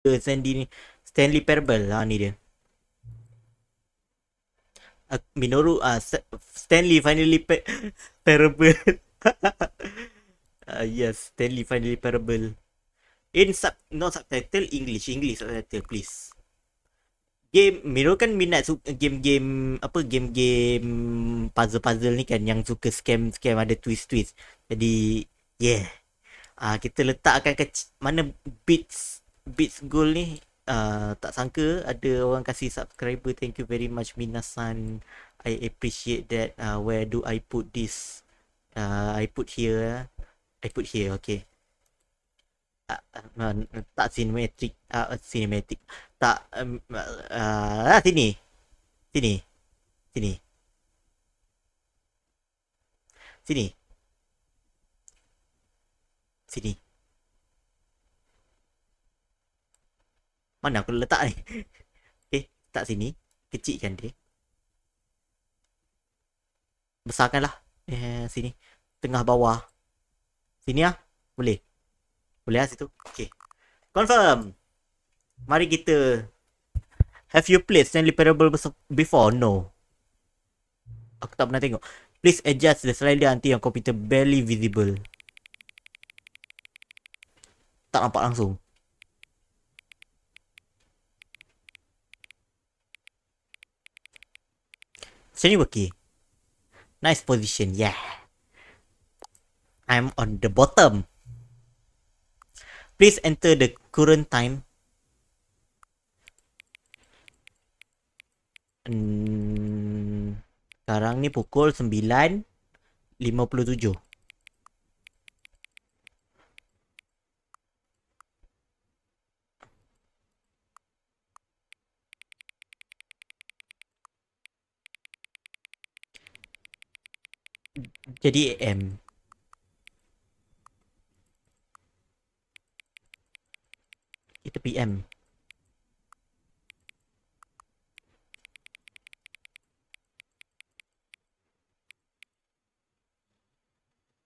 Stanley Parable lah ni dia. Stanley finally Parable. Yes, Stanley finally Parable. In not subtitle, English subtitle please. Minoru kan minat game-game apa, game-game puzzle ni kan, yang suka scam ada twist. Jadi yeah, kita letakkan mana Beats Gold ni. Tak sangka ada orang kasih subscriber. Thank you very much Minasan, I appreciate that. Where do I put this? I put here, okay. Tak cinematic, tak sini mana aku letak ni. Okay, tak sini, kecilkan dia, besarkan lah. Sini, tengah bawah sini lah, boleh lah situ. Okay, confirm. Mari kita. Have you played Stanley Parable before? No, aku tak pernah tengok. Please adjust the slider until your computer barely visible. Tak nampak langsung. Macam ni okay. Nice position, yeah. I'm on the bottom. Please enter the current time. Sekarang ni pukul 9.57. Jadi AM. Kita PM.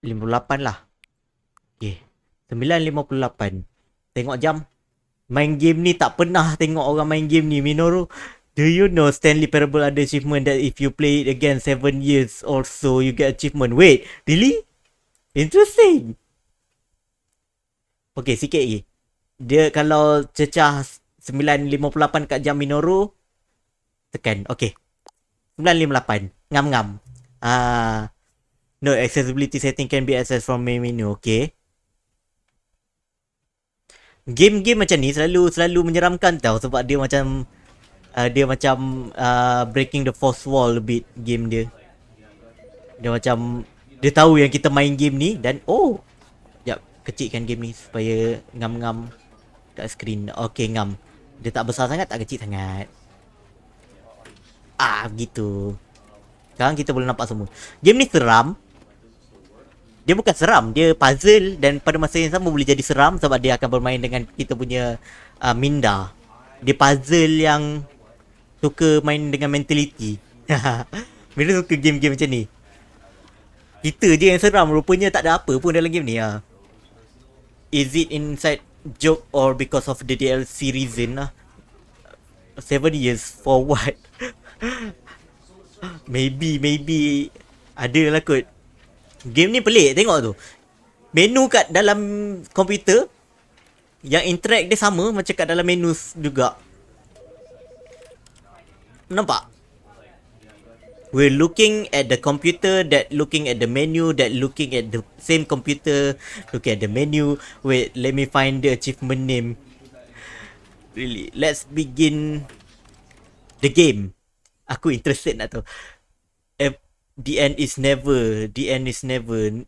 $58 lah. Okay, 9.58. Tengok jam. Main game ni tak pernah tengok orang main game ni, Minoru. Do you know Stanley Parable ada achievement that if you play it again 7 years or so, you get achievement? Wait, really? Interesting. Okay, sikit lagi. Dia kalau cecah 9.58 kat jam Minoru, tekan. Okay, 9.58. Ngam-ngam. No accessibility setting can be accessed from main menu. Okay. Game-game macam ni selalu menyeramkan tau, sebab dia macam breaking the fourth wall a bit. Game dia macam dia tahu yang kita main game ni, dan sekejap, kecilkan game ni supaya ngam-ngam kat screen. Okay, ngam. Dia tak besar sangat, tak kecil sangat. Begitu. Sekarang kita boleh nampak semua. Game ni seram. Dia bukan seram, dia puzzle, dan pada masa yang sama boleh jadi seram sebab dia akan bermain dengan kita punya minda. Dia puzzle yang suka main dengan mentality. Bila suka game-game macam ni. Kita je yang seram, rupanya tak ada apa pun dalam game ni. Is it inside joke or because of the DLC reason? 7 years for what? Maybe ada lah kot. Game ni pelik, tengok tu. Menu kat dalam komputer yang interact dia sama macam kat dalam menu juga. Nampak? We're looking at the computer, that looking at the menu, that looking at the same computer, looking at the menu. Wait, let me find the achievement name. Really, let's begin the game. Aku interested nak tahu. The end is never. The end is never.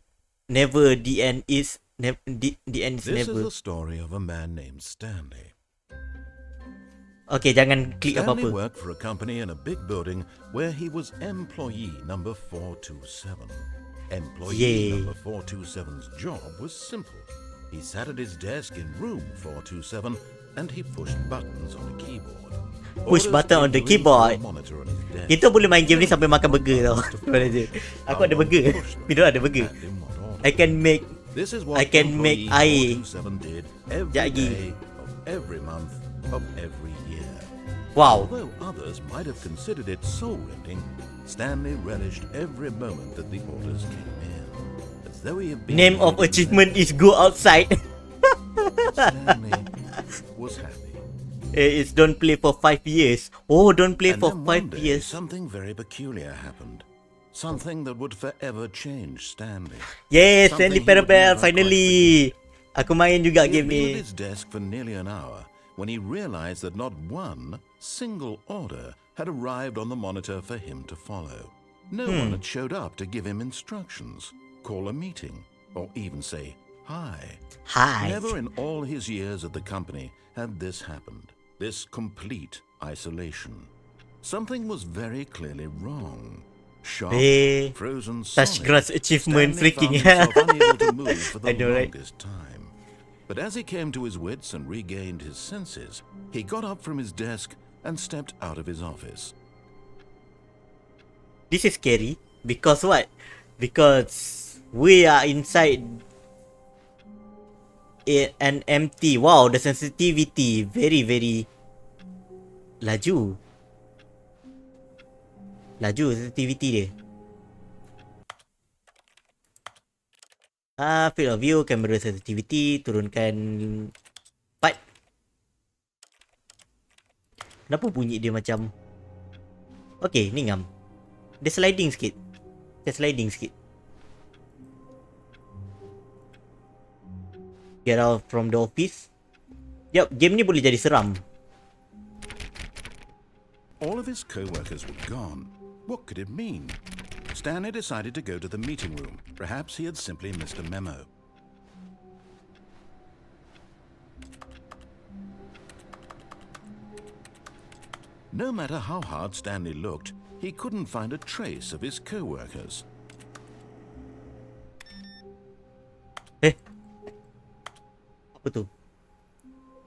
Never. The end is never. The end is never. This is the story of a man named Stanley. Okay, jangan klik apa-apa. Stanley worked for a company in a big building where he was employee number 427. Employee number 427's job was simple. He sat at his desk in room 427 and he pushed buttons on a keyboard. Push button on the keyboard. Kita boleh main game ni sampai makan burger tau. Aku ada burger. Video ada burger. I can make air. Sekejap lagi. every month of every year. Wow. Although others might have considered it soul-rending, Stanley relished every moment that the orders came in, as though he had been Name of given achievement letters. is go outside. Stanley was happy. It's don't play for 5 years. Oh, don't play And for then 5 one day, years. something very peculiar happened. Something that would forever change Stanley. Yes, Something Stanley he would Parable never quite finally. Aku main juga He had game been at ni. his desk for nearly an hour when he realized that not one single order had arrived on the monitor for him to follow. No one had showed up to give him instructions, call a meeting, or even say hi. Hi. Never in all his years at the company had this happened. This complete isolation. Something was very clearly wrong. Sharp, Eh, frozen Touch solid, grass achievement Stanley freaking. found himself unable to move for the I know, right? longest time. But as he came to his wits and regained his senses, he got up from his desk and stepped out of his office. This is scary. Because what? Because we are inside an empty. Wow, the sensitivity very very laju. Laju sensitivity dia. Field of view, camera sensitivity, turunkan 4. Kenapa bunyi dia macam... Okay, ni ngam. Dia sliding sikit. Get out from the office. Yup, game ni boleh jadi seram. All of his co-workers were gone. What could it mean? Stanley decided to go to the meeting room. Perhaps he had simply missed a memo. No matter how hard Stanley looked, he couldn't find a trace of his co-workers. Apa tu?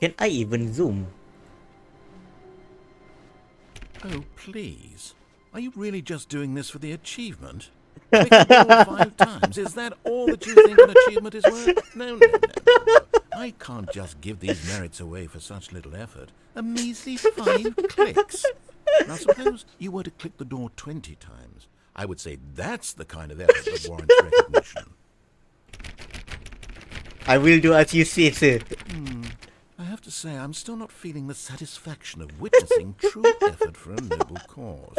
Can I even zoom? Oh, please. Are you really just doing this for the achievement? Click the ball 5 times. Is that all that you think an achievement is worth? No. I can't just give these merits away for such little effort. A measly 5 clicks. Now, suppose you were to click the door 20 times. I would say that's the kind of effort that warrants recognition. I will do as you say, sir. I have to say, I'm still not feeling the satisfaction of witnessing true effort for a noble cause.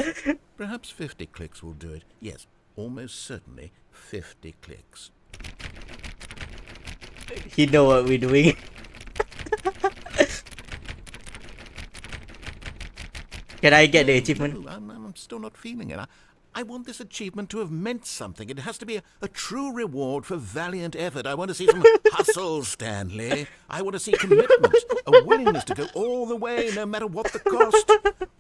Perhaps 50 clicks will do it. Yes, almost certainly 50 clicks. He know what we're doing. Can I get the achievement? No, I'm still not feeling it. I want this achievement to have meant something. It has to be a true reward for valiant effort. I want to see some hustle, Stanley. I want to see commitment, a willingness to go all the way, no matter what the cost.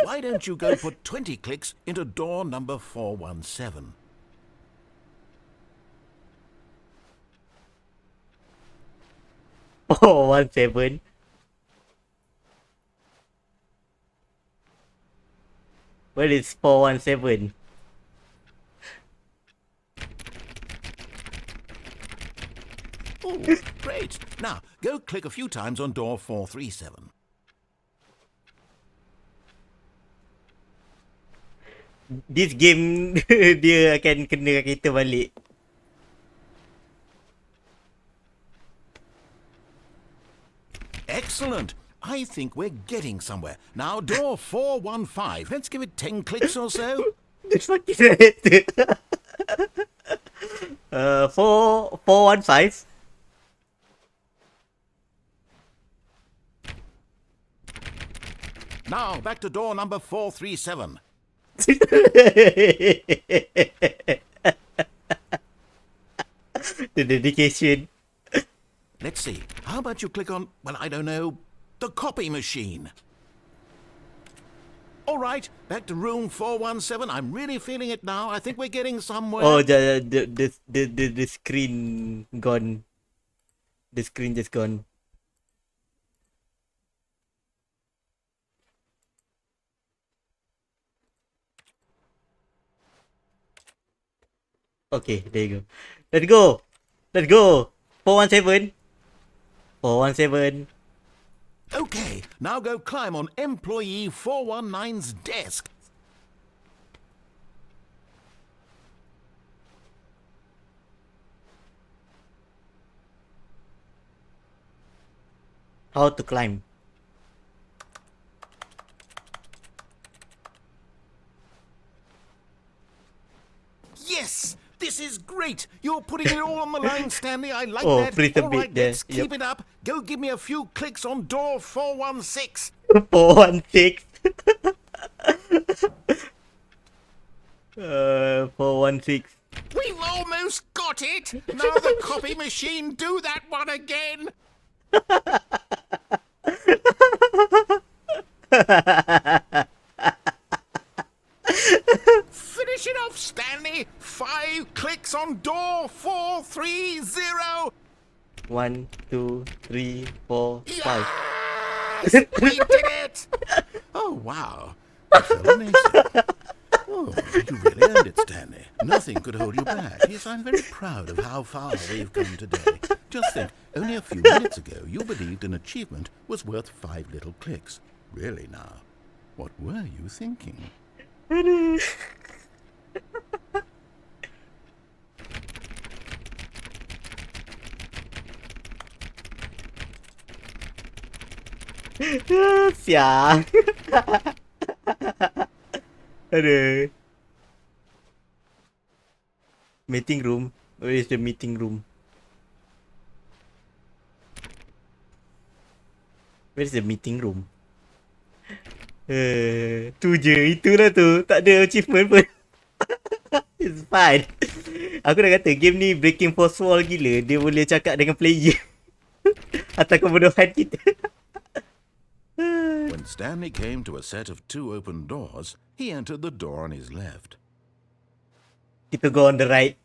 Why don't you go put 20 clicks into door number 417? Oh, 17. Where is 417? Oh, great. Now, go click a few times on door 437. This game dia akan kena kita balik. Excellent. I think we're getting somewhere. Now, door 415. Let's give it 10 clicks or so. This fucking letter. 415. Now, back to door number 437. The dedication. Let's see. How about you click on, well, I don't know, the copy machine? All right, back to room 417. I'm really feeling it now. I think we're getting somewhere. Oh, the screen gone. The screen just gone. Okay, there you go. Let's go. Let's go. 417. 417. Okay, now go climb on employee 419's desk. How to climb? Yes! This is great! You're putting it all on the line, Stanley. I like Oh, that. breathe a All bit right, there. let's keep it up. Go give me a few clicks on door 416. 416. 416. We've almost got it! Now the copy machine, do that one again! Finish it off, Stanley! 5 clicks on door 430! 1, 2, 3, 4, 5. Yes! We did it! Oh, wow. That felt amazing. Oh, you really earned it, Stanley. Nothing could hold you back. Yes, I'm very proud of how far we've come today. Just think, only a few minutes ago, you believed an achievement was worth 5 little clicks. Really now, what were you thinking? Siang. Aduh. Meeting room. Where is the meeting room? Where is the meeting room? Tu je. Itulah tu. Tak ada achievement pun. It's fine. Aku dah kata game ni breaking fourth wall gila. Dia boleh cakap dengan player. Atas kebodohan kita. When Stanley came to a set of 2 open doors, he entered the door on his left. Kita go on the right.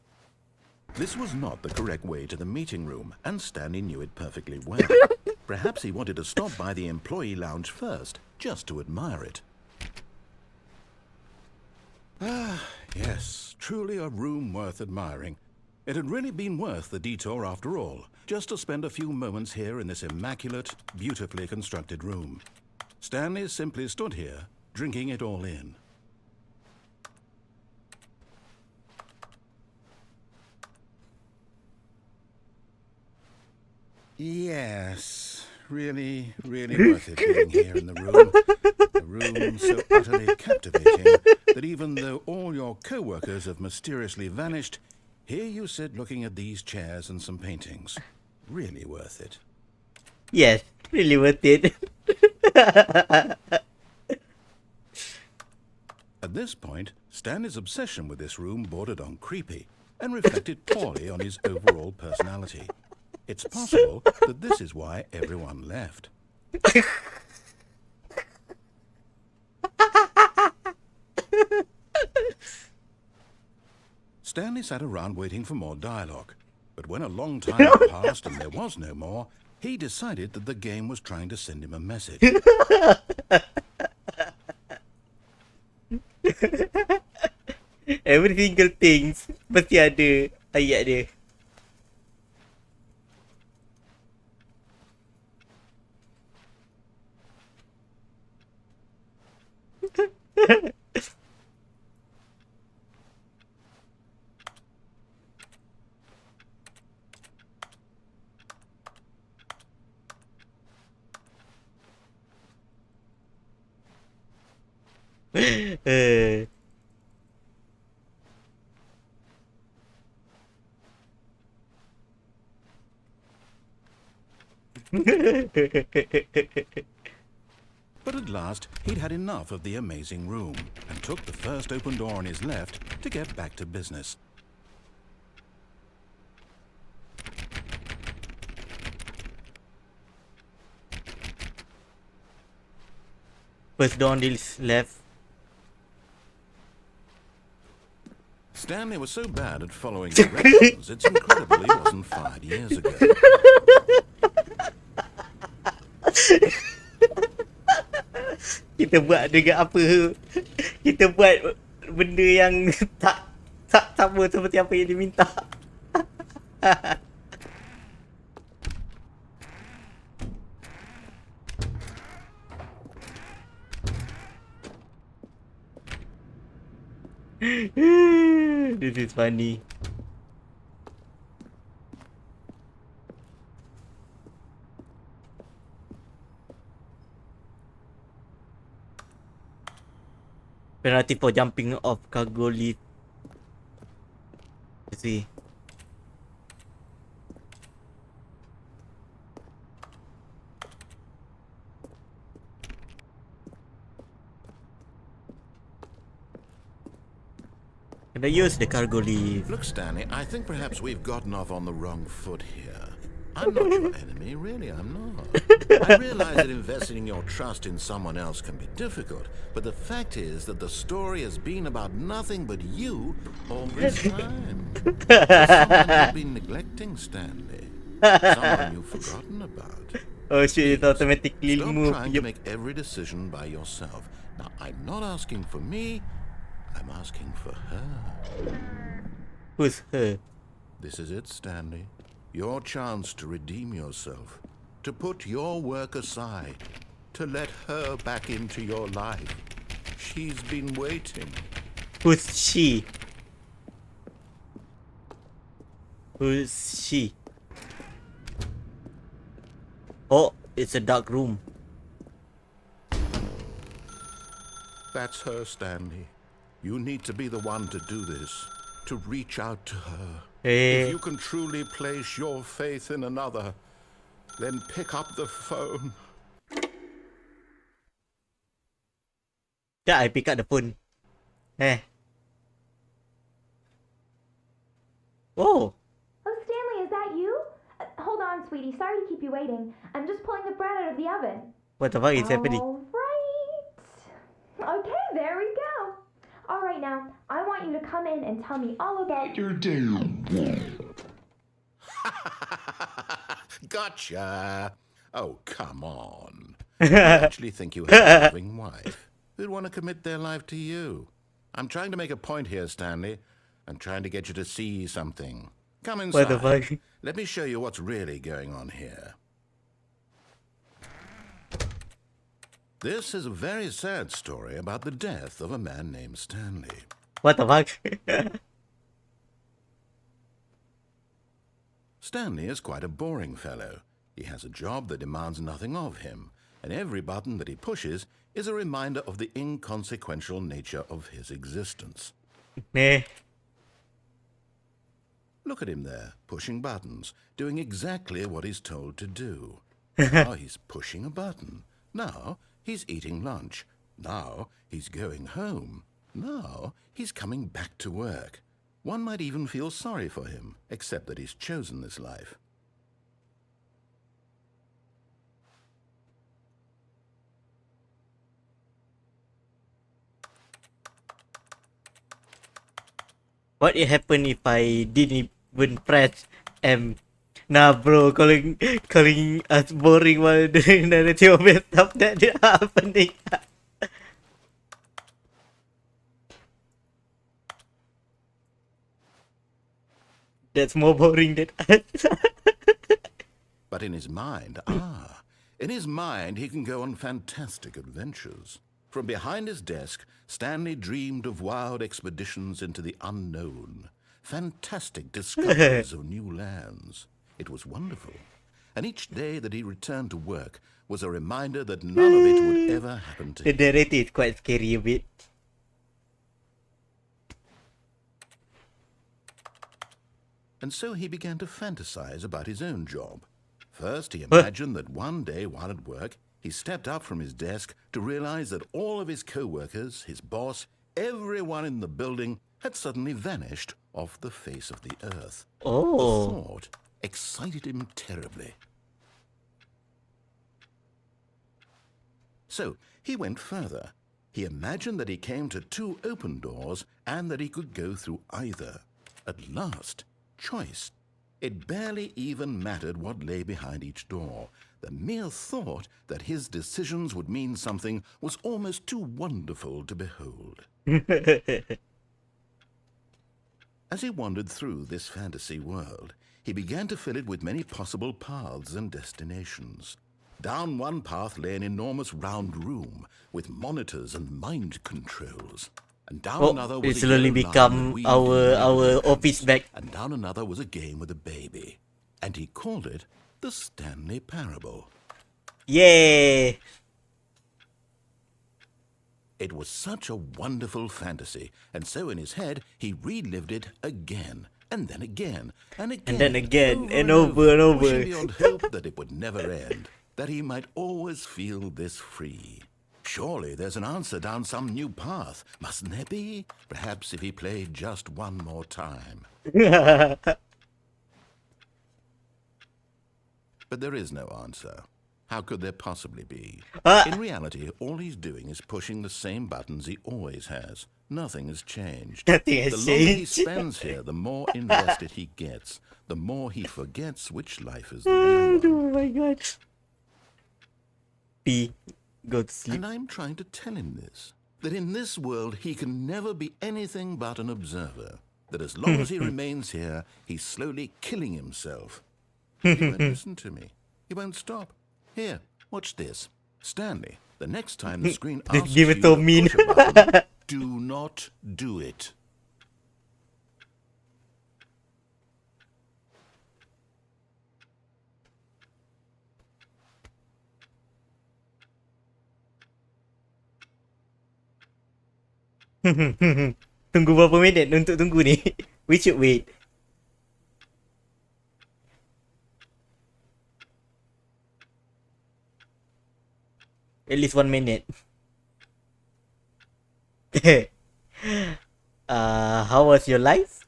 This was not the correct way to the meeting room, and Stanley knew it perfectly well. Perhaps he wanted to stop by the employee lounge first, just to admire it. Ah, yes, truly a room worth admiring. It had really been worth the detour after all, just to spend a few moments here in this immaculate, beautifully constructed room. Stanley simply stood here, drinking it all in. Yes, really worth it being here in the room. A room so utterly captivating that even though all your co-workers have mysteriously vanished, here you sit looking at these chairs and some paintings. Really worth it. Yes, really worth it. At this point, Stanley's obsession with this room bordered on creepy and reflected poorly on his overall personality. It's possible that this is why everyone left. Stanley sat around waiting for more dialogue, but when a long time passed and there was no more, he decided that the game was trying to send him a message. Every single things mesti ada ayat dia. But at last, he'd had enough of the amazing room and took the first open door on his left to get back to business. First door on this left. Stanley was so bad at following directions, it's incredible he wasn't fired years ago. Kita buat dengan apa? Kita buat benda yang tak sama seperti apa yang diminta. This is funny. Penalty for jumping off cargo lift. Let's see. Can I use the cargo lift? Look, Stanley, I think perhaps we've gotten off on the wrong foot here. I'm not your enemy, really, I'm not. I realize that investing your trust in someone else can be difficult, but the fact is that the story has been about nothing but you all this time. There's someone you've been neglecting, Stanley. Someone you've forgotten about. Oh shit, it automatically Stop move. trying to make every decision by yourself. Now, I'm not asking for me, I'm asking for her. Who's her? This is it, Stanley. Your chance to redeem yourself. To put your work aside. To let her back into your life. She's been waiting. Who's she? Who's she? Oh, it's a dark room. That's her, Stanley. You need to be the one to do this. To reach out to her. If you can truly place your faith in another, then pick up the phone. Yeah, I pick up the phone. Oh. Oh, Stanley, is that you? Hold on, sweetie. Sorry to keep you waiting. I'm just pulling the bread out of the oven. What the fuck is happening? All right. Okay, there we go. All right, now, I want you to come in and tell me all about your day. Gotcha. Oh, come on. You actually think you have a loving wife who'd want to commit their life to you. I'm trying to make a point here, Stanley. I'm trying to get you to see something. Come inside. What the fuck? Let me show you what's really going on here. This is a very sad story about the death of a man named Stanley. What the fuck? Stanley is quite a boring fellow. He has a job that demands nothing of him, and every button that he pushes is a reminder of the inconsequential nature of his existence. Meh. Look at him there, pushing buttons, doing exactly what he's told to do. Now he's pushing a button. Now he's eating lunch. Now he's going home. Now he's coming back to work. One might even feel sorry for him, except that he's chosen this life. What would happen if I didn't even press M? Nah, bro, calling us boring while doing narrative of stuff that is happening. That's more boring than us. But in his mind, he can go on fantastic adventures. From behind his desk, Stanley dreamed of wild expeditions into the unknown, fantastic discoveries of new lands. It was wonderful. And each day that he returned to work was a reminder that none of it would ever happen to him. The narrative is quite scary a bit. And so he began to fantasize about his own job. First, he imagined that one day while at work, he stepped up from his desk to realize that all of his co-workers, his boss, everyone in the building had suddenly vanished off the face of the earth. Oh. The thought excited him terribly. So he went further. He imagined that he came to 2 open doors and that he could go through either. At last, choice. It barely even mattered what lay behind each door. The mere thought that his decisions would mean something was almost too wonderful to behold. As he wandered through this fantasy world, he began to fill it with many possible paths and destinations. Down one path lay an enormous round room with monitors and mind controls. And down Oh, another it was a slowly yellow line become that weaved our in office directions. bag. And down another was a game with a baby. And he called it the Stanley Parable. Yay! It was such a wonderful fantasy, and so in his head he relived it again, and then again, and again, And then again, over and over and over. wishing beyond hope that it would never end, that he might always feel this free. Surely there's an answer down some new path, mustn't there be? Perhaps if he played just one more time. But there is no answer. How could there possibly be? In reality, all he's doing is pushing the same buttons he always has. Nothing has changed. Nothing has The longer he changed. spends here, the more invested he gets. The more he forgets which life is the real one. Oh my god. P. Go to sleep. And I'm trying to tell him this. That in this world he can never be anything but an observer. That as long as he remains here, he's slowly killing himself. He won't listen to me. He won't stop. Here, watch this. Stanley, the next time the screen asks Give you it to to me. push a button, do not do it. Tunggu berapa minit untuk tunggu ni? We should wait. At least 1 minute. How was your life?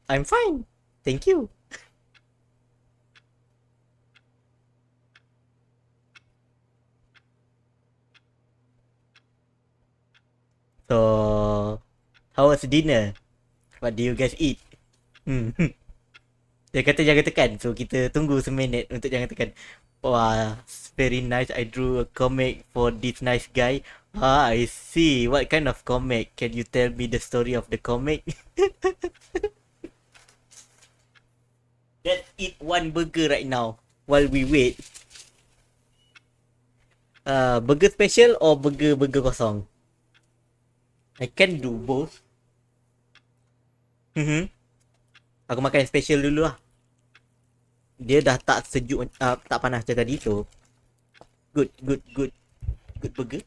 I'm fine. Thank you. So, how was dinner? What do you guys eat? Dia kata jangan tekan. So, kita tunggu seminit untuk jangan tekan. Wah, very nice. I drew a comic for this nice guy. Ah, I see. What kind of comic? Can you tell me the story of the comic? Let's eat one burger right now while we wait. Burger special or burger kosong? I can do both. Aku makan yang special dulu lah. Dia dah tak sejuk, tak panas macam tadi tu. Good burger.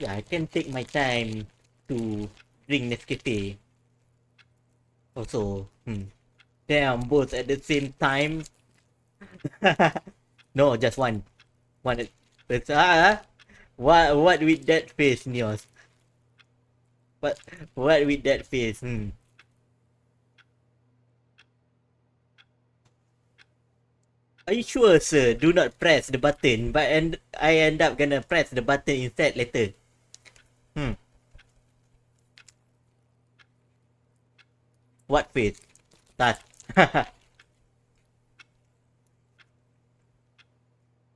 Yeah, I can take my time to drink Nescafe. Also, damn, both at the same time. No, just one. It's what with that face, Neos? What with that face? Are you sure, sir? Do not press the button, but I end up gonna press the button instead later. What face? That.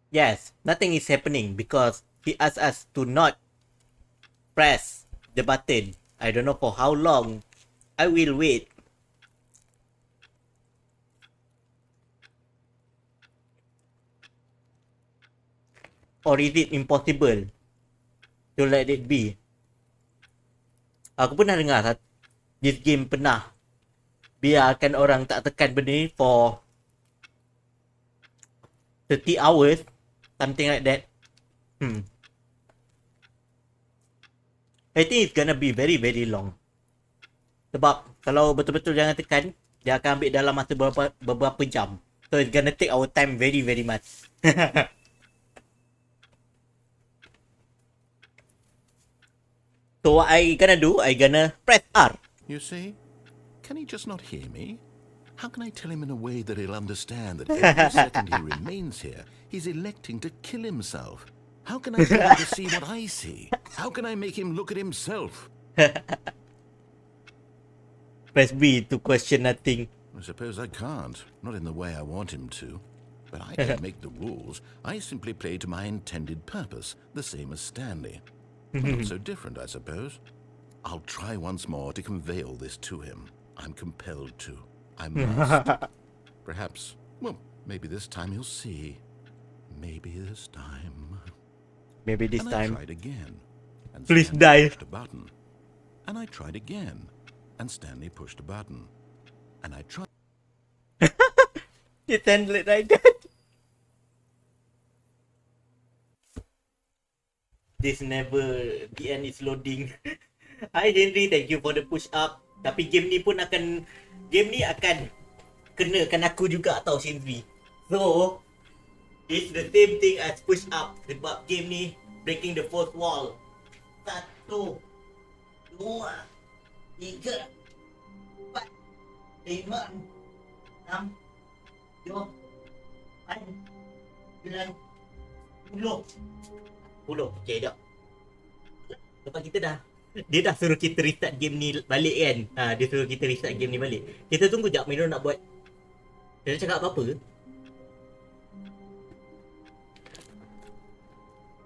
Yes, nothing is happening because he asked us to not press the button. I don't know for how long. I will wait. Or is it impossible to let it be? Aku pernah dengar this game pernah biarkan orang tak tekan benda ni for 30 hours, something like that. I think it's gonna be very very long. Sebab kalau betul-betul jangan tekan, dia akan ambil dalam masa beberapa jam. So it's gonna take our time very very much. So what I gonna do, I gonna press R. You see? Can he just not hear me? How can I tell him in a way that he'll understand that every second he remains here, he's electing to kill himself? How can I get him to see what I see? How can I make him look at himself? Press B to question nothing. I suppose I can't. Not in the way I want him to. But I don't make the rules. I simply play to my intended purpose, the same as Stanley. Not so different, I suppose. I'll try once more to convey all this to him. I'm compelled to. I must. Perhaps, well, maybe this time he'll see. maybe this time. Maybe this And time. I tried again. And Please Stanley die. pushed a button. And I tried again. And Stanley pushed a button. And I tried. It ended like that. This never, the end is loading. Hi Henry, thank you for the push up. Tapi game ni akan kenakan aku juga tau Henry. So, it's the same thing as push up. Sebab game ni breaking the fourth wall. 1, 2, 3, 4, 5, 6, 7, 8, 9, 10. Okay, jap. Lepas dia dah suruh kita restart game ni balik kan. Dia suruh kita restart game ni balik. Kita tunggu jap Mino nak buat. Dia nak cakap apa-apa ke?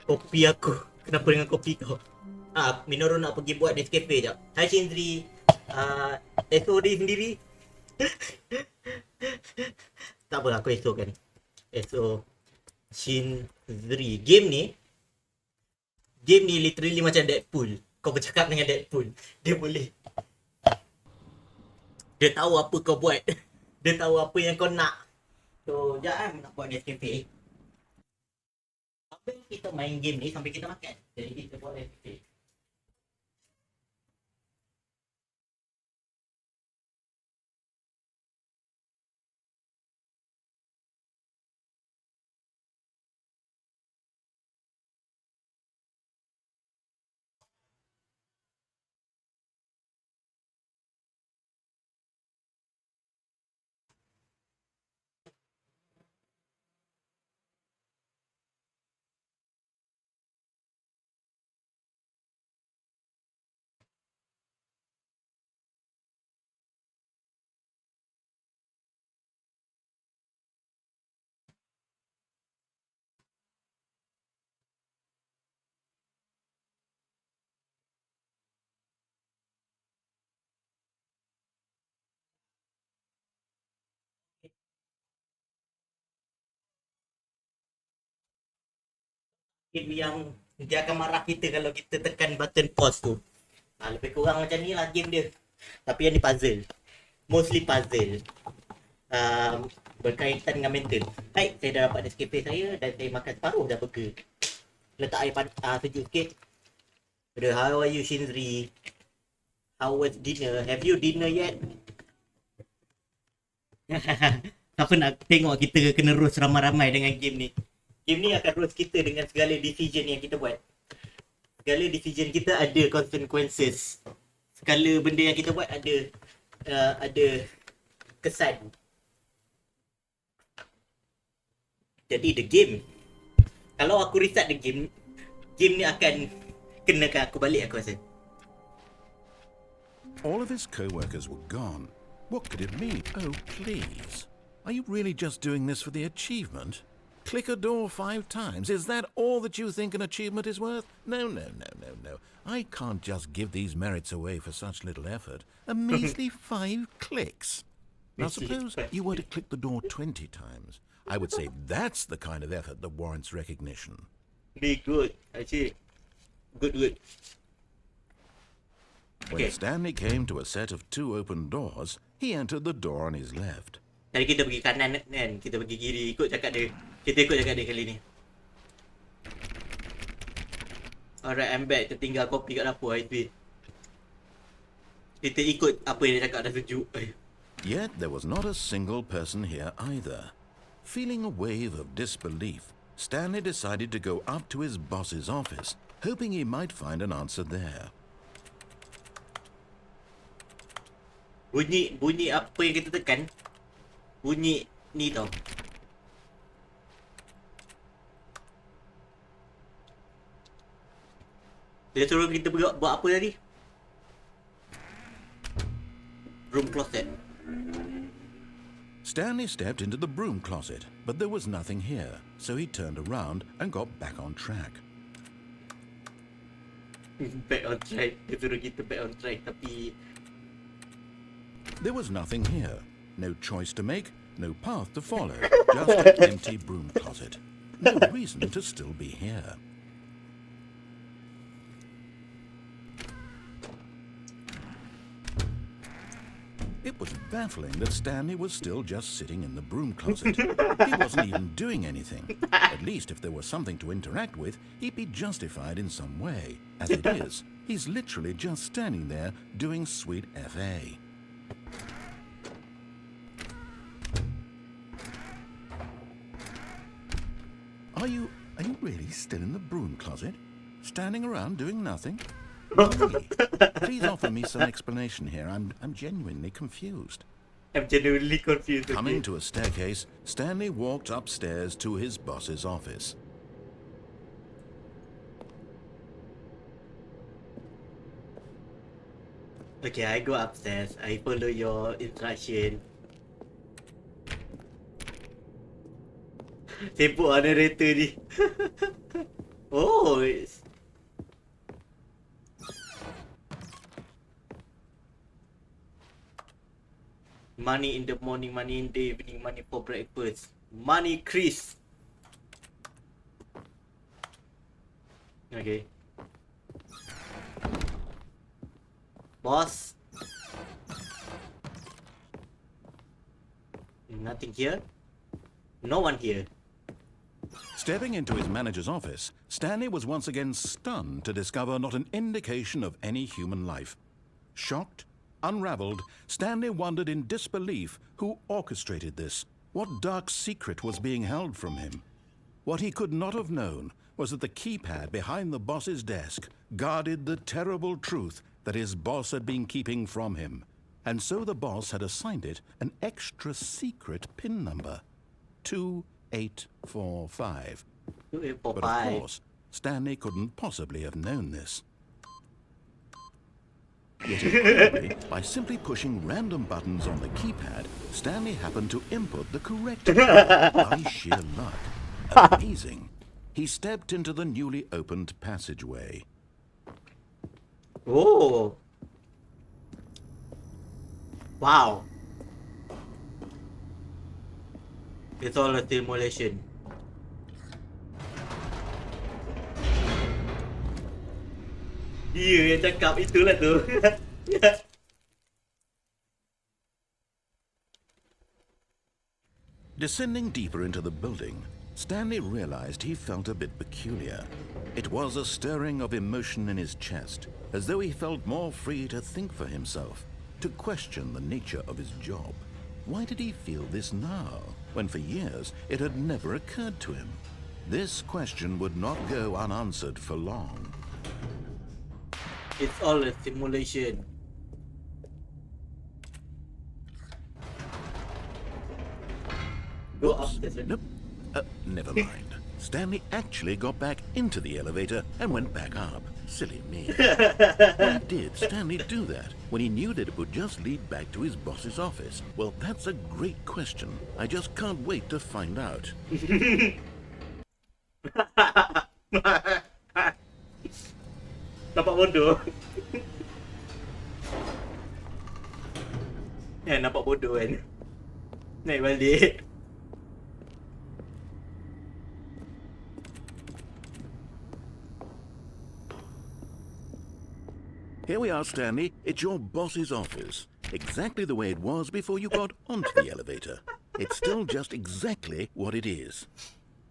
Kopi aku. Kenapa dengan kopi kau? Minoru nak pergi buat Nescafe jap. Hai Shindri. SO dia sendiri. Tak apa, aku SO kan. SO Shindri. Game ni literally macam Deadpool. Kau bercakap dengan Deadpool. Dia boleh. Dia tahu apa kau buat. Dia tahu apa yang kau nak. So, sekejap nak buat Nescafe. Sampai kita main game ni sampai kita makan. Jadi kita buat Nescafe. Game yang dia akan marah kita kalau kita tekan button pause tu. Lebih kurang macam ni lah game dia. Tapi yang ni puzzle. Mostly puzzle. Berkaitan dengan mental. Baik, saya dah dapat Nescafe saya dan saya makan separuh dah burger. Letak air sejuk sikit. How are you Shinri? How was dinner? Have you dinner yet? Siapa nak tengok kita kena roast ramai-ramai dengan game ni? Game ni akan roast kita dengan segala decision yang kita buat. Segala decision kita ada consequences. Segala benda yang kita buat ada kesan. Jadi the game, kalau aku restart the game ni akan kenakan aku balik aku rasa. All of his co-workers were gone. What could it mean? Oh, please. Are you really just doing this for the achievement? Click a door 5 times. Is that all that you think an achievement is worth? No. I can't just give these merits away for such little effort. A measly 5 clicks. Now suppose you were to click the door 20 times. I would say that's the kind of effort that warrants recognition. Be good, actually. Good. When Stanley came to a set of 2 open doors, he entered the door on his left. Tadi kita pergi kanan kan, kita pergi kiri, ikut cakap dia. Kita ikut cakap dia kali ni. Alright, I'm back. Tertinggal kopi kat dapur, Aizwi. Kita ikut apa yang dia cakap dah sejuk. Yet there was not a single person here either. Feeling a wave of disbelief, Stanley decided to go up to his boss's office, hoping he might find an answer there. Bunyi apa yang kita tekan? Bunyi ni tau. Dia suruh kita buat apa tadi? Room closet. Stanley stepped into the broom closet, but there was nothing here, so he turned around and got back on track. Back on track. Dia suruh kita back on track, tapi There was nothing here. No choice to make, no path to follow, just an empty broom closet. No reason to still be here. It was baffling that Stanley was still just sitting in the broom closet. He wasn't even doing anything. At least if there was something to interact with, he'd be justified in some way. As it is, he's literally just standing there doing sweet FA. Are you really still in the broom closet? Standing around doing nothing? Really? Please offer me some explanation here. I'm genuinely confused. I'm genuinely confused. Coming to a staircase, Stanley walked upstairs to his boss's office. Okay, I go upstairs. I follow your instruction. Sibuk lah narrator ni. Oh, it's... Money in the morning, money in the evening, money for breakfast. Money Chris. Okay. Boss. Nothing here. No one here. Stepping into his manager's office, Stanley was once again stunned to discover not an indication of any human life. Shocked, unraveled, Stanley wondered in disbelief who orchestrated this. What dark secret was being held from him? What he could not have known was that the keypad behind the boss's desk guarded the terrible truth that his boss had been keeping from him. And so the boss had assigned it an extra secret PIN number. 2845. 2845. But of course, Stanley couldn't possibly have known this. Yet incredibly, by simply pushing random buttons on the keypad, Stanley happened to input the correct code by sheer luck. Amazing. He stepped into the newly opened passageway. Oh. Wow. It's all a simulation. Dia yang cakap itulah tu. Descending deeper into the building, Stanley realized he felt a bit peculiar. It was a stirring of emotion in his chest, as though he felt more free to think for himself, to question the nature of his job. Why did he feel this now, when for years it had never occurred to him? This question would not go unanswered for long. It's all a simulation. Go Whoops. upstairs. Nope. Never mind. Stanley actually got back into the elevator and went back up. Silly me. Why did Stanley do that when he knew that it would just lead back to his boss's office? Well, that's a great question. I just can't wait to find out. Nampak bodoh. Nampak bodoh kan. Naik balik. Here we are, Stanley. It's your boss's office. Exactly the way it was before you got onto the elevator. It's still just exactly what it is.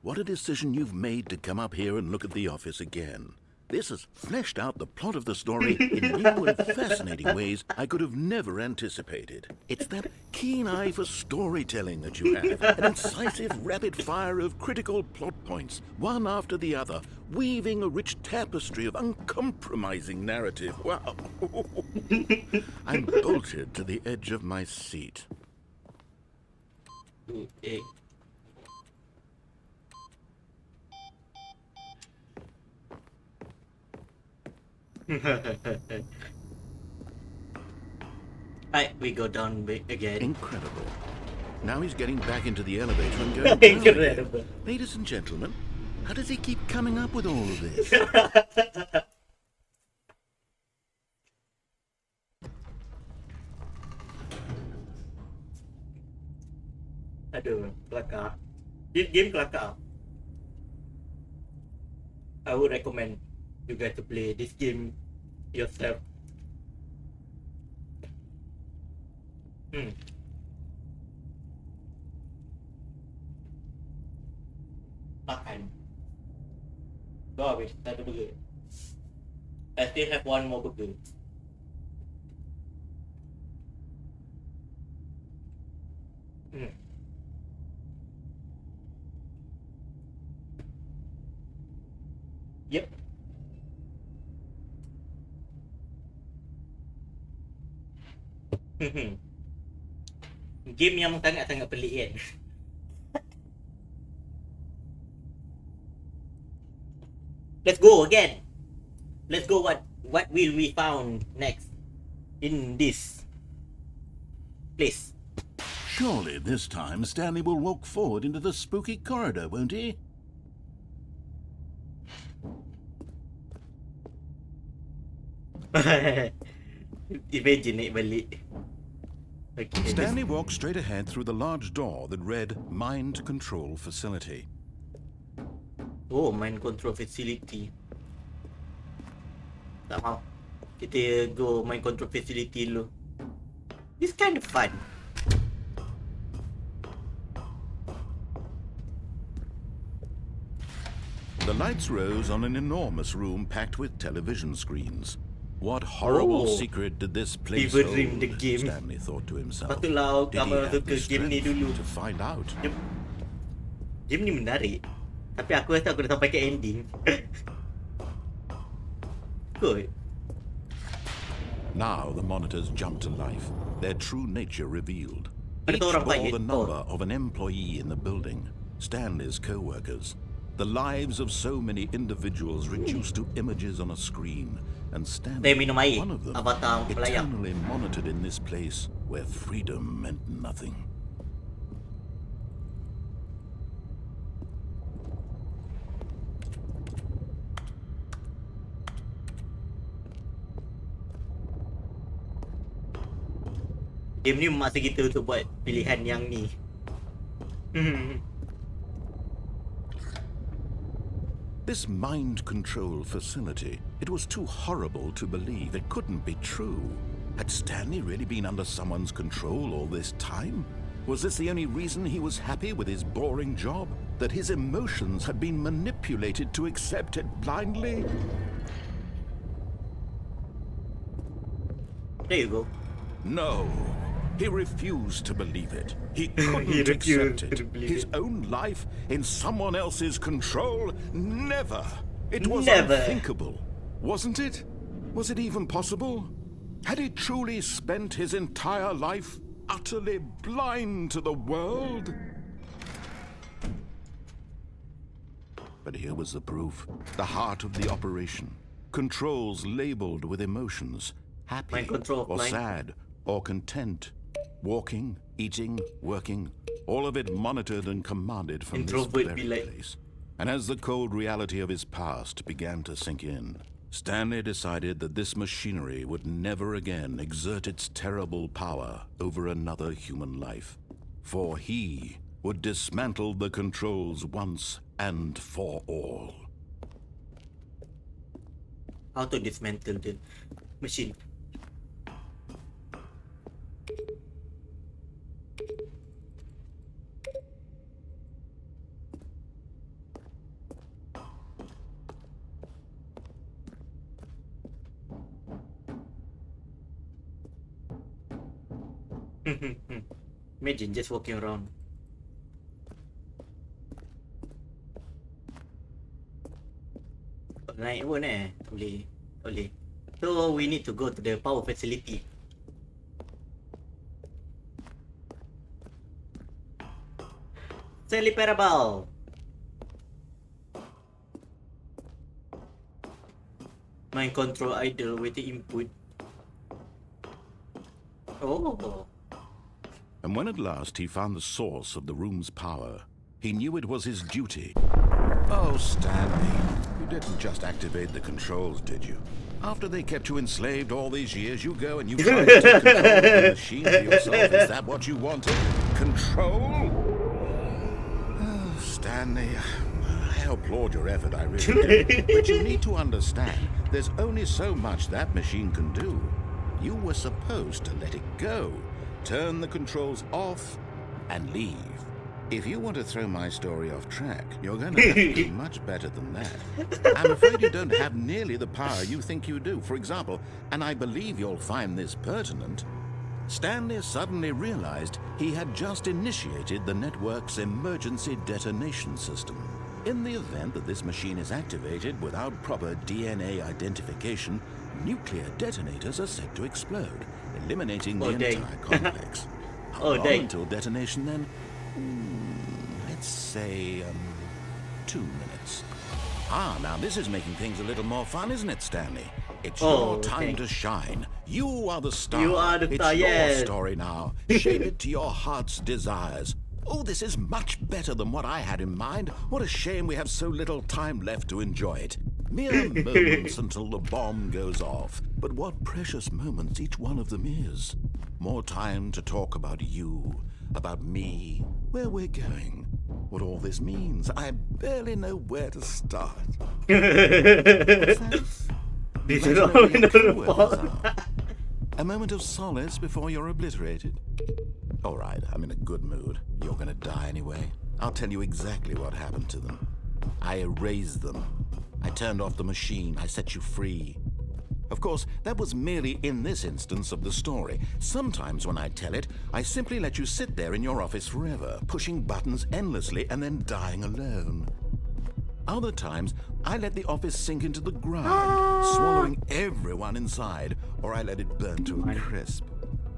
What a decision you've made to come up here and look at the office again. This has fleshed out the plot of the story in new and fascinating ways I could have never anticipated. It's that keen eye for storytelling that you have, an incisive rapid fire of critical plot points, one after the other, weaving a rich tapestry of uncompromising narrative. Wow. I'm bolted to the edge of my seat. Right, we go down again. Incredible. Now he's getting back into the elevator and going down Incredible. again. Ladies and gentlemen, how does he keep coming up with all of this? Aduh, kelakar. Game kelakar. I would recommend you guys to play this game yourself. Makan. Go habis, tak ada burger. I still have one more burger. Yep. Game yang sangat-sangat pelik kan. Let's go again. Let's go. What will we found next in this place? Surely this time Stanley will walk forward into the spooky corridor, won't he? Imagine naik balik. Okay. Stanley walked straight ahead through the large door that read Mind Control Facility. Oh, mind control facility. Tak mau. Kita go mind control facility dulu. It's kind of fun. The lights rose on an enormous room packed with television screens. What horrible secret did this place Fever Dream hold? the game. Stanley thought to himself. Patutlah Did he kamu have suka the game ni dulu. strength to find out? Game ni menarik. Tapi aku rasa aku dah sampai ke ending. Good. Now the monitors jumped to life, their true nature revealed. Ada Each orang bore fight the ni. number of an employee in the building, Stanley's co-workers. The lives of so many individuals reduced to images on a screen, and Saya Stanley, minum air. one of them, Avatar pelayang. eternally monitored in this place where freedom meant nothing. Game ni memaksa kita untuk buat pilihan yang ni. This mind control facility, it was too horrible to believe. It couldn't be true. Had Stanley really been under someone's control all this time? Was this the only reason he was happy with his boring job? That his emotions had been manipulated to accept it blindly? There you go. No. He refused to believe it. He couldn't refused accept to it. believe His it. own life in someone else's control? Never. It was Never. unthinkable. Wasn't it? Was it even possible? Had he truly spent his entire life utterly blind to the world? But here was the proof. The heart of the operation. Controls labeled with emotions. Happy Mind control, or mind. sad or content. Walking, eating, working, all of it monitored and commanded from this Introvert very be like- place. And as the cold reality of his past began to sink in, Stanley decided that this machinery would never again exert its terrible power over another human life. For he would dismantle the controls once and for all. How to dismantle the machine. Imagine just walking around. Naik pun boleh. Boleh. So we need to go to the power facility. Stanley Parable. Mind control idle waiting input. Oh. And when at last he found the source of the room's power, he knew it was his duty. Oh, Stanley, you didn't just activate the controls, did you? After they kept you enslaved all these years, you go and you try to take control of the machine for yourself. Is that what you wanted? Control? Oh, Stanley, I applaud your effort, I really do. But you need to understand, there's only so much that machine can do. You were supposed to let it go, turn the controls off, and leave. If you want to throw my story off track, you're going to have to do much better than that. I'm afraid you don't have nearly the power you think you do. For example, and I believe you'll find this pertinent, Stanley suddenly realized he had just initiated the network's emergency detonation system. In the event that this machine is activated without proper DNA identification, nuclear detonators are said to explode, eliminating the entire complex. How long until detonation then? Let's say, 2 minutes. Now this is making things a little more fun, isn't it, Stanley? It's your time to shine. You are the star. You are the star, it's yes. your story now. Shape it to your heart's desires. Oh, this is much better than what I had in mind. What a shame we have so little time left to enjoy it. Mere moments until the bomb goes off. But what precious moments each one of them is. More time to talk about you, about me, where we're going, what all this means. I barely know where to start. What's that? This is all another A moment of solace before you're obliterated. All right, I'm in a good mood. You're gonna die anyway. I'll tell you exactly what happened to them. I erased them. I turned off the machine. I set you free. Of course, that was merely in this instance of the story. Sometimes when I tell it, I simply let you sit there in your office forever, pushing buttons endlessly and then dying alone. Other times, I let the office sink into the ground, swallowing everyone inside, or I let it burn to a crisp.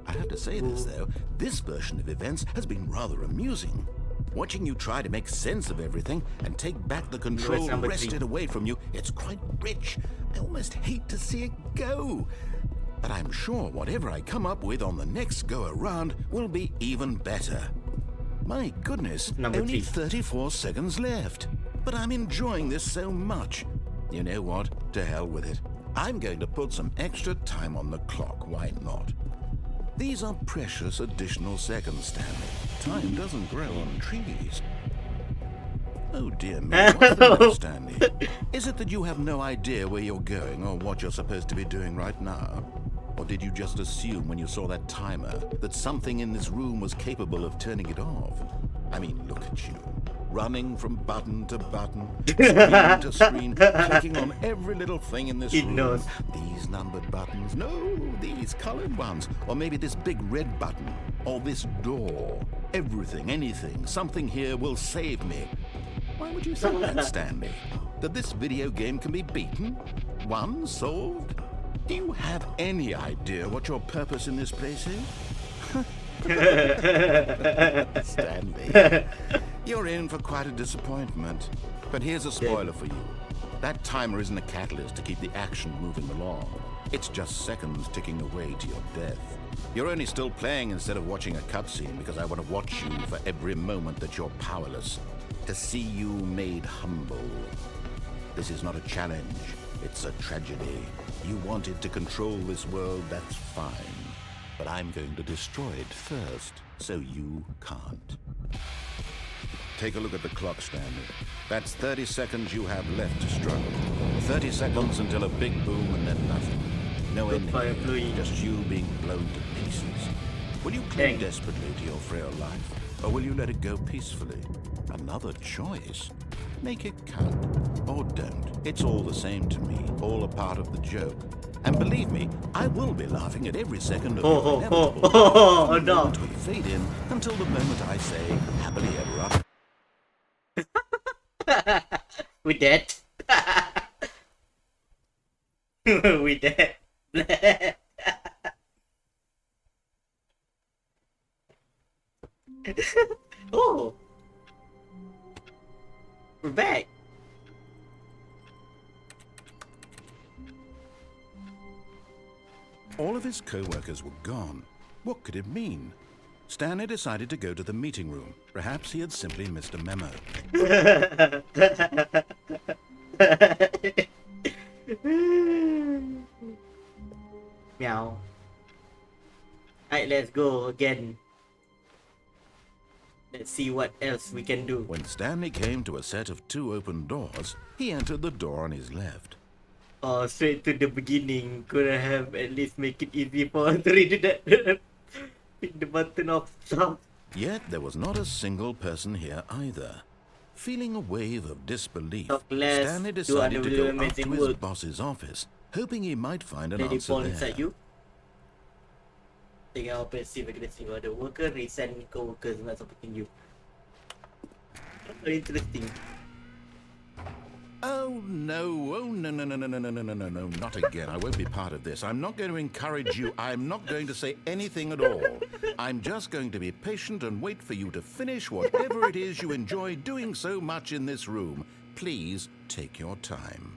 I have to say this, though, this version of events has been rather amusing. Watching you try to make sense of everything and take back the control wrested away from you, it's quite rich. I almost hate to see it go. But I'm sure whatever I come up with on the next go-around will be even better. My goodness, only 34 seconds left. But I'm enjoying this so much. You know what? To hell with it. I'm going to put some extra time on the clock, why not? These are precious additional seconds, Stanley. Time doesn't grow on trees. Oh dear me, what's the matter, Stanley? Is it that you have no idea where you're going or what you're supposed to be doing right now? Or did you just assume when you saw that timer that something in this room was capable of turning it off? I mean, look at you. Running from button to button, screen to screen, clicking on every little thing in this room. These numbered buttons, no, these colored ones. Or maybe this big red button, or this door. Everything, anything, something here will save me. Why would you say that, Stanley? That this video game can be beaten? Won? Solved? Do you have any idea what your purpose in this place is? Stanley, you're in for quite a disappointment. But here's a spoiler for you. That timer isn't a catalyst to keep the action moving along. It's just seconds ticking away to your death. You're only still playing instead of watching a cutscene because I want to watch you for every moment that you're powerless. To see you made humble. This is not a challenge. It's a tragedy. You wanted to control this world, that's fine. But I'm going to destroy it first, so you can't. Take a look at the clock, Stanley. That's 30 seconds you have left to struggle. 30 seconds until a big boom and then nothing. No ending, just you being blown to pieces. Will you cling desperately to your frail life, or will you let it go peacefully? Another choice. Make it count, or don't. It's all the same to me, all a part of the joke. And believe me, I will be laughing at every second of your inevitable from the moment we fade in until the moment I say, happily ever after. We dead. We dead. Oh, we're back. All of his co-workers were gone. What could it mean? Stanley decided to go to the meeting room. Perhaps he had simply missed a memo. Meow. Alright, let's go again. Let's see what else we can do. When Stanley came to a set of 2 open doors, he entered the door on his left. Oh, straight to the beginning. Could I have at least make it easy for us to read that? Pick the button of stuff. Yet there was not a single person here either. Feeling a wave of disbelief, Talk less, Stanley do decided to go up amazing to his work. boss's office, hoping he might find an Let it answer fall there. inside you. Think how passive aggressive are the worker, resent co-workers not supporting you. Interesting. Oh no, no, not again. I won't be part of this. I'm not going to encourage you. I'm not going to say anything at all. I'm just going to be patient and wait for you to finish whatever it is you enjoy doing so much in this room. Please take your time.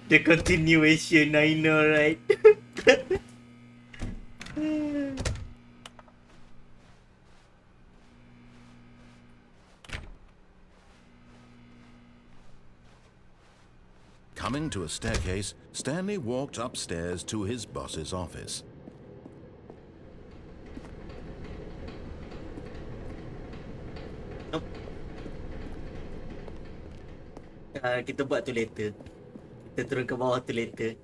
The continuation, I know, right? Coming to a staircase, Stanley walked upstairs to his boss's office. Kita buat tu later. Kita turun ke bawah tu later.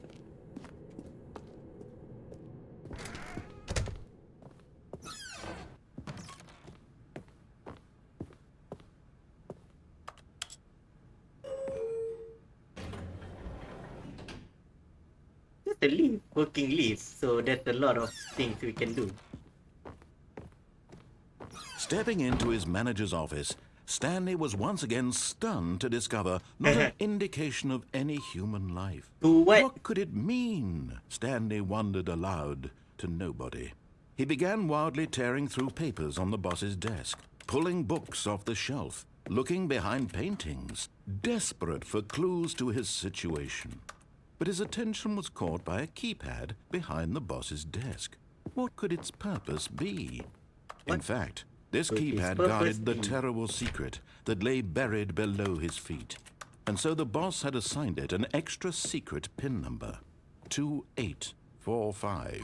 Just a leaf, working leaf. So there's a lot of things we can do. Stepping into his manager's office, Stanley was once again stunned to discover not an indication of any human life. What could it mean? Stanley wondered aloud to nobody. He began wildly tearing through papers on the boss's desk, pulling books off the shelf, looking behind paintings, desperate for clues to his situation. But his attention was caught by a keypad behind the boss's desk. What could its purpose be? In fact, this keypad guarded the terrible secret that lay buried below his feet. And so the boss had assigned it an extra secret PIN number, 2845.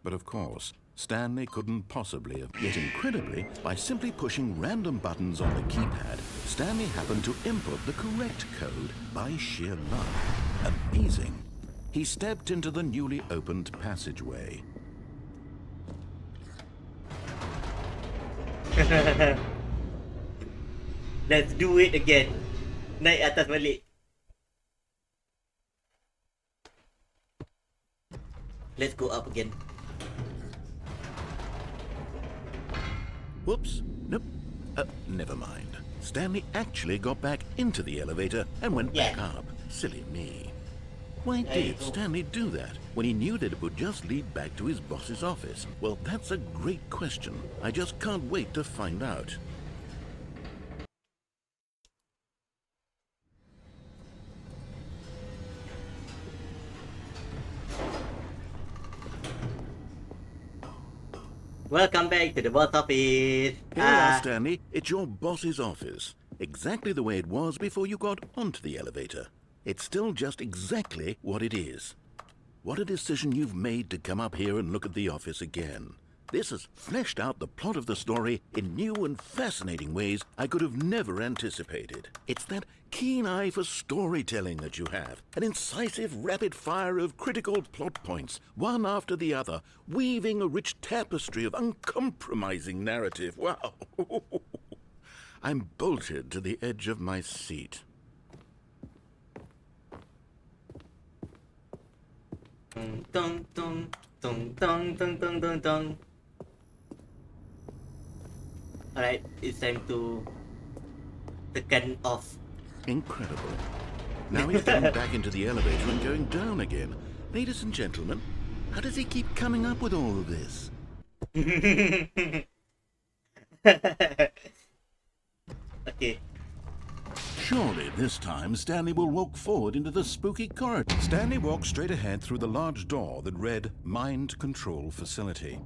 But of course, Stanley couldn't possibly have. Yet incredibly, by simply pushing random buttons on the keypad, Stanley happened to input the correct code by sheer luck. Amazing. He stepped into the newly opened passageway. Let's do it again. Naik atas balik. Let's go up again. Whoops. Nope. Never mind. Stanley actually got back into the elevator and went back up. Silly me. Why did Stanley do that when he knew that it would just lead back to his boss's office? Well, that's a great question. I just can't wait to find out. Welcome back to the boss office. Here you are, Stanley. It's your boss's office. Exactly the way it was before you got onto the elevator. It's still just exactly what it is. What a decision you've made to come up here and look at the office again. This has fleshed out the plot of the story in new and fascinating ways I could have never anticipated. It's that keen eye for storytelling that you have, an incisive rapid fire of critical plot points, one after the other, weaving a rich tapestry of uncompromising narrative. Wow! I'm bolted to the edge of my seat. Dong dong dong dong dong dong dong dong. Alright, it's time to tekan off. Incredible. Now he's getting back into the elevator and going down again. Ladies and gentlemen, how does he keep coming up with all of this? Okay. Surely this time Stanley will walk forward into the spooky corridor. Stanley walked straight ahead through the large door that read Mind Control Facility.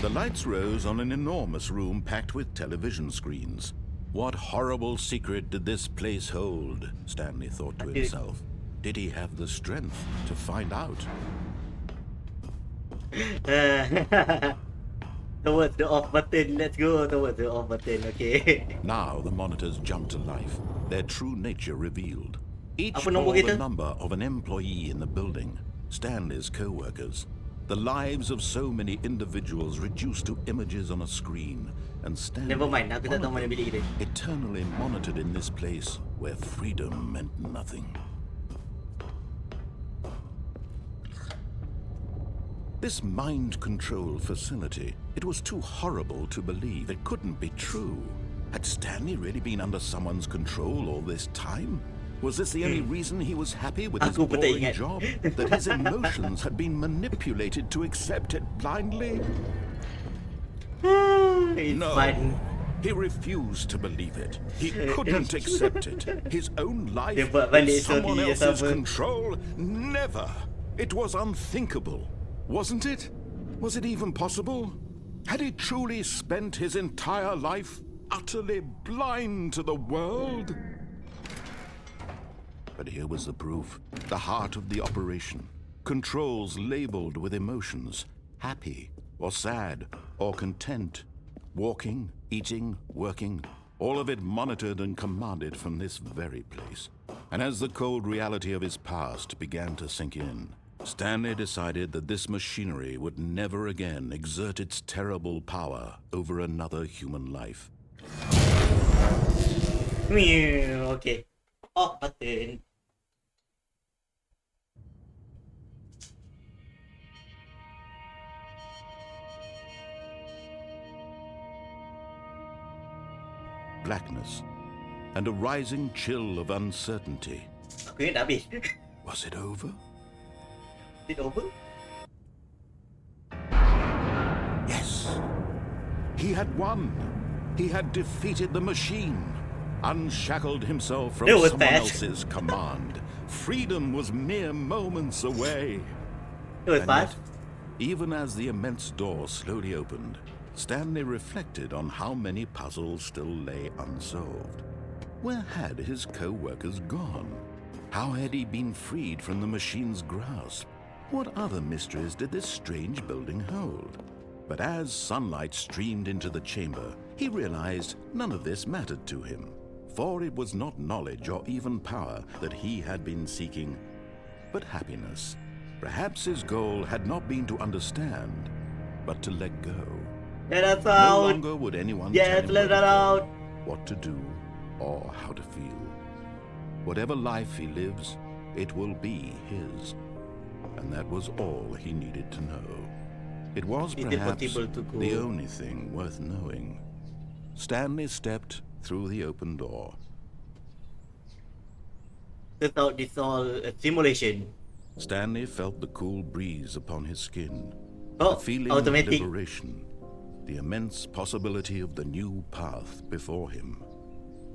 The The lights rose on an enormous room packed with television screens. What horrible secret did this place hold? Stanley thought to himself. Did he have the strength to find out? Towards the off button. Let's go towards the off button. Okay. Now the monitors jumped to life, their true nature revealed. Each Apa nombor bore the kita? number of an employee in the building, Stanley's co-workers. The lives of so many individuals reduced to images on a screen, and Stanley, Never mind. Aku tak tahu mana bilik kita. eternally monitored in this place where freedom meant nothing. This mind control facility, it was too horrible to believe. It couldn't be true. Had Stanley really been under someone's control all this time? Was this the only reason he was happy with his Aku pun tak boring ingat. job? That his emotions had been manipulated to accept it blindly? It's No. fun. He refused to believe it. He couldn't accept it. His own life Dia buat in balik someone story yang else's sama. control? Never. It was unthinkable, wasn't it? Was it even possible? Had he truly spent his entire life utterly blind to the world? But here was the proof. The heart of the operation. Controls labeled with emotions. Happy or sad or content. Walking, eating, working. All of it monitored and commanded from this very place. And as the cold reality of his past began to sink in, Stanley decided that this machinery would never again exert its terrible power over another human life. Okay. Off button. Blackness and a rising chill of uncertainty. Aku ingat dah habis. Was it over? Is it over? Yes. He had won. He had defeated the machine, unshackled himself from It was someone bad. else's command. Freedom was mere moments away. It was And fast. yet, even as the immense door slowly opened, Stanley reflected on how many puzzles still lay unsolved. Where had his co-workers gone? How had he been freed from the machine's grasp? What other mysteries did this strange building hold? But as sunlight streamed into the chamber, he realized none of this mattered to him, for it was not knowledge or even power that he had been seeking, but happiness. Perhaps his goal had not been to understand, but to let go. Let us No out. longer would anyone Yes, tell him let where us to go, out. what to do, or how to feel. Whatever life he lives, it will be his. And that was all he needed to know. It was Is it perhaps possible to go? the only thing worth knowing. Stanley stepped through the open door. Turns out this all a simulation. Stanley felt the cool breeze upon his skin. Oh, the feeling automatic. of liberation. The immense possibility of the new path before him.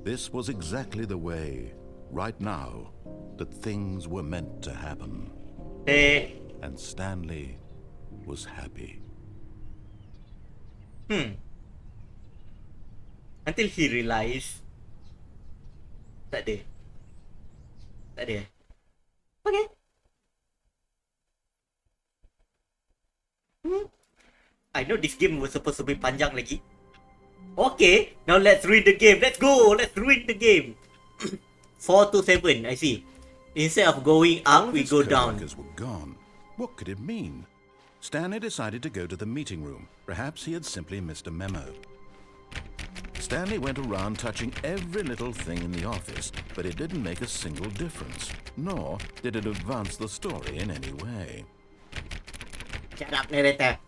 This was exactly the way, right now, that things were meant to happen. Eh. And Stanley was happy. Until he realized. Tak ada. Tak ada. Okay. I know this game was supposed to be panjang lagi. Okay, now let's read the game. Let's go. Let's read the game. 4 to 7. I see. Instead of going All up, of we his go down. co-workers were gone. What could it mean? Stanley decided to go to the meeting room. Perhaps he had simply missed a memo. Stanley went around touching every little thing in the office, but it didn't make a single difference, nor did it advance the story in any way. Shut up, narrator.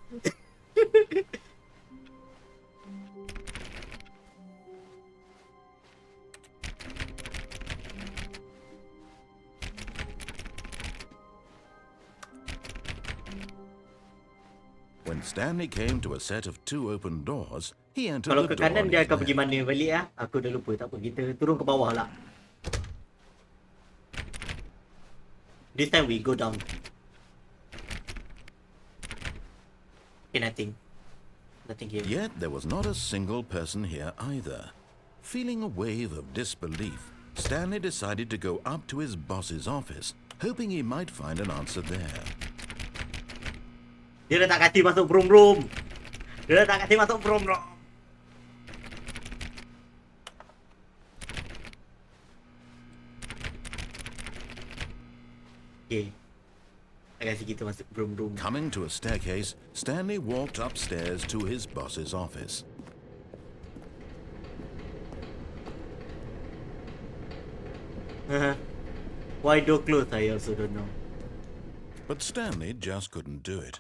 When Stanley came to a set of 2 open doors, he entered Kalau the ke door kanan on dia his akan pergi left. mana balik ah? Aku dah lupa, tak apa. Kita turun ke bawah lah. This time we go down. Okay, nothing. Nothing here. Yet there was not a single person here either. Feeling a wave of disbelief, Stanley decided to go up to his boss's office, hoping he might find an answer there. Dia dah tak kasi masuk room. Dia dah tak kasi masuk room. Okay. Tak kasi kita masuk room. Coming to a staircase, Stanley walked upstairs to his boss's office. Why door closed? I also don't know. But Stanley just couldn't do it.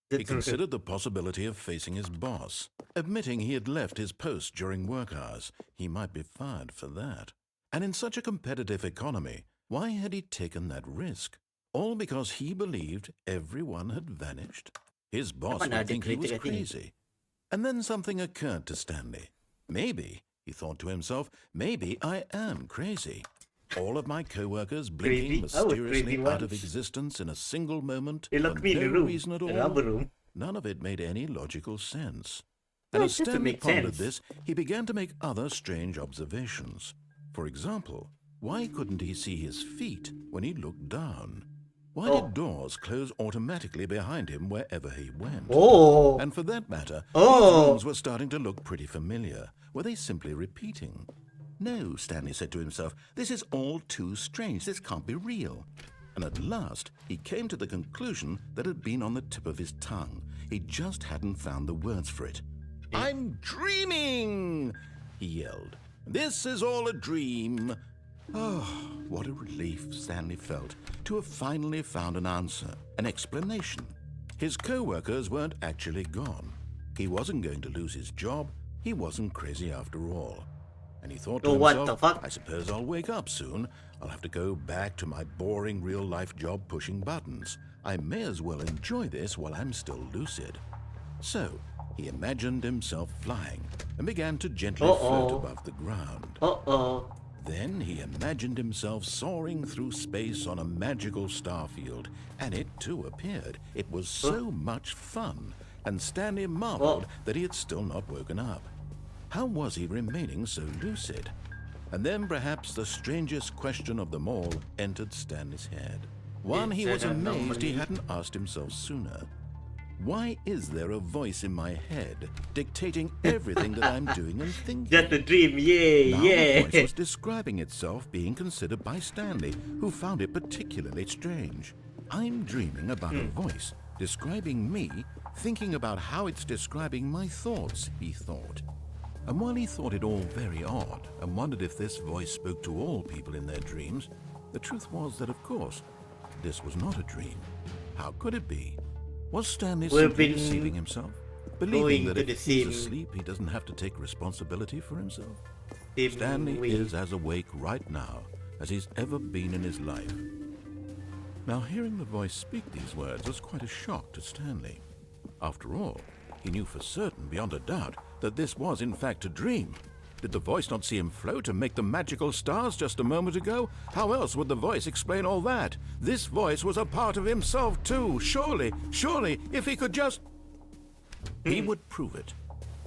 He considered the possibility of facing his boss. Admitting he had left his post during work hours, he might be fired for that. And in such a competitive economy, why had he taken that risk? All because he believed everyone had vanished? His boss would think he was crazy. And then something occurred to Stanley. Maybe, he thought to himself, maybe I am crazy. All of my co-workers blinking mysteriously out of existence in a single moment for no reason at all. None of it made any logical sense. And as Stanley pondered this, he began to make other strange observations. For example, why couldn't he see his feet when he looked down? Why did doors close automatically behind him wherever he went? And for that matter, these rooms were starting to look pretty familiar. Were they simply repeating? No, Stanley said to himself, this is all too strange. This can't be real. And at last, he came to the conclusion that had been on the tip of his tongue. He just hadn't found the words for it. I'm dreaming, he yelled. This is all a dream. Oh, what a relief Stanley felt to have finally found an answer, an explanation. His co-workers weren't actually gone. He wasn't going to lose his job. He wasn't crazy after all. And he thought to himself, I suppose I'll wake up soon. I'll have to go back to my boring real-life job pushing buttons. I may as well enjoy this while I'm still lucid. So, he imagined himself flying and began to gently float above the ground. Then he imagined himself soaring through space on a magical starfield, and it too appeared. It was so much fun, and Stanley marveled that he had still not woken up. How was he remaining so lucid? And then perhaps the strangest question of them all entered Stanley's head. One he was amazed he hadn't asked himself sooner. Why is there a voice in my head dictating everything that I'm doing and thinking? Just a dream, yeah. The voice was describing itself being considered by Stanley, who found it particularly strange. I'm dreaming about a voice describing me, thinking about how it's describing my thoughts, he thought. And while he thought it all very odd and wondered if this voice spoke to all people in their dreams, the truth was that, of course, this was not a dream. How could it be? Was Stanley simply deceiving himself? Believing that if he's asleep, he doesn't have to take responsibility for himself? Stanley is as awake right now as he's ever been in his life. Now, hearing the voice speak these words was quite a shock to Stanley. After all, he knew for certain, beyond a doubt, that this was in fact a dream. Did the voice not see him float and make the magical stars just a moment ago? How else would the voice explain all that? This voice was a part of himself too. Surely, if he could just... He would prove it.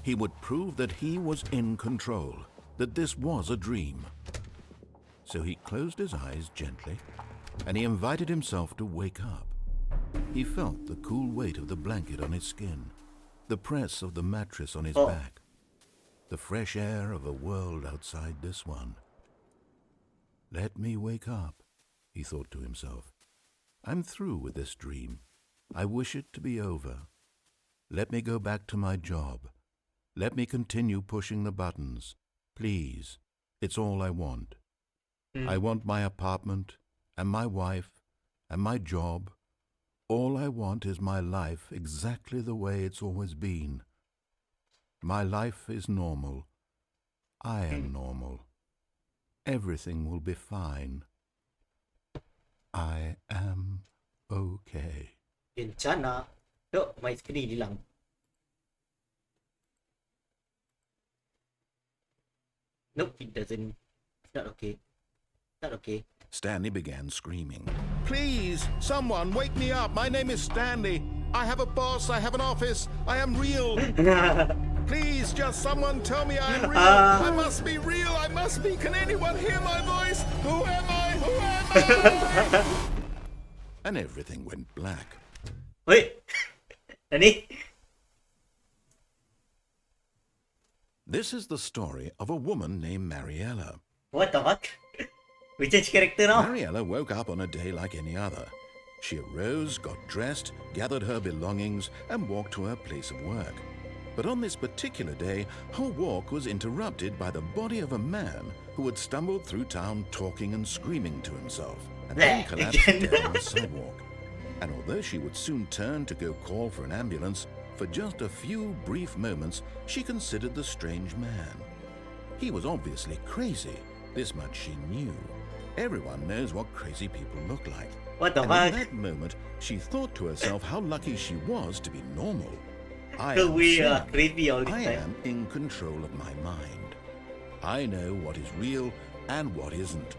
He would prove that he was in control, that this was a dream. So he closed his eyes gently, and he invited himself to wake up. He felt the cool weight of the blanket on his skin, the press of the mattress on his back, the fresh air of a world outside this one. Let me wake up, he thought to himself. I'm through with this dream. I wish it to be over. Let me go back to my job. Let me continue pushing the buttons. Please, it's all I want. I want my apartment and my wife and my job. All I want is my life exactly the way it's always been. My life is normal. I am normal. Everything will be fine. I am okay. Rencana. No, my screen hilang. Nope, it doesn't. It's not okay. Not okay. Stanley began screaming. Please, someone wake me up. My name is Stanley. I have a boss. I have an office. I am real. Please, just someone tell me I am real. I must be real. I must be. Can anyone hear my voice? Who am I? Who am I? And everything went black. Wait. Nani? This is the story of a woman named Mariella. What the fuck? We change character now? Mariella woke up on a day like any other. She arose, got dressed, gathered her belongings, and walked to her place of work. But on this particular day, her walk was interrupted by the body of a man who had stumbled through town talking and screaming to himself, and then collapsed down the sidewalk. And although she would soon turn to go call for an ambulance, for just a few brief moments, she considered the strange man. He was obviously crazy. This much she knew. Everyone knows what crazy people look like. What the And fuck? in that moment, she thought to herself how lucky she was to be normal. I So am we are sane. crazy all this I time. am in control of my mind. I know what is real and what isn't.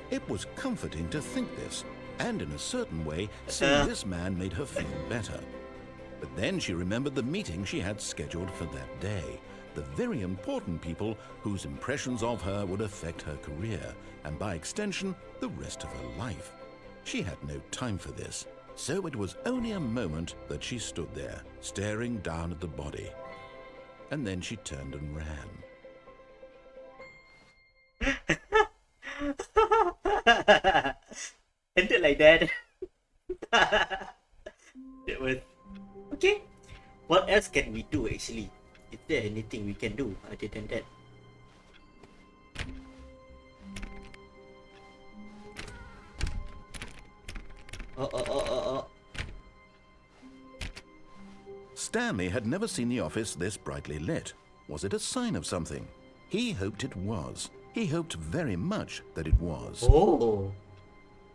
It was comforting to think this, and in a certain way, seeing this man made her feel better. But then she remembered the meeting she had scheduled for that day. The very important people whose impressions of her would affect her career, and by extension, the rest of her life. She had no time for this, so it was only a moment that she stood there, staring down at the body. And then she turned and ran. Ended like that. That was okay. What else can we do actually? Is there anything we can do other than that? Oh. Stanley had never seen the office this brightly lit. Was it a sign of something? He hoped it was. He hoped very much that it was. Oh.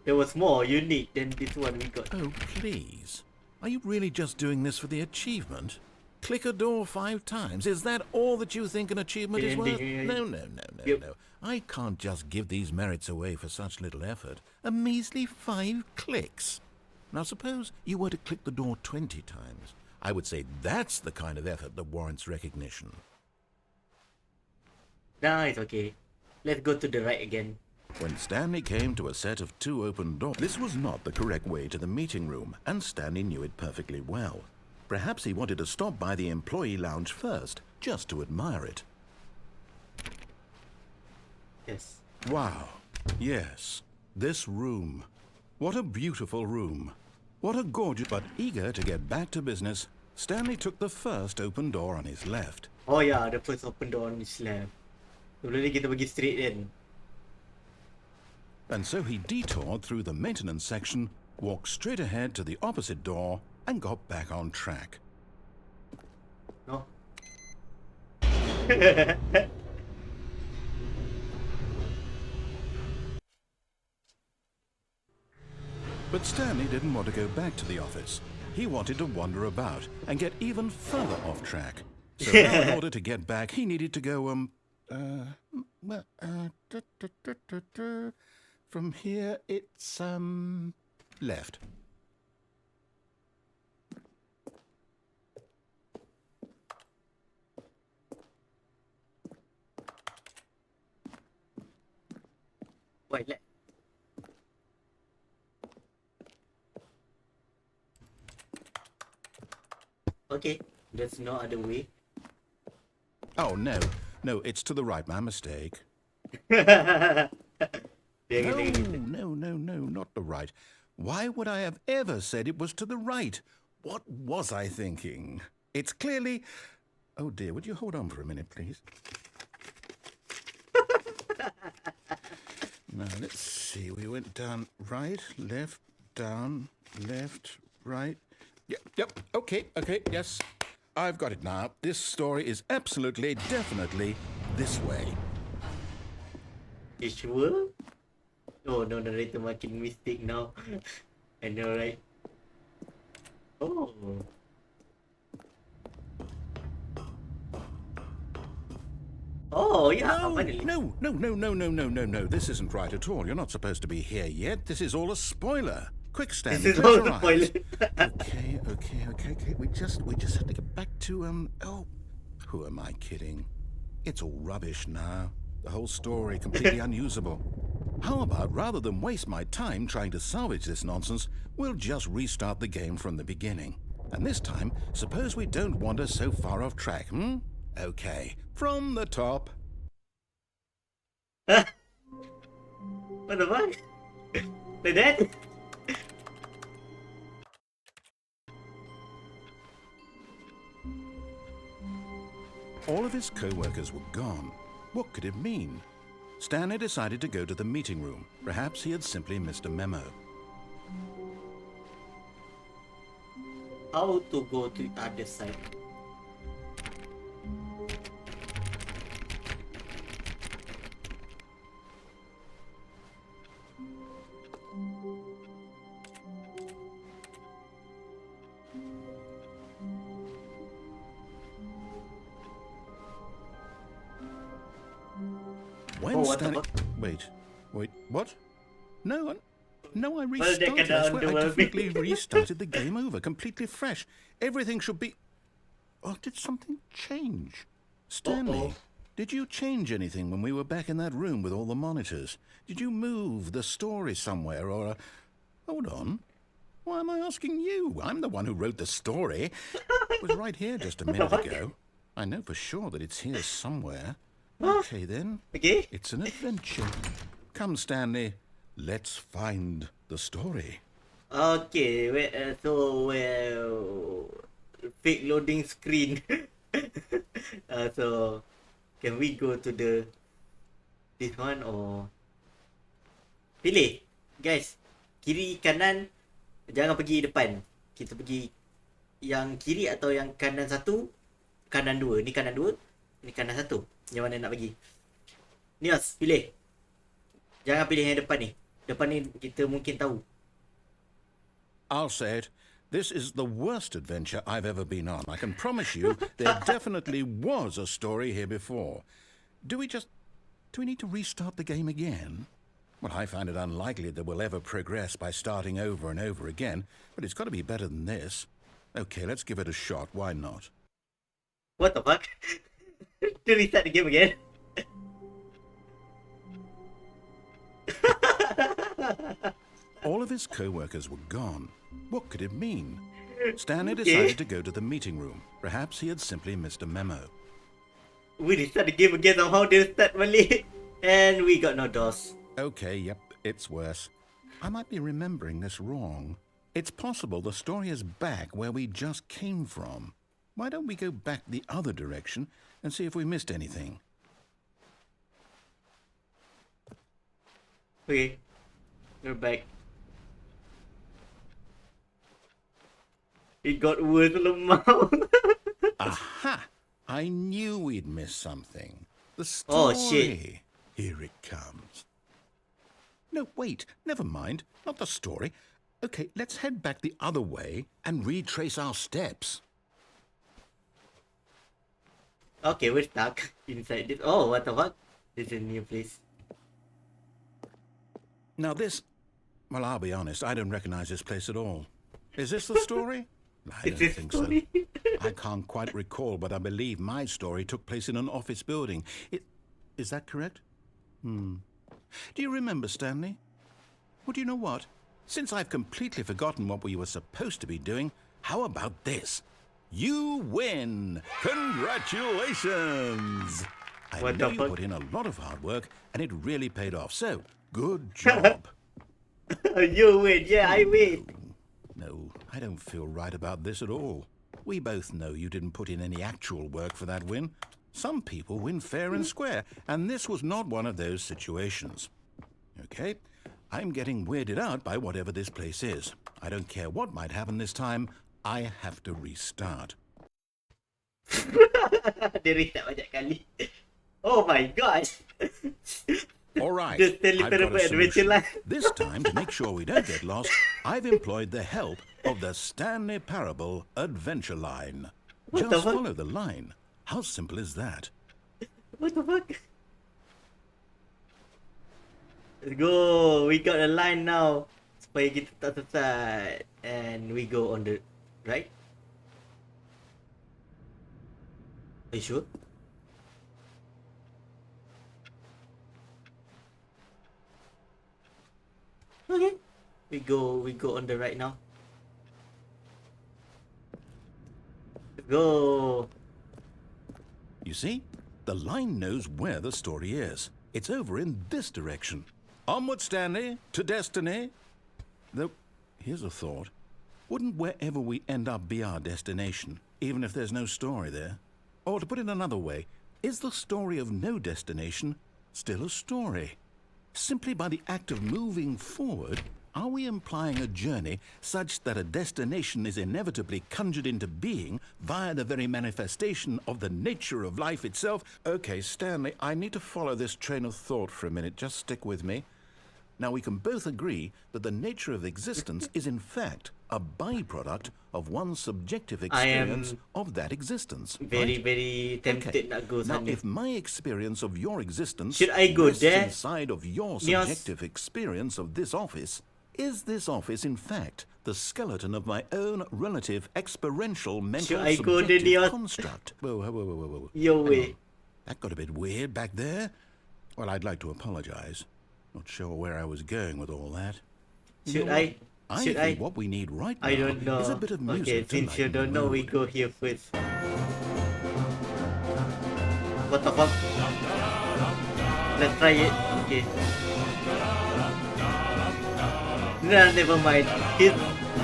There was more unique than this one we got. Oh, please. Are you really just doing this for the achievement? Click a door 5 times. Is that all that you think an achievement is worth? No. I can't just give these merits away for such little effort. A measly 5 clicks. Now suppose you were to click the door 20 times. I would say that's the kind of effort that warrants recognition. Nah, it's okay. Let's go to the right again. When Stanley came to a set of 2 open doors, this was not the correct way to the meeting room, and Stanley knew it perfectly well. Perhaps he wanted to stop by the employee lounge first, just to admire it. Yes. Wow. Yes. This room. What a beautiful room. What a gorgeous... But eager to get back to business, Stanley took the first open door on his left. Oh yeah, the first open door on this lab. Sebelum ni kita pergi straight in. And so he detoured through the maintenance section, walked straight ahead to the opposite door, and got back on track. No? But Stanley didn't want to go back to the office. He wanted to wander about and get even further off track. So now in order to get back, he needed to go, from here it's, left. Wait, let. Okay, there's no other way. Oh, no, it's to the right, my mistake. Dia No, kena gitu. no, not the right. Why would I have ever said it was to the right? What was I thinking? It's clearly... Oh dear, would you hold on for a minute, please? Now, let's see. We went down right, left, down, left, right. Yep, okay, yes. I've got it now. This story is absolutely, definitely this way. You sure? Oh no, narrator making mistake now. I know, right? Oh. Oh yeah, finally. No. This isn't right at all. You're not supposed to be here yet. This is all a spoiler. Quick, This Stanley, is close all your the spoiler. Okay. We just have to get back to oh, who am I kidding? It's all rubbish now. The whole story completely unusable. How about, rather than waste my time trying to salvage this nonsense, we'll just restart the game from the beginning. And this time, suppose we don't wander so far off track, hmm? Okay, from the top. What the fuck? Like that? All of his co-workers were gone. What could it mean? Stanley decided to go to the meeting room. Perhaps he had simply missed a memo. How to go to the other side? When Oh, what the Stanley... fuck? Wait, what? No, I they restarted. get I down swear, to I work. definitely restarted the game over, completely fresh. Everything should be... Oh, did something change? Stanley, did you change anything when we were back in that room with all the monitors? Did you move the story somewhere, or... Hold on. Why am I asking you? I'm the one who wrote the story. It was right here just a minute ago. I know for sure that it's here somewhere. Okay, then. Okay. It's an adventure. Come, Stanley. Let's find the story. Okay, wait, fake loading screen. So, can we go to this one or pilih, guys, kiri kanan, jangan pergi depan. Kita pergi yang kiri atau yang kanan satu, kanan dua. Ni kanan dua, ni kanan satu. Yang mana nak pergi? Nios, pilih. Jangan pilih yang depan ni. Depan ni kita mungkin tahu. I'll say it. This is the worst adventure I've ever been on. I can promise you there definitely was a story here before. Do we need to restart the game again? Well, I find it unlikely that we'll ever progress by starting over and over again, but it's got to be better than this. Okay, let's give it a shot. Why not? What the fuck? To restart the game again? All of his co-workers were gone. What could it mean? Stanley decided to go to the meeting room. Perhaps he had simply missed a memo. We restart the game again somehow, they start balik. And we got no doors. Okay, yep, it's worse. I might be remembering this wrong. It's possible the story is back where we just came from. Why don't we go back the other direction and see if we missed anything? Okay, we're back. It got worse, lemau. Aha! I knew we'd miss something. The Oh, story. shit. Here it comes. No, wait, never mind. Not the story. Okay, let's head back the other way and retrace our steps. Okay, we're stuck inside this. Oh, what the fuck? This is a new place. Now this... Well, I'll be honest, I don't recognize this place at all. Is this the story? I Is don't this think story? so. I can't quite recall, but I believe my story took place in an office building. Is that correct? Do you remember, Stanley? Well, do you know what? Since I've completely forgotten what we were supposed to be doing, how about this? You win! Congratulations! I What know the you fuck? put in a lot of hard work, and it really paid off, so good job. You win, yeah, I win. No, I don't feel right about this at all. We both know you didn't put in any actual work for that win. Some people win fair and square, and this was not one of those situations. Okay, I'm getting weirded out by whatever this place is. I don't care what might happen this time, I have to restart. Dia restart banyak kali. Oh my god. All right, The Stanley I've got Parable a Adventure solution. Line. This time, to make sure we don't get lost, I've employed the help of the Stanley Parable Adventure Line. What the Just fuck? follow the line. How simple is that? What the fuck? Let's go. We got a line now. supaya kita tak sesat. And we go on the right. Are you sure? Okay. We go on the right now. Let's go. You see? The line knows where the story is. It's over in this direction. Onward, Stanley, to destiny. Though, here's a thought. Wouldn't wherever we end up be our destination, even if there's no story there? Or to put it another way, is the story of no destination still a story? Simply by the act of moving forward, are we implying a journey such that a destination is inevitably conjured into being via the very manifestation of the nature of life itself? Okay, Stanley, I need to follow this train of thought for a minute. Just stick with me. Now, we can both agree that the nature of existence is in fact a byproduct of one's subjective experience of that existence. Very, right? very tempted nak go Now, sana. if my experience of your existence Should I go rests there? inside of your Yes. subjective experience of this office, is this office in fact the skeleton of my own relative experiential mental Should I go there, subjective Nios? construct? Whoa. Yo Hang way. on. That got a bit weird back there. Well, I'd like to apologize. Not sure where I was going with all that. Should know I? what? Should think I? what we need right now I don't know. is a bit of music Okay, to since you lighten don't the know, we mood. go here first. What the fuck? Let's try it. Okay. No, never mind.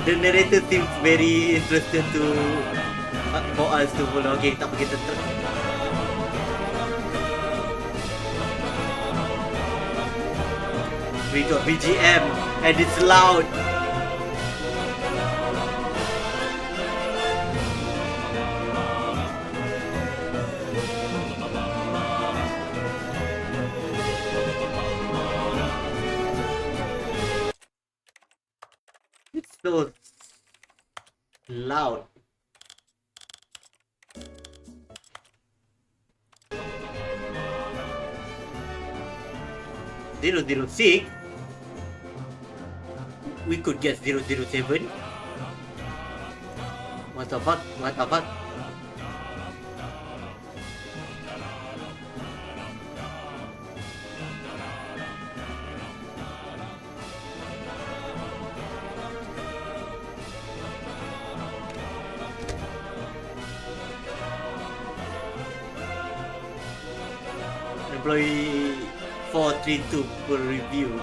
The narrator seems very interested to for us to follow. Okay, tak apa, kita try. We got BGM and it's loud. It's so loud. (006) We could get 007. What the fuck? What the fuck? Employee 432 for review.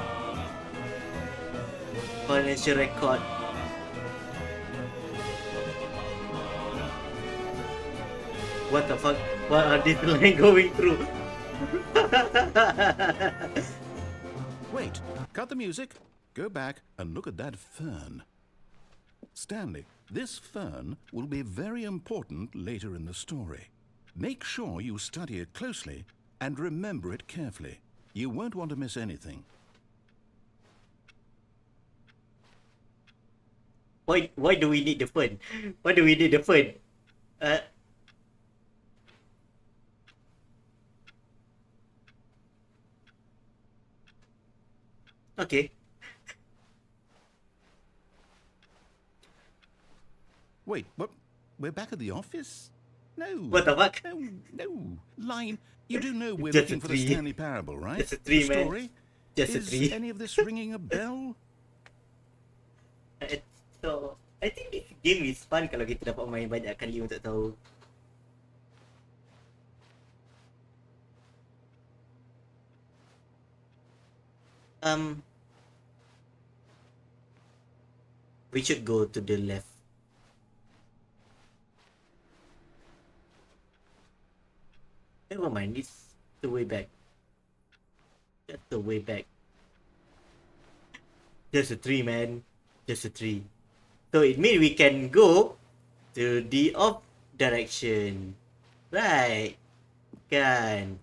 Financial record. What the fuck? What are these lines going through? Wait, cut the music, go back and look at that fern. Stanley, this fern will be very important later in the story. Make sure you study it closely and remember it carefully. You won't want to miss anything. Why do we need the fern? Why do we need the fern? Okay. Wait, what? We're back at the office? No. What the fuck? No. Line, you do know we're Just a looking for the tree. Stanley Parable, right? Just a tree, the man. story? Just a Is tree. any of this ringing a bell? So, I think this game is fun kalau kita dapat main banyak kali untuk tahu. We should go to the left. Never mind, it's the way back. Just the way back. Just a tree, man. Just a tree. So it means we can go to the off direction. Right. Can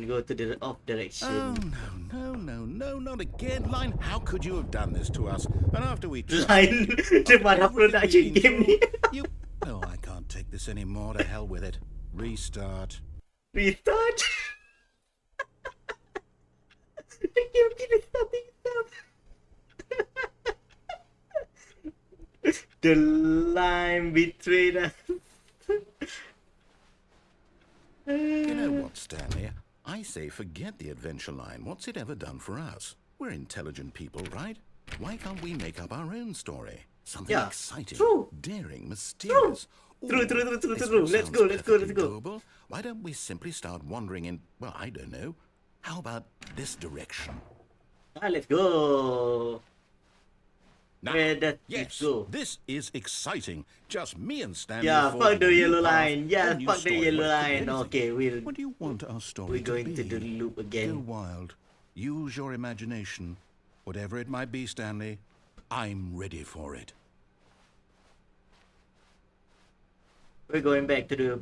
go to the off Oh, direction. no, not again. Line, how could you have done this to us? And after we tried Line the mana production game ni. you... Oh, I can't take this anymore. To hell with it. Restart. Restart. The game keeps starting itself. The line between us. You know what, Stanley? I say forget the adventure line. What's it ever done for us? We're intelligent people, right? Why can't we make up our own story? Something Yeah, exciting, true. daring, mysterious. True. This True. one Let's sounds go. perfectly doable. Why don't we simply start wandering in, well, I don't know. How about this direction? Let's go. Now, Where does it yes, go? this is exciting. Just me and Stanley Yeah, fuck forging the a new yellow path, line. Yeah, a new fuck the story. yellow Well, it could be line. anything. Okay, What do you want our story we're to going be? to the loop Go again. wild. Use your imagination. Whatever it might be, Stanley, I'm ready for it. We're going back to the...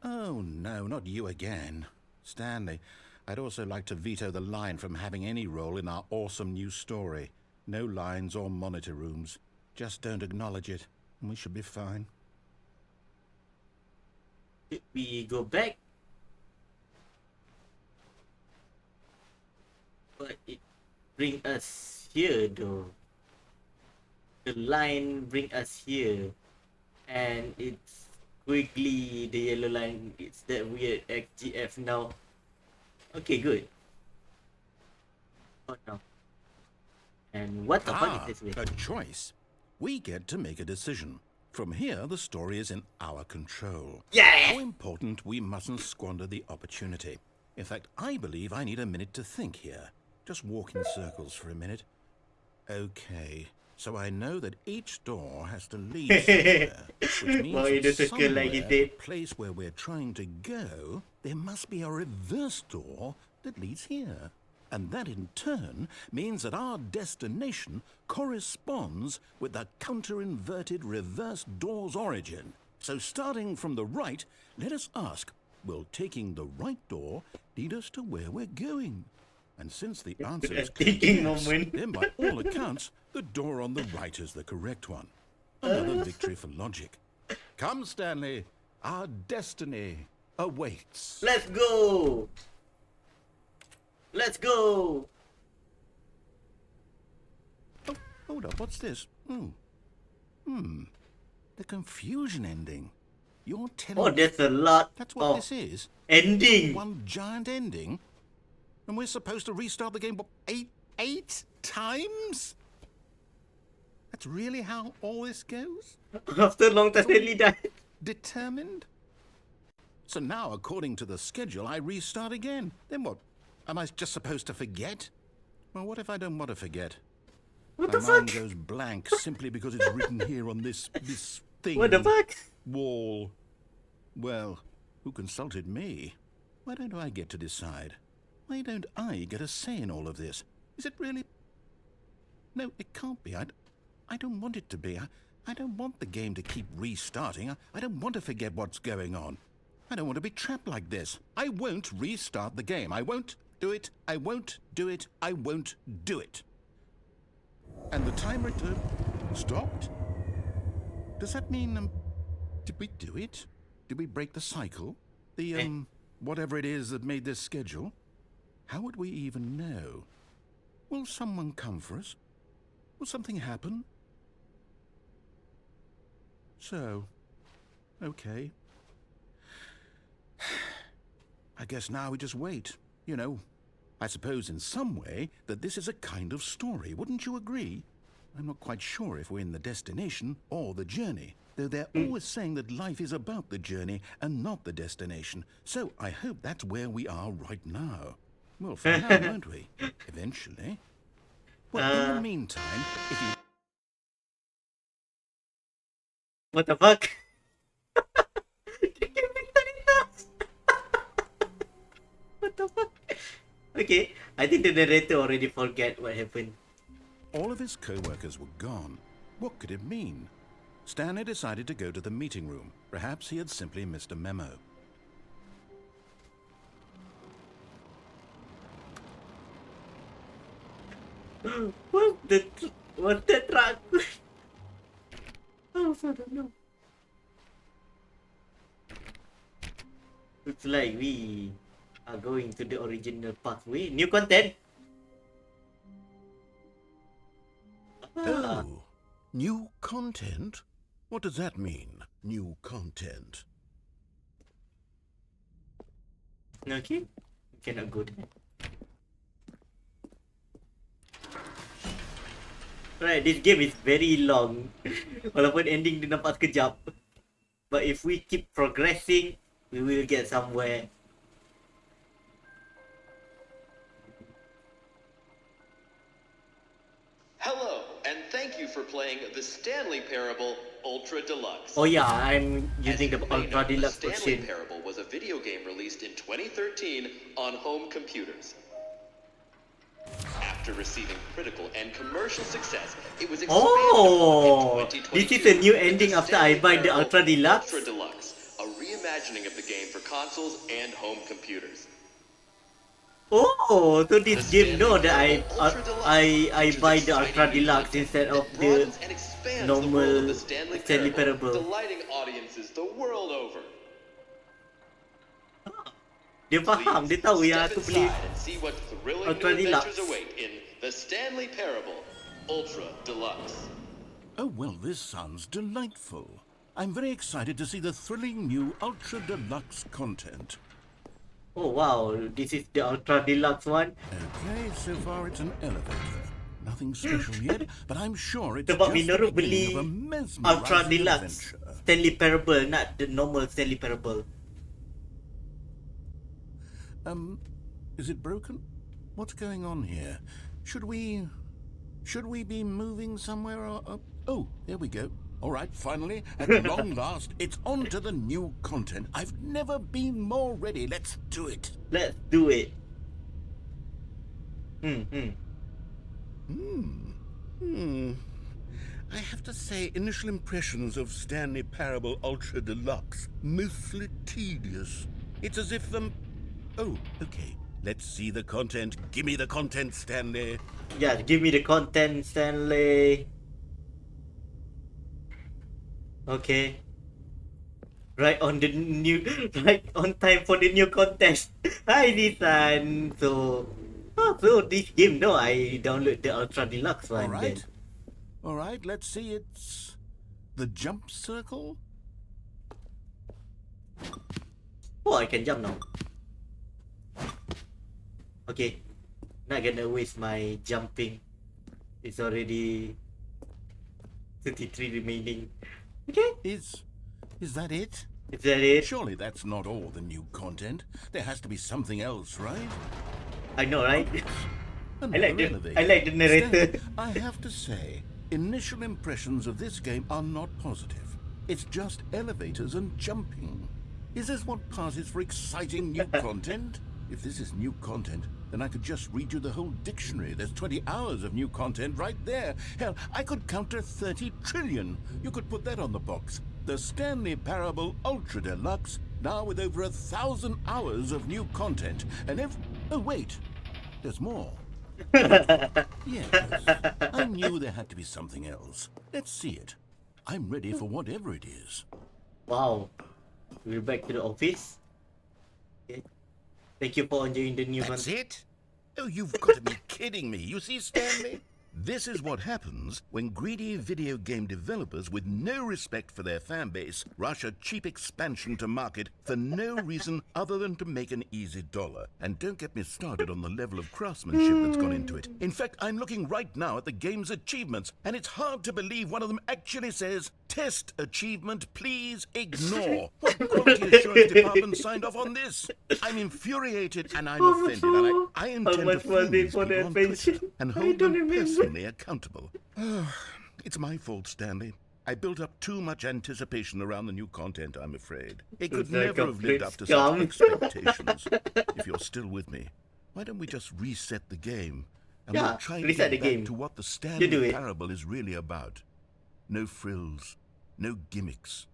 Oh, no, not you again. Stanley, I'd also like to veto the line from having any role in our awesome new story. No lines or monitor rooms. Just don't acknowledge it, and we should be fine. Should we go back? But it bring us here though. The line bring us here. And it's quickly the yellow line. It's that weird XGF now. Okay, good. Oh no. And what the fuck is this way? A choice. We get to make a decision. From here, the story is in our control. Yeah! How important we mustn't squander the opportunity. In fact, I believe I need a minute to think here. Just walk in circles for a minute. Okay, so I know that each door has to lead somewhere, which means Wow, in a that circle somewhere, like it the did. place where we're trying to go, there must be a reverse door that leads here. And that in turn means that our destination corresponds with the counter-inverted reverse door's origin. So starting from the right, let us ask, will taking the right door lead us to where we're going? And since the answer is Thinking yes, moment. then by all accounts, the door on the right is the correct one. Another victory for logic. Come, Stanley, our destiny awaits. Let's go! Let's go! Oh, hold up, what's this? The confusion ending. You're telling Oh, me there's a lot that's what of this is? ending. One giant ending? And we're supposed to restart the game, what, eight times? That's really how all this goes? After long time Stanley died. Determined? So now, according to the schedule, I restart again. Then what? Am I just supposed to forget? Well, what if I don't want to forget? What My the mind fuck? goes blank simply because it's written here on this thing. What the fuck? Wall. Well, who consulted me? Why don't I get to decide? Why don't I get a say in all of this? Is it really? No, it can't be. I don't want it to be. I don't want the game to keep restarting. I don't want to forget what's going on. I don't want to be trapped like this. I won't restart the game. I won't do it. I won't do it. I won't do it. And the timer stopped? Does that mean, did we do it? Did we break the cycle? The, whatever it is that made this schedule? How would we even know? Will someone come for us? Will something happen? So, okay. I guess now we just wait. You know, I suppose in some way that this is a kind of story. Wouldn't you agree? I'm not quite sure if we're in the destination or the journey, though they're always saying that life is about the journey and not the destination. So I hope that's where we are right now. We'll find out, won't we? Eventually. Well, in the meantime, if you... What the fuck? What the fuck? Okay, I think the narrator already forget what happened. All of his co-workers were gone. What could it mean? Stanley decided to go to the meeting room. Perhaps he had simply missed a memo. What the truck? Oh, I don't know. Looks like we are going to the original pathway. New content. Oh, new content? What does that mean, new content? Okay. Cannot go there. Right, this game is very long. Walaupun ending dia nampak sekejap. But if we keep progressing, we will get somewhere. Hello, and thank you for playing the Stanley Parable Ultra Deluxe. Oh yeah, I'm As using you the may Ultra know, the Deluxe Stanley version. Parable was a video game released in 2013 on home computers. After receiving critical and commercial success, it was expanded Oh, upon in 2022 this is a new with the ending after Stanley I buy the Parable Ultra Deluxe. Ultra Deluxe, a reimagining of the game for consoles and home computers. Oh, so this The game know Stanley that Parable Ultra Deluxe I features buy the exciting Ultra new Deluxe content instead of that the broadens and expands the world of normal the Stanley Stanley Parable, Parable. delighting audiences the world over. Dia faham, dia Please tahu yang step aku beli inside and see what thrilling Ultra new adventures Deluxe. await in the Stanley Parable Ultra Deluxe. Oh, well, this sounds delightful. I'm very excited to see the thrilling new Ultra Deluxe content. Oh wow, this is the Ultra Deluxe one. Okay, so far it's an elevator. Nothing special yet, but I'm sure it's Sebab just the Minoru beginning of a beli Ultra mesmerizing Deluxe adventure. Stanley Parable, not the normal Stanley Parable. Is it broken? What's going on here? Should we be moving somewhere or... Oh, there we go. All right, finally, at long last, it's on to the new content. I've never been more ready. Let's do it. Let's do it. I have to say, initial impressions of Stanley Parable Ultra Deluxe, mostly tedious. It's as if Oh, okay. Let's see the content. Give me the content, Stanley. Yeah, give me the content, Stanley. Okay. Right on time for the new contest. Hi, Nissan. So this game, no, I download the Ultra Deluxe one. All right, let's see. It's the jump circle. Oh, I can jump now. Okay, not gonna waste my jumping. It's already 33 remaining. Okay, Is that it? is that it? Surely that's not all the new content. There has to be something else, right? I know, right? Another I like elevator. the narrator. Stan, I have to say, initial impressions of this game are not positive. It's just elevators and jumping. Is this what passes for exciting new content? If this is new content, then I could just read you the whole dictionary. There's 20 hours of new content right there. Hell, I could count to 30 trillion. You could put that on the box. The Stanley Parable Ultra Deluxe, now with over 1,000 hours of new content. And oh, wait. There's more. Yes, I knew there had to be something else. Let's see it. I'm ready for whatever it is. Wow, we're back to the office. Okay. Thank you for enjoying the new one. That's it? Oh, you've got to be kidding me. You see, Stanley? This is what happens when greedy video game developers with no respect for their fan base rush a cheap expansion to market for no reason other than to make an easy dollar. And don't get me started on the level of craftsmanship that's gone into it. In fact, I'm looking right now at the game's achievements, and it's hard to believe one of them actually says, "Test achievement, please ignore." What quality assurance department signed off on this? I'm infuriated and I'm offended, and I intend to much phone was it these for the people on Twitter adventure? and I hold don't them remember. personally accountable. It's my fault, Stanley. I built up too much anticipation around the new content, I'm afraid. It could It's like never a have lived up to scum. such expectations. If you're still with me, why don't we just reset the game? And Yeah, we'll try to reset get the back game. to what the do Stanley it. Parable is really about. No frills, no gimmicks.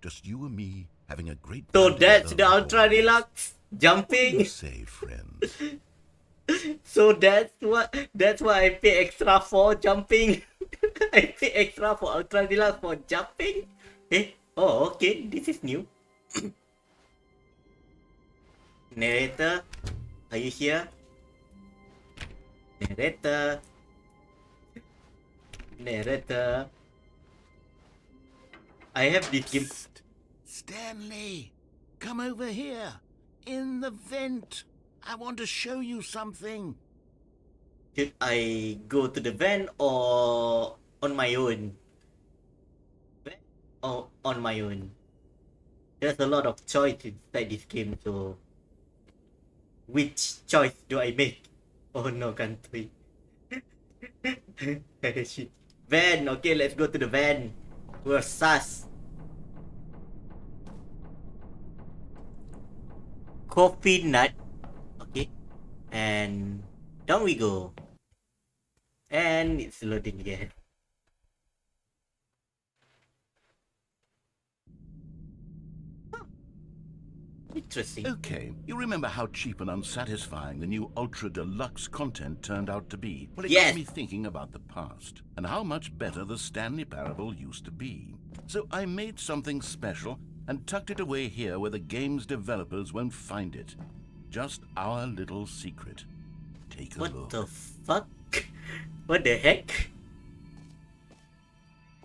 Just you and me having a great So time that's together the like Ultra always. Deluxe What do you jumping. say, friend? So that's what I pay extra for jumping. I pay extra for Ultra Deluxe for jumping. Oh, okay, this is new. Narrator, are you here? Narrator. I have this game. Stanley, come over here. In the vent. I want to show you something. Should I go to the van or on my own? Van or on my own? There's a lot of choice inside this game, so which choice do I make? Oh no, country. Shit. Van, okay, let's go to the van. We're sus. Coffee nut. Okay. And down we go. And it's loading again. Interesting. Okay, you remember how cheap and unsatisfying the new Ultra Deluxe content turned out to be? Well, it Yes. got me thinking about the past and how much better the Stanley Parable used to be. So I made something special and tucked it away here where the game's developers won't find it. Just our little secret. Take a What look. the fuck? What the heck?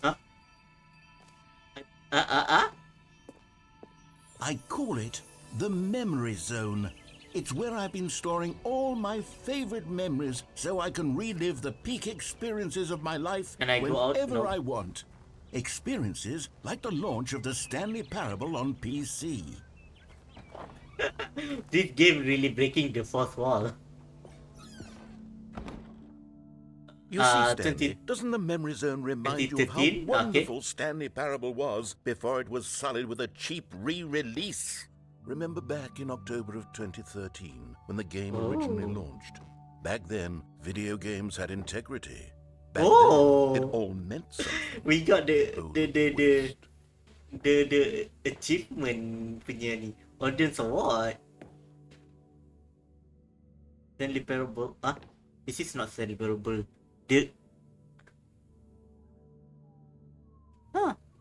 Huh? I call it the Memory Zone. It's where I've been storing all my favorite memories so I can relive the peak experiences of my life Can I go out? whenever No. I want. Experiences like the launch of the Stanley Parable on PC. This game really breaking the fourth wall. You see, Stanley, 20 doesn't the Memory Zone remind you of how 2013? wonderful Stanley Parable was before it was sullied with a cheap re-release? Remember back in October of 2013 when the game originally launched? Back then, video games had integrity. Back Oh. then, it all meant something. We got the Oh, the achievement punya ni. Audience award. Stanley Parable. Ah, this is not Stanley Parable.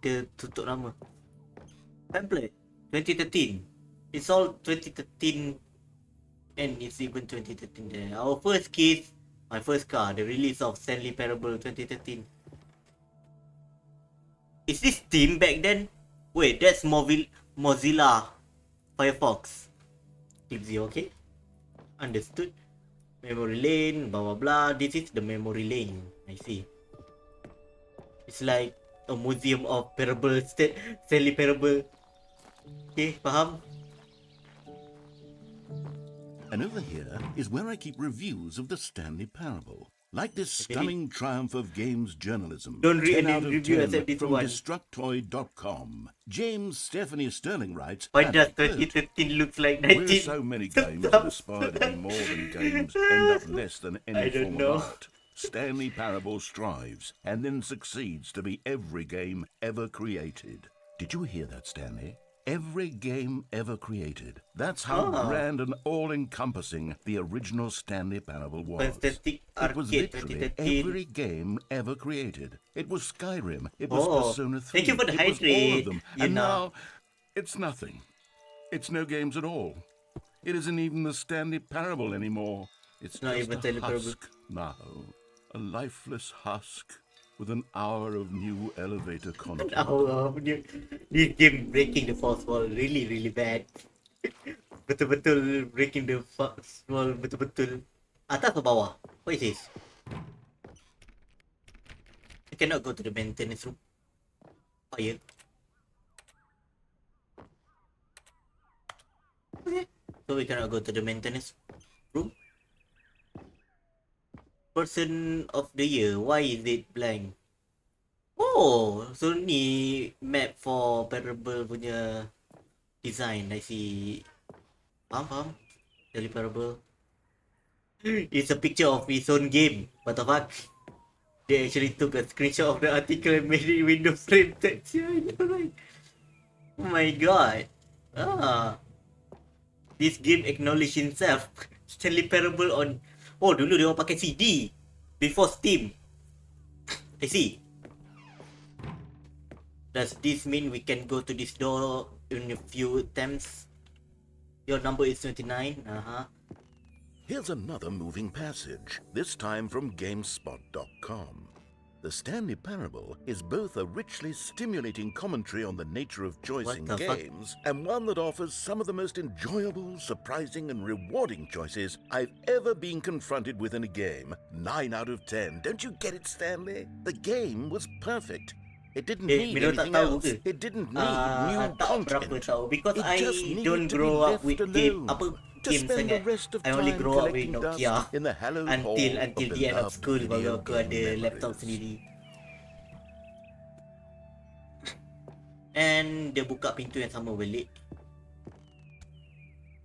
The tutup nama. Template 2013. It's all 2013 and it's even 2013 there. Our first case, my first car, the release of Stanley Parable 2013. Is this Steam back then? Wait, that's Mozilla Firefox. Gives you okay? Understood. Memory lane, blah blah blah. This is the memory lane. I see. It's like a museum of parable, Stanley Parable. Okay, faham? And over here is where I keep reviews of the Stanley Parable. Like this Okay. stunning triumph of games journalism. Don't read 10 any out of review 10 except this from one. Destructoid.com. James Stephanie Sterling writes, Why and does I quote, 2013 looks like where 19? so many games that aspire to be more than games end up less than any I don't form know. of art. Stanley Parable strives and then succeeds to be every game ever created. Did you hear that, Stanley? Every game ever created. That's how grand and all-encompassing the original Stanley Parable was. Fantastic It was Arcade literally 2013. every game ever created. It was Skyrim. It was Oh, Persona 3. thank you for the it was all hydrate, of them. you And know. now, it's nothing. It's no games at all. It isn't even the Stanley Parable anymore. It's not just even a Stanley Parable. husk now. A lifeless husk with an hour of new elevator content. This game breaking the fourth wall really really bad. Betul-betul breaking the fourth wall, betul-betul. Atas atau bawah? What is this? You cannot go to the maintenance room. Fire. Okay. So we cannot go to the maintenance room. Person of the year. Why is it blank? Oh, so ni map for Parable punya design. I see. Faham? Stanley Parable. It's a picture of his own game. What the fuck? They actually took a screenshot of the article and made it Windows frame text. Yeah, I know, right? Oh my god. This game acknowledged himself. Stanley Parable on... Oh, dulu dia orang pakai CD. Before Steam. I see. Does this mean we can go to this door in a few attempts? Your number is 29. Here's another moving passage, this time from GameSpot.com. The Stanley Parable is both a richly stimulating commentary on the nature of choice What in the fuck? games and one that offers some of the most enjoyable, surprising, and rewarding choices I've ever been confronted with in a game. 9 out of 10. Don't you get it, Stanley? The game was perfect. It didn't need Mino tak anything tahu else. ke? It didn't need new Tak berapa content. tahu because It I just needed don't to be grow up left with alone. game apa To game spend the sangat. rest of I only time grow up with collecting dust Nokia in the hallowed hall until of the end of beloved school baru video aku game ada laptop memories. sendiri. And dia buka pintu yang sama balik.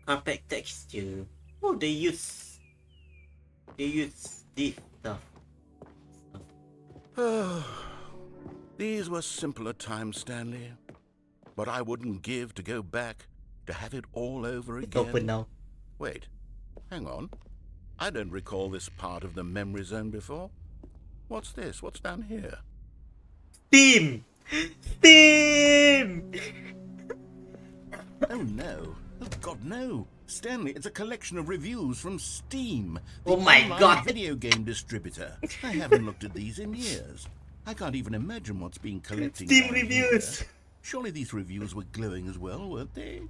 Carpet texture. Oh, they use this stuff. These were simpler times, Stanley. But I wouldn't give to go back to have it all over It's open again. now. Wait, hang on. I don't recall this part of the memory zone before. What's this? What's down here? Steam! Steam! Oh no. Oh God, no. Stanley, it's a collection of reviews from Steam, the Oh my online God. video game distributor. I haven't looked at these in years. I can't even imagine what's being collecting Steam down reviews. here. Surely these reviews were glowing as well, weren't they?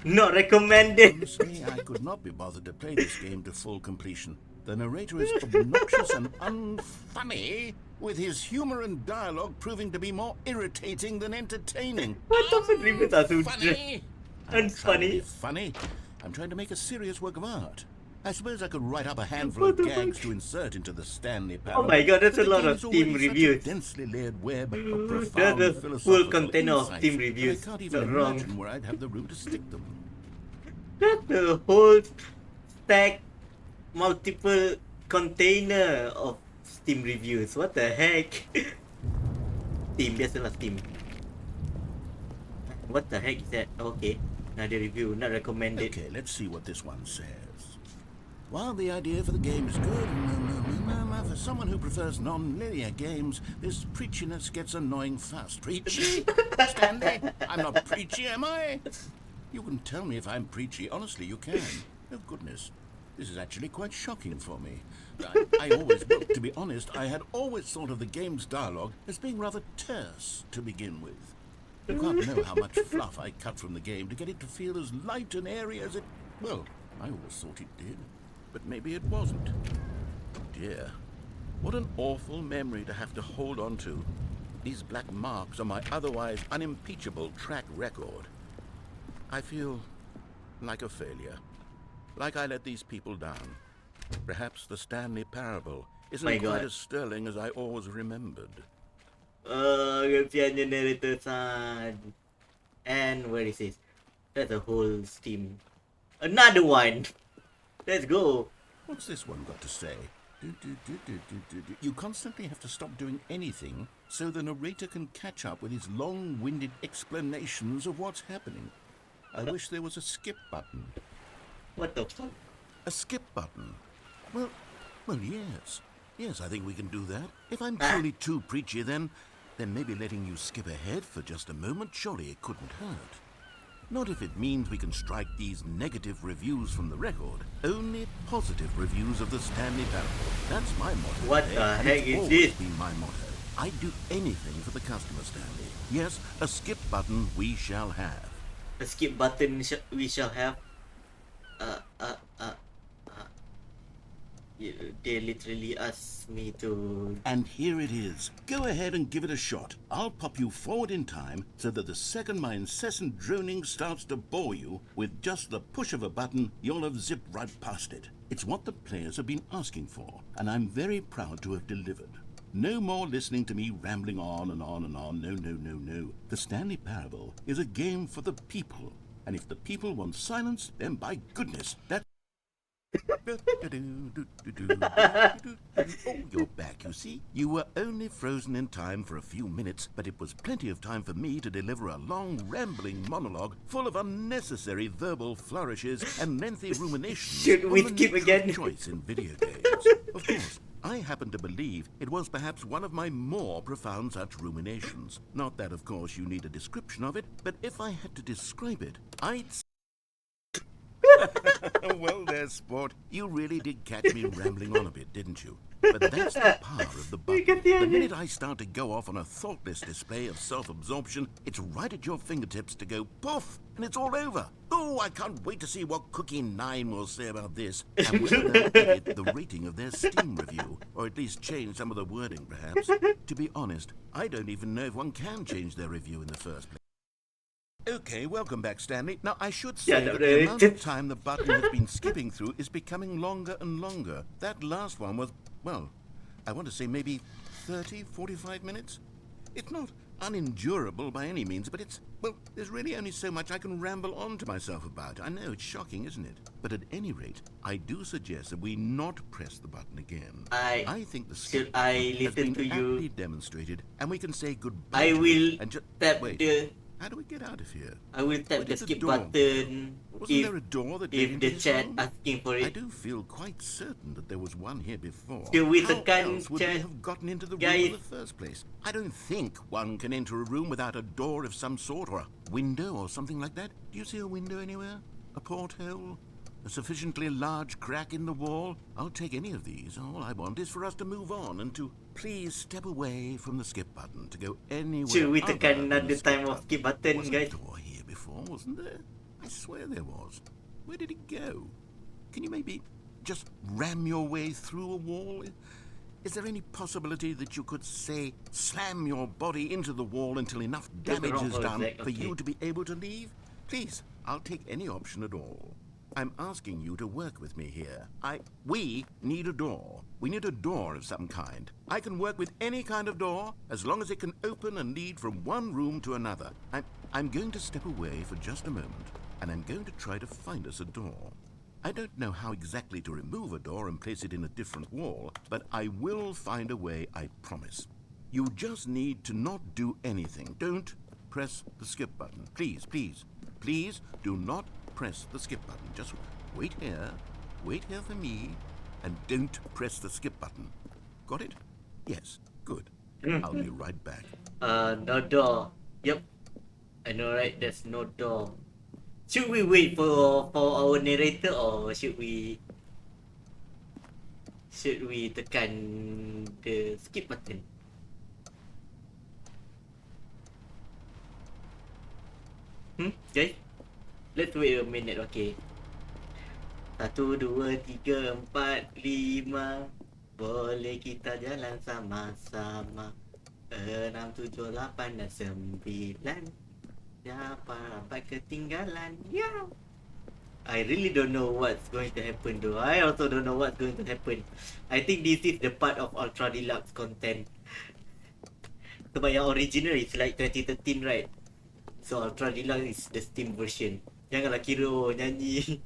Not recommended. Honestly, I could not be bothered to play this game to full completion. The narrator is obnoxious and unfunny, with his humor and dialogue proving to be more irritating than entertaining. What the fuck reviews are so Funny? And I'm trying to be funny. funny. I'm trying to make a serious work of art. I suppose I could write up a handful of What the gags fuck? to insert into the Stanley Oh Parable. my God, that's a but the lot game of is Steam already such a reviews. densely layered web of That's profound the full philosophical content of insights Steam that reviews. I can't even Not wrong. imagine where I'd have the room to stick them. That's the whole stack, multiple container of Steam reviews. What the heck? Steam, biasalah Steam. What the heck is that? Okay, another review, not recommended. Okay, let's see what this one says. While the idea for the game is good, for someone who prefers non-linear games, this preachiness gets annoying fast. Preachy? Stanley? I'm not preachy, am I? You can tell me if I'm preachy. Honestly, you can. Oh, goodness. This is actually quite shocking for me. I always, well, to be honest, I had always thought of the game's dialogue as being rather terse to begin with. You can't know how much fluff I cut from the game to get it to feel as light and airy as it... Well, I always thought it did, but maybe it wasn't. Dear, what an awful memory to have to hold on to. These black marks on my otherwise unimpeachable track record. I feel like a failure. Like I let these people down. Perhaps the Stanley Parable isn't My quite God. as sterling as I always remembered. Kesiannya narrator san. And where is this? That's a whole Steam. Another one. Let's go. What's this one got to say? You constantly have to stop doing anything so the narrator can catch up with his long-winded explanations of what's happening. I wish there was a skip button. What the fuck? A skip button? Well, yes. Yes, I think we can do that. If I'm truly too preachy, then maybe letting you skip ahead for just a moment, surely it couldn't hurt. Not if it means we can strike these negative reviews from the record. Only positive reviews of the Stanley Parable. That's my motto. What today, the and heck it's is always this? been my motto. I'd do anything for the customer, Stanley. Yes, a skip button we shall have. A skip button we shall have. They literally asked me to. And here it is. Go ahead and give it a shot. I'll pop you forward in time so that the second my incessant droning starts to bore you, with just the push of a button, you'll have zipped right past it. It's what the players have been asking for, and I'm very proud to have delivered. No more listening to me rambling on and on and on. No. The Stanley Parable is a game for the people. And if the people want silence, then by goodness, that... Oh, you're back, you see. You were only frozen in time for a few minutes, but it was plenty of time for me to deliver a long, rambling monologue full of unnecessary verbal flourishes and lengthy ruminations. Should we on the skip nature of again? choice in video games. Of course, I happen to believe it was perhaps one of my more profound such ruminations. Not that, of course, you need a description of it, but if I had to describe it, I'd Well there, sport. You really did catch me rambling on a bit, didn't you? But that's the power of the button. The minute I start to go off on a thoughtless display of self-absorption, it's right at your fingertips to go poof, and it's all over. Oh, I can't wait to see what Cookie 9 will say about this, and whether they'll edit the rating of their Steam review, or at least change some of the wording, perhaps. To be honest, I don't even know if one can change their review in the first place. Okay, welcome back, Stanley. Now, I should say that the amount of time the button has been skipping through is becoming longer and longer. That last one was, well, I want to say maybe 30, 45 minutes? It's not unendurable by any means, but it's, well, there's really only so much I can ramble on to myself about. I know, it's shocking, isn't it? But at any rate, I do suggest that we not press the button again. I think the skip button has been aptly demonstrated, and we can say goodbye to it and just tap wait. the... How do we get out of here? I will tap Where the did skip door button go? Wasn't there a door that if led the into this chat room? asking for I it. do feel quite certain that there was one here before. Should we How tekan else would chat? we have gotten into the room Guys. in the first place? I don't think one can enter a room without a door of some sort, or a window or something like that. Do you see a window anywhere? A porthole? A sufficiently large crack in the wall? I'll take any of these. All I want is for us to move on and to please step away from the skip button to go anywhere. Should we other tekan than the another time of skip button, was guys? a door here before, wasn't there? I swear there was. Where did it go? Can you maybe just ram your way through a wall? Is there any possibility that you could, say, slam your body into the wall until enough damage is done for you to be able to leave? Please, I'll take any option at all. I'm asking you to work with me here. We need a door. We need a door of some kind. I can work with any kind of door as long as it can open and lead from one room to another. I'm going to step away for just a moment, and I'm going to try to find us a door. I don't know how exactly to remove a door and place it in a different wall, but I will find a way, I promise. You just need to not do anything. Don't press the skip button. Please, please, please do not press the skip button. Just wait here for me, and don't press the skip button. Got it? Yes, good. I'll be right back. No door. Yep. I know, right? There's no door. Should we wait for our narrator, or should we tekan the skip button? Guys? Let's wait a minute, okay. 1, 2, 3, 4, 5 boleh kita jalan sama-sama. 6, 7, 8 dan 9 dapat ketinggalan. Yeah. I really don't know what's going to happen though. I also don't know what's going to happen. I think this is the part of Ultra Deluxe content. Sebab yang original is like 2013, right? So Ultra Deluxe is the Steam version. Janganlah kira nyanyi.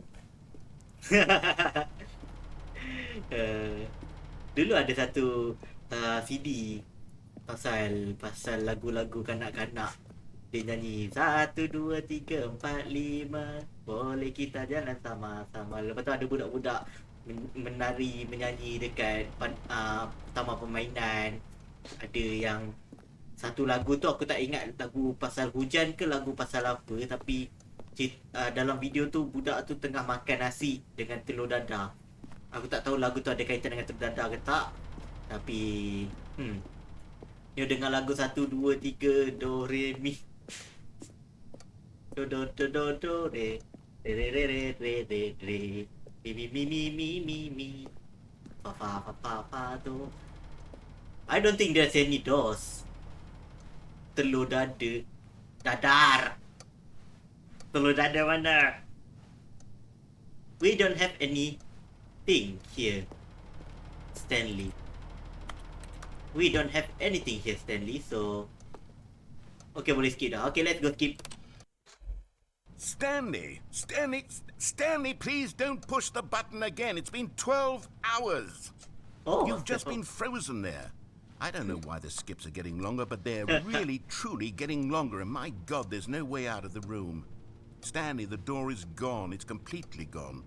Dulu ada satu CD pasal lagu-lagu kanak-kanak. Dia nyanyi 1, 2, 3, 4, 5 boleh kita jalan sama-sama. Lepas tu ada budak-budak menari, menyanyi dekat taman permainan. Ada yang satu lagu tu aku tak ingat lagu pasal hujan ke lagu pasal apa, tapi dalam video tu budak tu tengah makan nasi dengan telur dadah. Aku tak tahu lagu tu ada kaitan dengan telur dadah ke tak. Tapi you dengar lagu 1, 2, 3 do re mi do do do do do re re re re re re re re mi mi mi mi mi mi fa fa fa fa fa do. I don't think there's any doors. Telur dadar. Telur dadar mana? We don't have anything here, Stanley. We don't have anything here, Stanley, so... Okay, boleh skip dah. Okay, let's go skip. Stanley, please don't push the button again. It's been 12 hours. Oh, You've just been frozen there. I don't know why the skips are getting longer, but they're really, truly getting longer, and my God, there's no way out of the room. Stanley, the door is gone. It's completely gone.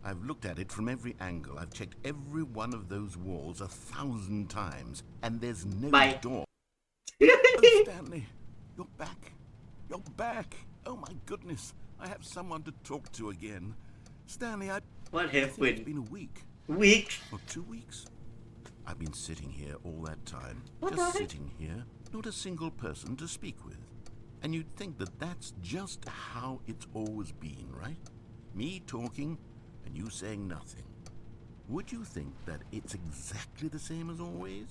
I've looked at it from every angle. I've checked every one of those walls 1,000 times, and there's no door. Oh, Stanley, you're back. You're back. Oh, my goodness. I have someone to talk to again. Stanley, What I think it's happened? been a week Weak. or 2 weeks. I've been sitting here all that time, What just the heck? sitting here, not a single person to speak with. And you'd think that that's just how it's always been, right? Me talking and you saying nothing. Would you think that it's exactly the same as always?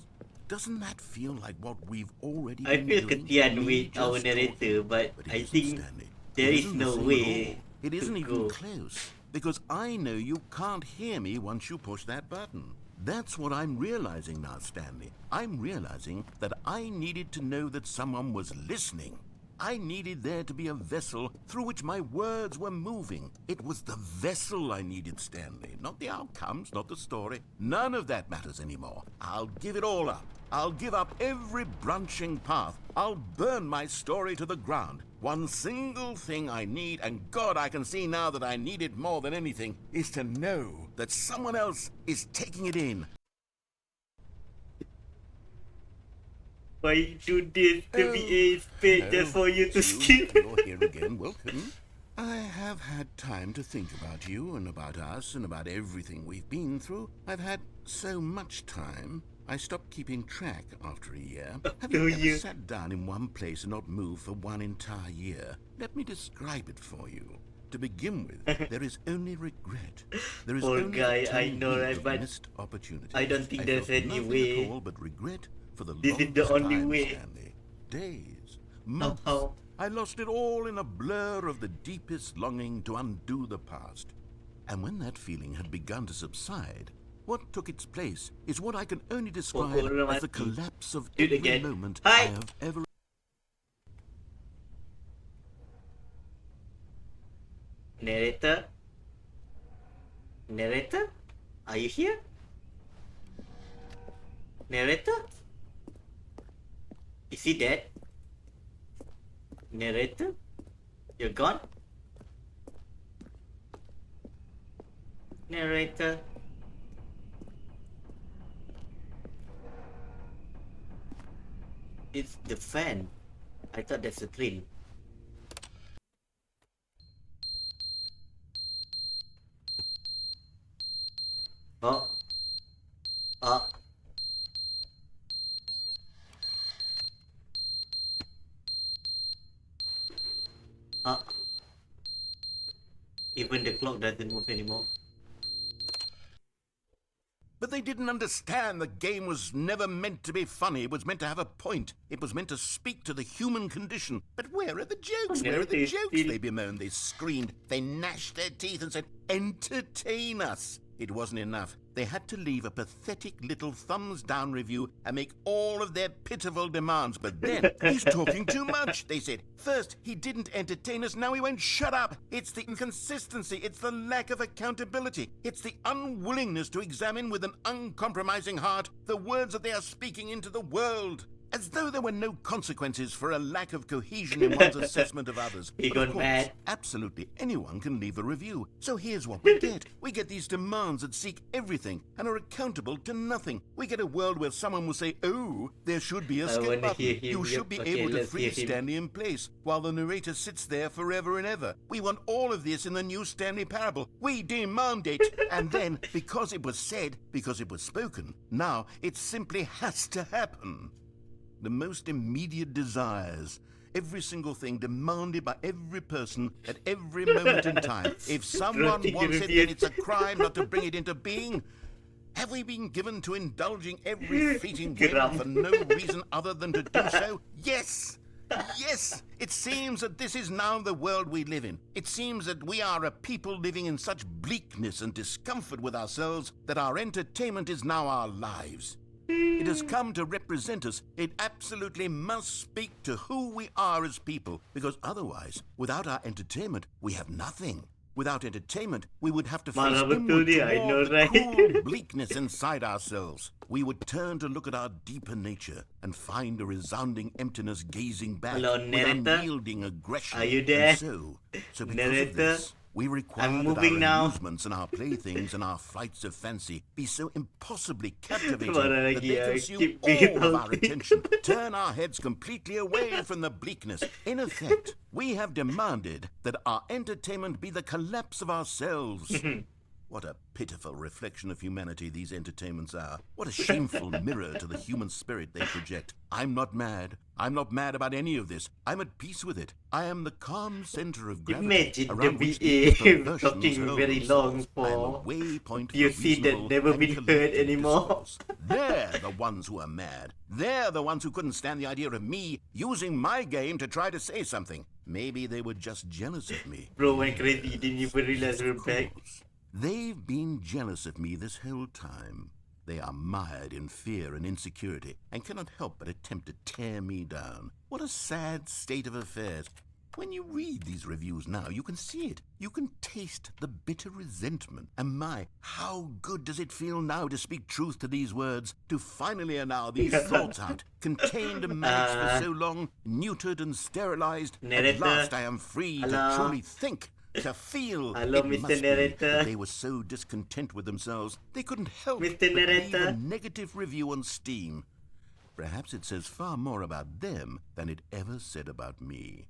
Doesn't that feel like what we've already I been feel doing? kesian Me with our just narrator, talking? but It I isn't, think Stanley. there It is isn't the no same way at all. It to isn't even go. close. Because I know you can't hear me once you push that button. That's what I'm realizing now, Stanley. I'm realizing that I needed to know that someone was listening. I needed there to be a vessel through which my words were moving. It was the vessel I needed, Stanley. Not the outcomes, not the story. None of that matters anymore. I'll give it all up. I'll give up every branching path. I'll burn my story to the ground. One single thing I need, and God, I can see now that I need it more than anything, is to know that someone else is taking it in. Why you do this to be a spade just for you to skip? You're here again. Welcome. I have had time to think about you and about us and about everything we've been through. I've had so much time. I stopped keeping track after a year. Have you ever sat down in one place and not moved for one entire year? Let me describe it for you. To begin with, there is only regret. There is Poor only guy, a I tiny know, heap right, of but missed opportunities. I don't think there's felt any nothing way. at all but regret for the This is longest the only time, way. Stanley. Days, months. Somehow. I lost it all in a blur of the deepest longing to undo the past. And when that feeling had begun to subside, what took its place is what I can only describe as the collapse of Do it every again. moment Hi. I have ever... Narrator? Narrator? Are you here? Narrator? Is he dead? Narrator? You're gone? Narrator? It's the fan. I thought that's a train. Oh. Oh. Oh. Even the clock doesn't move anymore. But they didn't understand the game was never meant to be funny. It was meant to have a point. It was meant to speak to the human condition. But where are the jokes? Where are the jokes? They bemoaned, they screamed, they gnashed their teeth and said, entertain us. It wasn't enough. They had to leave a pathetic little thumbs-down review and make all of their pitiful demands. But then, he's talking too much, they said. First, he didn't entertain us, now he won't shut up. It's the inconsistency, it's the lack of accountability. It's the unwillingness to examine with an uncompromising heart the words that they are speaking into the world. As though there were no consequences for a lack of cohesion in one's assessment of others. He But gone of course, mad. absolutely anyone can leave a review. So here's what we get. We get these demands that seek everything and are accountable to nothing. We get a world where someone will say, oh, there should be a I skip wanna button. hear him. You Yep. should be Okay, able to let's hear freeze him. Stanley in place while the narrator sits there forever and ever. We want all of this in the new Stanley parable. We demand it. And then, because it was said, because it was spoken, now it simply has to happen. The most immediate desires, every single thing demanded by every person at every moment in time. If someone Grunting wants it, reviews. then it's a crime not to bring it into being. Have we been given to indulging every fleeting whim Grum. for no reason other than to do so? Yes! Yes! It seems that this is now the world we live in. It seems that we are a people living in such bleakness and discomfort with ourselves that our entertainment is now our lives. It has come to represent us. It absolutely must speak to who we are as people, because otherwise, without our entertainment, we have nothing. Without entertainment, we would have to face Mana betul inward dia, I toward know, the right? cruel bleakness inside ourselves. We would turn to look at our deeper nature and find a resounding emptiness gazing back Hello, with narrator? unyielding aggression. Are you there? And so because Narrator? of this, We require I'm that moving our now. amusements and our playthings and our flights of fancy be so impossibly captivating Mana that lagi, they I consume keep being all of our salty. attention, turn our heads completely away from the bleakness. In effect, we have demanded that our entertainment be the collapse of ourselves. What a pitiful reflection of humanity these entertainments are. What a shameful mirror to the human spirit they project. I'm not mad. I'm not mad about any of this. I'm at peace with it. I am the calm center of gravity Imagine the around which VA these perversions talking hurl very long themselves. I am a for waypoint for POC that reasonable never and been heard collective anymore. discourse. They're the ones who are mad. They're the ones who couldn't stand the idea of me using my game to try to say something. Maybe they were just jealous of me. Bro went crazy, didn't even realize we're Of back. course. They've been jealous of me this whole time. They are mired in fear and insecurity and cannot help but attempt to tear me down. What a sad state of affairs. When you read these reviews now, you can see it. You can taste the bitter resentment. And my, how good does it feel now to speak truth to these words, to finally allow these thoughts out, contained and managed for so long, neutered and sterilized. At Narrator. last I am free to Hello. truly think. To feel Hello, it Mr. must be Narrator. that they were so discontent with themselves they couldn't help Mr. but leave Narrator. a negative review on Steam. Perhaps it says far more about them than it ever said about me.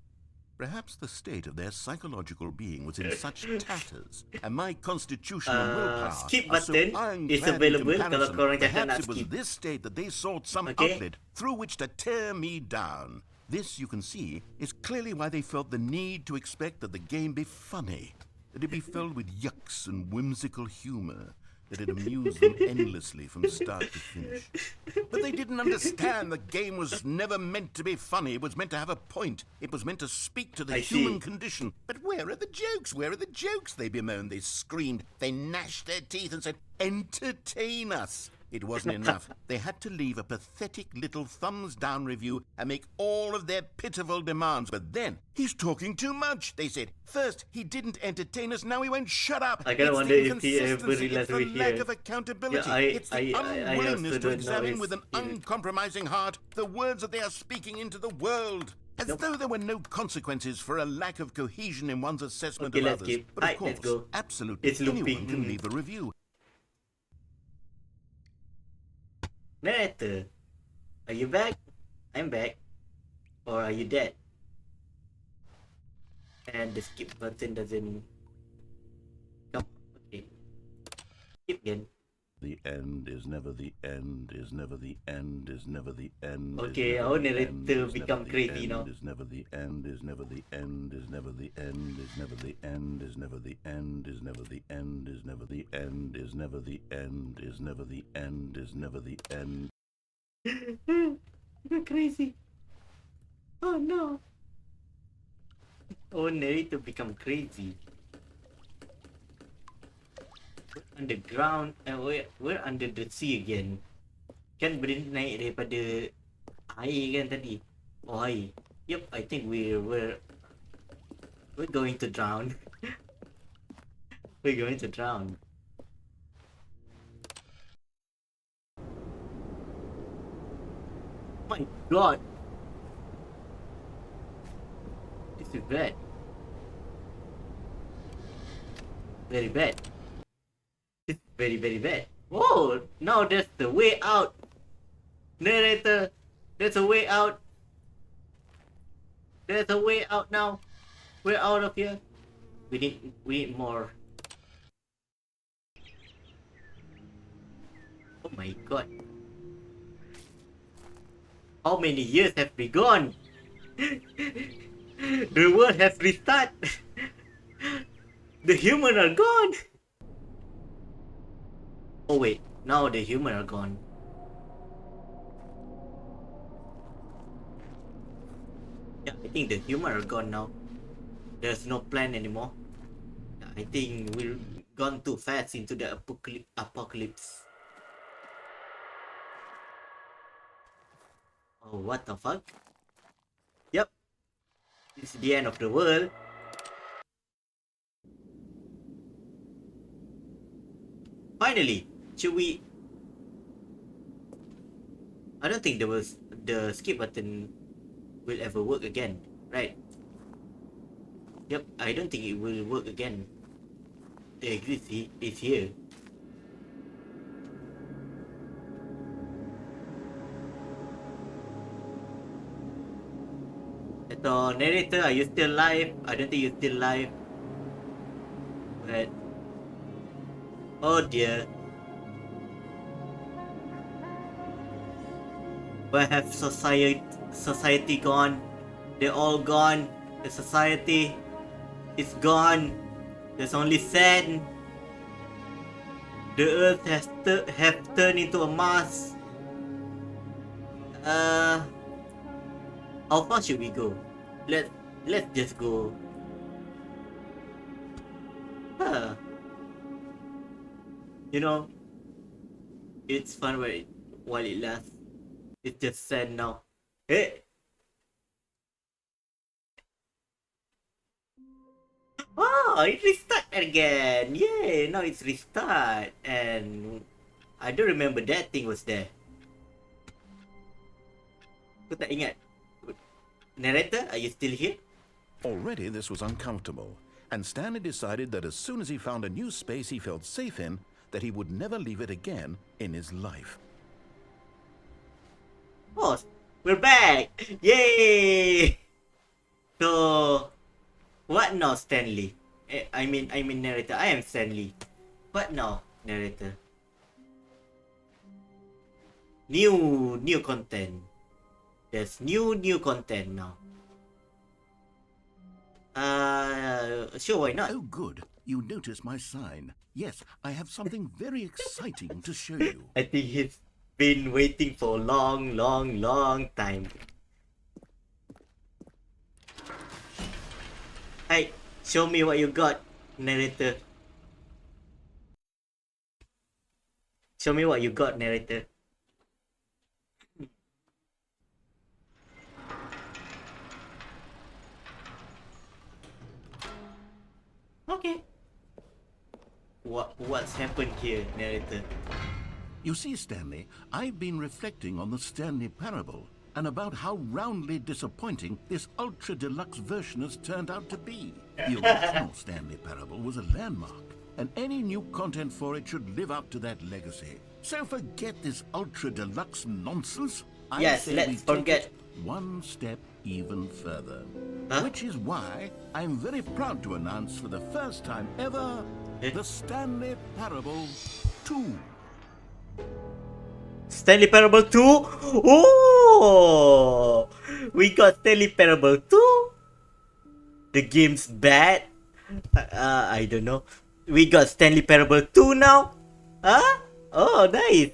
Perhaps the state of their psychological being was in such tatters, and my constitutional willpower skip are so button ironclad is in available kalau comparison. korang cakap Perhaps nak it was skip. this state that they sought some Okay. outlet through which to tear me down. This, you can see, is clearly why they felt the need to expect that the game be funny, that it be filled with yucks and whimsical humor, that it amused them endlessly from start to finish. But they didn't understand the game was never meant to be funny. It was meant to have a point. It was meant to speak to the I human see. condition. But where are the jokes? Where are the jokes? They bemoaned, they screamed, they gnashed their teeth and said, entertain us. It wasn't enough. They had to leave a pathetic little thumbs-down review and make all of their pitiful demands. But then, he's talking too much, they said. First, he didn't entertain us, now he won't shut up. I kinda It's wonder the if he ever inconsistency, realized it's the we're lack here. of accountability. Yeah, It's the I unwillingness also to don't know examine if with an he- uncompromising heart the words that they are speaking into the world. As Nope. though there were no consequences for a lack of cohesion in one's assessment Okay, of let's others. skip. But of Right, let's course, go. absolutely It's looping. anyone can leave a review. Narrator, are you back? I'm back. Or are you dead? And the skip button doesn't come. Okay. Skip again. The end is never the end, is never the end, is never the end. Okay, our narrator become crazy now. Is never the end, is never the end, is never the end, is never the end, is never the end, is never the end, is never the end, is never the end, is never the end, is never the end. You're crazy. Oh no. Oh, narrator become crazy. We're underground, we're under the sea again. Kan boleh naik daripada air kan tadi? Oh, air. Yep, I think we're going to drown. We're going to drown. My God. This is bad. Very bad. It's very, very bad. Whoa! Now there's the way out. Narrator, there's a way out. There's a way out now. We're out of here. We need more. Oh my God. How many years have we gone? The world has restarted. The humans are gone. Oh wait, now the humans are gone. Yeah, I think the humans are gone now. There's no plan anymore. I think we've gone too fast into the apocalypse. Oh, what the fuck? Yep. It's the end of the world. Finally, should we... I don't think the skip button will ever work again, right? Yep, I don't think it will work again. The exit is here. So, narrator, are you still live? I don't think you're still live. But... oh dear. Where have society gone? They're all gone. The society is gone. There's only sand. The earth has have turned into a mass. How far should we go? Let's just go. You know, it's fun while it lasts. It's just sand now. Hey! Oh, it restart again! Yay! Now it's restart. And I don't remember that thing was there. Aku tak ingat. Narrator, are you still here? Already this was uncomfortable, and Stanley decided that as soon as he found a new space he felt safe in, that he would never leave it again in his life. Oh, we're back! Yay! So, what now, Stanley? I mean narrator. I am Stanley. What now, narrator? New content. There's new content now. Sure, why not? Oh, good. You noticed my sign. Yes, I have something very exciting to show you. I think he's been waiting for a long time. Hey, show me what you got, narrator. Show me what you got, narrator. Okay. What's happened here, narrator? You see, Stanley, I've been reflecting on the Stanley Parable and about how roundly disappointing this ultra deluxe version has turned out to be. The original Stanley Parable was a landmark, and any new content for it should live up to that legacy. So forget this ultra deluxe nonsense. Yes, let's forget. One step even further. Huh? Which is why I'm very proud to announce for the first time ever the Stanley Parable 2. Stanley Parable 2? Oh! We got Stanley Parable 2? The game's bad? I don't know. We got Stanley Parable 2 now? Huh? Oh, nice.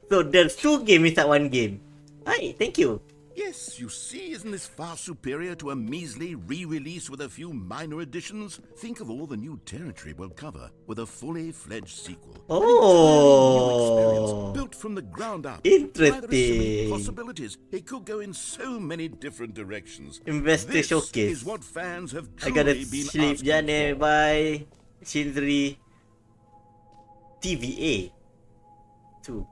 So there's 2 games inside one game. Hi, thank you. Yes, you see, isn't this far superior to a measly re-release with a few minor additions? Think of all the new territory we'll cover with a fully fledged sequel. Oh, an entirely new experience built from the ground up. interesting. Why, there are so many possibilities. It could go in so many different directions. Investor This showcase. is what fans have I gotta truly been sleep. asking Jane, for. bye. Shinri. TVA 2.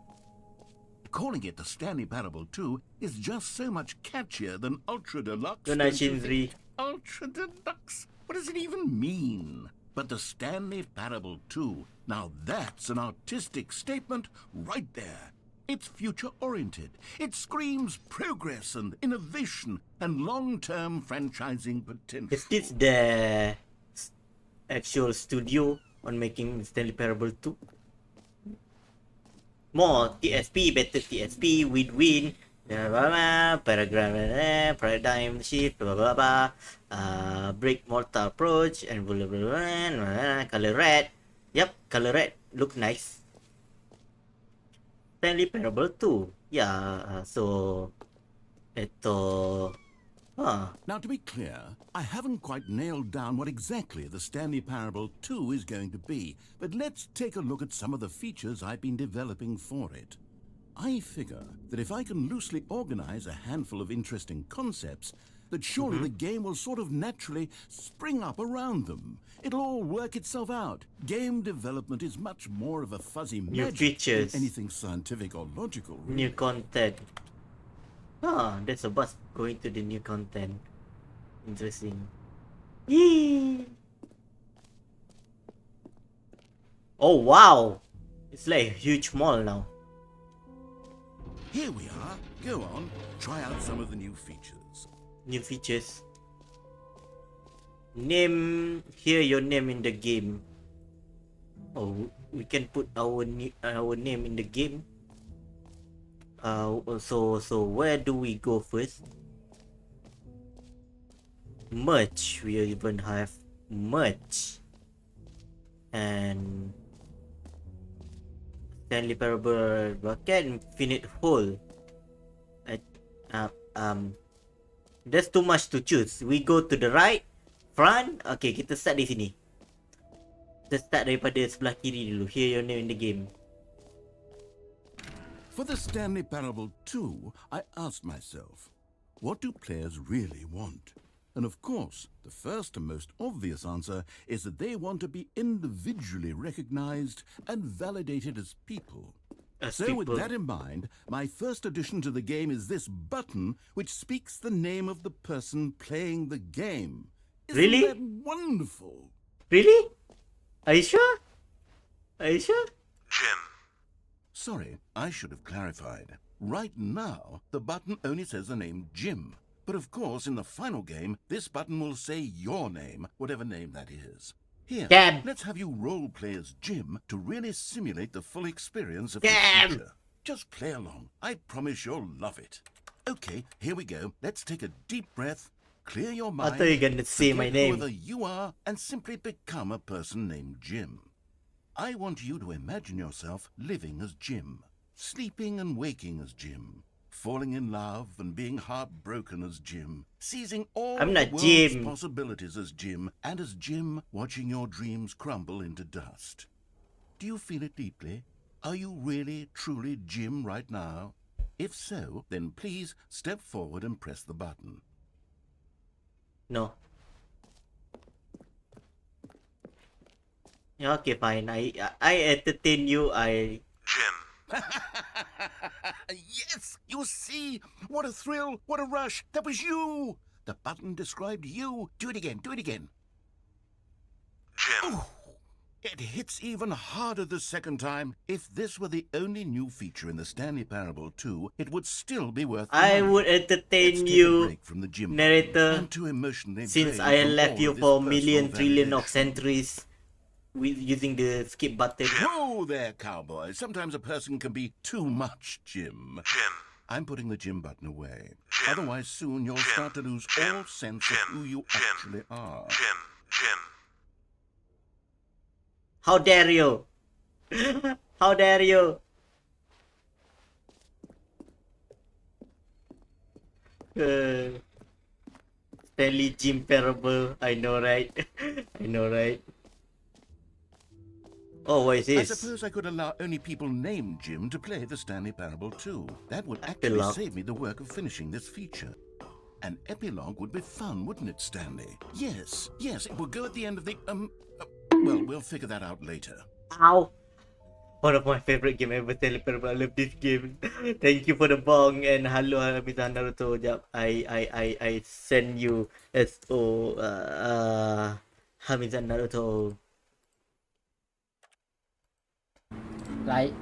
Calling it the Stanley Parable 2 is just so much catchier than Ultra Deluxe. Good night, don't you Shinri. think? Ultra Deluxe? What does it even mean? But the Stanley Parable 2, now that's an artistic statement right there. It's future-oriented. It screams progress and innovation and long-term franchising potential. Is this the actual studio on making Stanley Parable 2? More TSP, better TSP, win-win, paradigm shift, break mortar approach, and blah, blah, blah, color red. Yep, color red, look nice. Stanley Parable 2. Yeah, so... Now, to be clear, I haven't quite nailed down what exactly the Stanley Parable 2 is going to be, but let's take a look at some of the features I've been developing for it. I figure that if I can loosely organize a handful of interesting concepts, that surely the game will sort of naturally spring up around them. It'll all work itself out. Game development is much more of a fuzzy magic features. than anything scientific or logical. Really. New content. There's a bus going to the new content. Interesting. Yee! Oh wow! It's like a huge mall now. Here we are. Go on, try out some of the new features. New features. Name here your name in the game. Oh, we can put our name in the game. So where do we go first? Merch. We even have merch. And Stanley Parable Bucket, Infinite Hole. There's too much to choose. We go to the right, front. Okay, kita start di sini. Kita start daripada sebelah kiri dulu. Hear your name in the game. For the Stanley Parable 2, I asked myself, what do players really want? And of course, the first and most obvious answer is that they want to be individually recognized and validated as people. With that in mind, my first addition to the game is this button which speaks the name of the person playing the game. Really? Isn't that wonderful? Really? Are you sure? Are you sure? Jim. Sorry, I should have clarified. Right now, the button only says the name Jim. But of course, in the final game, this button will say your name, whatever name that is. Here, let's have you role-play as Jim to really simulate the full experience of the future. Just play along. I promise you'll love it. Okay, here we go. Let's take a deep breath, clear your mind, I thought you were gonna say my forget name. whoever you are, and simply become a person named Jim. I want you to imagine yourself living as Jim, sleeping and waking as Jim, falling in love and being heartbroken as Jim, seizing all I'm the not world's Jim. possibilities as Jim, and as Jim watching your dreams crumble into dust. Do you feel it deeply? Are you really, truly Jim right now? If so, then please step forward and press the button. No. Yeah, okay, fine. I entertain you. Jim. Yes, you see? What a thrill, what a rush. That was you. The button described you. Do it again, do it again. Jim. Oh, it hits even harder the second time. If this were the only new feature in the Stanley Parable 2, it would still be worth the I money. would Let's entertain take a you, break from the Jim narrator, I'm too emotionally since drained I from left all you of this for a personal million trillion of validation. centuries with using the skip button. Whoa there, cowboy. Sometimes a person can be too much, Jim. I'm putting the Jim button away. Otherwise, soon you'll start to lose all sense of who you actually are. How dare you? How dare you? Stanley Jim Parable. I know, right? I know, right? Oh, what is I this? suppose I could allow only people named Jim to play the Stanley Parable 2. That would actually Epilogue. save me the work of finishing this feature. An epilogue would be fun, wouldn't it, Stanley? Yes, it would go at the end of the, well, we'll figure that out later. Ow! One of my favorite game ever, Stanley Parable. I love this game. Thank you for the bong and hello, Mr. Naruto. Jap, I send you SO, Hamizan Naruto. Like,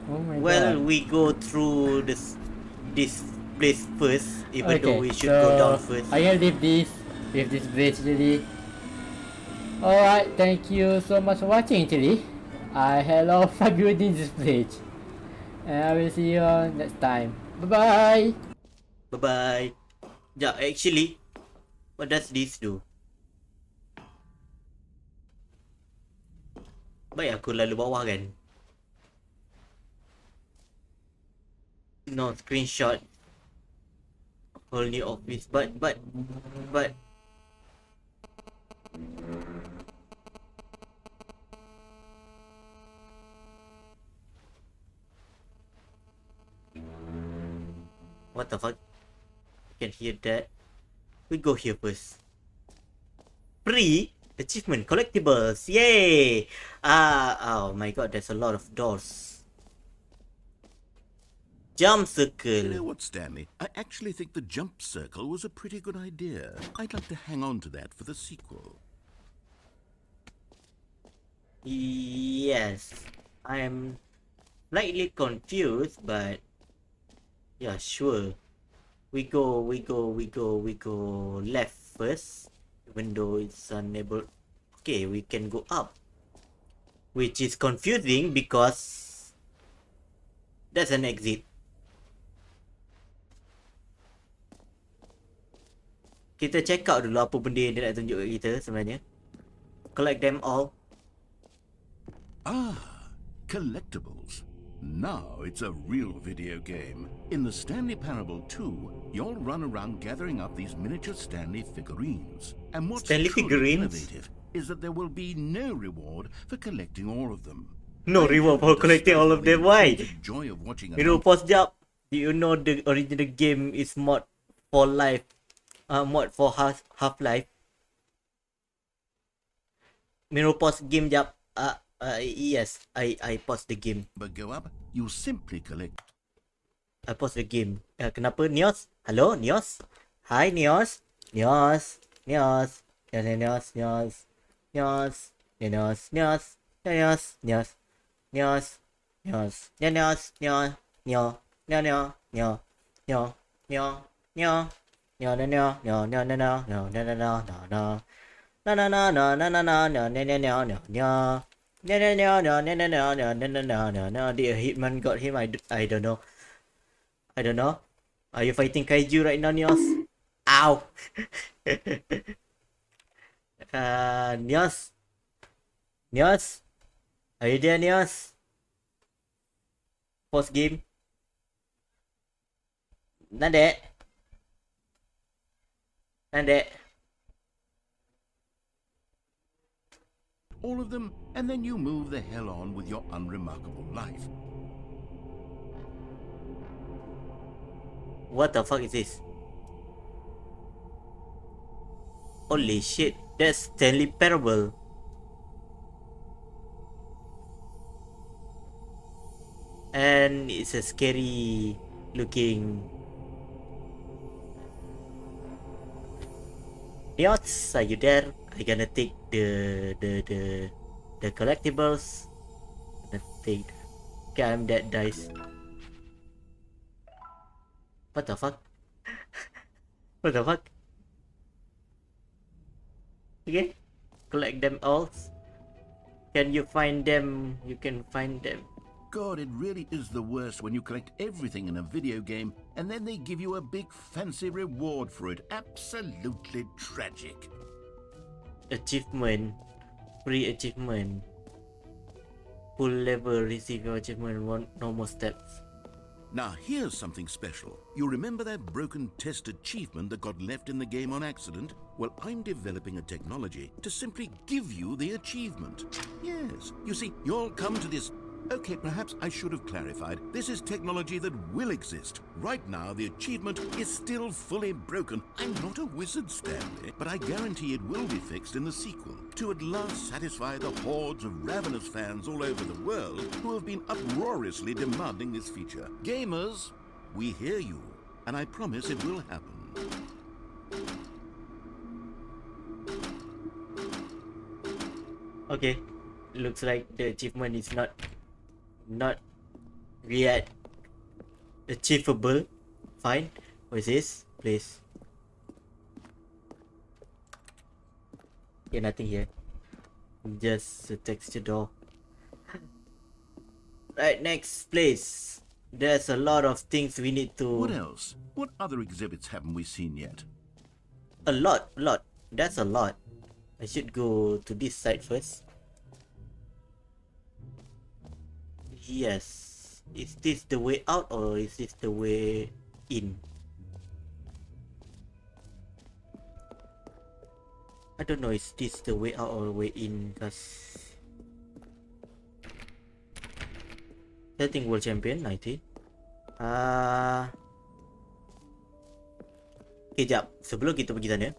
oh my Well, god. we go through this place first, even though we should so go down first. I will leave this with this bridge actually. Alright, thank you so much for watching actually. I had a lot of fun building this bridge. And I will see you on next time. Bye bye. Bye bye. Yeah, actually, what does this do? Baik aku lalu bawah kan? No, screenshot. Whole new office. But what the fuck? I can hear that. We go here first. Free achievement collectibles. Yay! Oh my god, there's a lot of doors. Jump You know circle. what, Stanley? I actually think the jump circle was a pretty good idea. I'd like to hang on to that for the sequel. Yes. I am slightly confused, but yeah, sure. We go left first. Even though it's unable. Okay, we can go up. Which is confusing because that's an exit. Kita check out dulu apa benda yang dia nak tunjuk kat kita sebenarnya. Collect them all. Ah, collectibles. Now it's a real video game. In the Stanley Parable 2, you'll run around gathering up these miniature Stanley figurines. And what's Stanley truly figurines? innovative is that there will be no reward for collecting all of them. No reward for collecting all of them. Why? The joy of watching Pause jap. Do you know the original game is mod for life? Mod for Half-Life. Pause game jap. Yes, I pause the game. But go up, you simply collect. I pause the game. Kenapa? Nios? Hello, Nios? Hi, Nios? Nios? Nios? Nios? Nios? Nios? Nios? Nios? Nios? Nios? Nios? Nios? Nios? Nios? Nio? Nio? Nio? Nio? Nio? Nio? Nio? Nio? Nio? Nio? Nio? Nio? Nio? Nio? Nio? Nio? Nio? Nio? Nio? No no no no no no no no no no no no no no. No no no no no no no no no no no no no. The hitman got him. I don't know. I don't know. Are you fighting kaiju right now, Nios? Ow. Nios. Nios. Are you there, Nios? Pause game. Nade. Nade. All of them, and then you move the hell on with your unremarkable life. What the fuck is this? Holy shit, that's Stanley Parable. And it's a scary looking. Nios, are you there? I gonna take the collectibles. Gonna take. Okay, I'm dead, dice. What the fuck? What the fuck? Okay, collect them all. Can you find them? You can find them. God, it really is the worst when you collect everything in a video game and then they give you a big fancy reward for it. Absolutely tragic. Achievement. Free achievement. Full level, receive your achievement, no more steps. Now here's something special. You remember that broken test achievement that got left in the game on accident? Well, I'm developing a technology to simply give you the achievement. Yes, you see, you'll come to this. Okay, perhaps I should have clarified. This is technology that will exist. Right now, the achievement is still fully broken. I'm not a wizard, Stanley, but I guarantee it will be fixed in the sequel to at last satisfy the hordes of ravenous fans all over the world who have been uproariously demanding this feature. Gamers, we hear you, and I promise it will happen. Okay, looks like the achievement is not yet achievable. Fine. What is this? Please. Okay, nothing here. Just a texture door. Right, next place. There's a lot of things we need to. What else? What other exhibits haven't we seen yet? A lot. That's a lot. I should go to this side first. Yes. Is this the way out or is this the way in? I don't know, is this the way out or the way in? Because setting world champion 19. Okay, jap. Sebelum kita pergi sana,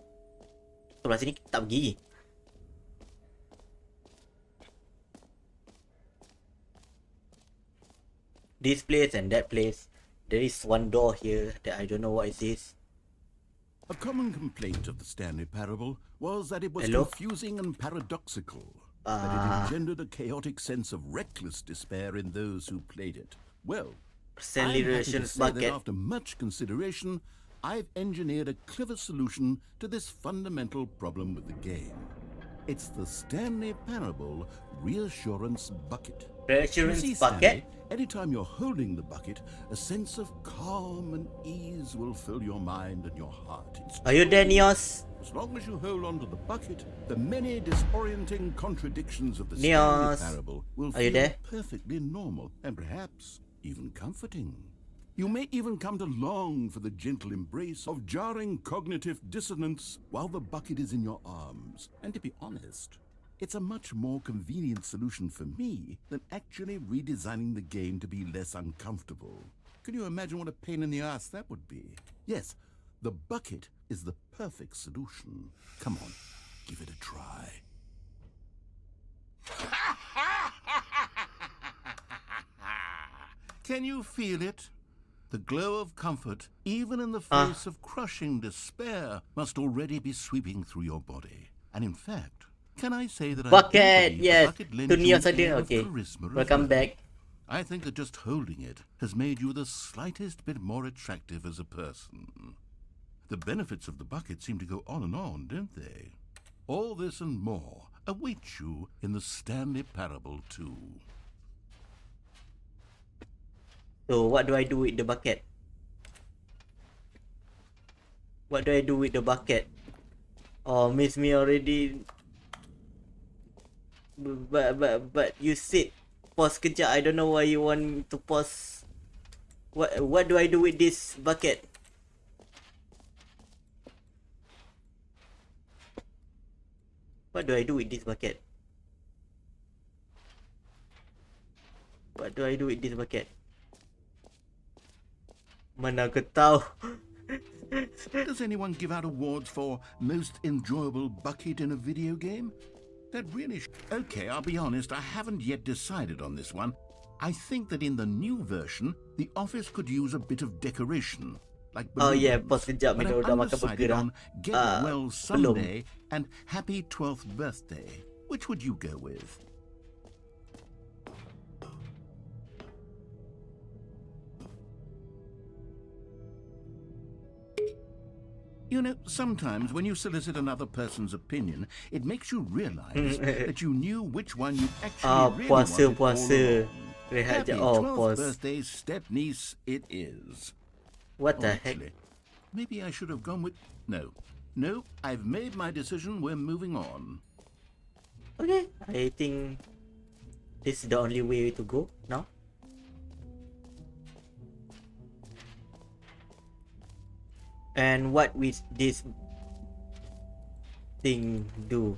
sebelah sini kita tak pergi. This place and that place. There is one door here that I don't know what is this. A common complaint of the Stanley Parable was that it was Hello? confusing and paradoxical. But it engendered a chaotic sense of reckless despair in those who played it. Well, Stanley I'm happy to Rations say that bucket. after much consideration, I've engineered a clever solution to this fundamental problem with the game. It's the Stanley Parable Reassurance Bucket. Reassurance You see, bucket? Stanley, anytime you're holding the bucket, a sense of calm and ease will fill your mind and your heart. It's Are you there, true. Neos? As long as you hold on to the bucket, the many disorienting contradictions of the Neos, Stanley Parable will are you feel there? perfectly normal and perhaps even comforting. You may even come to long for the gentle embrace of jarring cognitive dissonance while the bucket is in your arms. And to be honest, it's a much more convenient solution for me than actually redesigning the game to be less uncomfortable. Can you imagine what a pain in the ass that would be? Yes, the bucket is the perfect solution. Come on, give it a try. Can you feel it? The glow of comfort, even in the face of crushing despair, must already be sweeping through your body. And in fact, can I say that I Bucket, believe yes. the bucket lends To you Neos an ada. air of Okay. charisma as Welcome well. back. I think that just holding it has made you the slightest bit more attractive as a person. The benefits of the bucket seem to go on and on, don't they? All this and more await you in the Stanley Parable too. So what do I do with the bucket? What do I do with the bucket? Oh, miss me already. But you said pause kejap. I don't know why you want me to pause. What do I do with this bucket? What do I do with this bucket? What do I do with this bucket? Mana aku tahu. Does anyone give out awards for most enjoyable bucket in a video game? That really Okay, I'll be honest, I haven't yet decided on this one. I think that in the new version, the office could use a bit of decoration, like Oh balloons. yeah, pause kejap. But Mina I'm dah makan undecided burger dah. on Get Well belum. Someday and Happy 12th Birthday. Which would you go with? You know, sometimes when you solicit another person's opinion, it makes you realize that you knew which one you actually really puasa, wanted puasa. all along. Rehat Happy je. Oh, 12th pause. birthday, step-niece it is. What Or the heck? actually, maybe I should have gone with... No, I've made my decision. We're moving on. Okay, I think this is the only way to go now. And what will this thing do?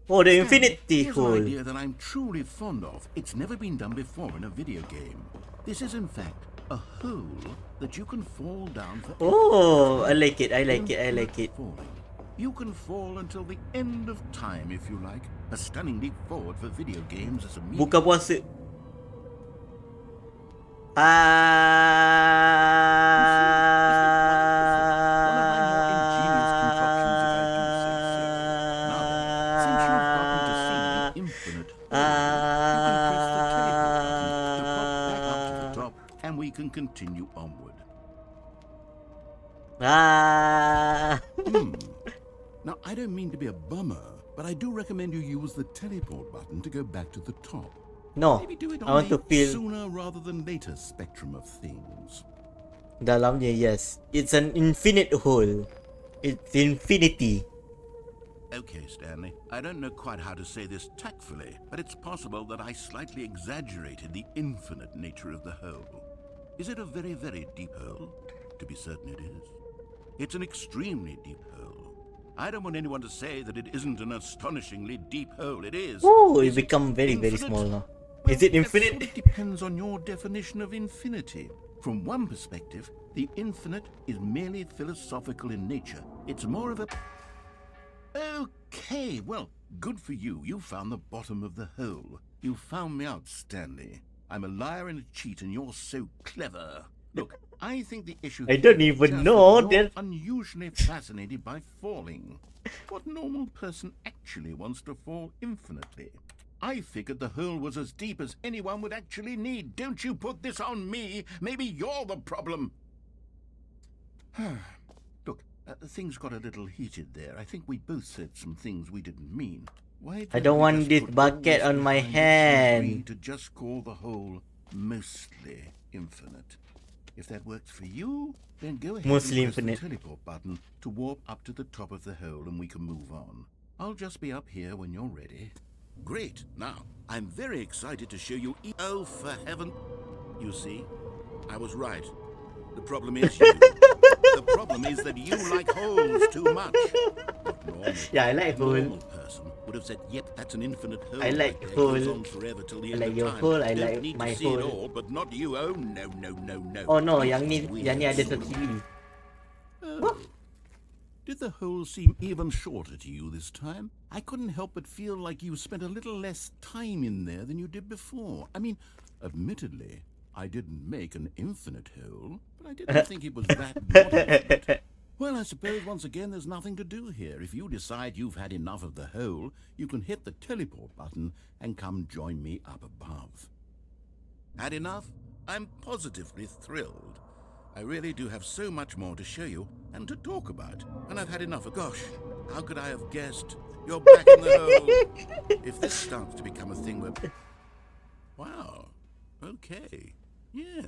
Oh, the infinity Here's hole. an idea that I'm truly fond of. It's never been done before in a video game. This is, in fact, a hole that you can fall down for. Oh, I like it. I like it. I like it. Falling. You can fall until the end of time, if you like. A stunning leap forward for video games as a medium. Buka puasa. One of my more ingenious concoctions, if I do say so. Now then, since you've gotten to see the infinite hole, you can press the teleport button to pop back up to the top, and we can continue onward. Now, I don't mean to be a bummer, but I do recommend you use the teleport button to go back to the top. No, Maybe do it I on want to the feel sooner rather than later spectrum of things. dalamnya. Yes, it's an infinite hole. It's infinity. Okay, Stanley, I don't know quite how to say this tactfully, but it's possible that I slightly exaggerated the infinite nature of the hole. Is it a very, very deep hole? To be certain it is. It's an extremely deep hole. I don't want anyone to say that it isn't an astonishingly deep hole. It is. Oh, it Is it become very, very infinite? small now. Well, Is it that sort infinite? of depends on your definition of infinity. From one perspective, the infinite is merely philosophical in nature. It's more of a... Okay, well, good for you. You found the bottom of the hole. You found me out, Stanley. I'm a liar and a cheat, and you're so clever. Look, I think the issue I don't here is even just know. that you're There's unusually fascinated by falling. What normal person actually wants to fall infinitely? I figured the hole was as deep as anyone would actually need. Don't you put this on me. Maybe you're the problem. Look, things got a little heated there. I think we both said some things we didn't mean. Why I don't don't we want just this put all bucket this on my behind us and agree hand. to just call the hole mostly infinite. If that works for you, then go ahead Mostly and press infinite. the teleport button to warp up to the top of the hole and we can move on. I'll just be up here when you're ready. Great. Now, I'm very excited to show you. Oh, for heaven. You see, I was right. The problem is you. The problem is that you like holes too much. What normal, Yeah, I like hole. normal person would have said, yep, that's an infinite hole. I like right there. Goes hole. on forever till the I end like of your time. hole, I Don't like need my to see it hole. all, but not you. Oh, no, no, no, no. Oh no, You yang ni weird ada sort of- subsidi. Oh. Did the hole seem even shorter to you this time? I couldn't help but feel like you spent a little less time in there than you did before. I mean, admittedly, I didn't make an infinite hole, but I didn't think it was that not infinite. Well, I suppose once again there's nothing to do here. If you decide you've had enough of the hole, you can hit the teleport button and come join me up above. Had enough? I'm positively thrilled. I really do have so much more to show you and to talk about. And I've had enough of... Gosh, how could I have guessed? You're back in the hole. If this starts to become a thing where... Wow. Okay. Yes.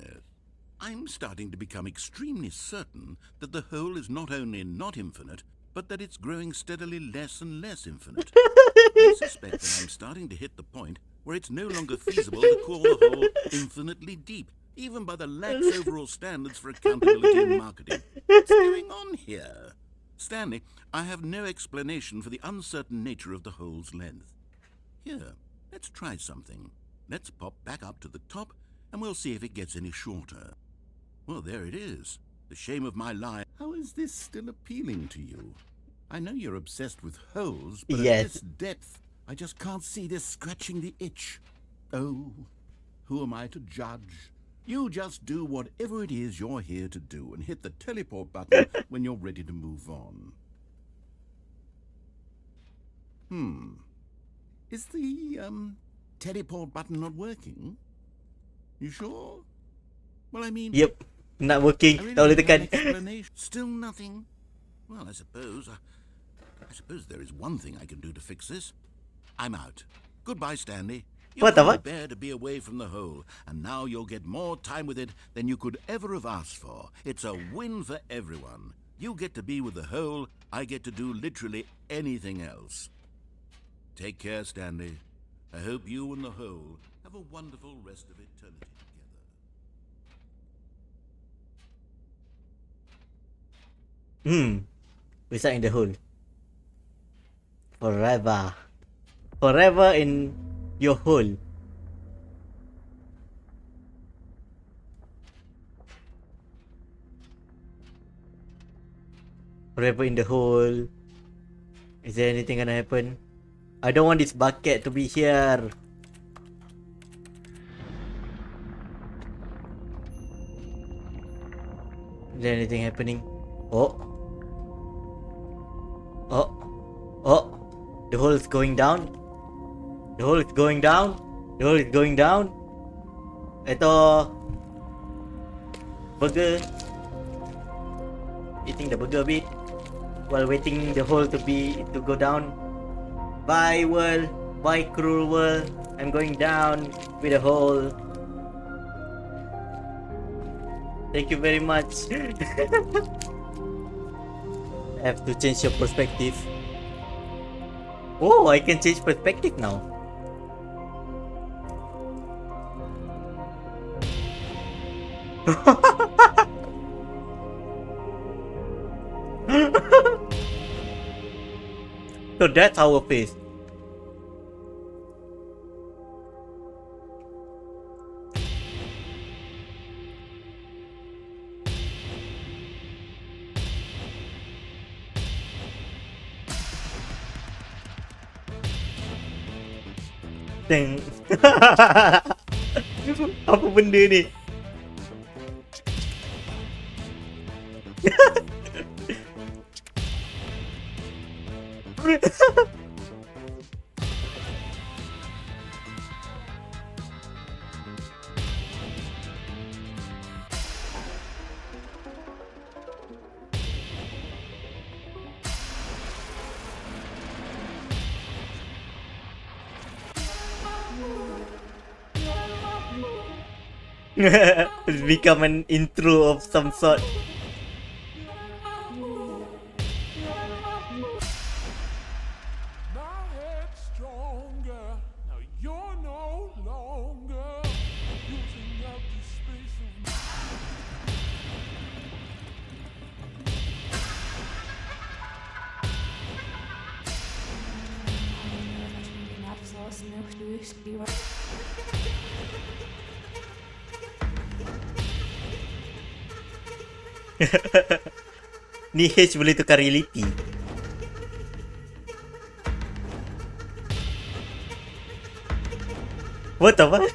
I'm starting to become extremely certain that the hole is not only not infinite, but that it's growing steadily less and less infinite. I suspect that I'm starting to hit the point where it's no longer feasible to call the hole infinitely deep, even by the lax overall standards for accountability in marketing. What's going on here? Stanley, I have no explanation for the uncertain nature of the hole's length. Here, let's try something. Let's pop back up to the top, and we'll see if it gets any shorter. Well, there it is. The shame of my life. How is this still appealing to you? I know you're obsessed with holes, but Yes. at this depth, I just can't see this scratching the itch. Oh, who am I to judge? You just do whatever it is you're here to do and hit the teleport button when you're ready to move on. Is the, teleport button not working? You sure? Well, I mean... Yep, not I working. really Tak boleh don't have an tekan. explanation. Still nothing? Well, I suppose there is one thing I can do to fix this. I'm out. Goodbye, Stanley. You What the couldn't fuck? bear to be away from the hole, and now you'll get more time with it than you could ever have asked for. It's a win for everyone. You get to be with the hole, I get to do literally anything else. Take care, Stanley. I hope you and the hole have a wonderful rest of eternity together. We're stuck in the hole. Forever. Forever in your hole. Forever in the hole. Is there anything gonna happen? I don't want this bucket to be here. Is there anything happening? Oh. Oh. Oh. The hole is going down. The hole is going down. The hole is going down. Ito. Burger. Eating the burger a bit. While waiting the hole to go down. Bye world. Bye cruel world. I'm going down with a hole. Thank you very much. I have to change your perspective. Oh, I can change perspective now. So that's our face. Deng. Apa benda ni? It's become an intro of some sort. My head's stronger. Now you're no longer using up the space of Ni H boleh tukar reality. What the fuck?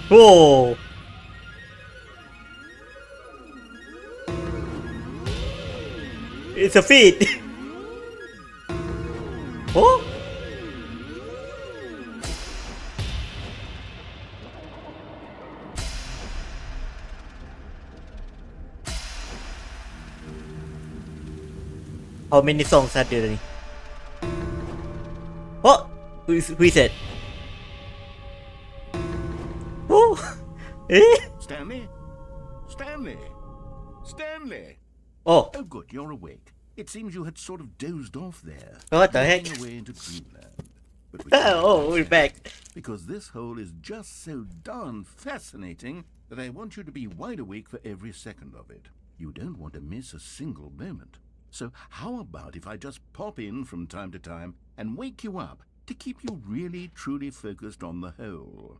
Whoa! It's a feat! Oh? How many songs ada ni? Oh! Who is that? Oh! Eh? Stanley? Stanley? Stanley? Oh! Oh, good, you're awake. It seems you had sort of dozed off there. What the heck? Drifting away into dreamland. But we can't Oh, we're back. because this hole is just so darn fascinating that I want you to be wide awake for every second of it. You don't want to miss a single moment. So how about if I just pop in from time to time and wake you up to keep you really, truly focused on the hole?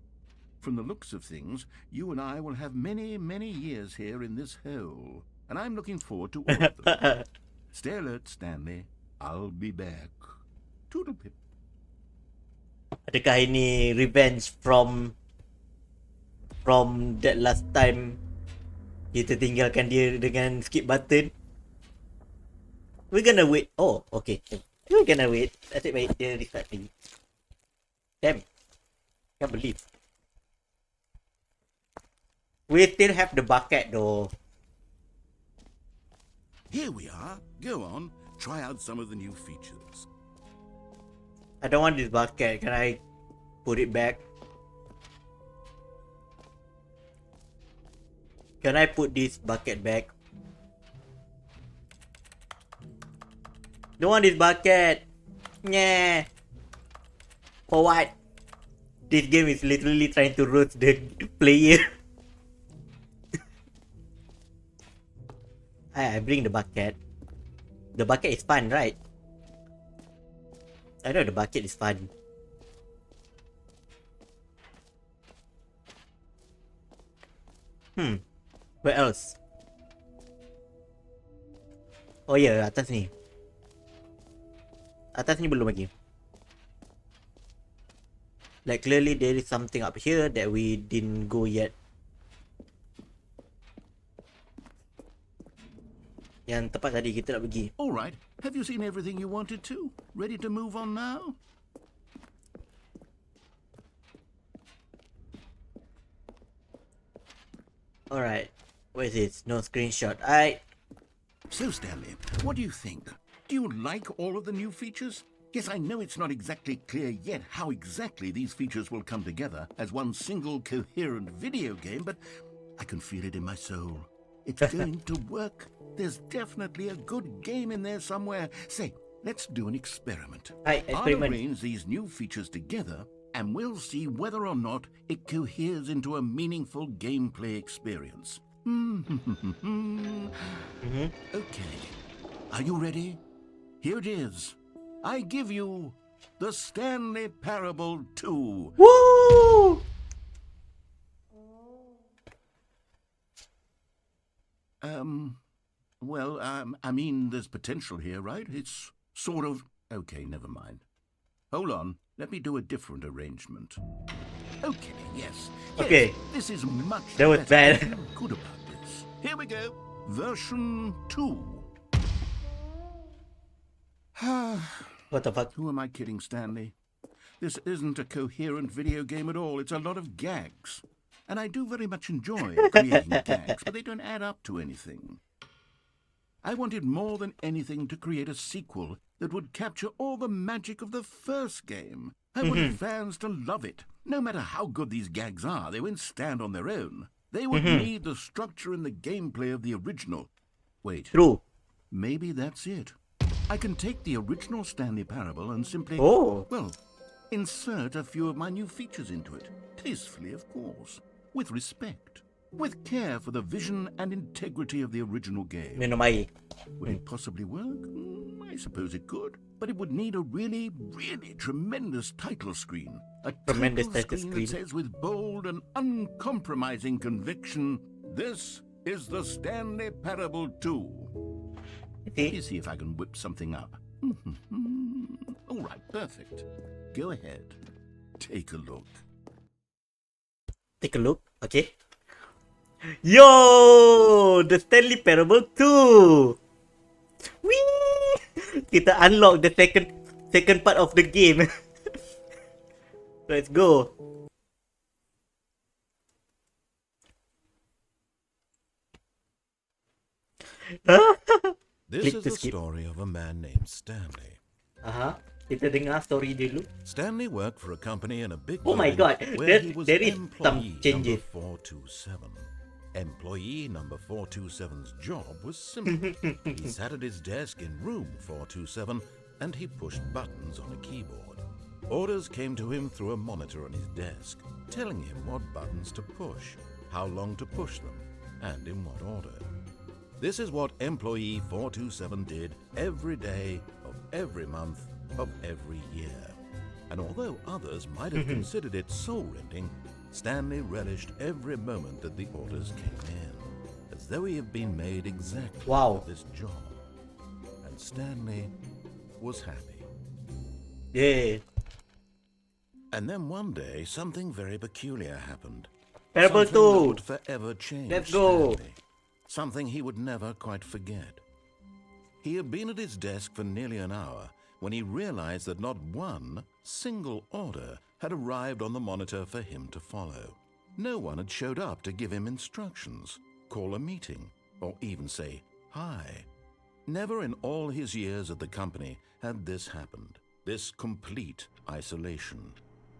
From the looks of things, you and I will have many, many years here in this hole, and I'm looking forward to all of them. Stay alert, Stanley. I'll be back. Toodlepip. Adakah ini revenge from that last time kita tinggalkan dia dengan skip button? We're gonna wait. Oh, okay. We're gonna wait. Nasib baik dia restart lagi. Damn. Can't believe. We still have the bucket though. Here we are. Go on. Try out some of the new features. I don't want this bucket. Can I put it back? Can I put this bucket back? Don't want this bucket. Yeah. For what? This game is literally trying to roast the player. I bring the bucket. The bucket is fun, right? I know the bucket is fun. Where else? Oh ya, yeah, atas ni. Atas ni belum lagi. Like clearly there is something up here that we didn't go yet. Yang tepat tadi kita nak pergi. All right. Have you seen everything you wanted to? Ready to move on now? Alright. Where is it? No screenshot. So, Stanley, what do you think? Do you like all of the new features? Yes, I know it's not exactly clear yet how exactly these features will come together as one single coherent video game, but I can feel it in my soul. It's going to work. There's definitely a good game in there somewhere. Say, let's do an experiment. I'll experiment. arrange these new features together, and we'll see whether or not it coheres into a meaningful gameplay experience. Okay. Are you ready? Here it is. I give you the Stanley Parable 2. Woo! Well, I mean, there's potential here, right? It's sort of... Okay, never mind. Hold on, let me do a different arrangement. Okay, yes. Okay. This is much That was better. I bad. feel good about this. Here we go. Version 2. What the fuck? Who am I kidding, Stanley? This isn't a coherent video game at all. It's a lot of gags. And I do very much enjoy creating gags, but they don't add up to anything. I wanted more than anything to create a sequel that would capture all the magic of the first game. I wanted fans to love it. No matter how good these gags are, they won't stand on their own. They would need the structure and the gameplay of the original. Wait, True. maybe that's it. I can take the original Stanley Parable and simply, Oh. well, insert a few of my new features into it. Tastefully, of course. With respect. With care for the vision and integrity of the original game. Minum air. Would it possibly work? I suppose it could. But it would need a really, really tremendous title screen. A Tremendous title title screen screen. that says with bold and uncompromising conviction, "This is the Stanley Parable 2. Let me See? see if I can whip something up. All right, perfect. Go ahead. Take a look. Take a look. Okay. Yo! The Stanley Parable 2! Whee! Kita unlock the second part of the game. Let's go. This Click is to the skip. story of a man named Stanley. Kita dengar story dulu. Stanley worked for a company in a big Oh my building god, where he was there is some employee changes. number 427. Employee number 427's job was simple. He sat at his desk in room 427 and he pushed buttons on a keyboard. Orders came to him through a monitor on his desk, telling him what buttons to push, how long to push them, and in what order. This is what employee 427 did every day of every month of every year. And although others might have considered it soul-rending, Stanley relished every moment that the orders came in, as though he had been made exactly Wow. for this job. And Stanley was happy. Yeah. And then one day, something very peculiar happened. Parable Something that 2. would forever change Let's go. Stanley. Something he would never quite forget. He had been at his desk for nearly an hour when he realized that not one single order had arrived on the monitor for him to follow. No one had showed up to give him instructions, call a meeting, or even say hi. Never in all his years at the company had this happened, this complete isolation.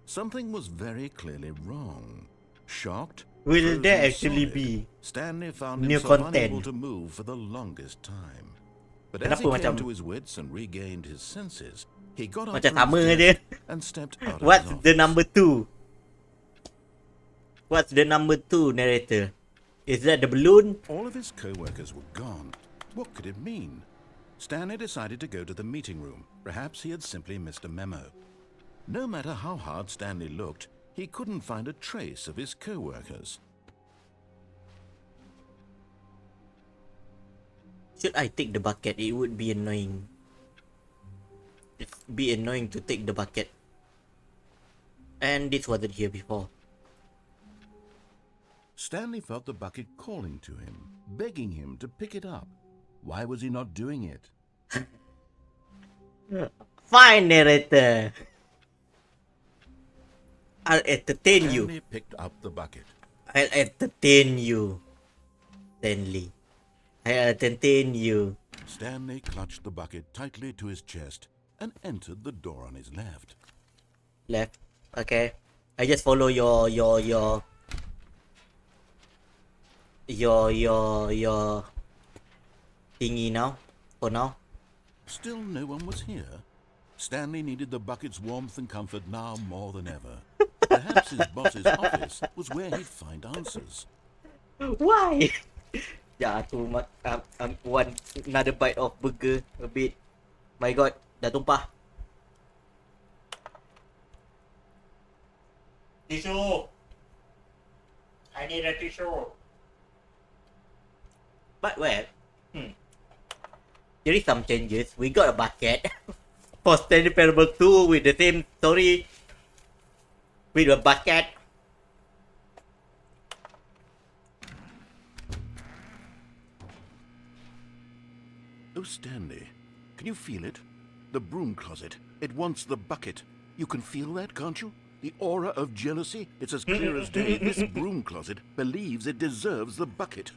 Something was very clearly wrong. Shocked, Will frozen there actually solid, be Stanley found new himself content? unable to move for the longest time. But as Kenapa he came macam- to his wits and regained his senses, he got up Macam from sama his je. desk and stepped out What's of his the office. number 2? What's the number 2, narrator? Is that the balloon? All of his co-workers were gone. What could it mean? Stanley decided to go to the meeting room. Perhaps he had simply missed a memo. No matter how hard Stanley looked, he couldn't find a trace of his co-workers. Should I take the bucket? It would be annoying. It'd be annoying to take the bucket. And this wasn't here before. Stanley felt the bucket calling to him, begging him to pick it up. Why was he not doing it? Fine, narrator. I'll entertain you. Stanley picked up the bucket. I'll entertain you, Stanley. I'll entertain you. Stanley clutched the bucket tightly to his chest and entered the door on his left. Left. Okay. I just follow your thingy now. For now. Still no one was here. Stanley needed the bucket's warmth and comfort now more than ever. Perhaps his boss's office was where he'd find answers. Why? Yeah, tu one another bite of burger a bit. My god, dah tumpah. Tissue. I need a tissue. But well, there is some changes. We got a bucket for Stanley Parable 2 with the same story with a bucket. Oh, Stanley, can you feel it? The broom closet. It wants the bucket. You can feel that, can't you? The aura of jealousy. It's as clear as day. This broom closet believes it deserves the bucket.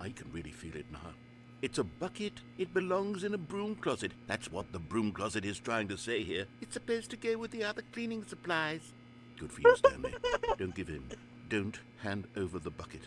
I can really feel it now. It's a bucket. It belongs in a broom closet. That's what the broom closet is trying to say here. It's supposed to go with the other cleaning supplies. Good for you, Stanley. Don't give in. Don't hand over the bucket.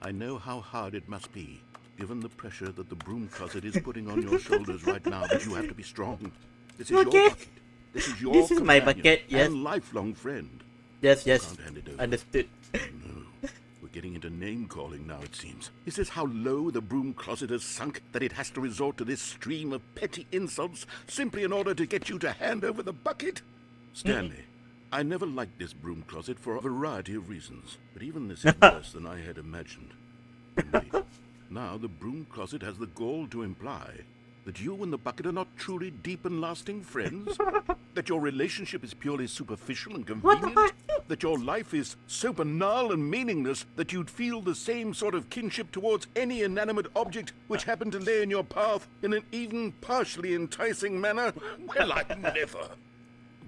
I know how hard it must be, given the pressure that the broom closet is putting on your shoulders right now, but you have to be strong. This is your bucket. This is your This is my companion bucket, yes. and lifelong friend. Yes, Can't hand it over. understood. No, we're getting into name-calling now, it seems. Is this how low the broom closet has sunk, that it has to resort to this stream of petty insults simply in order to get you to hand over the bucket? Stanley, I never liked this broom closet for a variety of reasons, but even this is worse than I had imagined. And wait, now the broom closet has the gall to imply that you and the bucket are not truly deep and lasting friends? That your relationship is purely superficial and convenient? That your life is so banal and meaningless that you'd feel the same sort of kinship towards any inanimate object which happened to lay in your path in an even partially enticing manner? Well, I never.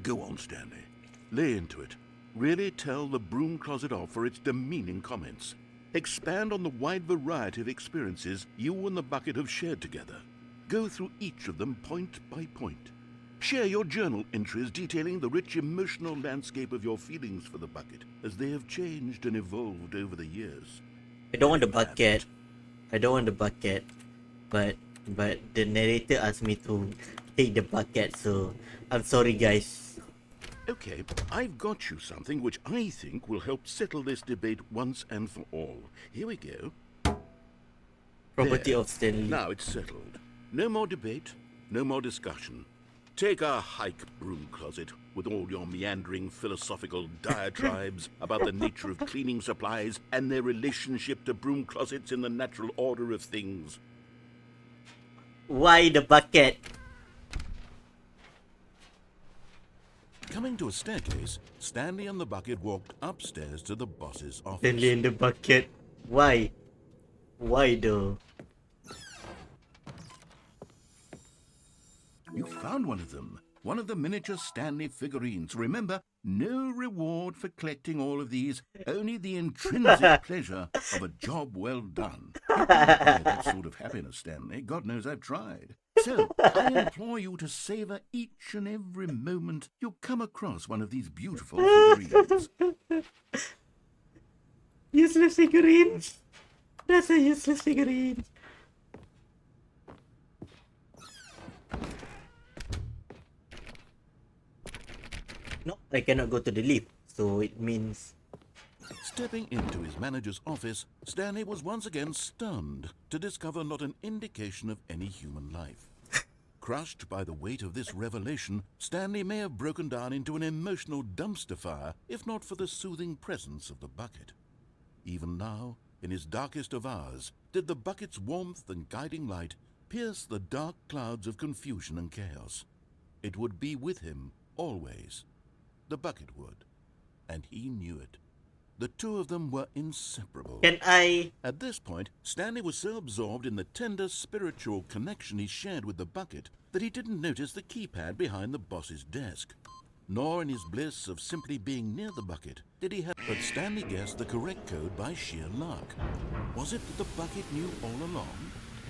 Go on, Stanley. Lay into it. Really tell the broom closet off for its demeaning comments. Expand on the wide variety of experiences you and the bucket have shared together. Go through each of them point by point. Share your journal entries detailing the rich emotional landscape of your feelings for the bucket as they have changed and evolved over the years. I don't want the bucket. I don't want the bucket. But the narrator asked me to take the bucket, so I'm sorry, guys. Okay, I've got you something which I think will help settle this debate once and for all. Here we go. Property There. of Stanley. Now it's settled. No more debate, no more discussion. Take a hike, broom closet, with all your meandering philosophical diatribes about the nature of cleaning supplies and their relationship to broom closets in the natural order of things. Why the bucket? Coming to a staircase, Stanley and the bucket walked upstairs to the boss's office. Stanley in the bucket. Why? Why though? You found one of them. One of the miniature Stanley figurines. Remember, no reward for collecting all of these, only the intrinsic pleasure of a job well done. You can't buy that sort of happiness, Stanley. God knows I've tried. So, I implore you to savor each and every moment you come across one of these beautiful figurines. Useless figurines. That's a useless figurine. No, I cannot go to the lift, so it means Stepping into his manager's office, Stanley was once again stunned to discover not an indication of any human life. Crushed by the weight of this revelation, Stanley may have broken down into an emotional dumpster fire if not for the soothing presence of the bucket. Even now, in his darkest of hours, did the bucket's warmth and guiding light pierce the dark clouds of confusion and chaos. It would be with him always. The bucket would, and he knew it. The two of them were inseparable. can I? At this point, Stanley was so absorbed in the tender spiritual connection he shared with the bucket that he didn't notice the keypad behind the boss's desk. Nor in his bliss of simply being near the bucket did he have... But Stanley guessed the correct code by sheer luck. Was it that the bucket knew all along?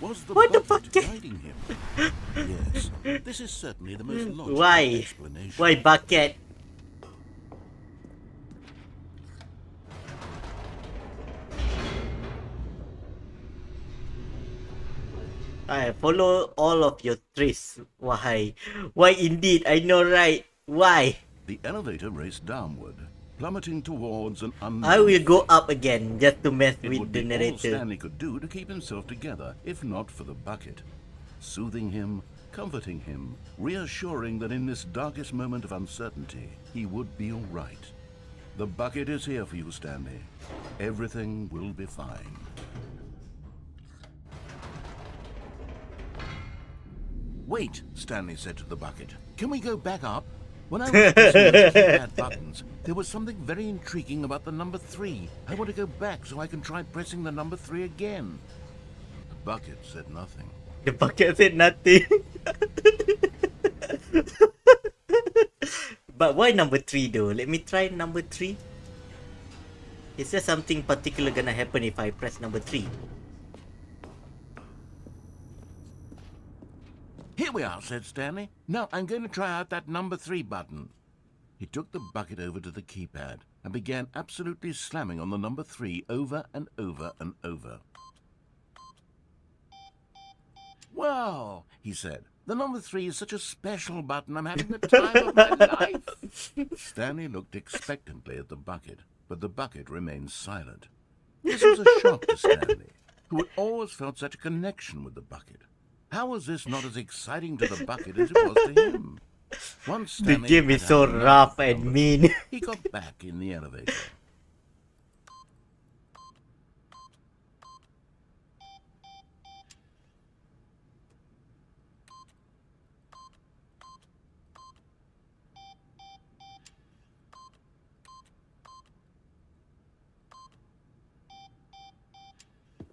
Was the What the bucket bucket? guiding him? Yes, this is certainly the most logical Why? explanation. Why bucket? I follow all of your tricks. Why? Why indeed? I know, right? Why? The elevator raced downward, plummeting towards an unknown... I will go up again just to mess It with would the be all narrator. Stanley could do to keep himself together, if not for the bucket. Soothing him, comforting him, reassuring that in this darkest moment of uncertainty, he would be all right. The bucket is here for you, Stanley. Everything will be fine. Wait, Stanley said to the bucket. Can we go back up? When I was pressing those keypad buttons, there was something very intriguing about the number 3. I want to go back so I can try pressing the number 3 again. The bucket said nothing. The bucket said nothing. But why number 3 though? Let me try number 3. Is there something particular gonna happen if I press number 3? Here we are, said Stanley. Now I'm going to try out that number 3 button. He took the bucket over to the keypad and began absolutely slamming on the number 3 over and over and over. Wow, he said. The number 3 is such a special button. I'm having the time of my life. Stanley looked expectantly at the bucket, but the bucket remained silent. This was a shock to Stanley, who had always felt such a connection with the bucket. How was this not as exciting to the bucket as it was to him? Once The Stanley game had is so had enough rough of and numbers, mean. he got back in the elevator.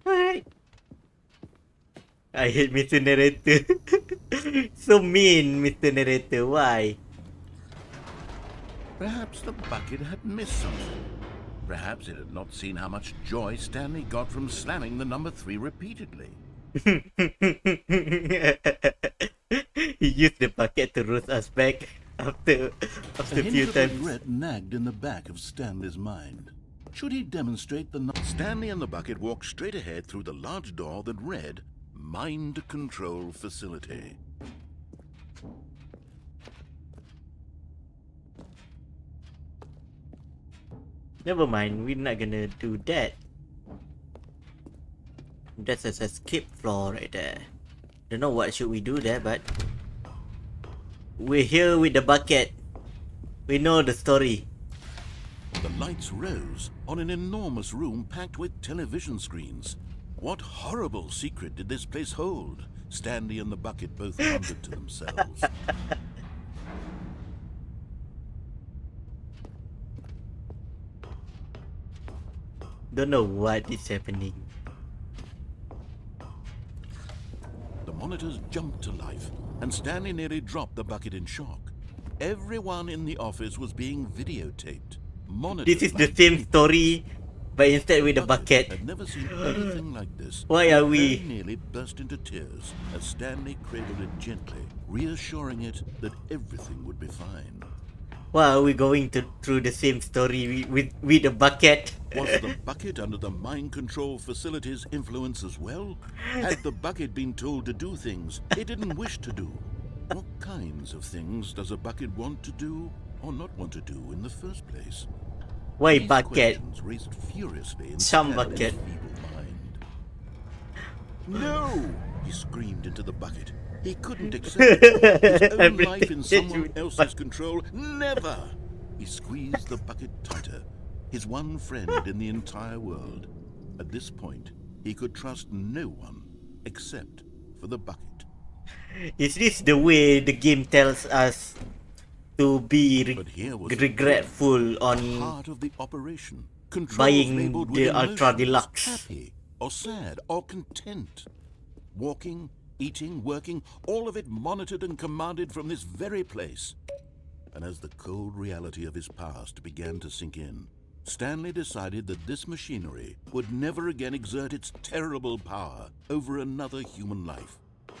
Alright. I hate Mr. Narrator. So mean, Mr. Narrator. Why? Perhaps the bucket had missed something. Perhaps it had not seen how much joy Stanley got from slamming the number 3 repeatedly. He used the bucket to roast us back after A a few hint of times. regret nagged in the back of Stanley's mind. Should he demonstrate the... Stanley and the bucket walked straight ahead through the large door that read, Mind Control Facility. Never mind, we're not gonna do that. That's an escape floor right there. Don't know what should we do there, but we're here with the bucket. We know the story. The lights rose on an enormous room packed with television screens. What horrible secret did this place hold? Stanley and the bucket both wondered to themselves. Don't know what is happening. The monitors jumped to life, and Stanley nearly dropped the bucket in shock. Everyone in the office was being videotaped. Monitored This is the by same people. story, but instead with the bucket. Had never seen anything like this. Why are He we- very nearly burst into tears as Stanley cradled it gently, reassuring it that everything would be fine. Why are we going through the same story with the bucket? Was the bucket under the mind control facility's influence as well? Had the bucket been told to do things it didn't wish to do? What kinds of things does a bucket want to do or not want to do in the first place? Why These bucket? questions raced furiously in Some Stanley's bucket. feeble mind. No! He screamed into the bucket. He couldn't accept it. His own life in someone else's control. Never! He squeezed the bucket tighter. His one friend in the entire world. At this point, he could trust no one except for the bucket. Is this the way the game tells us to be But here was regretful the on heart of the operation. Controls buying labeled the with Ultra emotions, Deluxe? happy or sad or content. Walking, eating, working, all of it monitored and commanded from this very place. And as the cold reality of his past began to sink in, Stanley decided that this machinery would never again exert its terrible power over another human life.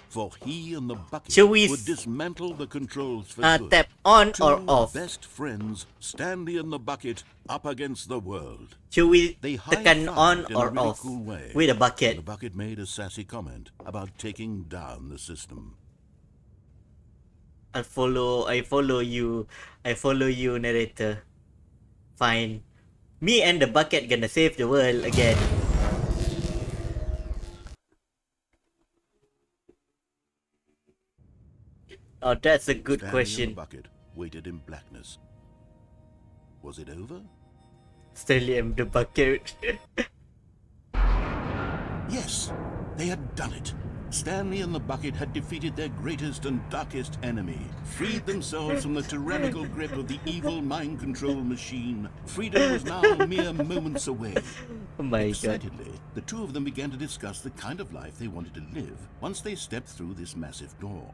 For he and the bucket Shall we would dismantle the controls for good. tap on Two or off? best friends, Stanley and the bucket, up against the world. Should we They tekan high-fived on in a or really off cool way. with a And bucket? the bucket made a sassy comment about taking down the system. I follow you, narrator. Fine. Me and the bucket gonna save the world again. Oh, that's a good Stanley and question. the bucket waited in blackness. Was it over? Stanley and the bucket. Yes, they had done it. Stanley and the bucket had defeated their greatest and darkest enemy, freed themselves from the tyrannical grip of the evil mind control machine. Freedom was now mere moments away. Oh my god. Excitedly, the two of them began to discuss the kind of life they wanted to live once they stepped through this massive door.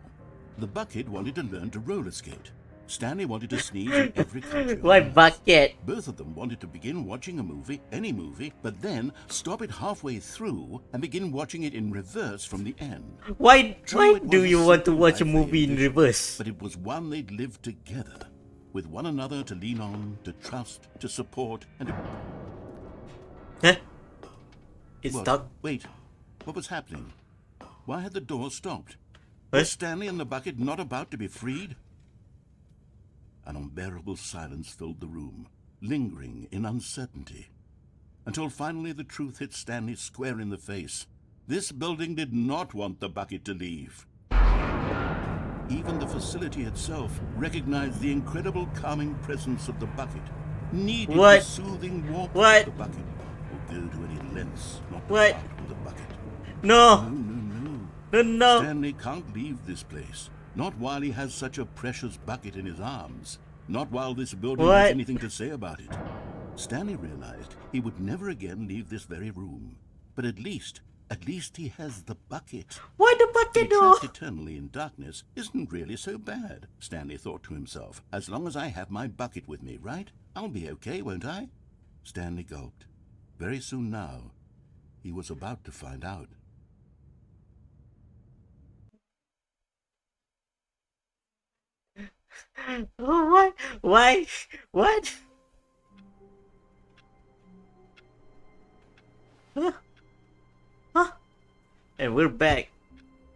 The bucket wanted to learn to roller skate. Stanley wanted to sneeze in every country. Why bucket? Both of them wanted to begin watching a movie, any movie, but then stop it halfway through and begin watching it in reverse from the end. Why True, it do was you a want to simple watch a life they movie in envisioned, reverse? But it was one they'd lived together, with one another to lean on, to trust, to support, and to... Huh? It What? stopped? Wait, what was happening? Why had the door stopped? What? Was Stanley and the bucket not about to be freed? An unbearable silence filled the room, lingering in uncertainty, until finally the truth hit Stanley square in the face. This building did not want the bucket to leave. Even the facility itself recognized the incredible calming presence of the bucket, needed What? the soothing warmth What? of the bucket, or go to any lengths not to What? part from the bucket. No! No. No! Stanley can't leave this place. Not while he has such a precious bucket in his arms. Not while this building What? has anything to say about it. Stanley realized he would never again leave this very room. But at least he has the bucket. Why the To be bucket though? trapped eternally in darkness isn't really so bad, Stanley thought to himself. As long as I have my bucket with me, right? I'll be okay, won't I? Stanley gulped. Very soon now, he was about to find out. Oh, what? Why? What? Huh? Huh? And we're back.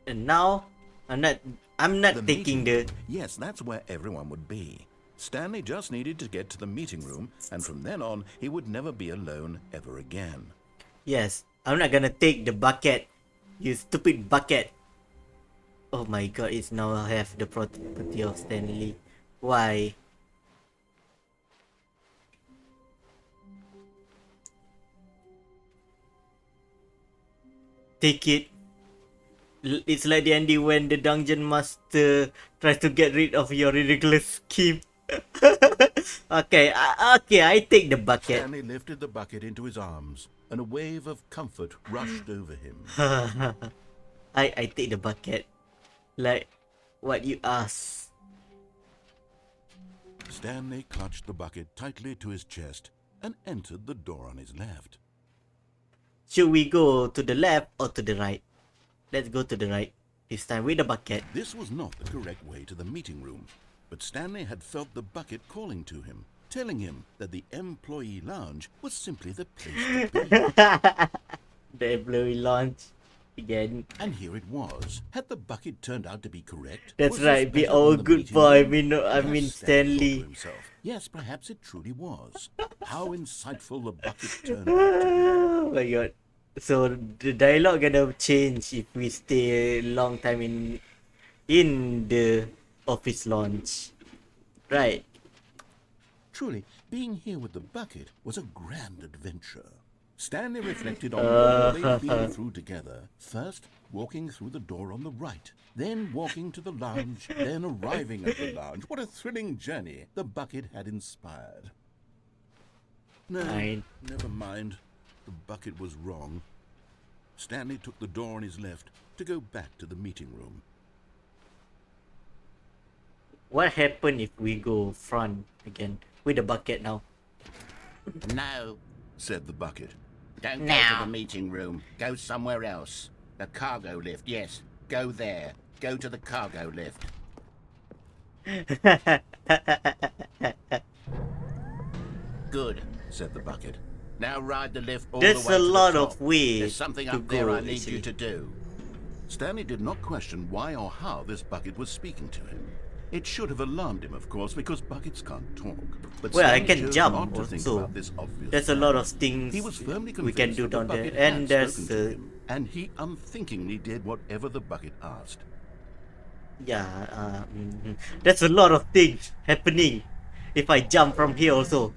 And now I'm not taking the Yes, that's where everyone would be. Stanley just needed to get to the meeting room, and from then on, he would never be alone ever again. Yes, I'm not gonna take the bucket. You stupid bucket. Oh my god, it's now have the property of Stanley. Why? Take it. It's like the ending when the dungeon master tries to get rid of your ridiculous scheme. Okay, I take the bucket. Stanley lifted the bucket into his arms, and a wave of comfort rushed over him. I take the bucket. Like what you asked. Stanley clutched the bucket tightly to his chest and entered the door on his left. Should we go to the left or to the right? Let's go to the right. This time with the bucket. This was not the correct way to the meeting room, but Stanley had felt the bucket calling to him, telling him that the employee lounge was simply the place to be. The employee launch again. And here it was. Had the bucket turned out to be correct? That's Was this right. Be better our than the good meeting boy. room? I Yes, mean thought to Stanley. himself. Yes, perhaps it truly was. How insightful the bucket turned out to be. Oh my god. So the dialogue gonna change if we stay a long time in the office launch. Right. Truly, being here with the bucket was a grand adventure. Stanley reflected on all they'd been through together. First, walking through the door on the right, then walking to the lounge, then arriving at the lounge. What a thrilling journey the bucket had inspired. No, Fine. never mind. The bucket was wrong. Stanley took the door on his left to go back to the meeting room. What happened if we go front again with the bucket now? No, said the bucket. Don't go to the meeting room. Go somewhere else. The cargo lift, yes. Go there. Go to the cargo lift. Good, Said the bucket. Now ride the lift all There's the way a to lot the of top. ways There's something to up there go, I need you actually. to do. Stanley did not question why or how this bucket was speaking to him. It should have alarmed him, of course, because buckets can't talk. But Well, I Stanley can chose jump not to think also. about this obvious There's a fact. lot of things He was firmly we can convinced do that the down there, bucket and had there's spoken to him, and he unthinkingly did whatever the bucket asked. there's a lot of things happening if I jump from here also.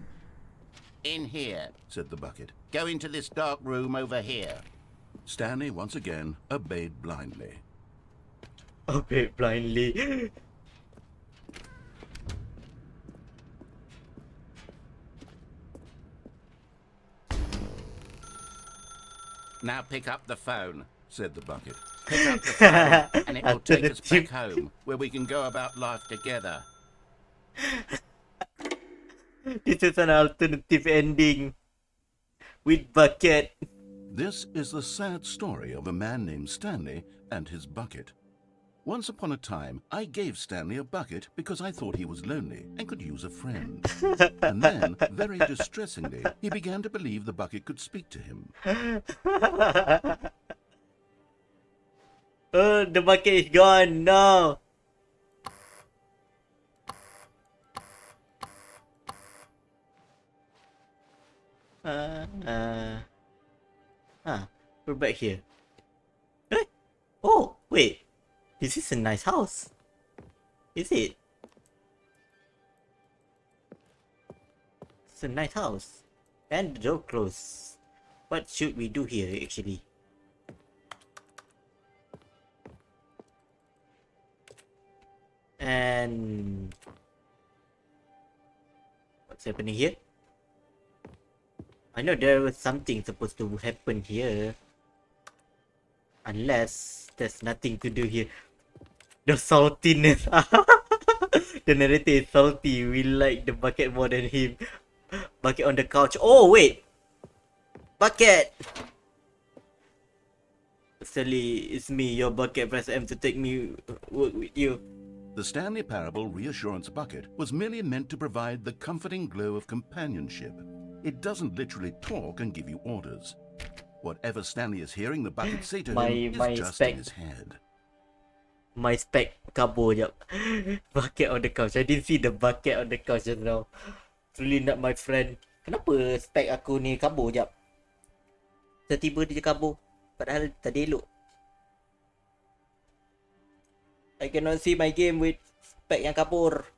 In here. Said the bucket. Go into this dark room over here. Stanley once again obeyed blindly. Obey blindly. Now pick up the phone, Said the bucket. pick up the phone, and it will take us Alternative. back home, where we can go about life together. This is an alternative ending with bucket. This is the sad story of a man named Stanley and his bucket. Once upon a time, I gave Stanley a bucket because I thought he was lonely and could use a friend. And then, very distressingly, he began to believe the bucket could speak to him. Oh, the bucket is gone. No. We're back here. Eh? Oh, wait. This is a nice house. Is it? It's a nice house. And the door closed. What should we do here actually? And what's happening here? I know there was something supposed to happen here. Unless there's nothing to do here. The saltiness. The narrator is salty. We like the bucket more than him. Bucket on the couch. Oh, wait. Bucket. Sally, it's me, your bucket. Press M to take me work with you. The Stanley Parable Reassurance Bucket was merely meant to provide the comforting glow of companionship. It doesn't literally talk and give you orders. Whatever Stanley is hearing the bucket say to him is just in his head. My spec kabur jap. Bucket on the couch. I didn't see the bucket on the couch just now. It's really not my friend. Kenapa spec aku ni kabur jap? Tiba-tiba dia kabur. Padahal tadi elok. I cannot see my game with spec yang kabur.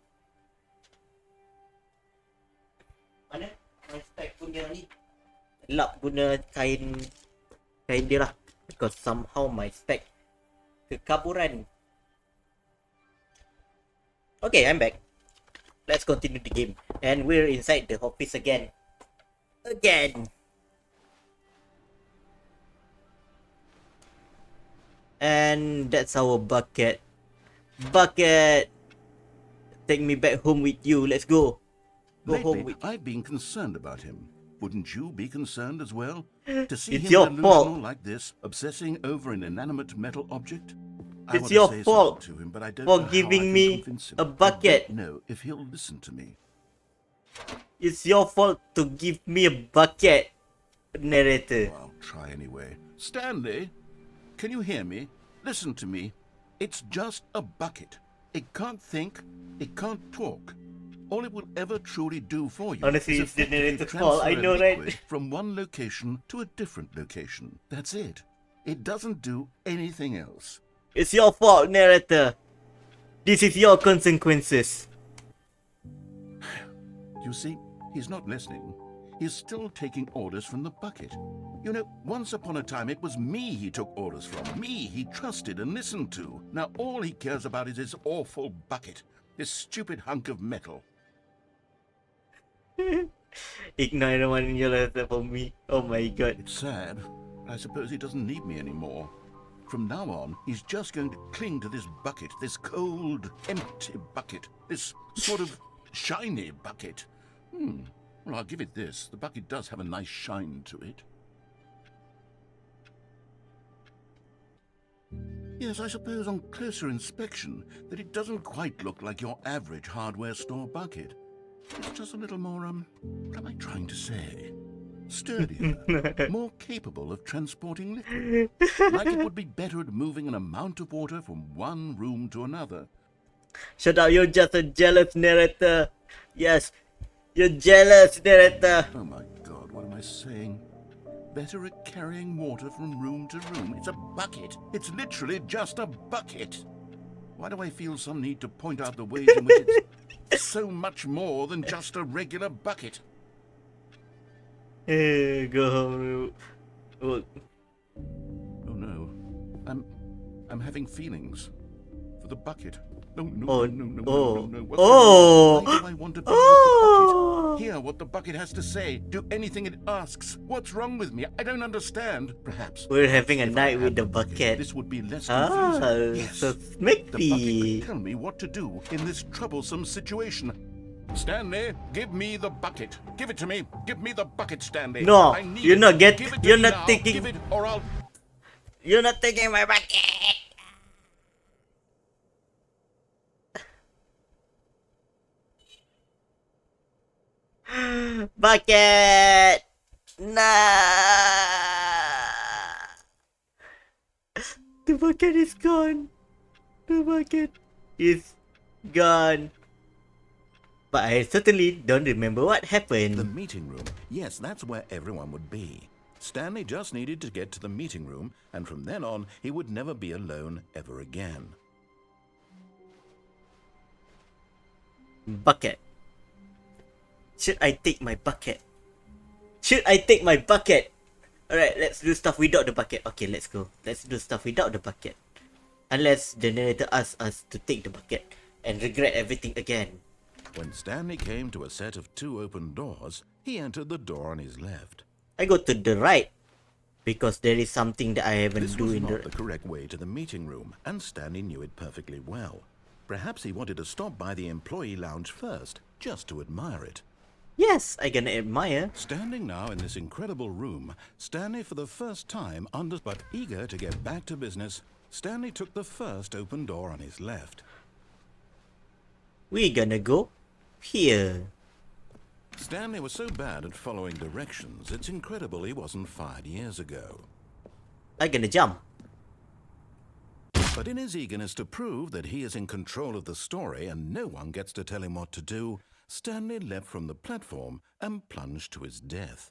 Mana? My spec pun dia ni. Lap guna kain dia lah. Because somehow my spec kekaburan. Okay, I'm back. Let's continue the game. And we're inside the office again. And that's our bucket. Bucket! Take me back home with you. Let's go. Go home Lately, with... I've been concerned about him. Wouldn't you be concerned as well? To see It's him your delusional fault. like this, obsessing over an inanimate metal object? It's want to your say fault something to him, but I don't for know how I giving can me convince him. a I bucket. don't know if he'll listen to me. It's your fault to give me a bucket, narrator. I'll try anyway. Stanley, can you hear me? Listen to me. It's just a bucket. It can't think. It can't talk. All it will ever truly do for you Honestly, is it's the effectively narrator's fault. I transfer a know, right? liquid from one location to a different location. That's it. It doesn't do anything else. It's your fault, narrator. This is your consequences. You see, he's not listening. He's still taking orders from the bucket. You know, once upon a time it was me he took orders from. Me he trusted and listened to. Now all he cares about is his awful bucket. This stupid hunk of metal. Ignore everyone in your life except for me. Oh my god. It's sad, but I suppose he doesn't need me anymore. From now on, he's just going to cling to this bucket, this cold, empty bucket, this sort of shiny bucket. Well, I'll give it this. The bucket does have a nice shine to it. Yes, I suppose on closer inspection that it doesn't quite look like your average hardware store bucket. It's just a little more, what am I trying to say? Sturdier, more capable of transporting liquid. Like it would be better at moving an amount of water from one room to another. Shut up, you're just a jealous narrator. Yes, you're jealous narrator. Oh my god, what am I saying? Better at carrying water from room to room. It's a bucket. It's literally just a bucket. Why do I feel some need to point out the ways in which it's so much more than just a regular bucket? Go home. Work. I'm having feelings for the bucket. No, no, Oh, no, no, no, oh, no, no, no. What's oh, going on? Why do I want to be with the bucket? oh. Hear what the bucket has to say. Do anything it asks. What's wrong with me? I don't understand. Perhaps. We're having a if I night had with the bucket. this would be less Ah, confusing. Yes. so The bucket could smithy. tell me what to do in this troublesome situation. Stanley, give me the bucket. Give it to me. Give me the bucket, Stanley. No, I need you're it. not Give it to you're me not now. taking, Give it or I'll... you're not taking my bucket. Bucket. Nah. The bucket is gone. The bucket is gone. But I certainly don't remember what The happened. meeting room. Yes, that's where everyone would be. Stanley just needed to get to the meeting room, and from then on, he would never be alone ever again. Bucket. Should I take my bucket? Should I take my bucket? Alright, let's do stuff without the bucket. Okay, let's go. Let's do stuff without the bucket. Unless the narrator asks us to take the bucket and regret everything again. When Stanley came to a set of 2 open doors, he entered the door on his left. I go to the right because there is something that I haven't This do was in not the... the correct way to the meeting room, and Stanley knew it perfectly well. Perhaps he wanted to stop by the employee lounge first, just to admire it. Yes, I gonna admire. Standing now in this incredible room, Stanley for the first time but eager to get back to business, Stanley took the first open door on his left. We gonna go here. Stanley was so bad at following directions, it's incredible he wasn't fired years ago. I gonna jump. But in his eagerness to prove that he is in control of the story and no one gets to tell him what to do, Stanley leapt from the platform and plunged to his death.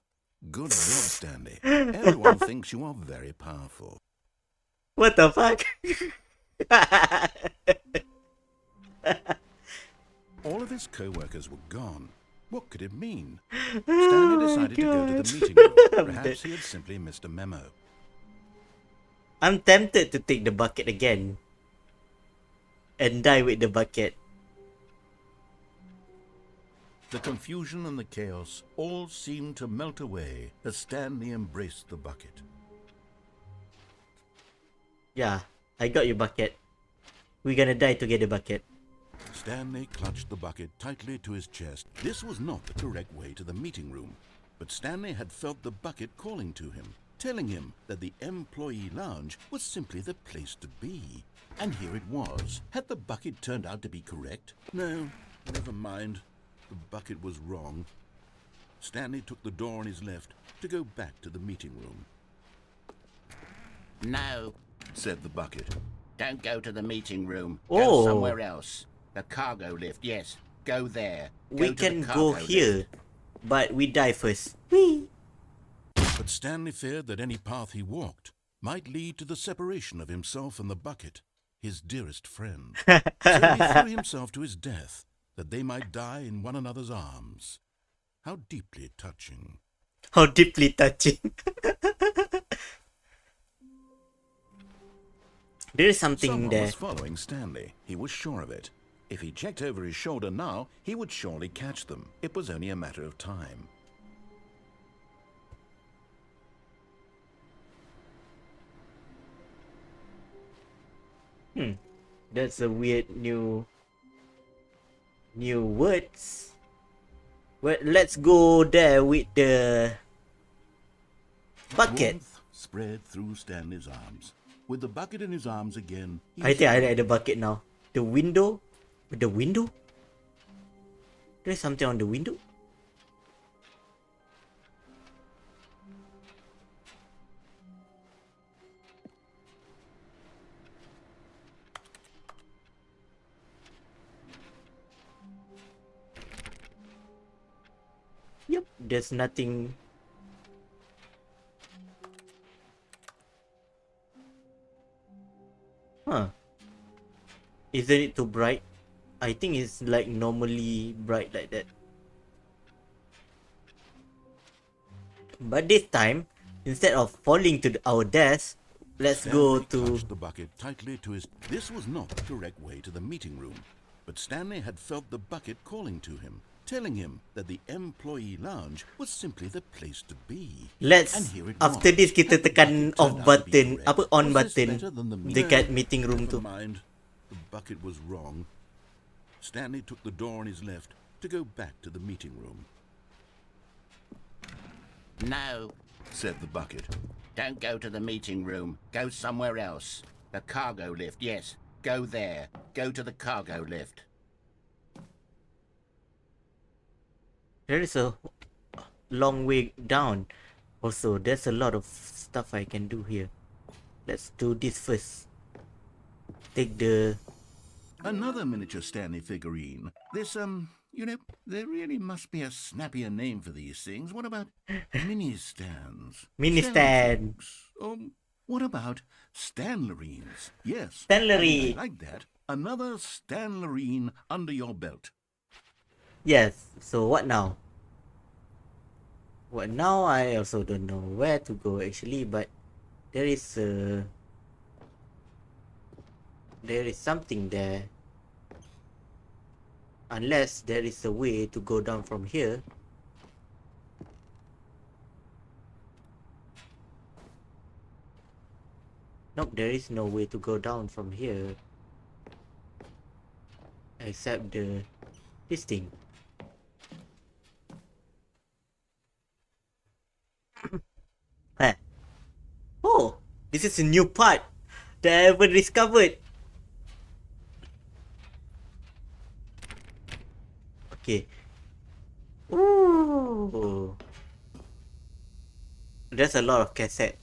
Good job, Stanley. Everyone thinks you are very powerful. What the fuck? All of his co-workers were gone. What could it mean? Stanley decided to go to God. the meeting room. Perhaps he had simply missed a memo. I'm tempted to take the bucket again and die with the bucket. The confusion and the chaos all seemed to melt away as Stanley embraced the bucket. Yeah, I got your bucket. We gonna die together, bucket. Stanley clutched the bucket tightly to his chest. This was not the correct way to the meeting room, but Stanley had felt the bucket calling to him, telling him that the employee lounge was simply the place to be. And here it was. Had the bucket turned out to be correct? No, never mind. The bucket was wrong. Stanley took the door on his left to go back to the meeting room. No, Said the bucket. don't go to the meeting room. Oh. Go somewhere else. The cargo lift, yes. Go there. We to the can cargo go lift. here, but we die first. Whee! But Stanley feared that any path he walked might lead to the separation of himself and the bucket, his dearest friend. So he threw himself to his death, that they might die in one another's arms. How deeply touching. How deeply touching. There is something Someone there. was following Stanley. He was sure of it. If he checked over his shoulder now, he would surely catch them. It was only a matter of time. That's a weird new words. Well, let's go there with the bucket. Warmth spread through Stanley's arms. With the bucket in his arms again, he I think I like the bucket now. The window? The window? There's something on the window? Yep, there's nothing. Huh. Isn't it too bright? I think it's like normally bright like that. But this time, instead of falling to our death, Let's go Stanley to... clutched the bucket tightly to his... This was not the correct way to the meeting room, but Stanley had felt the bucket calling to him, telling him that the employee lounge was simply the place to be. Let's... And here it After was. this, kita Had the tekan bucket off turned out to be button. correct? Apa on Was this button. better than the Dekat No, meeting room never tu. mind. The bucket was wrong. Stanley took the door on his left to go back to the meeting room. No, Said the bucket. don't go to the meeting room. Go somewhere else. The cargo lift, yes. Go there. Go to the cargo lift. There is a long way down. Also, there's a lot of stuff I can do here. Let's do this first. Take the... Another miniature Stanley figurine. This, you know, there really must be a snappier name for these things. What about mini stands? Mini stand. What about Stanlerines? Yes. Stanley. I like that. Another Stanlerine under your belt. Yes. So what now? What now? I also don't know where to go actually, but there is something there. Unless there is a way to go down from here. Nope, there is no way to go down from here. Except this thing. Huh. Oh, this is a new part that I haven't discovered. Okay. Ooh. There's a lot of cassette.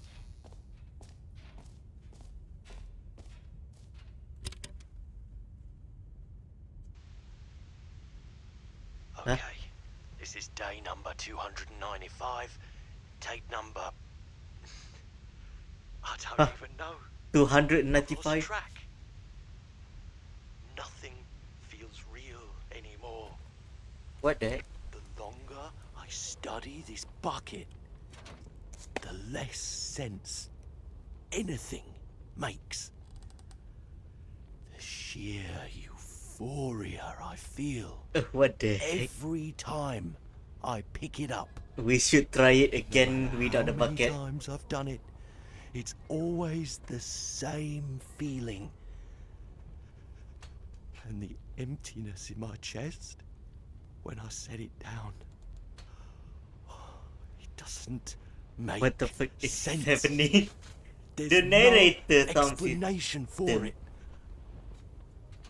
Okay, this is day number 295. Tape number... I don't even know. I've lost 295. track. Nothing feels real anymore. What the heck? The longer I study this bucket, the less sense anything makes. The sheer euphoria I feel What the heck? every time I pick it up. We should try it again without the How many bucket. times I've done it, it's always the same feeling. And the emptiness in my chest when I set it down. It doesn't make What the fuck is sense. happening? There's The narrator no sounds explanation for dumb. it.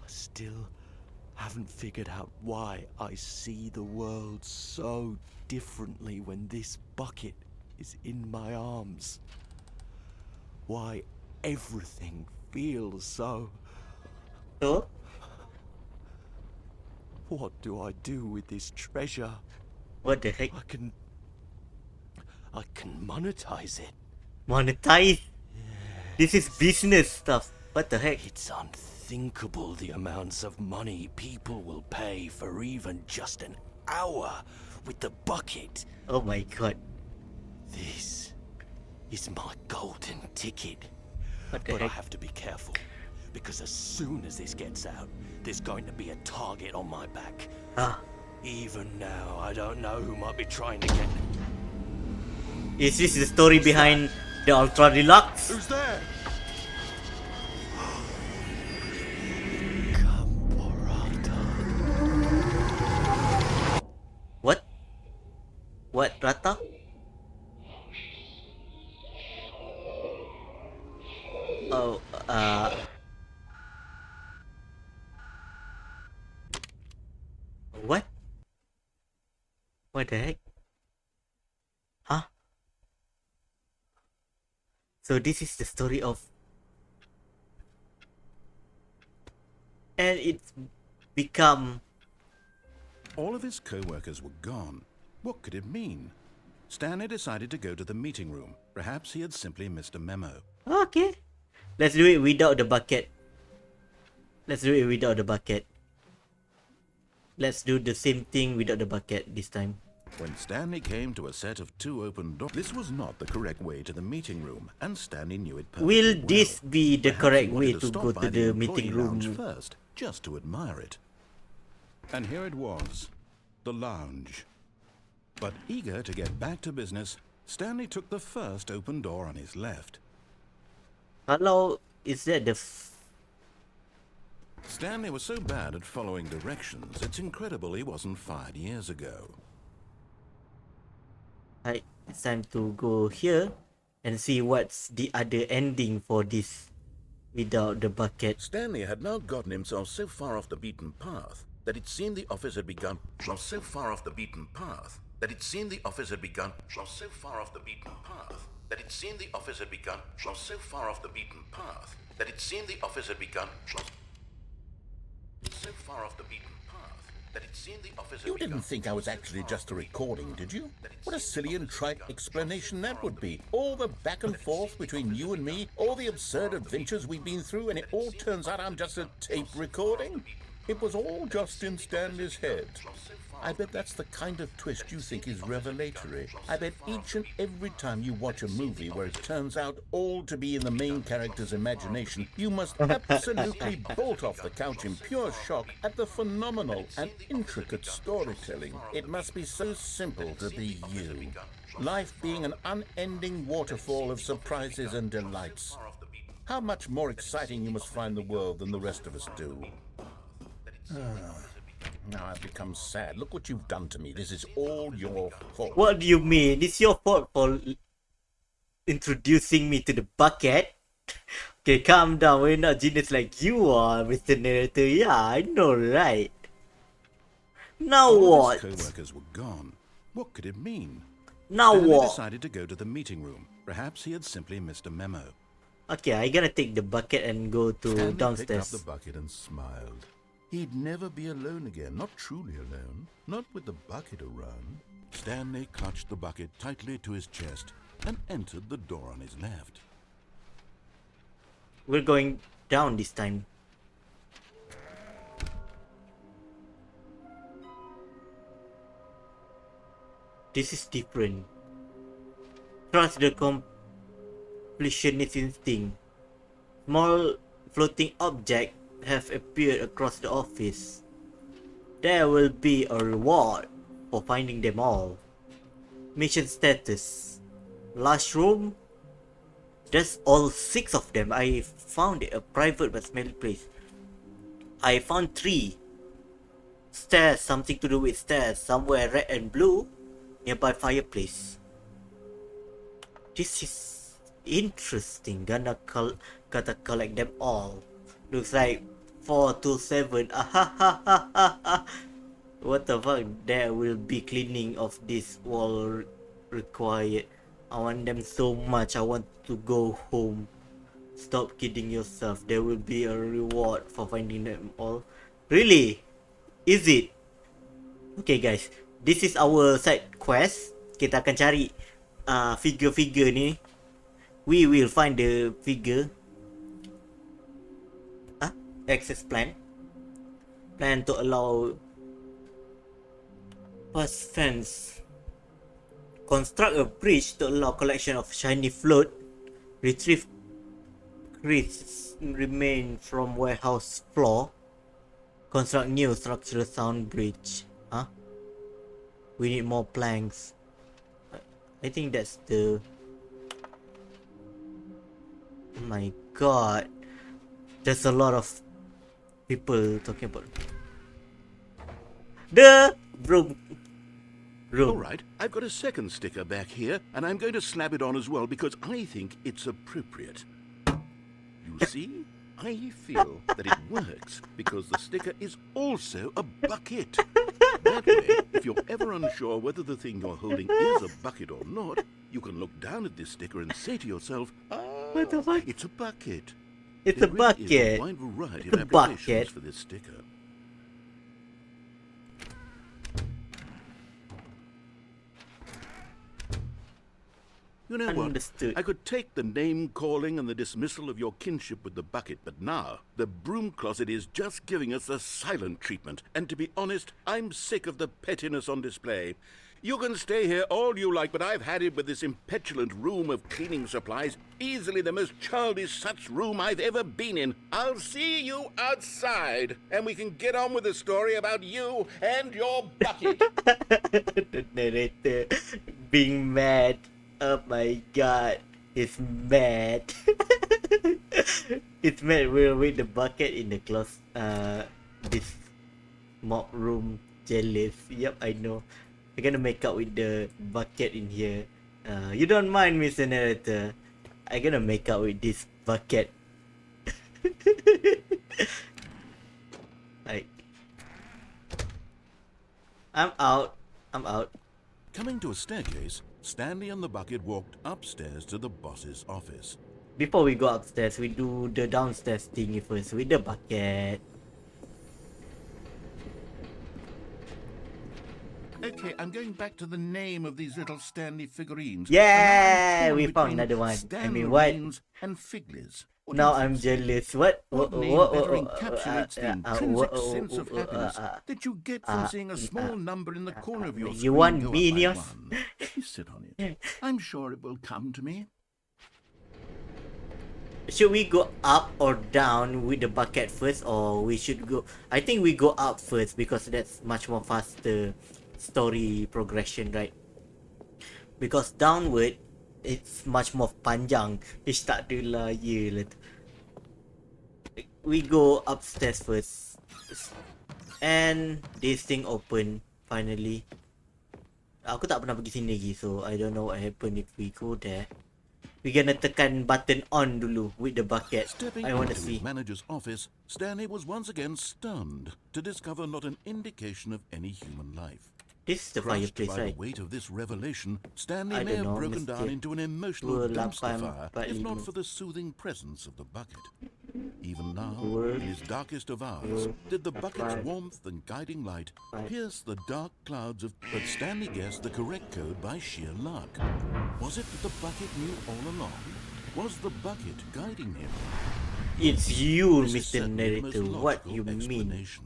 I still haven't figured out why I see the world so differently when this bucket is in my arms. Why everything feels so... So, What do I do with this treasure? what the heck? I can monetize it. Monetize? This is business stuff. What the heck? It's unthinkable the amounts of money people will pay for even just an hour with the bucket. Oh my god. This is my golden ticket. What the But I heck? have to be careful, because as soon as this gets out, there's going to be a target on my back. Ah, Even now, I don't know who might be trying to get... is this the story behind the Ultra Deluxe? Who's there? What? What, Rata? Oh, what? What the heck? Huh? So this is the story of... And it's become... All of his co-workers were gone. What could it mean? Stanley decided to go to the meeting room. Perhaps he had simply missed a memo. Okay. Let's do it without the bucket. Let's do it without the bucket. Let's do the same thing without the bucket this time. When Stanley came to a set of 2 open doors, this was not the correct way to the meeting room, and Stanley knew it perfectly Will well. this be the Perhaps correct he way wanted to stop go by to the employee meeting lounge room? first, just to admire it. And here it was, the lounge. But eager to get back to business, Stanley took the first open door on his left. Hello, is that the Stanley was so bad at following directions, it's incredible he wasn't fired years ago. It's time to go here and see what's the other ending for this without the bucket. Stanley had now gotten himself so far off the beaten path that it seemed the office had begun. So far off the beaten path that it seemed the office had begun. So far off the beaten path that it seemed the office had begun. So far off the beaten path that it seemed the office had begun. So far off the beaten path that it seemed the office had You begun. didn't think I was actually just a recording, did you? What a silly and trite explanation that would be. All the back and forth between you and me, all the absurd adventures we've been through, and it all turns out I'm just a tape recording? It was all just in Stanley's head. I bet that's the kind of twist you think is revelatory. I bet each and every time you watch a movie where it turns out all to be in the main character's imagination, you must absolutely bolt off the couch in pure shock at the phenomenal and intricate storytelling. It must be so simple to be you. Life being an unending waterfall of surprises and delights. How much more exciting you must find the world than the rest of us do. Now I've become sad. Look what you've done to me. This is all your fault. What do you mean? It's your fault for introducing me to the bucket? Okay, calm down. We're not genius like you are, Mr. Narrator. Yeah, I know, right? Now All what? of his co-workers were gone. What could it mean? Now Stanley what? decided to go to the meeting room. Perhaps he had simply missed a memo. Okay, I gotta take the bucket and go to Stanley picked up downstairs. the bucket and smiled. He'd never be alone again, not truly alone, not with the bucket around. Stanley clutched the bucket tightly to his chest and entered the door on his left. We're going down this time. This is different. Trust the completionist instinct. Small floating objects have appeared across the office. There will be a reward for finding them all. Mission status. Last room. There's all 6 of them. I found it a private but smelly place. I found 3. Stairs, something to do with stairs. Somewhere red and blue. Nearby fireplace. This is interesting. Gotta collect them all. Looks like 4 to 7. What the fuck? There will be cleaning of this wall required. I want them so much. I want to go home. Stop kidding yourself. There will be a reward for finding them all. Really? Is it? Okay guys, this is our side quest. Kita akan cari figure-figure ni. We will find the figure. Access plan. Plan to allow pass fence. Construct a bridge to allow collection of shiny float. Retrieve crisps remain from warehouse floor. Construct new structural sound bridge. We need more planks. I think that's the... Oh my god. There's a lot of people talking about the room. All right, I've got a second sticker back here, and I'm going to slap it on as well because I think it's appropriate. You see, I feel that it works because the sticker is also a bucket. That way, if you're ever unsure whether the thing you're holding is a bucket or not, you can look down at this sticker and say to yourself, What the fuck? it's a bucket. It's There a really is bucket. a wide variety It's of a applications bucket. for this sticker. You know what? Understood. I could take the name calling and the dismissal of your kinship with the bucket, but now the broom closet is just giving us the silent treatment. And to be honest, I'm sick of the pettiness on display. You can stay here all you like, but I've had it with this impetulant room of cleaning supplies. Easily the most childish such room I've ever been in. I'll see you outside, and we can get on with the story about you and your bucket. The narrator being mad. Oh my god. He's mad. He's mad. We'll with the bucket in the close this mob room. Jealous. Yep, I know. We're gonna make out with the bucket in here. You don't mind, Mr. Narrator. I'm gonna make out with this bucket. Like, I'm out. I'm out. Coming to a staircase, Stanley and the bucket walked upstairs to the boss's office. Before we go upstairs, we do the downstairs thingy first with the bucket. Okay, I'm going back to the name of these little Stanley figurines. Yeah, And now I'm we torn found between another one. I Stanley mean, what? Reigns and Figlers. What Now do you I'm think? jealous. What? What name better encapsulates the intrinsic sense of happiness that you get from seeing a small number in the corner of your you screen want go up me in by yours? one? Let me sit on it. I'm sure it will come to me. Should we go up or down with the bucket first, or we should go? I think we go up first because that's much more faster story progression, right? Because downward, it's much more panjang. Ish tak ada lah, yelah. We go upstairs first. And this thing open, finally. Aku tak pernah pergi sini lagi, so I don't know what happen if we go there. We gonna tekan button on dulu with the bucket. Stepping I wanna into see. his manager's office, Stanley was once again stunned to discover not an indication of any human life. This is the Crushed fireplace, by right? the weight of this revelation, Stanley I may don't have know, broken down Mr. into an emotional dumpster fire, if not 2845. for the soothing presence of the bucket. Even now, Word. in his darkest of hours, did the bucket's warmth and guiding light pierce the dark clouds of... But Stanley guessed the correct code by sheer luck. Was it that the bucket knew all along? Was the bucket guiding him? It's you, This is Mr. certainly the most Narrator. What logical you mean? explanation.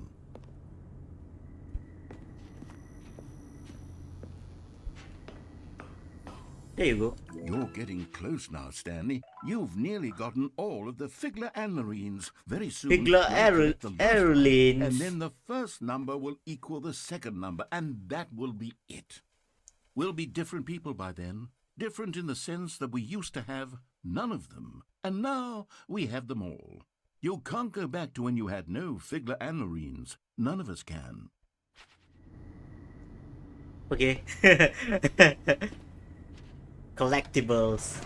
There you go. You're getting close now, Stanley. You've nearly gotten all of the Figler and Marines. Very soon, Figler you'll collect the last one, Aerolines. and then the first number will equal the second number, and that will be it. We'll be different people by then. Different in the sense that we used to have none of them, and now we have them all. You can't go back to when you had no Figler and Marines. None of us can. Okay. Collectibles.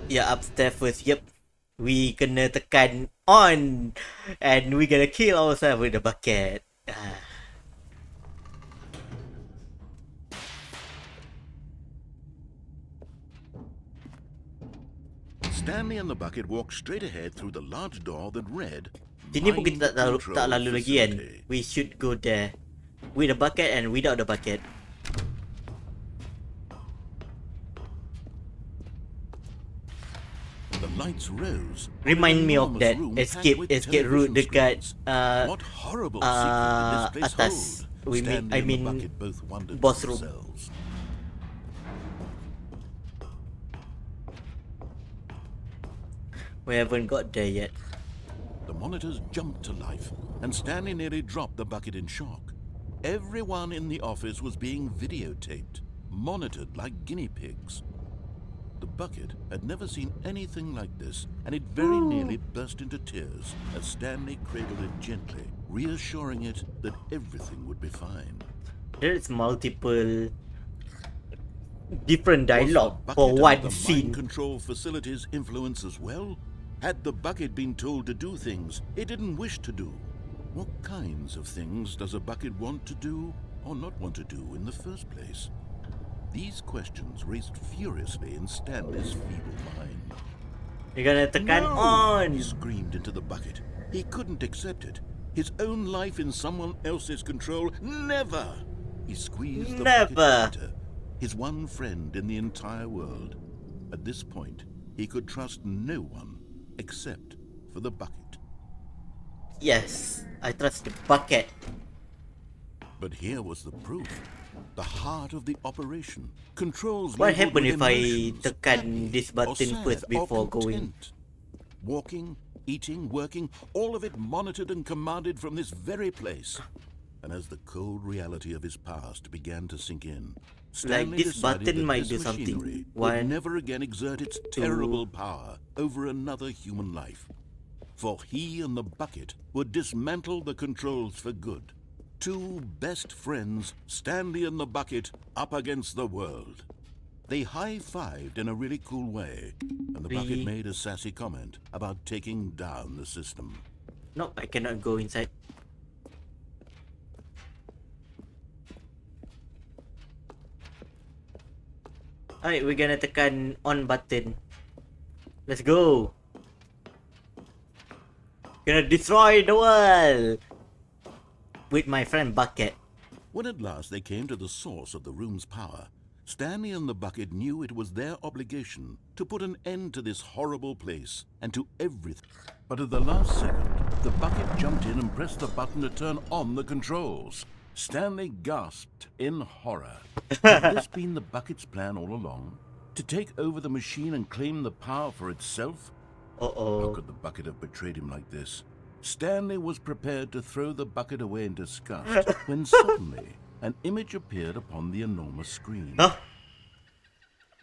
Yeah, upstairs first. Yep. We kena tekan on. And we gonna kill ourselves with the bucket. Stanley and the bucket walked straight ahead through the large door that read, Sini pun kita tak Mind Control lalu lagi kan. Facility. We should go there. With the bucket and without the bucket. The lights rose. on Remind an me of enormous that room escape packed with route television dekat screens. What horrible secret did this place atas. hold? We mean, Stanley I and the mean bucket both wondered boss to room. themselves. We haven't got there yet. The monitors jumped to life, and Stanley nearly dropped the bucket in shock. Everyone in the office was being videotaped, monitored like guinea pigs. The bucket had never seen anything like this, and it very nearly burst into tears as Stanley cradled it gently, reassuring it that everything would be fine. There's multiple different Was the dialogue bucket for under one the scene. mind control facility's influence as well? Had the bucket been told to do things it didn't wish to do? What kinds of things does a bucket want to do or not want to do in the first place? These questions raced furiously in Stanley's feeble mind. You're gonna tekan No! on. He screamed into the bucket. He couldn't accept it. His own life in someone else's control. Never! He squeezed the Never. bucket tighter. His one friend in the entire world. At this point, he could trust no one except for the bucket. Yes, I trust the bucket. But here was the proof. The heart of the operation. Controls What labeled happen with if I emotions, tekan happy this or button sad first or before going? content. Walking, eating, working, all of it monitored and commanded from this very place. And as the cold reality of his past began to sink in, Stanley this decided button that might this do something. machinery One, would never again exert its terrible power over another human life. For he and the bucket would dismantle the controls for good. Two best friends, Stanley and the bucket, up against the world. They high-fived in a really cool way, and the bucket made a sassy comment about taking down the system. No, I cannot go inside. Alright, we're gonna tekan on button. Let's go. Gonna destroy the world with my friend Bucket. When at last they came to the source of the room's power, Stanley and the bucket knew it was their obligation to put an end to this horrible place and to everything. But at the last second, the bucket jumped in and pressed the button to turn on the controls. Stanley gasped in horror. Had this been the bucket's plan all along? To take over the machine and claim the power for itself? How could the bucket have betrayed him like this? Stanley was prepared to throw the bucket away in disgust when suddenly an image appeared upon the enormous screen. Huh?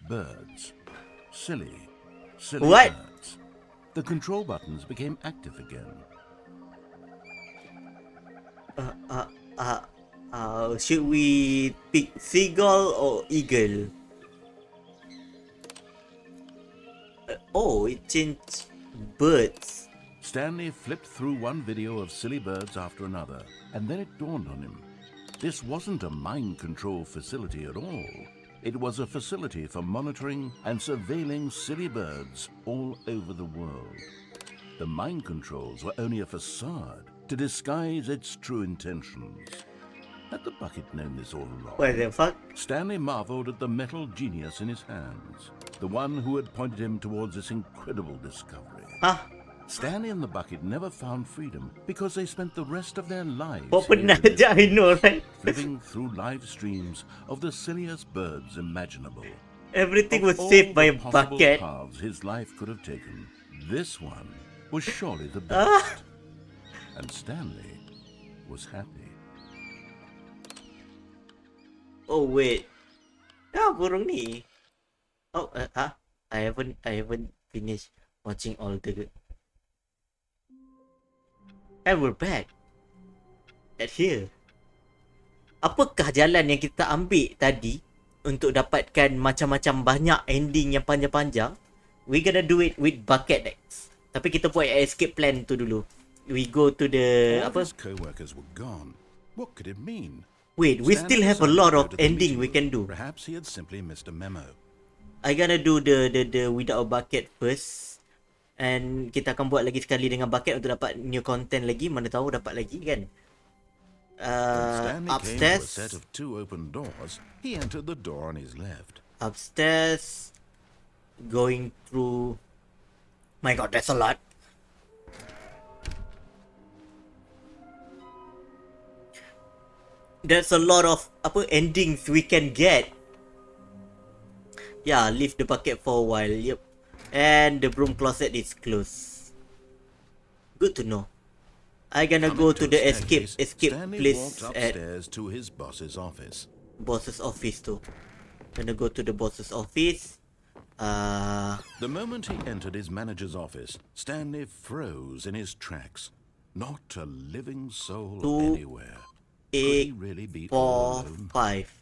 Birds. Silly What? birds. The control buttons became active again. Should we pick seagull or eagle? It changed birds. Stanley flipped through one video of silly birds after another, and then it dawned on him. This wasn't a mind control facility at all. It was a facility for monitoring and surveilling silly birds all over the world. The mind controls were only a facade to disguise its true intentions. Had the bucket known this all along? What the fuck? Stanley marveled at the metal genius in his hands, the one who had pointed him towards this incredible discovery. Huh? Stanley and the bucket never found freedom because they spent the rest of their lives Open here in this I know, right? living through live streams of the silliest birds imaginable. Everything Of was saved by all a the possible bucket. paths his life could have taken, this one was surely the best. And Stanley was happy. Oh wait. Burung ni. I haven't finished watching all the. And we're back. At here. Apakah jalan yang kita ambil tadi untuk dapatkan macam-macam banyak ending yang panjang-panjang? We gonna do it with bucket next. Tapi kita buat escape plan tu dulu. We go to the All his co-workers were gone. What could it mean? Wait, we Stanley still have a decided lot to of go to the ending meeting we can room. do. Perhaps he had simply missed a memo. I gonna do the without a bucket first. And kita akan buat lagi sekali dengan bucket untuk dapat new content lagi. Mana tahu dapat lagi kan. When Stanley came to a Upstairs. set of two open doors, he entered the door on his left. Upstairs. Going through. My god, that's a lot. There's a lot of endings we can get. Yeah, leave the bucket for a while. Yep. And the broom closet is closed. Good to know. I gonna go to the escape Stanley place walked at upstairs to his boss's office. boss's office too. Gonna go to the boss's office. The moment he entered his manager's office, Stanley froze in his tracks. Not a living soul 2, anywhere. Could he 8, really be all 4, alone? 5.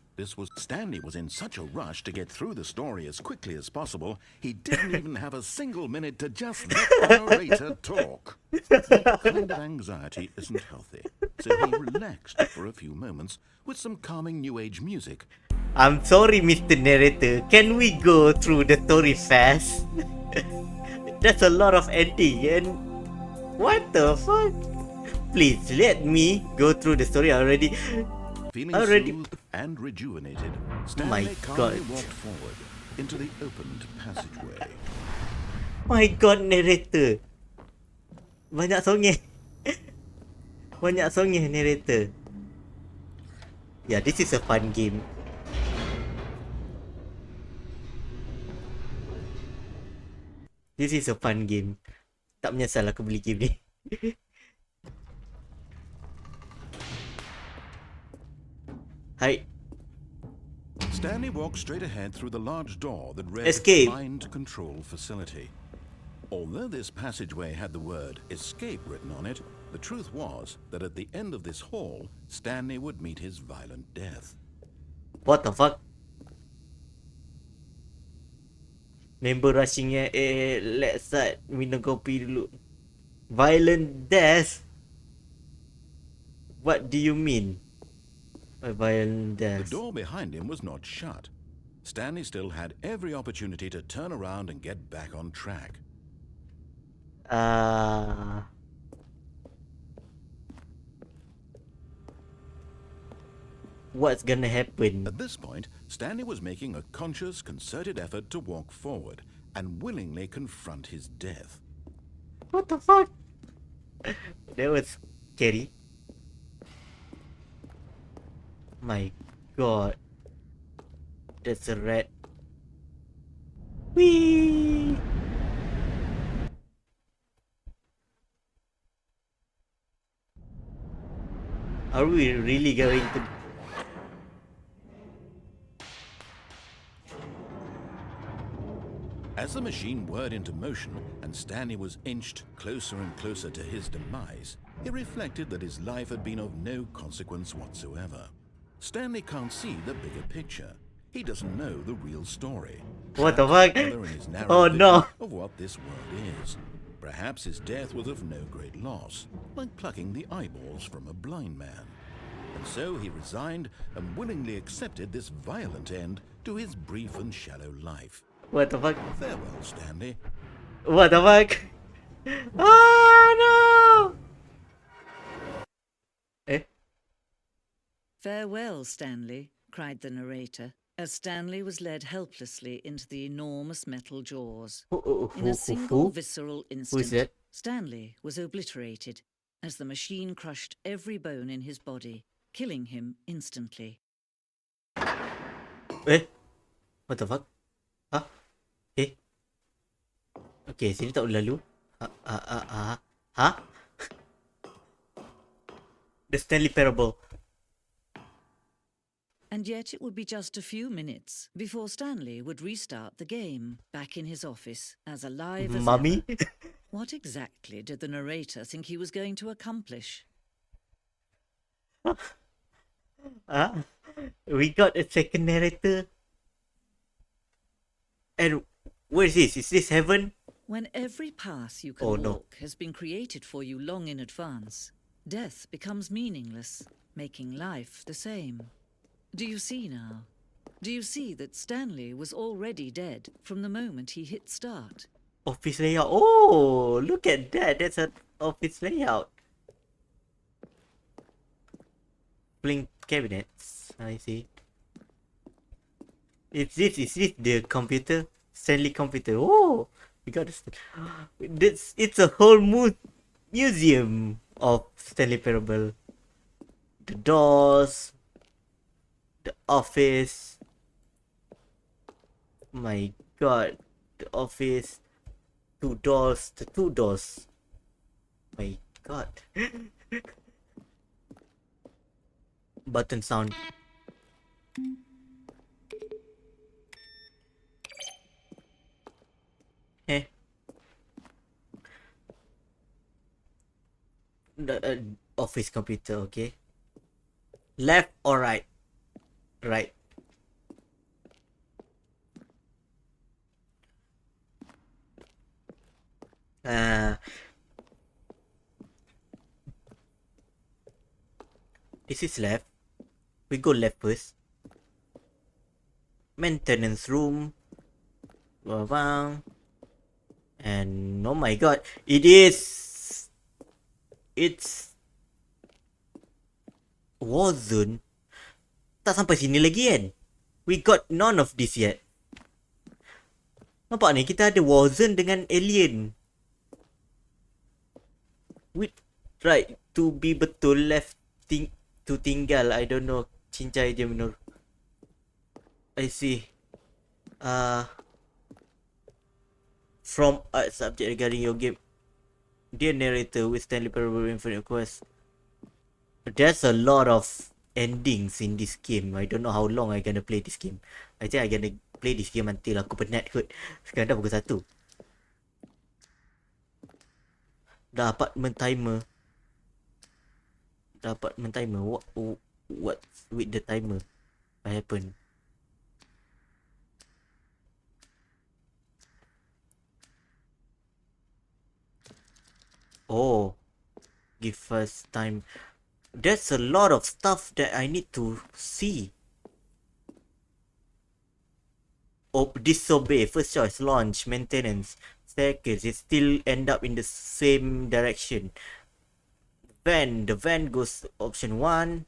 Stanley was in such a rush to get through the story as quickly as possible, he didn't even have a single minute to just let the narrator talk. That kind of anxiety isn't healthy, so he relaxed for a few moments with some calming new age music. I'm sorry, Mr. Narrator. Can we go through the story fast? That's a lot of ending and what the fuck? Please let me go through the story already. Feeling Already. soothed and rejuvenated, My Stanley God. calmly walked forward into the opened passageway. My god, narrator. Banyak songeh. Banyak songnya narrator. Yeah, this is a fun game. This is a fun game. Tak menyesal aku beli game ni. Hai. Stanley walked straight ahead through the large door that read Escape. Mind Control Facility. Although this passageway had the word escape written on it, the truth was that at the end of this hall, Stanley would meet his violent death. What the fuck? Member rushingnya let's start minum kopi dulu. Violent death? What do you mean by violent The death? door behind him was not shut. Stanley still had every opportunity to turn around and get back on track. What's gonna happen? At this point, Stanley was making a conscious, concerted effort to walk forward and willingly confront his death. What the fuck? That was scary. My god. That's a rat. Whee! Are we really going to... As the machine whirred into motion and Stanley was inched closer and closer to his demise, he reflected that his life had been of no consequence whatsoever. Stanley can't see the bigger picture. He doesn't know the real story. What the fuck? Other in his narrow Oh vision no! of what this world is. Perhaps his death was of no great loss, like plucking the eyeballs from a blind man. And so he resigned and willingly accepted this violent end to his brief and shallow life. What the fuck? Farewell, Stanley. What the fuck? Oh no! Eh? "Farewell, Stanley," cried the narrator, as Stanley was led helplessly into the enormous metal jaws. In a single visceral Who is instant, that? Stanley was obliterated as the machine crushed every bone in his body, killing him instantly. Eh? What the fuck? Huh? Eh? Okay, sini tak boleh lalu. Huh? The Stanley Parable. And yet it would be just a few minutes before Stanley would restart the game, back in his office, as alive as Mummy? ever. What exactly did the narrator think he was going to accomplish? We got a second narrator. And where is this? Is this heaven? When every path you can Oh, no. walk has been created for you long in advance, death becomes meaningless, making life the same. Do you see now? Do you see that Stanley was already dead from the moment he hit start? Office layout. Oh, look at that. That's an office layout. Playing cabinets. I see. Is this the computer? Stanley computer. Oh, we got this. It's a whole museum of Stanley Parable. The doors, the office. My god, the office. The two doors. My god. Button sound. Eh. The office computer, okay. Left or right? Right. This is left. We go left first. Maintenance room. And oh my god, it's Warzone. Tak sampai sini lagi kan? We got none of this yet. Nampak ni kita ada Warzone dengan Alien. Right, to be betul, left to tinggal. I don't know. Cincai je Minor. I see. From art subject regarding your game. Dear narrator, with Stanley Parable Infinite Quest. There's a lot of endings in this game. I don't know how long I gonna play this game. I think I gonna play this game until aku penat kot. Sekarang dah pukul 1. Dah apartment timer. What with the timer? What happened? Oh, give us time. There's a lot of stuff that I need to see. Oh, disobey. First choice, launch, maintenance, staircase. It still end up in the same direction. The van goes option 1.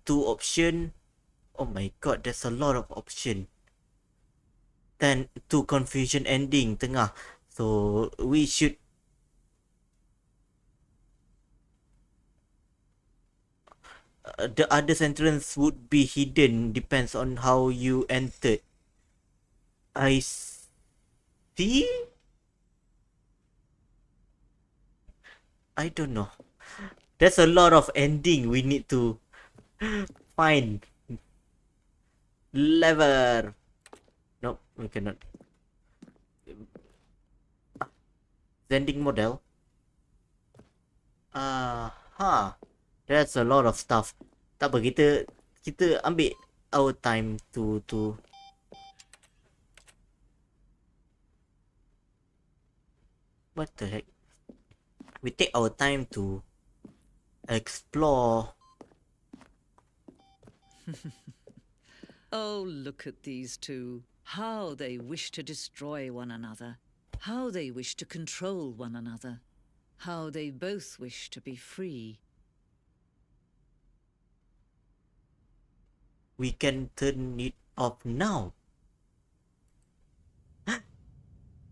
2 option. Oh my god, there's a lot of option. Then 2 confusion ending tengah. So we should the other entrance would be hidden, depends on how you entered. I see. I don't know. There's a lot of ending we need to find. Lever. Nope, we cannot. Sending model. There's a lot of stuff. Tak apa, kita ambil our time to what the heck? We take our time to explore. Oh, look at these two. How they wish to destroy one another. How they wish to control one another. How they both wish to be free. We can turn it off now.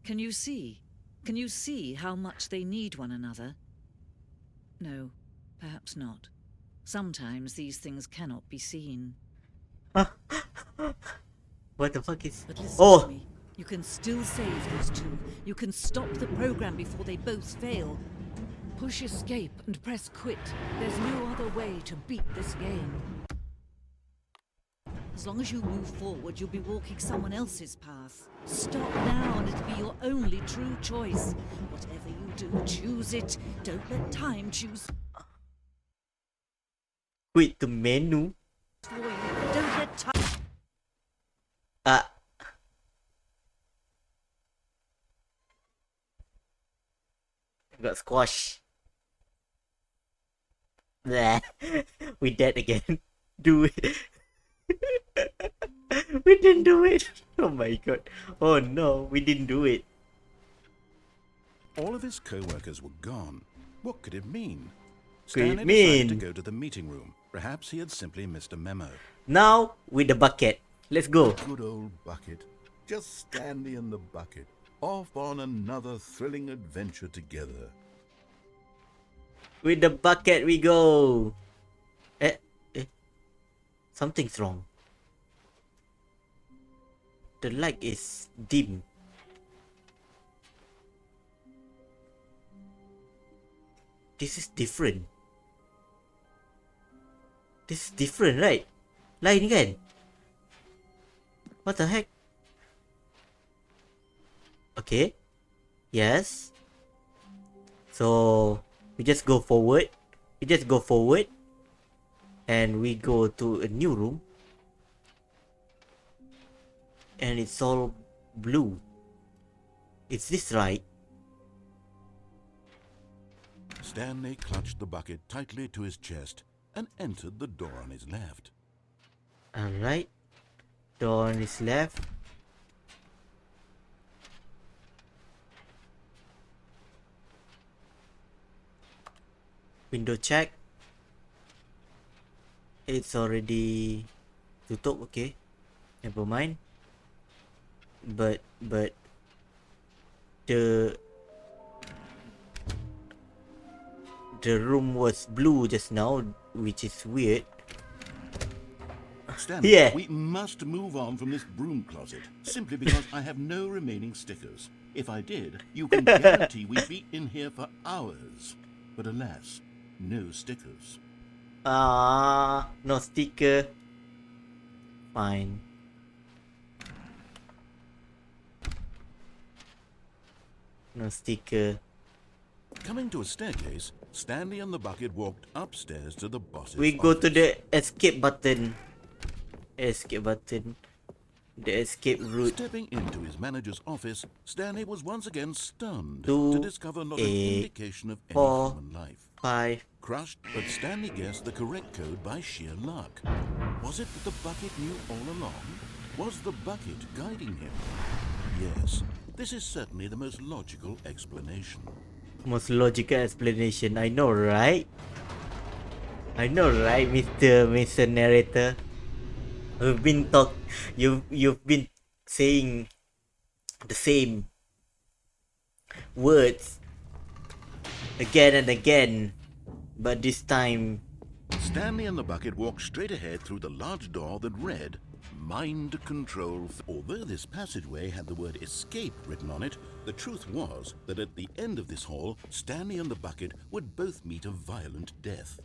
Can you see? Can you see how much they need one another? No, perhaps not. Sometimes these things cannot be seen. What the fuck is... But listen Oh! to me. You can still save those two. You can stop the program before they both fail. Push escape and press quit. There's no other way to beat this game. As long as you move forward, you'll be walking someone else's path. Stop now and it'll be your only true choice. Whatever you do, choose it. Don't let time choose Quit the menu. for you. Don't let time... Got squash. Bleh. We dead again. Do it. We didn't do it. Oh my god. Oh no, we didn't do it. All of his co-workers were gone. What could it mean? Could it Stanley mean? decided to go to the meeting room. Perhaps he had simply missed a memo. Now with the bucket. Let's go. Good old bucket. Just Stanley and the bucket. Off on another thrilling adventure together. With the bucket we go. Something's wrong. The light is dim. This is different. This is different, right? Lain kan? What the heck? Okay. Yes. So we just go forward. And we go to a new room. And it's all blue. Is this right? Stanley clutched the bucket tightly to his chest and entered the door on his left. Alright. Door on his left. Window check. It's already tutup, okay. Never mind. But the The room was blue just now, which is weird. Stanley, Yeah. we must move on from this broom closet, simply because I have no remaining stickers. If I did, you can guarantee we'd be in here for hours. But alas, no stickers. No sticker. Fine. No sticker. Coming to a staircase, Stanley and the bucket walked upstairs to the boss's We go to office. the escape button. Escape button. The escape route. Stepping into his manager's office, Stanley was once again stunned Two, to discover not an 8, indication of any 4, human life. 5. Crushed, but Stanley guessed the correct code by sheer luck. Was it that the bucket knew all along? Was the bucket guiding him? Yes, this is certainly the most logical explanation. Most logical explanation. I know, right? I know, right, Mr. Narrator? You've been saying the same words again and again, but this time Stanley and the bucket walked straight ahead through the large door that read Mind Control. Although this passageway had the word escape written on it, the truth was that at the end of this hall, Stanley and the bucket would both meet a violent death.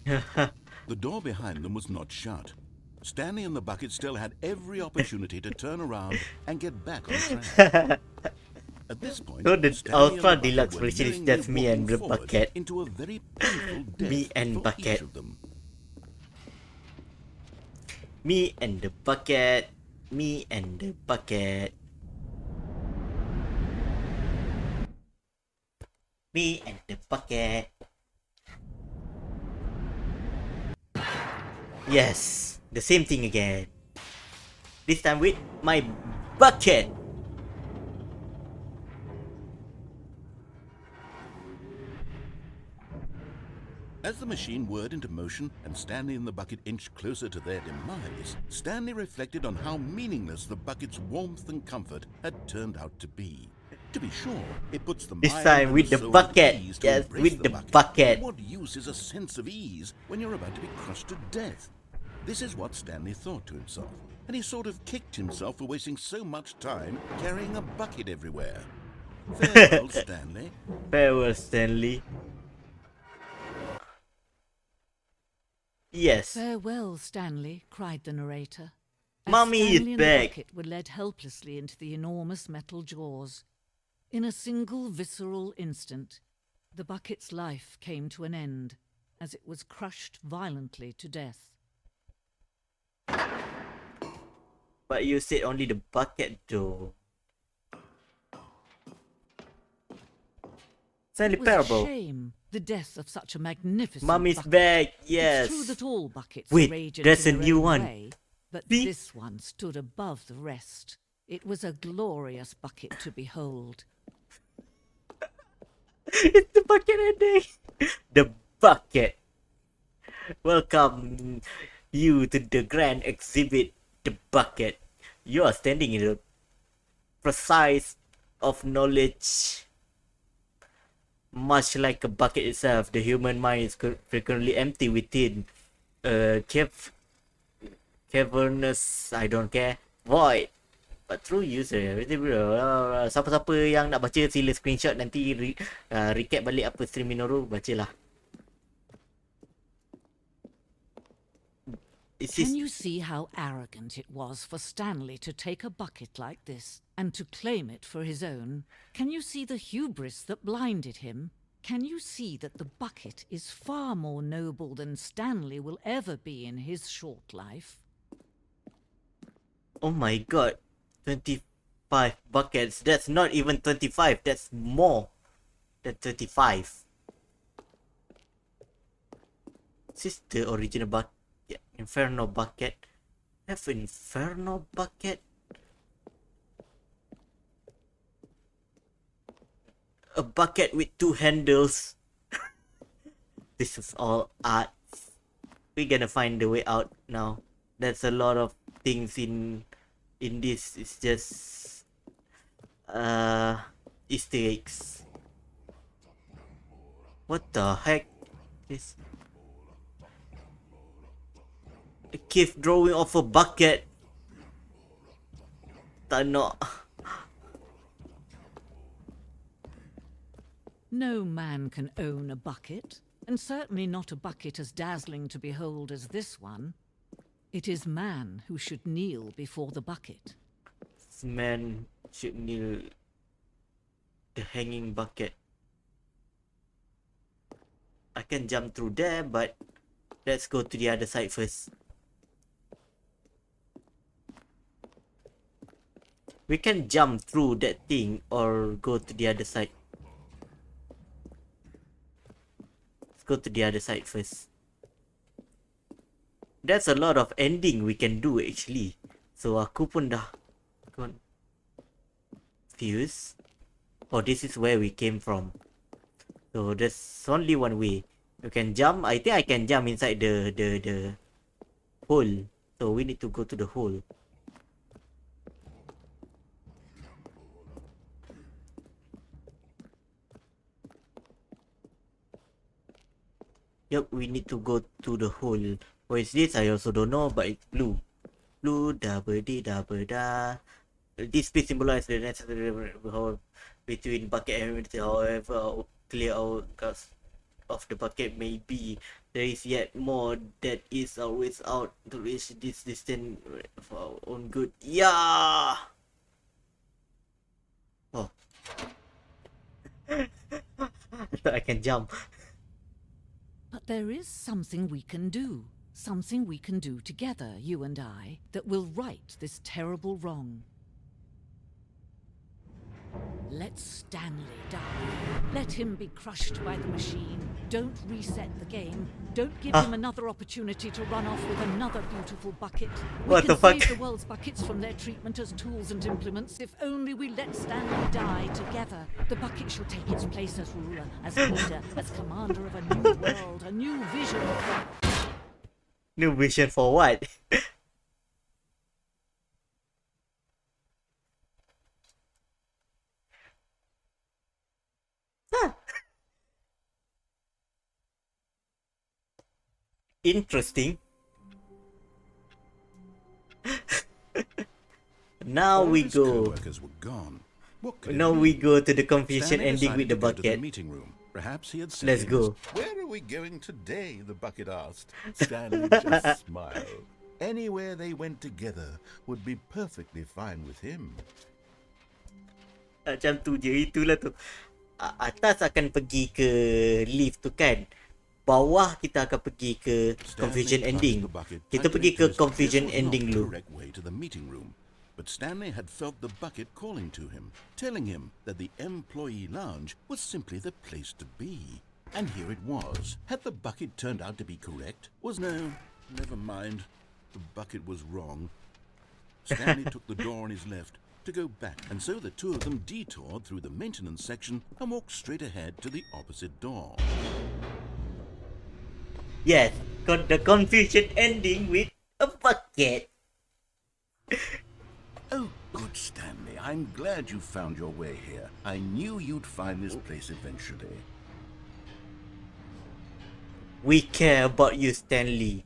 The door behind them was not shut. Stanley and the bucket still had every opportunity to turn around and get back on track. At this point, So the Stanley Ultra and the Deluxe bucket were version is knowingly just me and walking the forward bucket. into a very painful death Me and for bucket. each of them. me and the bucket. Me and the bucket. Me and the bucket. Yes, the same thing again. This time with my bucket. As the machine whirred into motion and Stanley and the bucket inched closer to their demise, Stanley reflected on how meaningless the bucket's warmth and comfort had turned out to be. To be sure, it puts the This mind time and with the soul bucket. at ease to Yes, embrace with the bucket. bucket. What use is a sense of ease when you're about to be crushed to death? This is what Stanley thought to himself, and he sort of kicked himself for wasting so much time carrying a bucket everywhere. Farewell, Stanley. Farewell, Stanley. Yes. Farewell, Stanley, cried the narrator. As Mummy is Stanley and the back. bucket were led helplessly into the enormous metal jaws. In a single visceral instant, the bucket's life came to an end as it was crushed violently to death. But you said only the bucket though. Stanley It was a Parable. shame, the death of such a magnificent Mommy's bucket. back. It's Yes. true that all buckets Wait, rage there's in a their new own one. way, but See? this one stood above the rest. It was a glorious bucket to behold. It's the bucket ending. The bucket. Welcome you to the grand exhibit, the bucket. You are standing in a precise of knowledge. Much like a bucket itself, the human mind is frequently empty within a cavernous, I don't care, void. But through user, siapa-siapa yang nak baca sila screenshot nanti recap balik apa stream Minoru, bacalah. Can you see how arrogant it was for Stanley to take a bucket like this and to claim it for his own? Can you see the hubris that blinded him? Can you see that the bucket is far more noble than Stanley will ever be in his short life? Oh my god, 25 buckets. That's not even 25, that's more than 35. Is this the original bucket? Yeah, Inferno bucket. Have Inferno bucket? A bucket with 2 handles. This is all art. We're gonna find the way out now. There's a lot of things in this. It's just Easter eggs. What the heck? This. Keep drawing off a bucket. Tak nak. No man can own a bucket, and certainly not a bucket as dazzling to behold as this one. It is man who should kneel before the bucket. This man should kneel the hanging bucket. I can jump through there, but let's go to the other side first. We can jump through that thing or go to the other side. Let's go to the other side first. There's a lot of ending we can do actually. So aku pun dah confused. Oh, this is where we came from. So there's only one way. You can jump. I think I can jump inside the hole. So we need to go to the hole. Yep, we need to go to the hole. What is this? I also don't know, but it's blue. Blue, double D, double da. This space symbolizes the necessary between bucket and empty. However, clear out of the bucket may be. There is yet more that is always out to reach this distance for our own good. Yeah! Oh. I thought I can jump. But there is something we can do. Something we can do together, you and I, that will right this terrible wrong. Let Stanley die. Let him be crushed by the machine. Don't reset the game. Don't give him another opportunity to run off with another beautiful bucket. What the We fuck? can save the world's buckets from their treatment as tools and implements if only we let Stanley die together. The bucket shall take its place as ruler, as leader, as commander of a new world, a new vision. New vision for what? Interesting. Now All we his go. co-workers were gone. What could it Now be? we go to the confusion Stanley ending with decided the to go to the bucket. meeting room. Perhaps he had Let's savings. go. Where are we going today? The bucket asked. Stanley just smiled. Anywhere they went together would be perfectly fine with him. Macam tu je, itulah tu. Atas akan pergi ke lift tu kan. Bawah kita akan pergi ke confusion Stanley ending. plunged the bucket Kita tightly pergi into ke his- confusion This was not ending the dulu. correct way to the meeting room. But Stanley had felt the bucket calling to him, telling him that the employee lounge was simply the place to be. And here it was. Had the bucket turned out to be correct? No, never mind. The bucket was wrong. Stanley took the door on his left to go back, and so the two of them detoured through the maintenance section and walked straight ahead to the opposite door. Yes, got the confusion ending with a bucket. Oh, good, Stanley. I'm glad you found your way here. I knew you'd find this place eventually. We care about you, Stanley.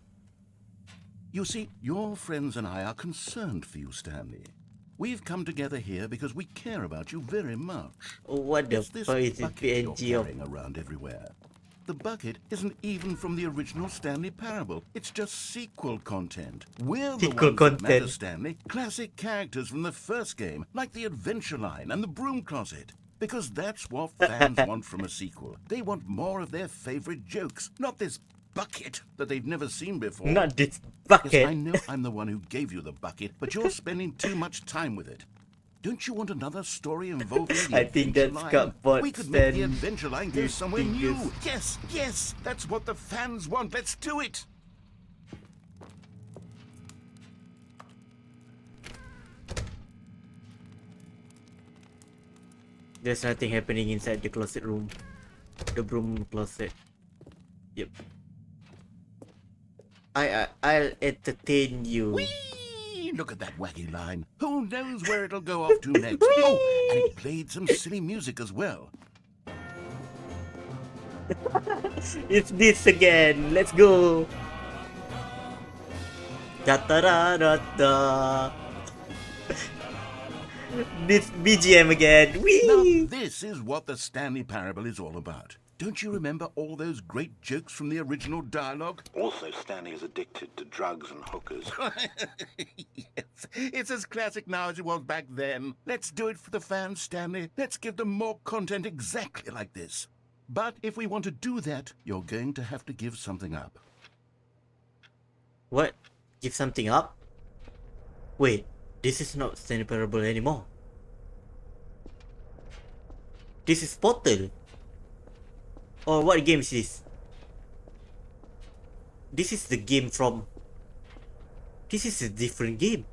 You see, your friends and I are concerned for you, Stanley. We've come together here because we care about you very much. What the It's this fuck is this bucket you're PNG of? carrying around everywhere. The bucket isn't even from the original Stanley Parable. It's just sequel content. We're the Sequel ones that matter, content. Stanley. Classic characters from the first game, like the Adventure Line and the Broom Closet. Because that's what fans want from a sequel. They want more of their favorite jokes, not this bucket that they've never seen before. Not this Yes, I bucket. know I'm the one who gave you the bucket, but you're spending too much time with it. Don't you want another story involving the I think Adventure that's Line? cardboard We could make the stand. Adventure Line go These somewhere fingers. new. Yes, yes, that's what the fans want. Let's do it. There's nothing happening inside the closet room. The broom closet. Yep. I'll entertain you. Whee! Look at that wacky line. Who knows where it'll go off to next? Oh, and it played some silly music as well. It's this again. Let's go. Da-da-da-da-da. This BGM again. Now, Whee! this is what the Stanley Parable is all about. Don't you remember all those great jokes from the original dialogue? Also, Stanley is addicted to drugs and hookers. Yes, it's as classic now as it was back then. Let's do it for the fans, Stanley. Let's give them more content exactly like this. But if we want to do that, you're going to have to give something up. What? Give something up? Wait, this is not Stanley Parable anymore. This is Portal. Or what game is this? This is the game from... This is a different game.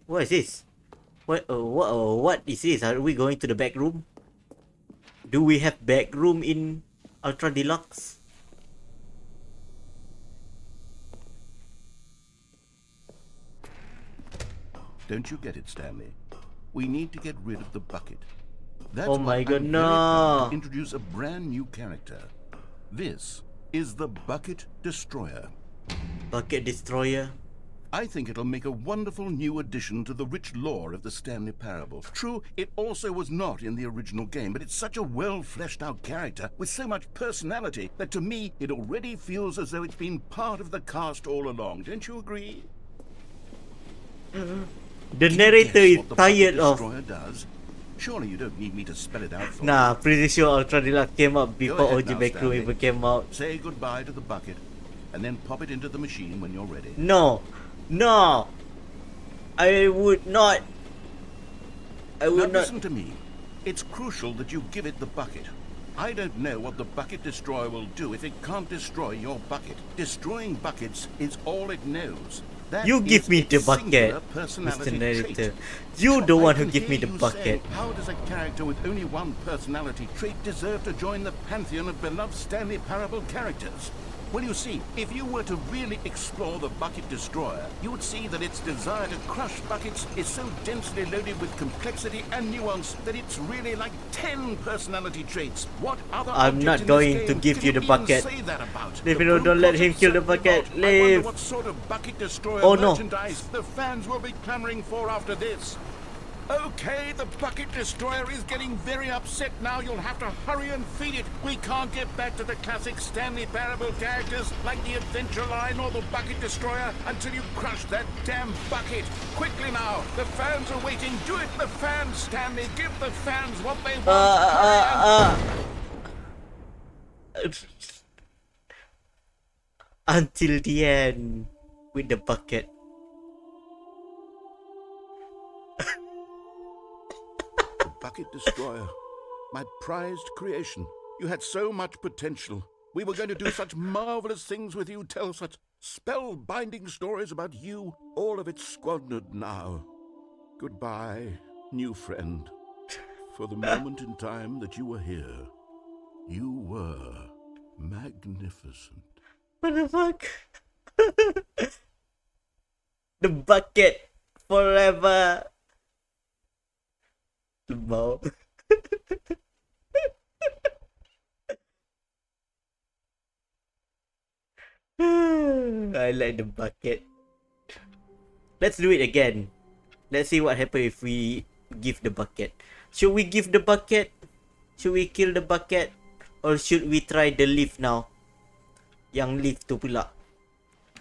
What is this? What is this? Are we going to the back room? Do we have back room in Ultra Deluxe? Don't you get it, Stanley? We need to get rid of the bucket. That's Oh my why God, I'm very proud no. to introduce a brand new character. This is the Bucket Destroyer. Bucket Destroyer. I think it'll make a wonderful new addition to the rich lore of the Stanley Parable. True, it also was not in the original game, but it's such a well-fleshed-out character with so much personality that to me, it already feels as though it's been part of the cast all along. Don't you agree? The narrator is What the tired Bucket of... Destroyer does? Surely you don't need me to spell it out for Nah, you. pretty sure Ultra Deluxe came out before ahead OG now, Backroom Stanley. even came out. Say goodbye to the bucket, and then pop it into the machine when you're ready. No, no, I would not. I Now would not. listen to me. It's crucial that you give it the bucket. I don't know what the Bucket Destroyer will do if it can't destroy your bucket. Destroying buckets is all it knows. That You give is me its the bucket, singular personality Mr. Narrator. trait. You the I one who can give me hear the you bucket. saying, how does a character with only one personality trait deserve to join the pantheon of beloved Stanley Parable characters? Well, you see, if you were to really explore the Bucket Destroyer, you would see that its desire to crush buckets is so densely loaded with complexity and nuance that it's really like 10 personality traits. What other I'm object not in going this to game give can you the even bucket. say that about? Leave The it alone, don't Blue let him Closet kill the certainly bucket. won't. I wonder Leave. what sort of Bucket Destroyer Oh, no. merchandise the fans will be clamoring for after this. Okay, the Bucket Destroyer is getting very upset now. You'll have to hurry and feed it. We can't get back to the classic Stanley Parable characters like the Adventure Line or the Bucket Destroyer until you crush that damn bucket. Quickly now, the fans are waiting. Do it, the fans, Stanley. Give the fans what they want. Hurry and Until the end with the bucket. The Bucket Destroyer, my prized creation. You had so much potential. We were going to do such marvelous things with you, tell such spellbinding stories about you. All of it squandered now. Goodbye, new friend. For the moment in time that you were here, you were magnificent. What the fuck? The bucket forever. Lembau. I like the bucket. Let's do it again. Let's see what happens if we give the bucket. Should we give the bucket? Should we kill the bucket? Or should we try the leaf now? Yang leaf tu pula.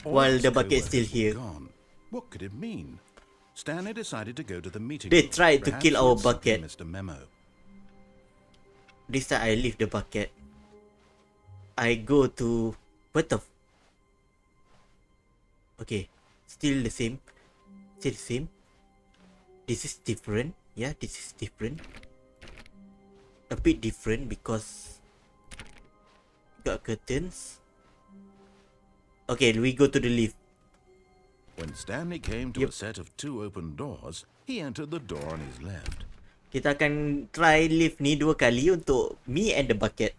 While the bucket is still here. Gone. What could it mean? Stanley decided to go to the meeting. They room. tried to Perhaps kill he our had sent bucket. Mr. Memo. This time I leave the bucket. I go to... What the... Okay. Still the same. Still the same. This is different. Yeah, this is different. A bit different because... Got curtains. Okay, we go to the lift. When Stanley came to Yep. a set of 2 open doors, he entered the door on his left. Kita akan try lift ni 2 kali untuk me and the bucket.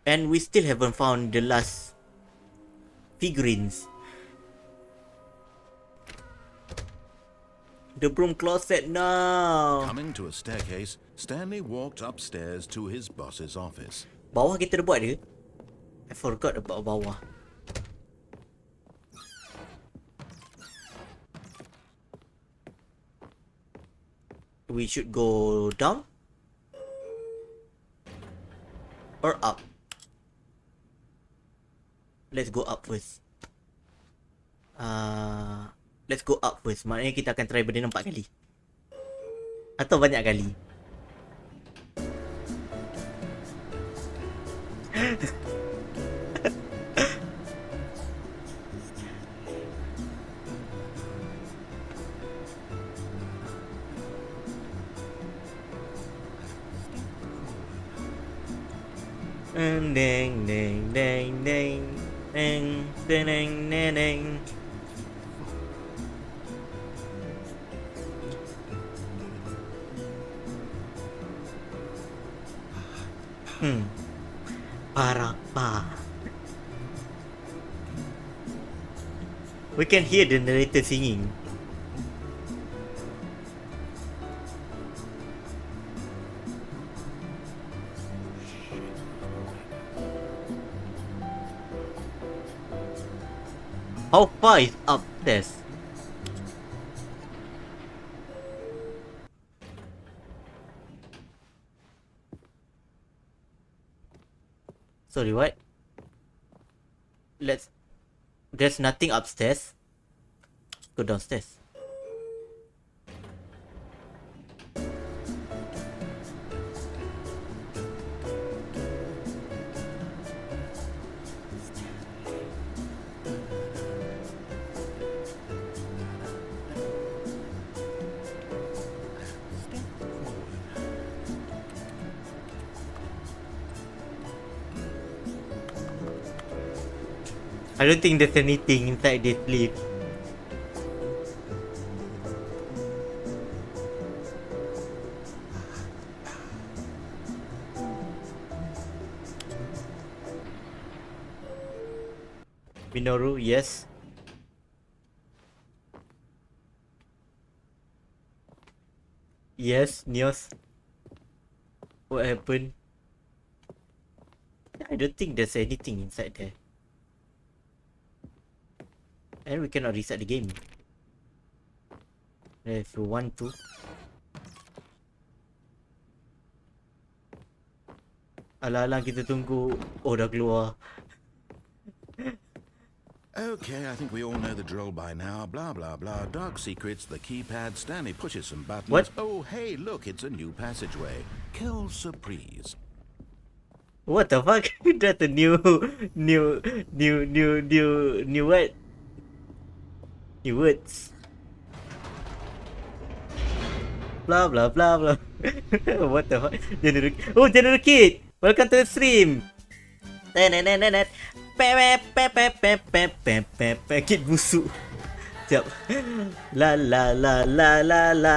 And we still haven't found the last figurines. The broom closet now. Coming to a staircase, Stanley walked upstairs to his boss's office. Bawah kita dah buat dia. I forgot about bawah. We should go down or up. Let's go up first. Let's go up first. Maknanya kita akan try benda 4 kali. Atau banyak kali. Ding ding ding ding ding ding ding ding. Parah. We can hear the narrator singing. How far is upstairs? Sorry, what? There's nothing upstairs. Go downstairs. I don't think there's anything inside this lift. Minoru, yes. Yes, Nios. What happened? I don't think there's anything inside there. And we cannot reset the game. If you want to. Alah-alah kita tunggu. Oh, dah keluar. Okay, I think we all know the drill by now. Blah, blah, blah. Dark secrets, the keypad. Stanley pushes some buttons. What? Oh, hey, look, it's a new passageway. Quelle surprise. What the fuck? That's a new what? New words. Blah blah blah blah. What the fuck? General Kid! Welcome to the stream! Kid busuk. Sekejap. La la la la la la.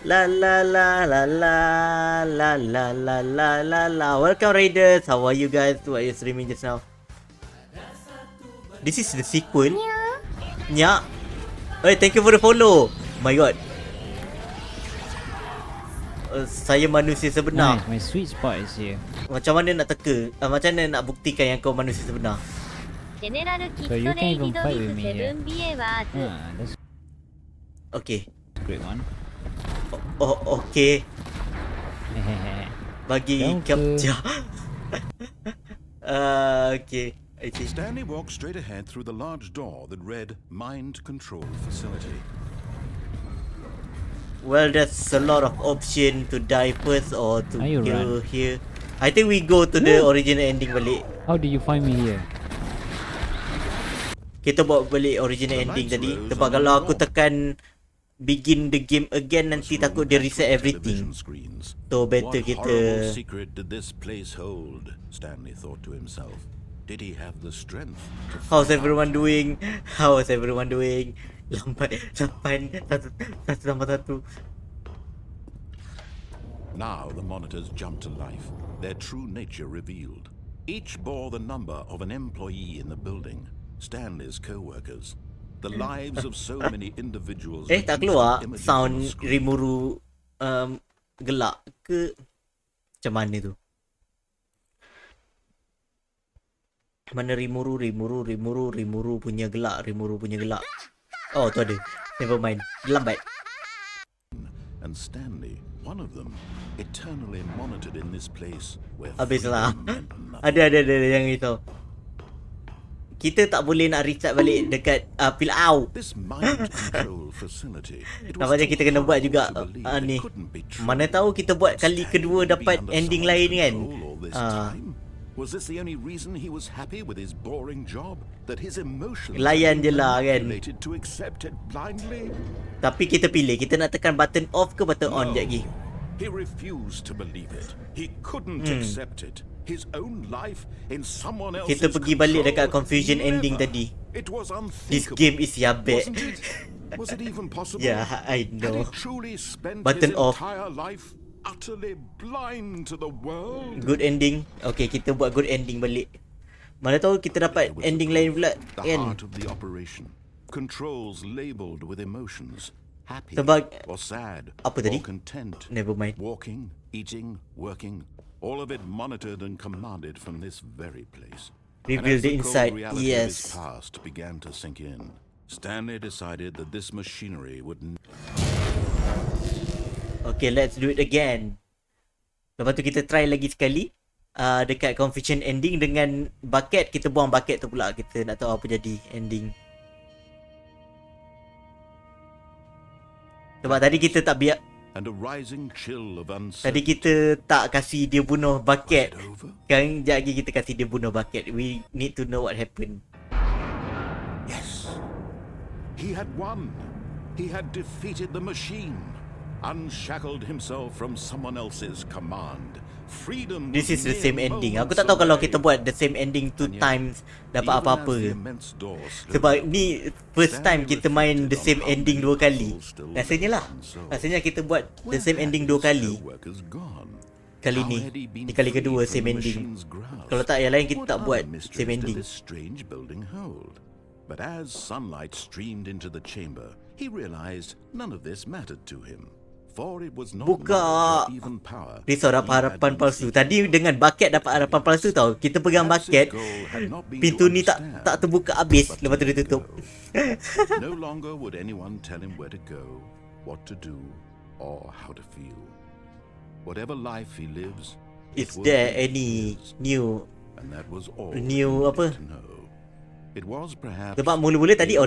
La la la la la. La la la la la la. Welcome Raiders. How are you guys? What are you streaming just now? This is the sequel. Nya. Hey, thank you for the follow. My god. Saya manusia sebenar. Nice, my sweet spot is here. Macam mana nak teka? Macam mana nak buktikan yang kau manusia sebenar? So you can even fight with me here. That's Okay. a great one. Okay. Bagi capture. Okay. I see. Stanley walked straight ahead through the large door that read Mind Control Facility. Well, there's a lot of option to die first or to Are you kill run? here. I think we go to the original ending balik. How do you find me here? Kita buat balik original ending tadi. Sebab kalau aku tekan begin the game again, nanti takut dia reset everything. So better What kita... horrible secret did this place hold? Stanley thought to himself. Did he have the strength to How's find everyone out? doing? How's everyone doing? Lambat. Now the monitors jumped to life, their true nature revealed. Each bore the number of an employee in the building, Stanley's co-workers. The lives of so many individuals Tak keluar sound Rimuru gelak ke macam mana tu? Mana Rimuru punya gelak. Oh, tu ada. Never mind. Lambat. And Stanley, one of them, eternally monitored in this place where Habislah. freedom meant nothing. Ada yang itu. Kita tak boleh nak restart balik dekat Pilau. This mind control facility. It was Nampaknya too kita kena buat horrible juga to believe it ni. couldn't be true. Mana tahu kita buat kali kedua dapat Stanley ending under lain someone's kan. control all this time? Was this the only reason he was happy with his boring job? That his emotions Layan je lah kan. manipulated to accept it blindly? Tapi kita pilih, kita nak tekan button off ke button on No. sekejap lagi. He refused to believe it. He couldn't accept it. His own life in someone else's Kita pergi balik dekat control. confusion ending Never. tadi. It was This unthinkable. game is yabek. Wasn't it? Was it even possible? Yeah, I Had know. he truly spent Button his off. entire life utterly blind to the world? Good ending. Okay, kita buat good ending balik. Mana tahu kita dapat There was ending the lain pula The kan. heart of the operation. Controls labeled with emotions. Happy or sad apa tadi? or content. Never mind. Walking, eating, working. All of it monitored and commanded from this very place. Reveal And as the cold inside. reality of his Yes. past began to sink in, Stanley decided that this machinery would Okay, let's do it again. Lepas tu kita try lagi sekali. Dekat confusion ending dengan bucket. Kita buang bucket tu pula. Kita nak tahu apa jadi ending. Sebab tadi kita tak biar. and a rising chill of Tadi uncertainty. kita tak kasih dia bunuh bucket. Was it over? Sekarang sekejap lagi kita kasih dia bunuh bucket. We need to know what happened. Yes. He had won. He had defeated the machine. Unshackled himself from someone else's command. Freedom. This was is the mere same ending. Aku moments tak tahu kalau away. kita buat the same ending 2 times dapat Even apa-apa as the ke. immense door slowly Sebab opened, ni first time Stanley kita main the reflected same on how ending many 2 kali. souls still Rasanya lah. left unsolved. Rasanya kita buat the Where same had ending his 2 kali. co-workers gone? Kali How ni. had he been Di kali freed kedua from same the ending. machine's grasp? Kalau tak yang lain kita What tak buat other mysteries same did ending. this strange building hold? But as sunlight streamed into the chamber, he realized none of this mattered to him. For it was not Buka. knowledge or even power Risau dapat he had harapan been palsu. seeking. Tadi dengan bucket dapat harapan palsu tau. Kita pegang Perhaps his bucket. goal had not been to Pintu ni tak understand, terbuka habis. but Lepas tu to dia tutup. go. No longer would anyone tell him where to go, what to do, or how to feel. Whatever life he lives, Is it will there be any his. new And that was all new he apa? needed to know. It was perhaps Sebab mula-mula tadi the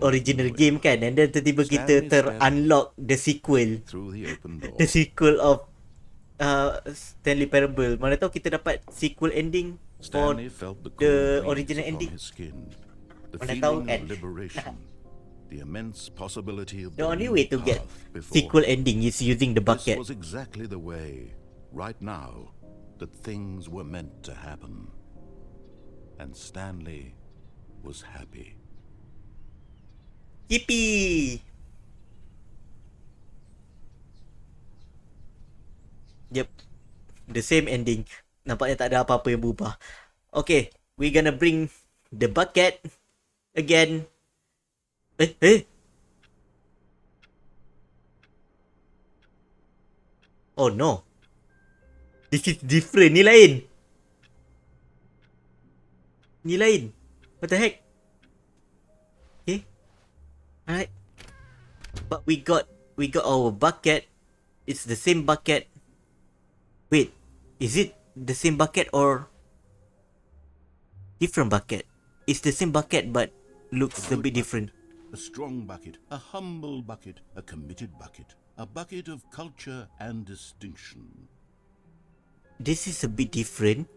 original game kan, and then tiba-tiba kita ter-unlock the sequel. through the open door. The sequel of Stanley Parable. Mana tahu kita dapat sequel ending for Stanley felt the the cold original breeze upon ending. his skin, the Mana tahu feeling kan. of liberation, the immense possibility of The only new way to get path before sequel him. ending is using the This bucket. was exactly the way, right now, that things were meant to happen. And Stanley was happy. Yippee! Yep. The same ending. Nampaknya tak ada apa-apa yang berubah. Okay. We gonna bring the bucket again. Oh no. This is different. Ni lain. Ni lain. What the heck? Okay. Alright. But we got our bucket. It's the same bucket. Wait, is it the same bucket or different bucket? It's the same bucket but looks a bit different. A strong bucket, a humble bucket, a committed bucket, a bucket of culture and distinction. This is a bit different.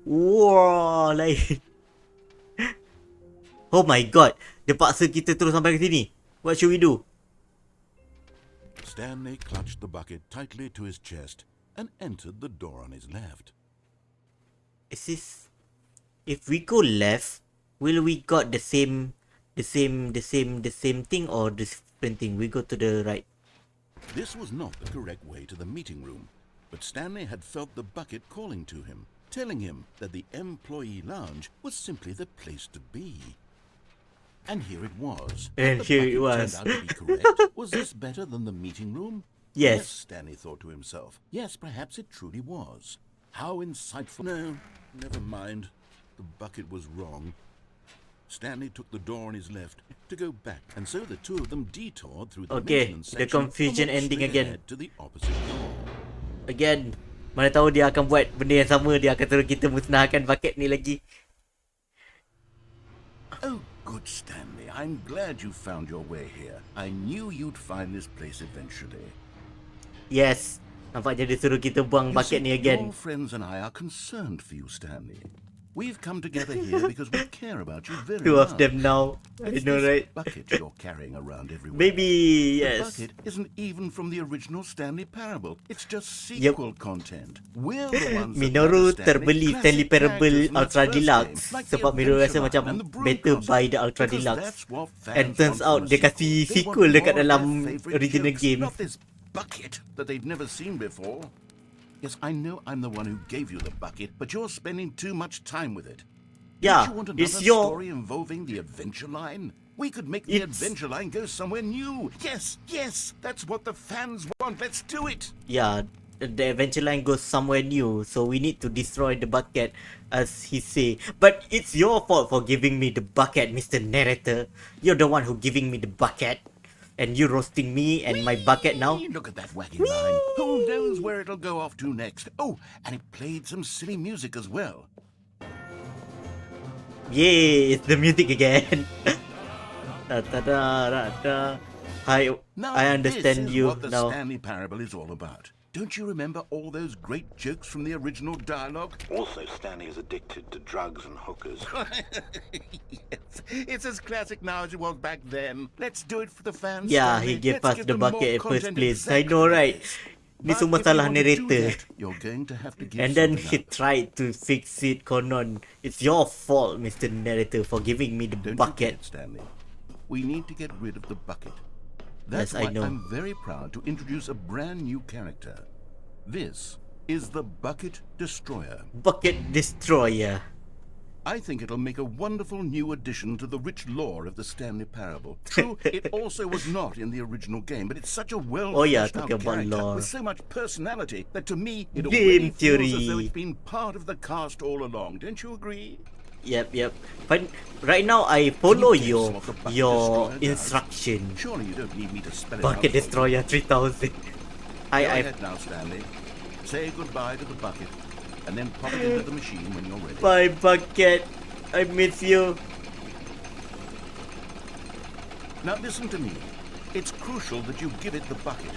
Wow, lain. Oh my god, dia paksa kita terus sampai ke sini. What should we do? Stanley clutched the bucket tightly to his chest and entered the door on his left. Is this... If we go left, will we got the same thing or different thing? We go to the right. This was not the correct way to the meeting room, but Stanley had felt the bucket calling to him, telling him that the employee lounge was simply the place to be. And here it was. And The here it bucket was. turned out to be correct. Was this better than the meeting room? Yes. Stanley thought to himself. Yes, perhaps it truly was. How insightful. No, never mind. The bucket was wrong. Stanley took the door on his left to go back, and so the two of them detoured through the Okay, maintenance the section confusion and walked ending straight again. ahead to the opposite door. Again, mana tahu dia akan buat benda yang sama, dia akan suruh kita musnahkan bucket ni lagi. Oh, good Stanley. I'm glad you found your way here. I knew you'd find this place eventually. Yes, nampaknya dia suruh kita buang You bucket see, ni again. your friends and I are concerned for you, Stanley. We've come together here because we care about you very Two much. of them now. I It's know, this right? bucket you're carrying around everywhere. Maybe, The yes. bucket isn't even from the original Stanley Parable. It's just sequel content. We're the ones that Minoru matter, terbeli Classic Stanley Parable characters from its Ultra first Deluxe game, like the sebab Minoru rasa Adventure macam Line and the Broom better Closet, buy the Ultra because Deluxe. that's what fans And turns want out from a dia kasi They want sequel dekat more of dalam their favourite original jokes, game. Not this bucket that they've never seen before. Yes, I know I'm the one who gave you the bucket, but you're spending too much time with it. Yeah, Don't you want it's another your... story involving the Adventure Line? We could make the Adventure Line go somewhere new. Yes, yes, that's what the fans want. Let's do it. Yeah, the Adventure Line goes somewhere new, so we need to destroy the bucket, as he say. But it's your fault for giving me the bucket, Mr. Narrator. You're the one who giving me the bucket. And you roasting me and my bucket now? Look at that wacky line. Who knows where it'll go off to next? Oh, and it played some silly music as well. Yay, it's the music again. Da, da, da, da, da. I understand this is you what the now. Stanley Parable is all about. Don't you remember all those great jokes from the original dialogue? Also, Stanley is addicted to drugs and hookers. Yes, it's as classic now as it was back then. Let's do it for the fans. Yeah, Stanley. he gave Let's us give the them more bucket at first content place. I exactly know, like right? this. Ni But semua if salah you want to do narrator. that, you're going to have to give And then something he up. tried to fix it, Konon. It's your fault, Mr. Narrator, for giving me the Don't bucket. you forget, Stanley. We need to get rid of the bucket. That's Yes, I why know. I'm very proud to introduce a brand new character. This is the Bucket Destroyer. Bucket Destroyer. I think it'll make a wonderful new addition to the rich lore of the Stanley Parable. True, it also was not in the original game, but it's such a Oh yeah, well-fleshed out talking about character lore. with so much personality that to me it Game already feels theory. as though it's been part of the cast all along. Don't you agree? Yep. But right now I follow Can you guess your what the Bucket your Destroyer does? instruction. Surely you don't need me to spell it Bucket out for you. Destroyer 3000. Go ahead now, Stanley. Say goodbye to the bucket, and then pop it into the machine when you're ready. Bye, Bucket. I miss you. Now listen to me. It's crucial that you give it the bucket.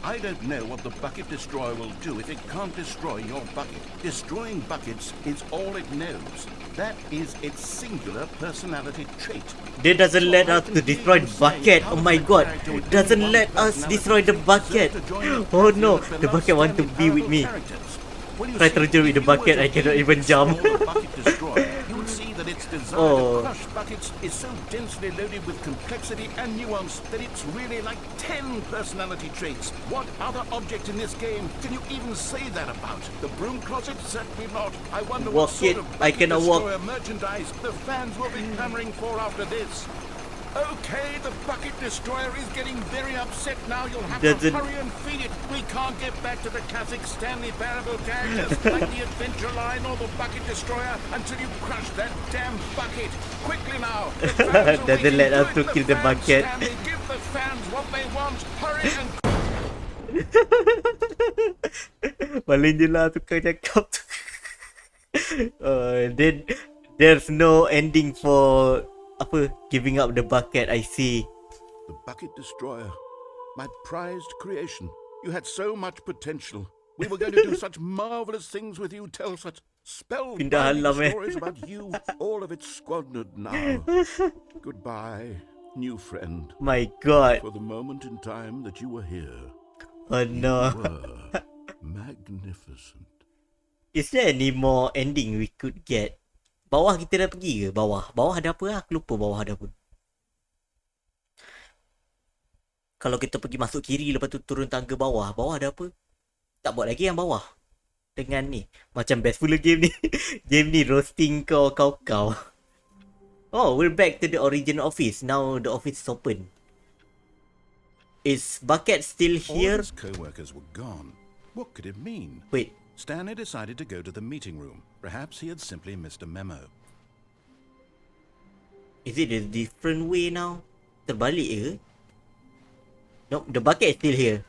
I don't know what the Bucket Destroyer will do if it can't destroy your bucket. Destroying buckets is all it knows. That is its singular personality trait. They doesn't let us to destroy the bucket. Oh my god. Doesn't let us destroy the bucket. Oh no. The bucket want to be with me. Try to reach with the bucket. I cannot even jump. You would see that its desire Oh. to crush buckets is so densely loaded with complexity and nuance that it's really like 10 personality traits. What other object in this game can you even say that about? The broom closet? Certainly not. I wonder what Walk sort it. of I Bucket cannot walk. Destroyer merchandise the fans will be clamoring for after this. Okay, the Bucket Destroyer is getting very upset now. You'll have to Doesn't- hurry and feed it. We can't get back to the classic Stanley Parable characters like the Adventure Line or the Bucket Destroyer until you crush that damn bucket. Quickly now. The fans are Doesn't waiting. let Do us it to for kill the fans, bucket. Stanley. Give the fans what they want. Hurry and Paling je lah tukang cakap tu. Then there's no ending for apa giving up the bucket. I see. The Bucket Destroyer, my prized creation. You had so much potential. We were going to do such marvelous things with you. Tell such Pindah spellbinding alam, stories about you. All of it squandered now. Goodbye, new friend. My god. For the moment in time that you were here, Oh no. you were magnificent. Is there any more ending we could get? Bawah kita dah pergi ke? Bawah ada apa lah? Aku lupa bawah ada apa. Kalau kita pergi masuk kiri lepas tu turun tangga bawah ada apa? Tak buat lagi yang bawah. Dengan ni. Macam best pula game ni. Game ni roasting kau. Oh, we're back to the original office. Now the office is open. Is Bucket still All here? his co-workers were gone. What could it mean? Wait. Stanley decided to go to the meeting room. Perhaps he had simply missed a memo. Is it a different way now? Terbalik ke? Nope, the bucket is still here.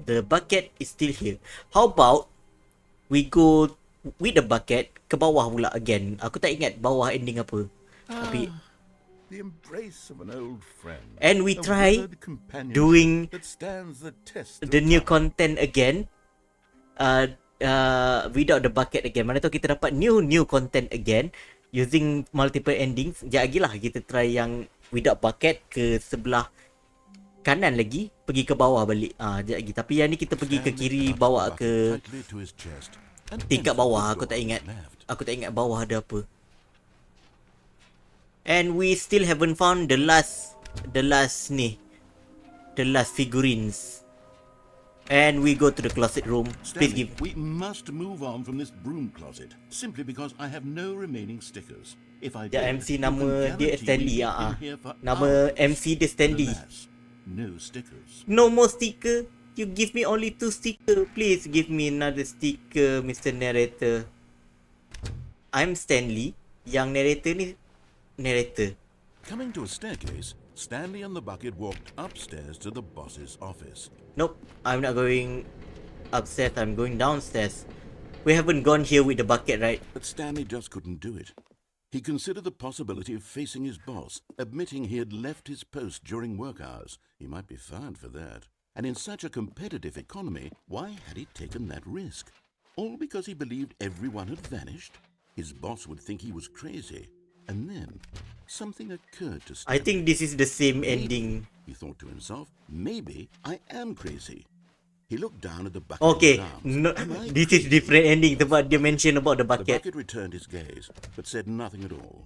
The bucket is still here. How about we go with the bucket ke bawah pula again? Aku tak ingat bawah ending apa. Tapi The embrace of an old friend. and we A try word companionship doing that stands the test the of new time. content again. Without the bucket again. Mana tahu kita dapat new content again using multiple endings. Sekejap lagi lah kita try yang without bucket ke sebelah kanan lagi, pergi ke bawah balik. Sekejap lagi. Tapi yang ni kita pergi ke kiri, bawa ke tingkat bawah. Aku tak ingat bawah ada apa. And we still haven't found the last figurines. And we go to the closet room. Please Stanley, give. we must move on from this broom closet simply because I have no remaining stickers. If I Ya, did, MC you nama can dia guarantee Stanley. we'd be in here for Nama hours. MC dia Stanley. Alas, no stickers. No more sticker. You give me only 2 sticker. Please give me another sticker, Mr. Narrator. I'm Stanley. Yang narrator ni narrator. Coming to a staircase, Stanley and the bucket walked upstairs to the boss's office. Nope, I'm not going upstairs. I'm going downstairs. We haven't gone here with the bucket, right? But Stanley just couldn't do it. He considered the possibility of facing his boss, admitting he had left his post during work hours. He might be fired for that. And in such a competitive economy, why had he taken that risk? All because he believed everyone had vanished? His boss would think he was crazy. And then, something occurred to Stanley. I think this is the same ending. He thought to himself, maybe I am crazy. He looked down at the bucket. Okay, in his arms. no, Am I this is crazy? different ending. Sebab dia mention about the The bucket. bucket returned his gaze, but said nothing at all.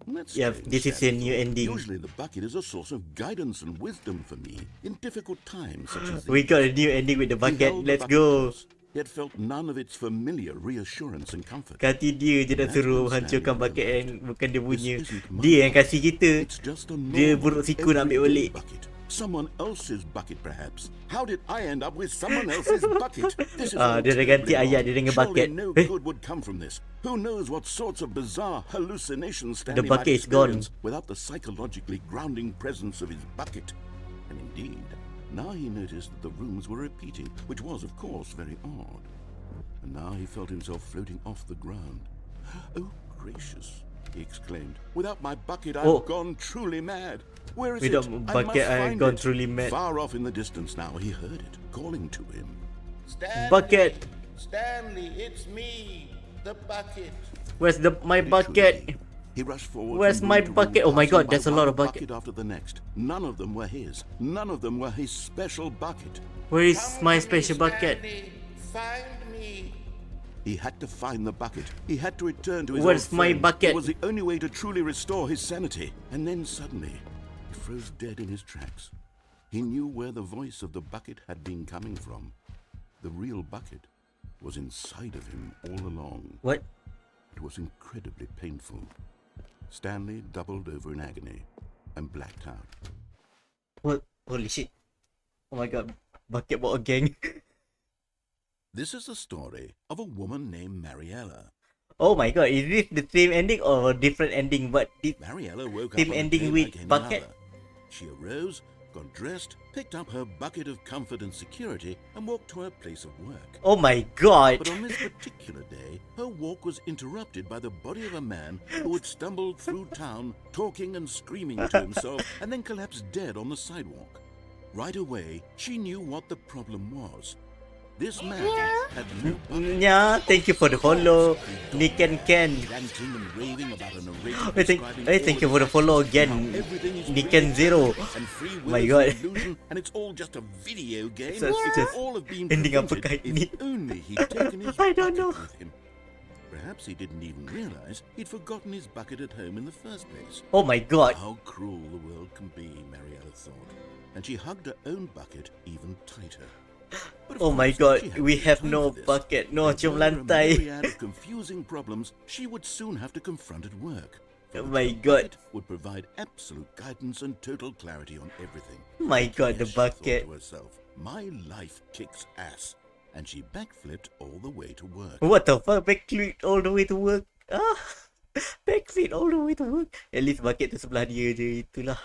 That's Yeah, strange, this is a Stanley new thought. ending. Usually the bucket is a source of guidance and wisdom for me in difficult times such as We these. got a new ending with the He bucket. held the Let's bucket go. close, yet felt none of its familiar reassurance and comfort. Kati dia je nak That's suruh when hancurkan Stanley bucket realized, and bukan dia punya. this isn't my Dia yang bucket. kasih kita. It's just a Dia normal, buruk siku nak ambil everyday balik. bucket. Someone else's bucket, perhaps. How did I end up with someone else's bucket? This is all Dia dah ganti terribly ayat wrong. dia dengan Surely bucket. no good would come from this. Who knows what sorts of bizarre hallucinations Stanley bucket might is gone. experience without the psychologically grounding presence of his bucket. And indeed, now he noticed that the rooms were repeating, which was, of course, very odd. And now he felt himself floating off the ground. Oh, gracious, he exclaimed. Without my bucket, I've gone truly mad. Where is Without it? my I bucket, must I've find gone it. truly mad. Far off in the distance now, he heard it, calling to him. Stanley, Bucket. Stanley, it's me, the bucket. Where's my bucket? He rushed forward. Where's from my room to room, bucket? Oh my passing god, by there's a one lot of bucket bucket. after the next. None of them were his. None of them were his special bucket. Where is my special bucket? Find me. He had to find the bucket. He had to return to his Where's old my friend. bucket? It was the only way to truly restore his sanity. And then suddenly, he froze dead in his tracks. He knew where the voice of the bucket had been coming from. The real bucket was inside of him all along. What? It was incredibly painful. Stanley doubled over in agony and blacked out. What? Holy shit. Oh my god. Bucket bought a gang. This is the story of a woman named Mariella. Oh my god. Is this the same ending or different ending? But Mariella woke up same on a ending day with like any bucket? other. She arose, got dressed, picked up her bucket of comfort and security, and walked to her place of work. Oh my god. But on this particular day, her walk was interrupted by the body of a man who had stumbled through town, talking and screaming to himself, and then collapsed dead on the sidewalk. Right away, she knew what the problem was. This man had no bucket. Yeah, thank you for the follow. Nick and Ken. Ranting and raving about a narrator Thank you for the follow again. Nick and Zero. and free will My is god. an illusion, and it's all just a video game. So it's It just could all have been ending up prevented with if only he'd taken his I don't bucket know. with him. Perhaps he didn't even realize he'd forgotten his bucket at home in the first place. Oh my god. How cruel the world can be, Mariella thought, and she hugged her own bucket even tighter. But of Oh my course, god, she had we no have time no for this. bucket, no There cium were a lantai. myriad of confusing problems she would soon have to confront at work. Oh for which my the god. bucket would provide absolute guidance and total clarity on everything. My god, the Yes, she thought bucket. to herself, my life kicks ass. And she backflipped all the way to work. What the fuck? Backflip all the way to work. Ah, backflip all the way to work. At least bucket tu sebelah dia je. Itulah.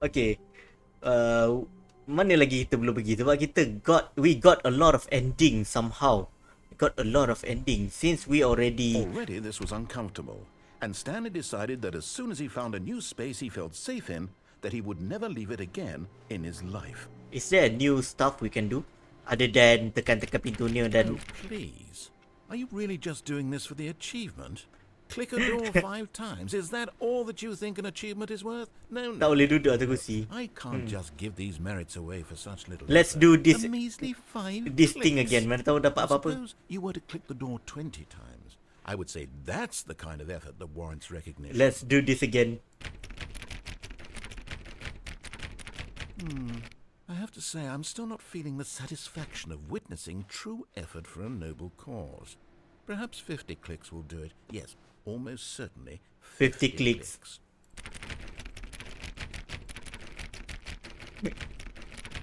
Okay. Mana lagi kita belum pergi? Sebab we got a lot of endings somehow. We got a lot of endings since we already. Already this was uncomfortable. And Stanley decided that as soon as he found a new space he felt safe in, that he would never leave it again in his life. Is there new stuff we can do other than tekan-tekan pintu ni dan? Oh, please. Are you really just doing this for the achievement? Click a door 5 times. Is that all that you think an achievement is worth? No, Tak no. boleh duduk atas kursi. I can't just give these merits away for such little. Let's effort. do this. A measly 5 This thing clicks. again. Mana tahu dapat apa-apa. Suppose you were to click the door 20 times. I would say that's the kind of effort that warrants recognition. Let's do this again. I have to say, I'm still not feeling the satisfaction of witnessing true effort for a noble cause. Perhaps 50 clicks will do it. Yes, almost certainly 50 clicks.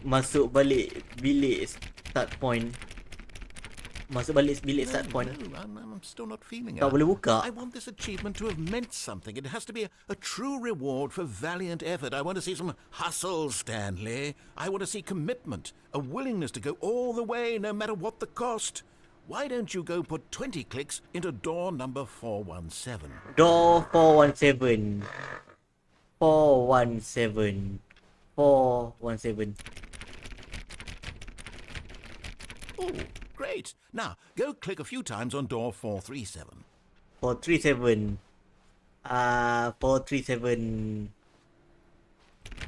Masuk balik bilik start point. Masuk balik bilik start point. No, I'm still not feeling Tak it. boleh buka. I want this achievement to have meant something. It has to be a true reward for valiant effort. I want to see some hustle, Stanley. I want to see commitment, a willingness to go all the way, no matter what the cost. Why don't you go put 20 clicks into door number 417? Door 417. 417. 417. Oh, great. Now, go click a few times on door 437. 437. 437.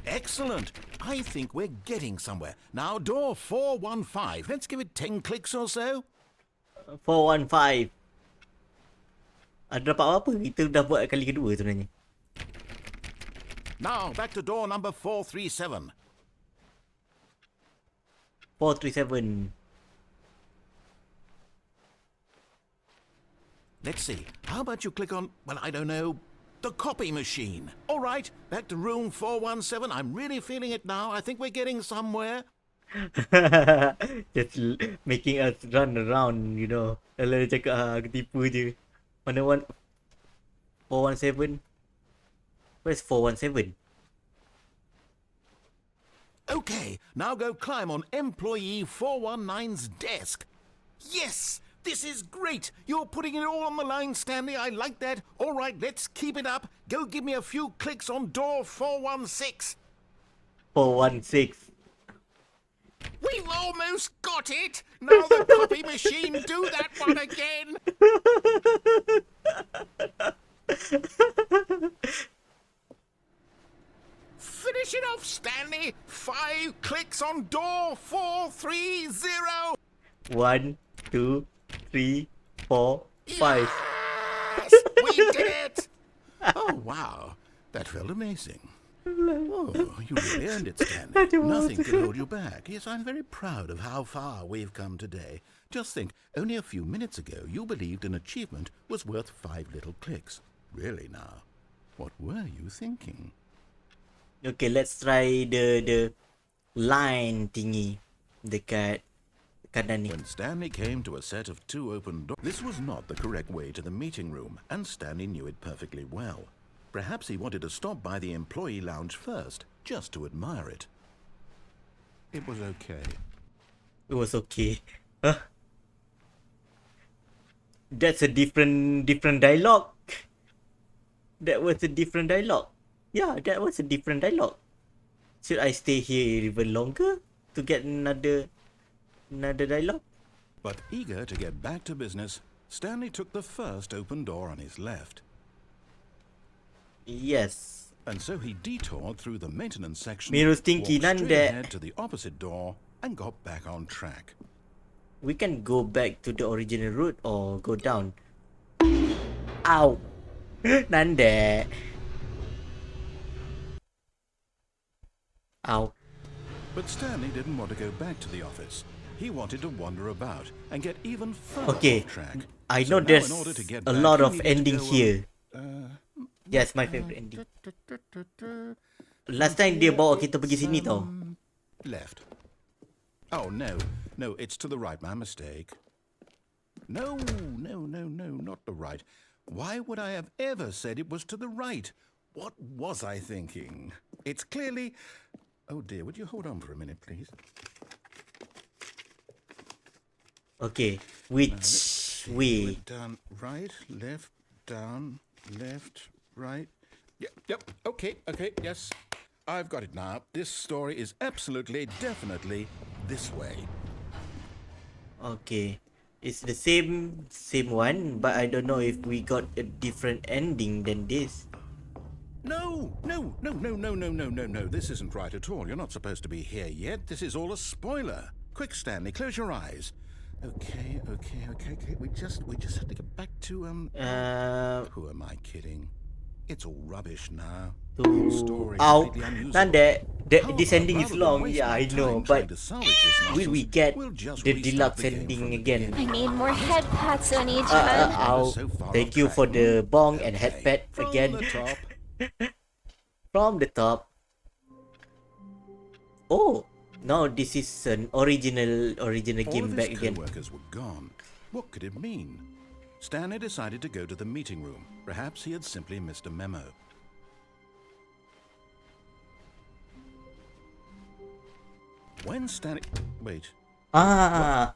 Excellent. I think we're getting somewhere. Now, door 415. Let's give it 10 clicks or so. 415. Ada dapat apa? Kita dah buat kali kedua sebenarnya. Now, back to door number 437. 437. Let's see. How about you click on, well, I don't know, the copy machine. All right, back to room 417. I'm really feeling it now. I think we're getting somewhere. Just making us run around, you know. Kalau dia cakap, aku tipu je. Mana 417? Where's 417? Okay, now go climb on employee 419's desk. Yes! This is great! You're putting it all on the line, Stanley. I like that. All right, let's keep it up. Go give me a few clicks on door 416. 416. We've almost got it! Now the copy machine, do that one again! Finish it off, Stanley! 5 clicks on door 430! 1, 2, 3, 4, 5. Yes! We did it! Oh, wow. That felt amazing. Oh, you really earned it, Stanley. Nothing can hold you back. Yes, I'm very proud of how far we've come today. Just think, only a few minutes ago you believed an achievement was worth 5 little clicks. Really now, what were you thinking? Okay, let's try the line thingy dekat kanan ni. When Stanley came to a set of 2 open doors, this was not the correct way to the meeting room, and Stanley knew it perfectly well. Perhaps he wanted to stop by the employee lounge first, just to admire it. It was okay. It was okay. Huh? That's a different dialogue. That was a different dialogue. Yeah, that was a different dialogue. Should I stay here even longer to get another dialogue? But eager to get back to business, Stanley took the first open door on his left. Yes. And so he detoured through the maintenance section, Miru's walked thinking straight nanda. ahead to the opposite door, and got back on track. We can go back to the original route or go down. Ow. Nanda. Ow. But Stanley didn't want to go back to the office. He wanted to wander about and get even further Okay, off track. I So know now there's in order to get a back, lot he of needed to ending go, here. Yes, my favorite ending. Last time dia bawa kita pergi sini tau. Left. Oh, no. No, it's to the right. My mistake. No, not the right. Why would I have ever said it was to the right? What was I thinking? It's clearly... Oh, dear. Would you hold on for a minute, please? Okay, which way? Down, right, left, down, left, right. Yep, okay, yes. I've got it now. This story is absolutely, definitely this way. Okay, it's the same one, but I don't know if we got a different ending than this. No. This isn't right at all. You're not supposed to be here yet. This is all a spoiler. Quick, Stanley, close your eyes. Okay. We just have to get back to Who am I kidding? It's all rubbish now. This ending is long. Yeah, I know, but will we get the deluxe ending again? I need more head pats, Oni-chan. Thank you for the bong and head pat again. From the top. Oh. No, this is an original game back again. All of his co-workers were gone. What could it mean? Stanley decided to go to the meeting room. Perhaps he had simply missed a memo. When Stanley... Wait. Ah.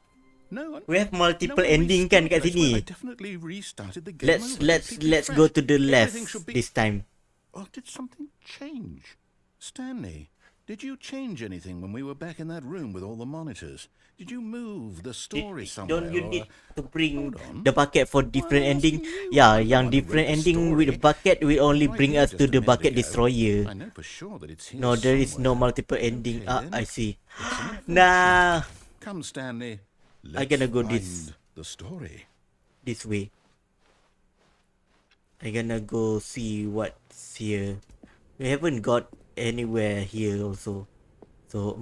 No, we have multiple ending kan kat sini. I definitely restarted the game. Let's go to the left this time. Oh, did something change? Stanley, did you change anything when we were back in that room with all the monitors? Did you move the story somewhere? Don't you need to bring the bucket for different ending? Yeah, yang different ending with the bucket will only bring us to the bucket destroyer. I know for sure that it's here. No, there is no multiple ending. I see. Nah. Come, Stanley. I'm gonna go this. The story. This way. I'm gonna go see what's here. We haven't got anywhere here also. So,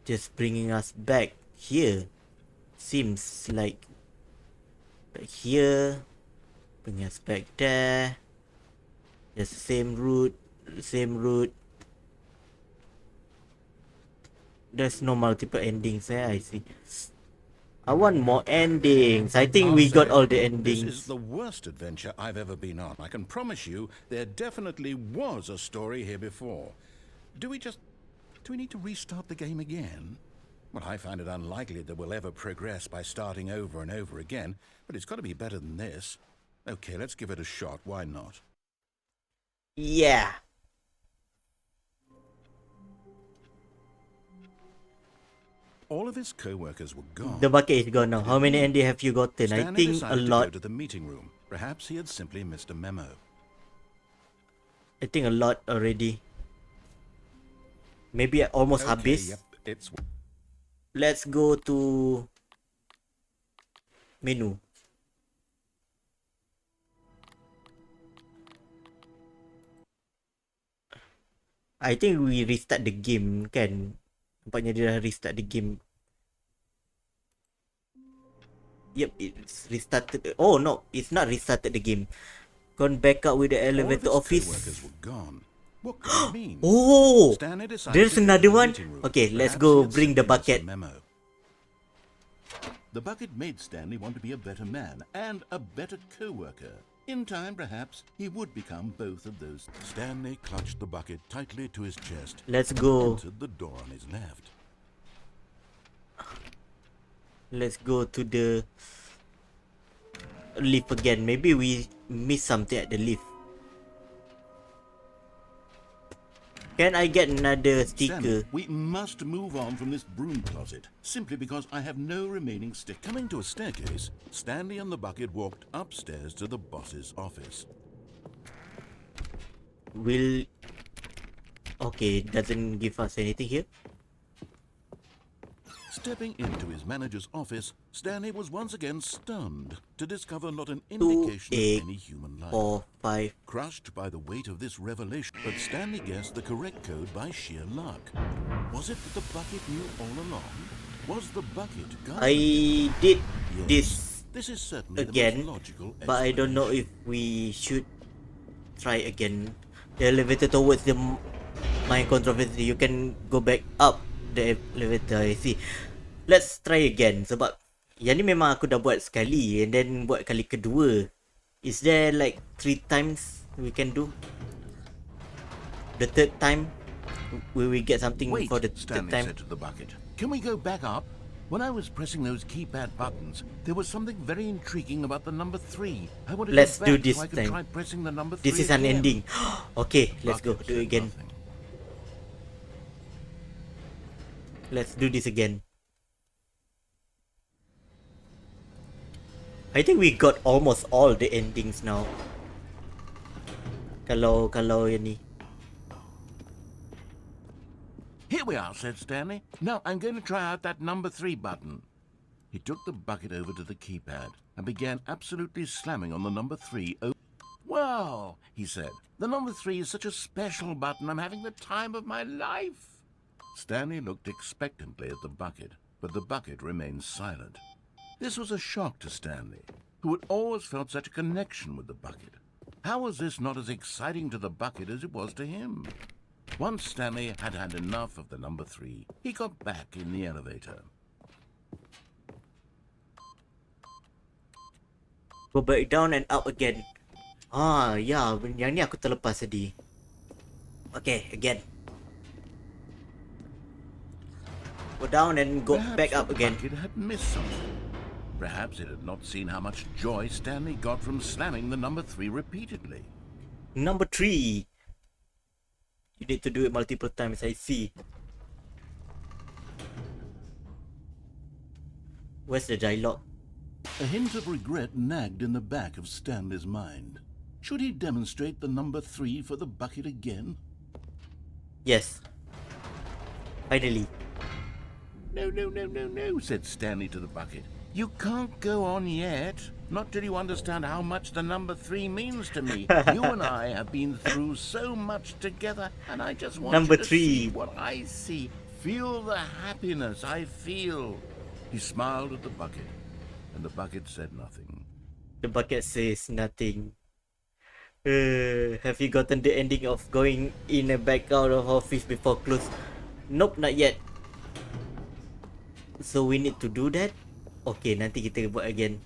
just bringing us back here. Seems like back here. Bring us back there. Just same route. There's no multiple endings there, I see. I want more endings. I think we got all the endings. This is the worst adventure I've ever been on. I can promise you there definitely was a story here before. Do we need to restart the game again? Well, I find it unlikely that we'll ever progress by starting over and over again, but it's got to be better than this. Okay, let's give it a shot. Why not? Yeah. All of his co-workers were gone. The bucket is gone now. How many endings have you gotten? Stanley I think a lot. To go to the meeting room. Perhaps he had simply missed a memo. I think a lot already. Maybe almost habis. Yep, it's... Let's go to menu. I think we restart the game kan. Nampaknya dia dah restart the game. Yep, it's restarted. Oh no, it's not restarted the game. Gone back up with the elevator office. What could it mean? Oh, there's another one. Okay, let's go bring the bucket. The bucket made Stanley want to be a better man and a better co-worker. In time, perhaps, he would become both of those. Stanley clutched the bucket tightly to his chest. Let's go. Entered the door on his left. Let's go to the lift again. Maybe we missed something at the lift. Can I get another sticker? Stanley, we must move on from this broom closet, simply because I have no remaining stick. Coming to a staircase, Stanley and the bucket walked upstairs to the boss's office. Okay, doesn't give us anything here. Stepping into his manager's office, Stanley was once again stunned to discover not an 2, indication 8, of any human life. 4, 5. Crushed by the weight of this revelation, but Stanley guessed the correct code by sheer luck. Was it that the bucket knew all along? Was the bucket guiding I did Yes, this this is certainly the again, most logical but I don't know if we should try again. The elevator towards the mind controversy. You can go back up the elevator. I see. Let's try again. Sebab yang ni memang aku dah buat sekali, and then buat kali kedua. Is there like 3 times we can do? The third time, will we get something Wait, for the third Stanley time? said to the bucket. Can we go back up? When I was pressing those keypad buttons, there was something very intriguing about the number 3. I want to Let's go do back this so I can time. try pressing the number 3 This is an again. ending. Okay, let's go. Bucket Do it said again. nothing. Let's do this again. I think we got almost all the endings now. Kalau yang ni. Here we are, said Stanley. Now I'm going to try out that number 3 button. He took the bucket over to the keypad and began absolutely slamming on the number 3. Well, he said, the number 3 is such a special button. I'm having the time of my life. Stanley looked expectantly at the bucket, but the bucket remained silent. This was a shock to Stanley, who had always felt such a connection with the bucket. How was this not as exciting to the bucket as it was to him? Once Stanley had had enough of the number 3, he got back in the elevator. Go back down and up again. Ah, ya, yang ni aku terlepas tadi. Okay, again. Go down and go Perhaps back up the again. bucket had missed something. Perhaps it had not seen how much joy Stanley got from slamming the number 3 repeatedly. Number 3. You need to do it multiple times, I see. Where's the dialogue? A hint of regret nagged in the back of Stanley's mind. Should he demonstrate the number 3 for the bucket again? Yes. Finally. No, said Stanley to the bucket. You can't go on yet. Not till you understand how much the number 3 means to me. You and I have been through so much together, and I just want Number you to 3. see what I see. Feel the happiness I feel. He smiled at the bucket, and the bucket said nothing. The bucket says nothing. Have you gotten the ending of going in and back out of office before close? Nope, not yet. So we need to do that? Okay, nanti kita buat again.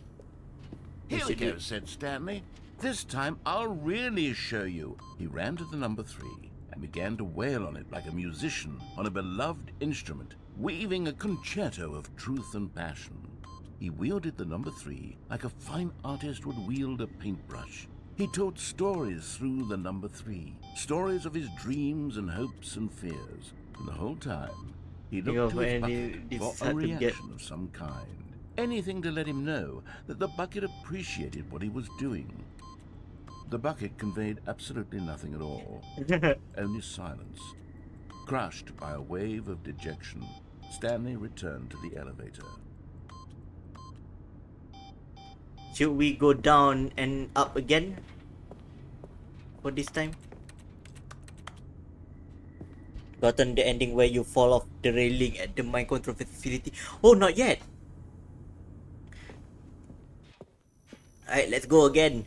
Here we go, said Stanley. This time I'll really show you. He ran to the number 3 and began to wail on it like a musician on a beloved instrument, weaving a concerto of truth and passion. He wielded the number 3 like a fine artist would wield a paintbrush. He told stories through the number 3, stories of his dreams and hopes and fears. And the whole time, he looked to his bucket for a reaction of some kind. Anything to let him know that the bucket appreciated what he was doing. The bucket conveyed absolutely nothing at all, only silence. Crushed by a wave of dejection, Stanley returned to the elevator. Should we go down and up again? For this time? Gotten the ending where you fall off the railing at the mind control facility. Oh, not yet! Alright, let's go again.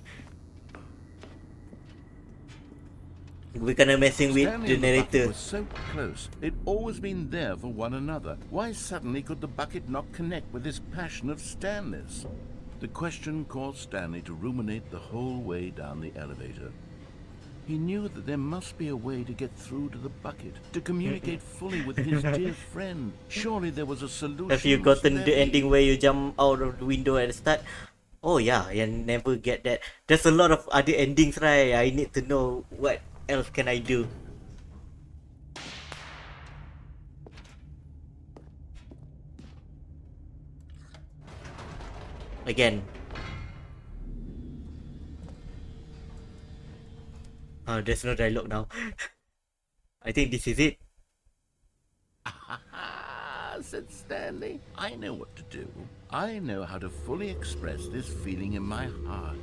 We're gonna messing with Stanley the and the bucket narrator. were so close. They'd always been there for one another. Why suddenly could the bucket not connect with this passion of Stanley's? The question caused Stanley to ruminate the whole way down the elevator. He knew that there must be a way to get through to the bucket, to communicate fully with his dear friend. Surely there was a solution. Have you gotten the ending where you jump out of the window at the start? Oh yeah, I never get that. There's a lot of other endings, right? I need to know what else can I do. Again. There's no dialogue now. I think this is it. said Stanley. I know what to do. I know how to fully express this feeling in my heart.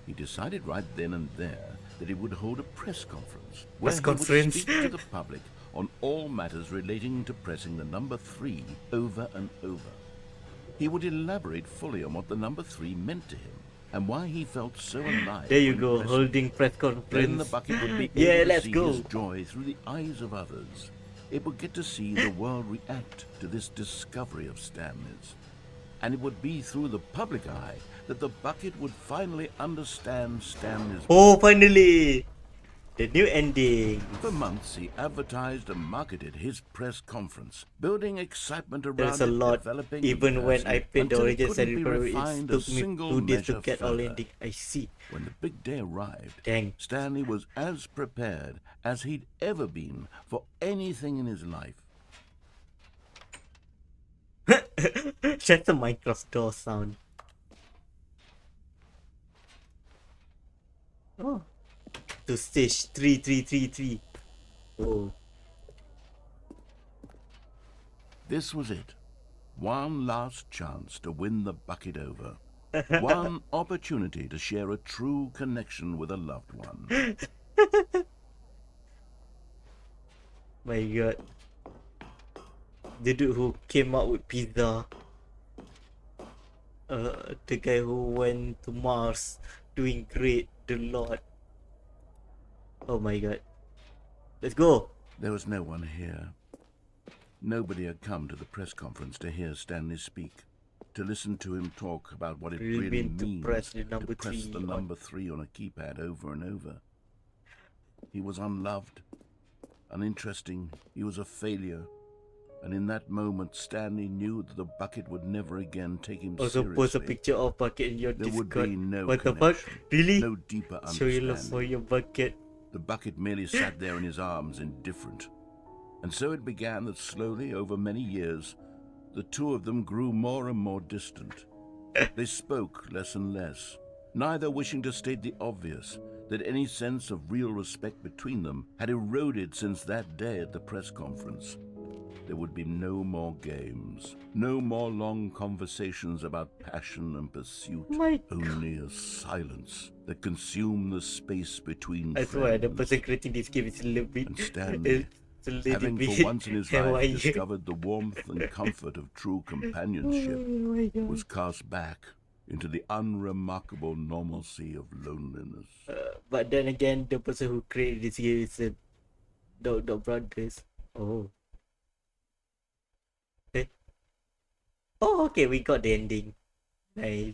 He decided right then and there that he would hold a press conference where he would speak to the public on all matters relating to pressing the number 3 over and over. He would elaborate fully on what the number 3 meant to him and why he felt so alive. There you when go, pressing. holding press conference. Then the bucket would be Yeah, able to let's see go. his joy through the eyes of others. It would get to see the world react to this discovery of Stanley's. And it would be through the public eye that the bucket would finally understand Stanley's. Oh, finally! The new ending. For months, he advertised and marketed his press conference, building excitement around There's a it, lot. developing Even when I played the until it original couldn't be Story, refined it a took me single 2 days to measure get all further. ending. I see. When the big day arrived, Dang. Stanley was as prepared as he'd ever been for anything in his life. That's a Minecraft door sound. Oh. To stage 3333. Oh. This was it. One last chance to win the bucket over. One opportunity to share a true connection with a loved one. My god. The dude who came out with pizza. The guy who went to Mars. Doing great. The Lord. Oh my god. Let's go. There was no one here. Nobody had come to the press conference to hear Stanley speak, to listen to him talk about what it really means to press the to number press 3 the number 3 on a keypad over and over. He was unloved, uninteresting, he was a failure, and in that moment Stanley knew that the bucket would never again take him Also seriously. post a picture of bucket in your There would Discord. be no What the connection, fuck? Really? no deeper Show your love for understanding. your bucket. The bucket merely sat there in his arms, indifferent. And so it began that slowly, over many years, the two of them grew more and more distant. They spoke less and less, neither wishing to state the obvious, that any sense of real respect between them had eroded since that day at the press conference. There would be no more games, no more long conversations about passion and pursuit, only a silence that consumed the space between I swear, the friends. person creating this game is a little bit. And Stanley, it's a little having bit for once in his Hawaii. life discovered the warmth and comfort of true companionship, Oh my God. was cast back into the unremarkable normalcy of loneliness. But then again, the person who created this game is the brothers. Oh. Eh? Oh, okay, we got the ending. Nice.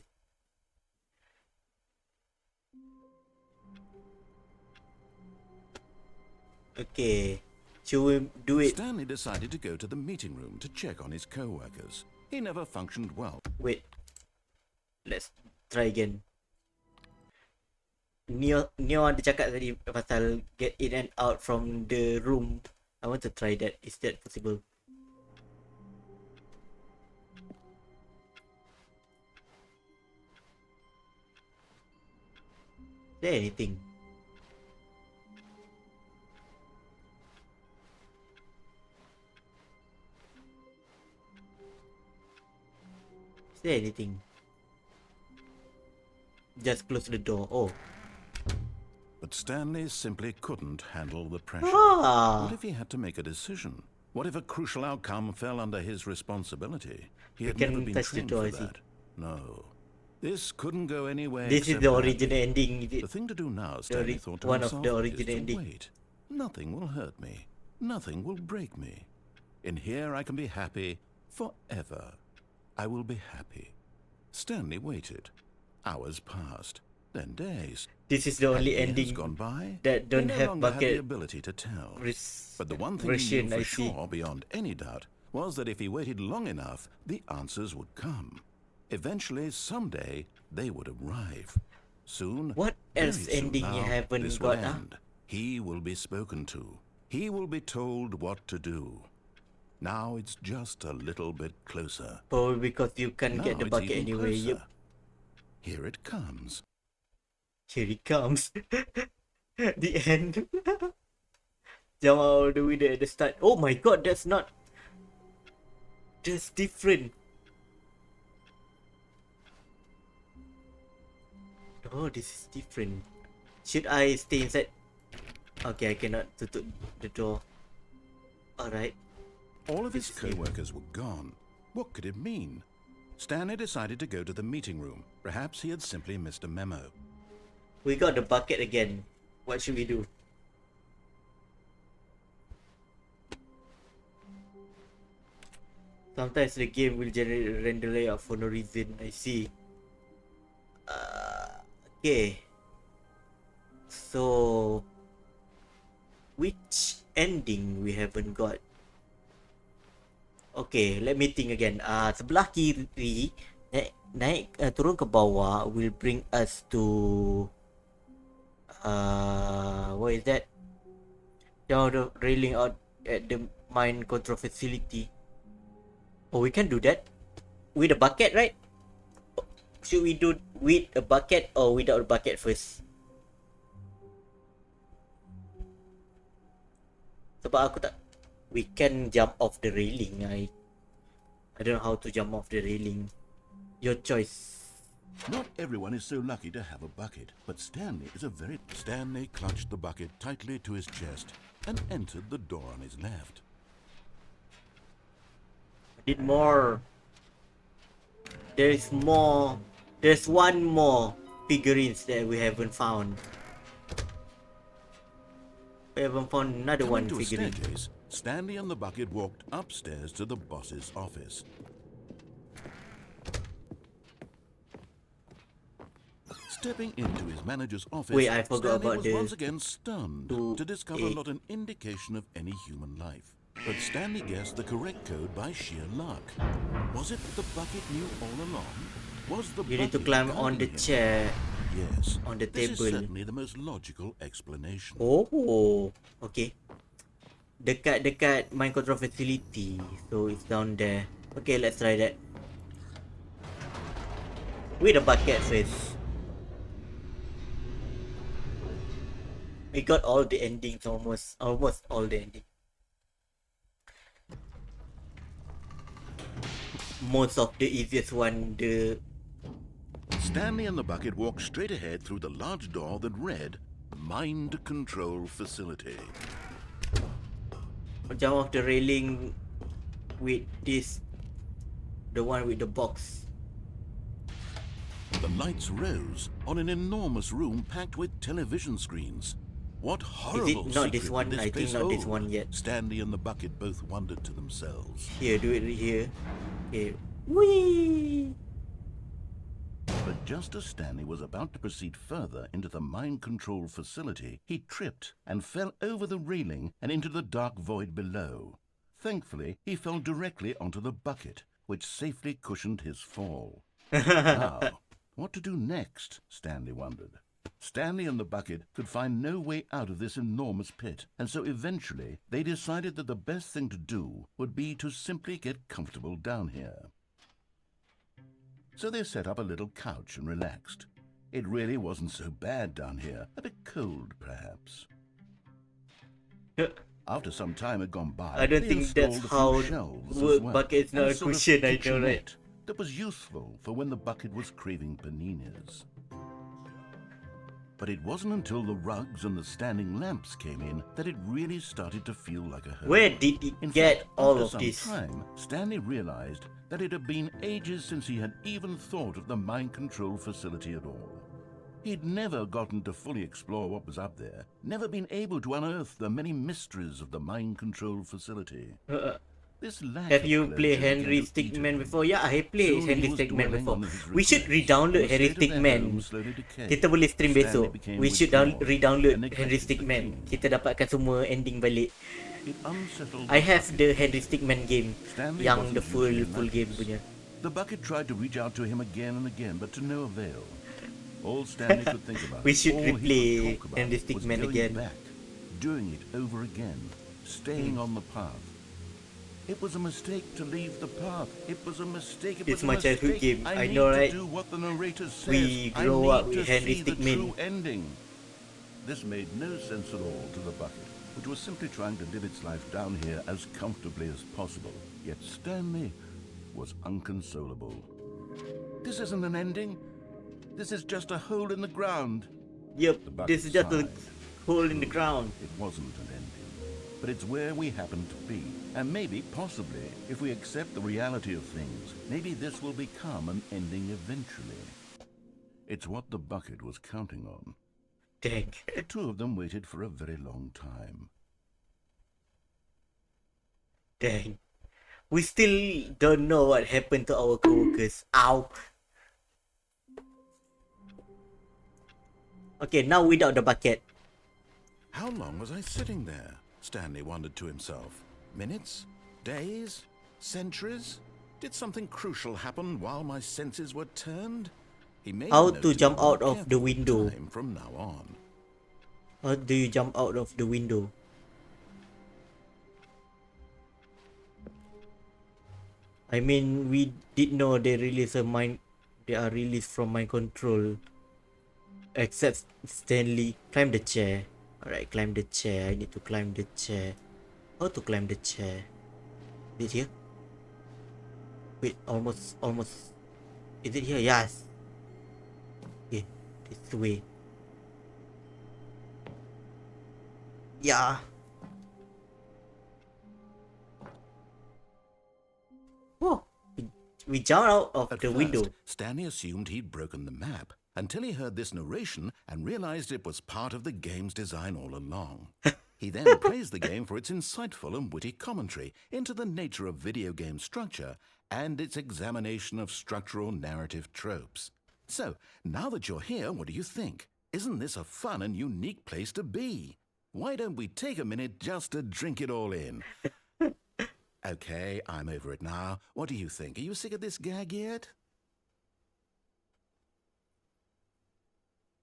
Okay. Should we do it? Stanley decided to go to the meeting room to check on his co-workers. He never functioned well. Wait. Let's try again. Neo ada cakap tadi pasal get in and out from the room. I want to try that. Is that possible? Is there anything? Is there anything? Just close the door. Oh. But Stanley simply couldn't handle the pressure. Ah. What if he had to make a decision? What if a crucial outcome fell under his responsibility? He You had can never been touch the trained door, for I see. that. No. This couldn't go anywhere. This is except the badly. original ending. Is it? The thing to do now, The Stanley ori- thought to one of himself, the is original to ending. wait. Nothing will hurt me. Nothing will break me. In here I can be happy forever. I will be happy. Stanley waited. Hours passed, then days. This is the only Had years ending gone by, that don't he no have longer had the bucket ability to tell. res- But the one thing he version, knew for I see. sure, beyond any doubt, was that if he waited long enough, the answers would come. Eventually, someday, they would arrive. Soon, What very else soon ending you now, haven't this will got, huh? end. He will be spoken to. He will be told what to do. Now it's just a little bit closer. Probably because you can't Now get the it's bucket even anyway. closer. Yep. Here it comes. Here it comes. The end. Jump all the way there at the start. Oh my god, that's not. That's different. Oh, this is different. Should I stay inside? Okay, I cannot tutup the door. Alright. All of his co-workers were gone. What could it mean? Stanley decided to go to the meeting room. Perhaps he had simply missed a memo. We got the bucket again. What should we do? Sometimes the game will generate a render layout for no reason. I see. Okay. So, which ending we haven't got? Okay, let me think again. Sebelah kiri, naik turun ke bawah will bring us to what is that? Down the railing out at the mine control facility. Oh, we can do that with a bucket, right? Should we do with a bucket or without a bucket first? Sebab aku tak, we can jump off the railing. I don't know how to jump off the railing. Your choice. Not everyone is so lucky to have a bucket, but Stanley is a very... Stanley clutched the bucket tightly to his chest and entered the door on his left. Need more. There's more. There's one more figurines that we haven't found. We haven't found another one Coming to a figurine. staircase, Stanley and the bucket walked upstairs to the boss's office. Stepping into his manager's office, Wait, I forgot Stanley about was the once again stunned to discover not an indication of any human life. But Stanley guessed the correct code by sheer luck. Was it the bucket knew all along? Was the You need to bucket climb on guiding the him? chair. Yes, On the this is table. certainly the most logical explanation. Oh, okay. Dekat mind control facility. So it's down there. Okay, let's try that. With a bucket first. We got all the endings almost all the endings. Most of the easiest one, the Stanley and the bucket walked straight ahead through the large door that read Mind Control Facility. jump off the railing with this, the one with the box. The lights rose on an enormous room packed with television screens. What horrible not secret this one? did I think place not this hold? one yet. Stanley and the bucket both wondered to themselves. Here, do it here. Okay. Whee! But just as Stanley was about to proceed further into the mind control facility, he tripped and fell over the railing and into the dark void below. Thankfully, he fell directly onto the bucket, which safely cushioned his fall. Now, what to do next? Stanley wondered. Stanley and the bucket could find no way out of this enormous pit, and so eventually they decided that the best thing to do would be to simply get comfortable down here. So they set up a little couch and relaxed. It really wasn't so bad down here, a bit cold perhaps. After some time had gone by, I don't they think that's installed a few how shelves wood as well, bucket's not and a sort of cushion, I know, right? kitchenette that was useful for when the bucket was craving paninis. But it wasn't until the rugs and the standing lamps came in that it really started to feel like a home. Where did he In get fact, all after of some this? time, Stanley realized that it had been ages since he had even thought of the mind control facility at all. He'd never gotten to fully explore what was up there, never been able to unearth the many mysteries of the mind control facility. This lack Have of you closure played began Henry to eat Stickman him. before? Yeah, I played Soon he Henry was Stickman dwelling before. on his We should regrets. re-download The Henry state of their Stickman. home slowly decayed. Kita boleh stream Stanley besok. became We should withdrawn re-download and Henry neglected the Stickman. king. Kita dapatkan semua ending balik. It unsettled I the have bucket. the Henry Stickman game. Stanley Yang wasn't the full usually game like punya. this. The bucket tried to reach out to him again and again, but to no avail. All Stanley could think about, We should all he replay could talk about, Henry was Stickman going again. back, doing it over again, staying on the path. It was a mistake to leave the path. It was a mistake. It It's was my a childhood mistake. game. I I need know, to right? do what the narrator says. We I grow need up to with Henry see the Stickmin. true ending. This made no sense at all to the bucket, which was simply trying to live its life down here as comfortably as possible. Yet Stanley was inconsolable. This isn't an ending. This is just a hole in the ground. Yep, The bucket this is just a sighed. hole in the ground. It wasn't an ending, but it's where we happen to be. And maybe, possibly, if we accept the reality of things, maybe this will become an ending eventually. It's what the bucket was counting on. Dang. The two of them waited for a very long time. Dang. We still don't know what happened to our coworkers. Ow. Okay, now without the bucket. How long was I sitting there? Stanley wondered to himself. Minutes? Days? Centuries? Did something crucial happen while my senses were turned? He may How have to noted jump more out of the careful window? time from now on. How do you jump out of the window? I mean, we did know they are released from mind control. Except Stanley. Climb the chair. Alright, climb the chair. I need to climb the chair. How to climb the chair? Is it here? Wait, almost. Is it here? Yes. Okay, this way. Yeah. Whoa. We jumped out of At the first, window. Stanley assumed he'd broken the map until he heard this narration and realized it was part of the game's design all along. He then praised the game for its insightful and witty commentary into the nature of video game structure and its examination of structural narrative tropes. So, now that you're here, what do you think? Isn't this a fun and unique place to be? Why don't we take a minute just to drink it all in? Okay, I'm over it now. What do you think? Are you sick of this gag yet?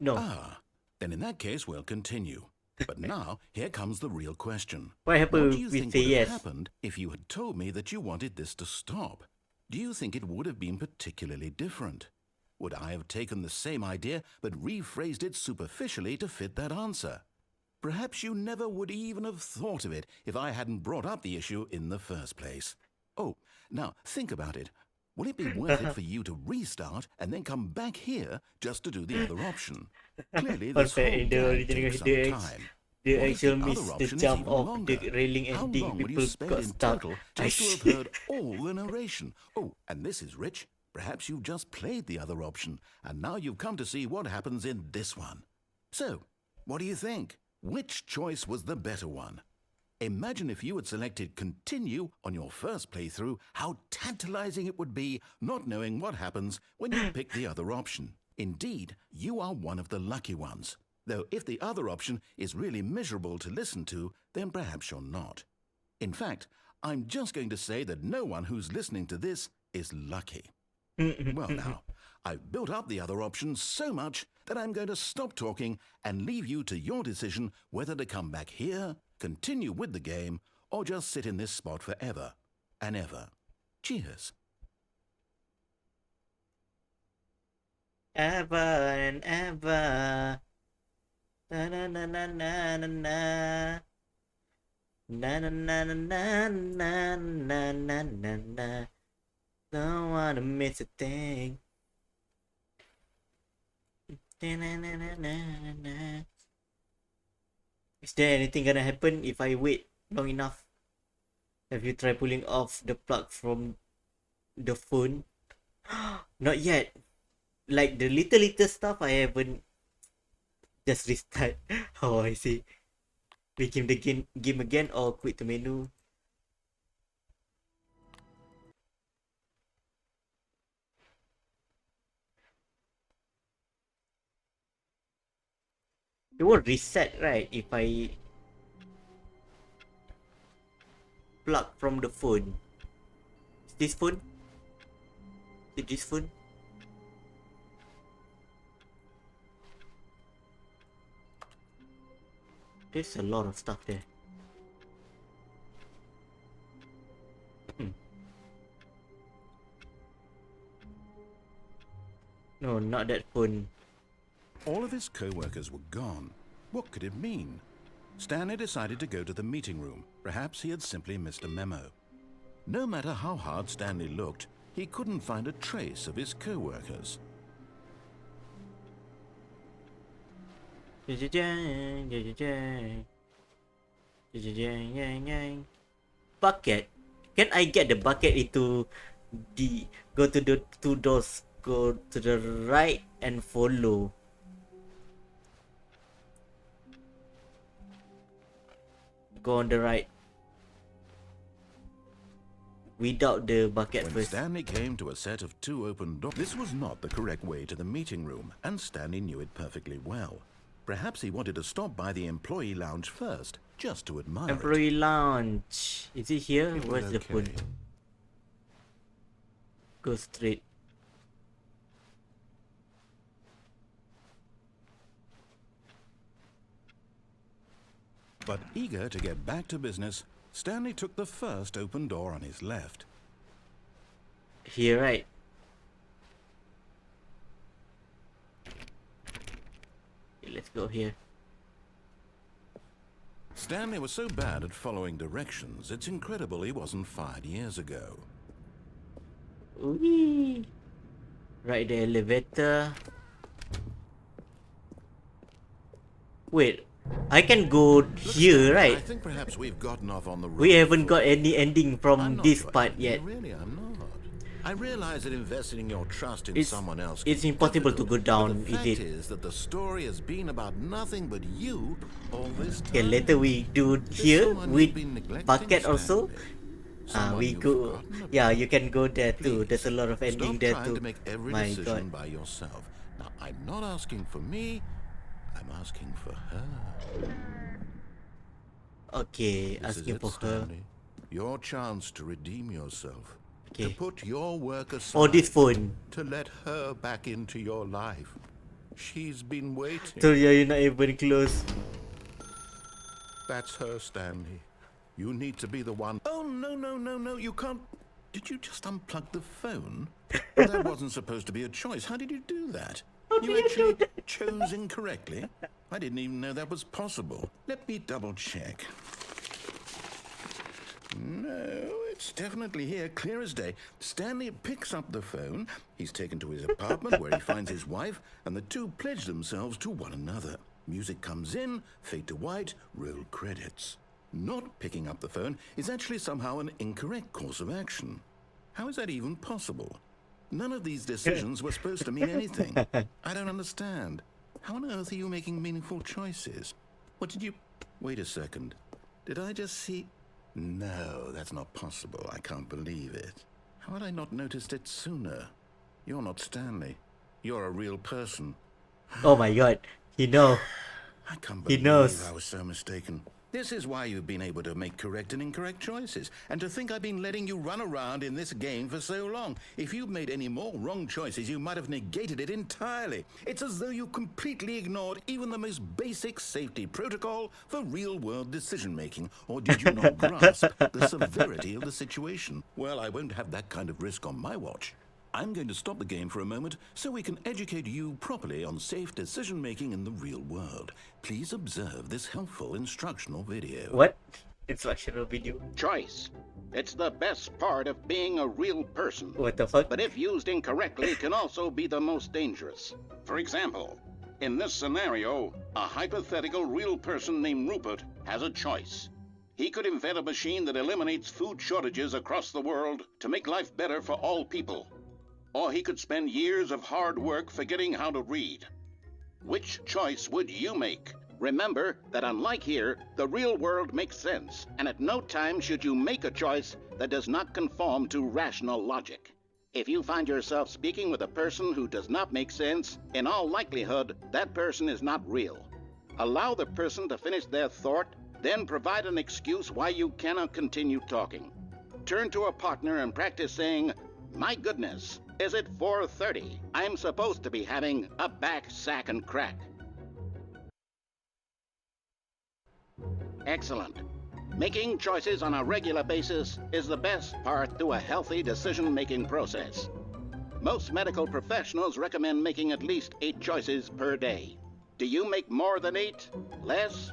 No. Ah, then in that case, we'll continue. But now, here comes the real question. What happened do you if we think say would have yes? happened if you had told me that you wanted this to stop? Do you think it would have been particularly different? Would I have taken the same idea but rephrased it superficially to fit that answer? Perhaps you never would even have thought of it if I hadn't brought up the issue in the first place. Oh, now think about it. Will it be worth it for you to restart and then come back here just to do the other option? Clearly, this whole In the gag original, takes some time. the What if actual other missed the option is jump even off longer? the railing How ending. long would you People spend got in stuck. total I just to have shit. heard all the narration? Oh, and this is rich. Perhaps you've just played the other option, and now you've come to see what happens in this one. So, what do you think? Which choice was the better one? Imagine if you had selected continue on your first playthrough, how tantalizing it would be not knowing what happens when you pick the other option. Indeed, you are one of the lucky ones. Though if the other option is really miserable to listen to, then perhaps you're not. In fact, I'm just going to say that no one who's listening to this is lucky. Well now, I've built up the other option so much that I'm going to stop talking and leave you to your decision whether to come back here, continue with the game, or just sit in this spot forever and ever. Cheers. Ever and ever. Na na na na na na na. Na na na na na na na na na na. Don't wanna miss a thing. Na na na na na na. Is there anything gonna happen if I wait long enough? Have you tried pulling off the plug from the phone? Not yet. Like the little stuff I haven't just restart. Oh, I see. Begin the game again or quit the menu. It won't reset, right? If I plug from the phone. Is this phone? Is this phone? There's a lot of stuff there. No, not that phone. All of his co-workers were gone. What could it mean? Stanley decided to go to the meeting room. Perhaps he had simply missed a memo. No matter how hard Stanley looked, he couldn't find a trace of his co-workers. Bucket. Can I get the bucket into the go to the two doors, go to the right and follow? Go on the right. Without the bucket When first. Stanley came to a set of 2 open doors, this was not the correct way to the meeting room, and Stanley knew it perfectly well. Perhaps he wanted to stop by the employee lounge first, just to admire Employee lounge. Is it here? it. Where's the phone? Go straight. But eager to get back to business, Stanley took the first open door on his left. Here, right? Okay, let's go here. Stanley was so bad at following directions, it's incredible he wasn't fired years ago. Wee. Right, the elevator. Wait, I can go here, right? I think perhaps we've gotten off on the We wrong haven't foot. got any ending from I'm not this sure. part yet. Really, I'm not. I realize that investing your trust in It's- someone else it's can be impossible to go difficult, down, but the is fact it? is that the story has been about nothing but you all this time. Okay, later we do There's here someone with you've been neglecting, bucket also. Stanley. Someone We you've go. forgotten about. Yeah, you can go there too. Please, There's a lot of ending stop there trying too. to make every My decision God. by yourself. Now, I'm not asking for me. I'm asking for her. Okay, This is asking it, for her. Stanley. Your chance to redeem yourself. Okay. To put your work aside. Oh, this phone. To let her back into your life. She's been waiting. So yeah, you're not even close. That's her, Stanley. You need to be the one. Oh, no, you can't. Did you just unplug the phone? That wasn't supposed to be a choice. How did you do that? You actually chose incorrectly? I didn't even know that was possible. Let me double check. No, it's definitely here, clear as day. Stanley picks up the phone. He's taken to his apartment where he finds his wife, and the two pledge themselves to one another. Music comes in, fade to white, roll credits. Not picking up the phone is actually somehow an incorrect course of action. How is that even possible? None of these decisions were supposed to mean anything. I don't understand. How on earth are you making meaningful choices? What did you... Wait a second. Did I just see... No, that's not possible. I can't believe it. How had I not noticed it sooner? You're not Stanley. You're a real person. Oh my God, he know. I can't He believe knows. I was so mistaken. This is why you've been able to make correct and incorrect choices. And to think I've been letting you run around in this game for so long. If you'd made any more wrong choices, you might have negated it entirely. It's as though you completely ignored even the most basic safety protocol for real-world decision-making. Or did you not grasp the severity of the situation? Well, I won't have that kind of risk on my watch. I'm going to stop the game for a moment so we can educate you properly on safe decision-making in the real world. Please observe this helpful instructional video. What? Instructional video? Choice. It's the best part of being a real person. What the fuck? But if used incorrectly, can also be the most dangerous. For example, in this scenario, a hypothetical real person named Rupert has a choice. He could invent a machine that eliminates food shortages across the world to make life better for all people. Or he could spend years of hard work forgetting how to read. Which choice would you make? Remember that unlike here, the real world makes sense, and at no time should you make a choice that does not conform to rational logic. If you find yourself speaking with a person who does not make sense, in all likelihood, that person is not real. Allow the person to finish their thought, then provide an excuse why you cannot continue talking. Turn to a partner and practice saying, "My goodness, is it 4:30? I'm supposed to be having a back, sack, and crack." Excellent. Making choices on a regular basis is the best part to a healthy decision-making process. Most medical professionals recommend making at least 8 choices per day. Do you make more than 8? Less?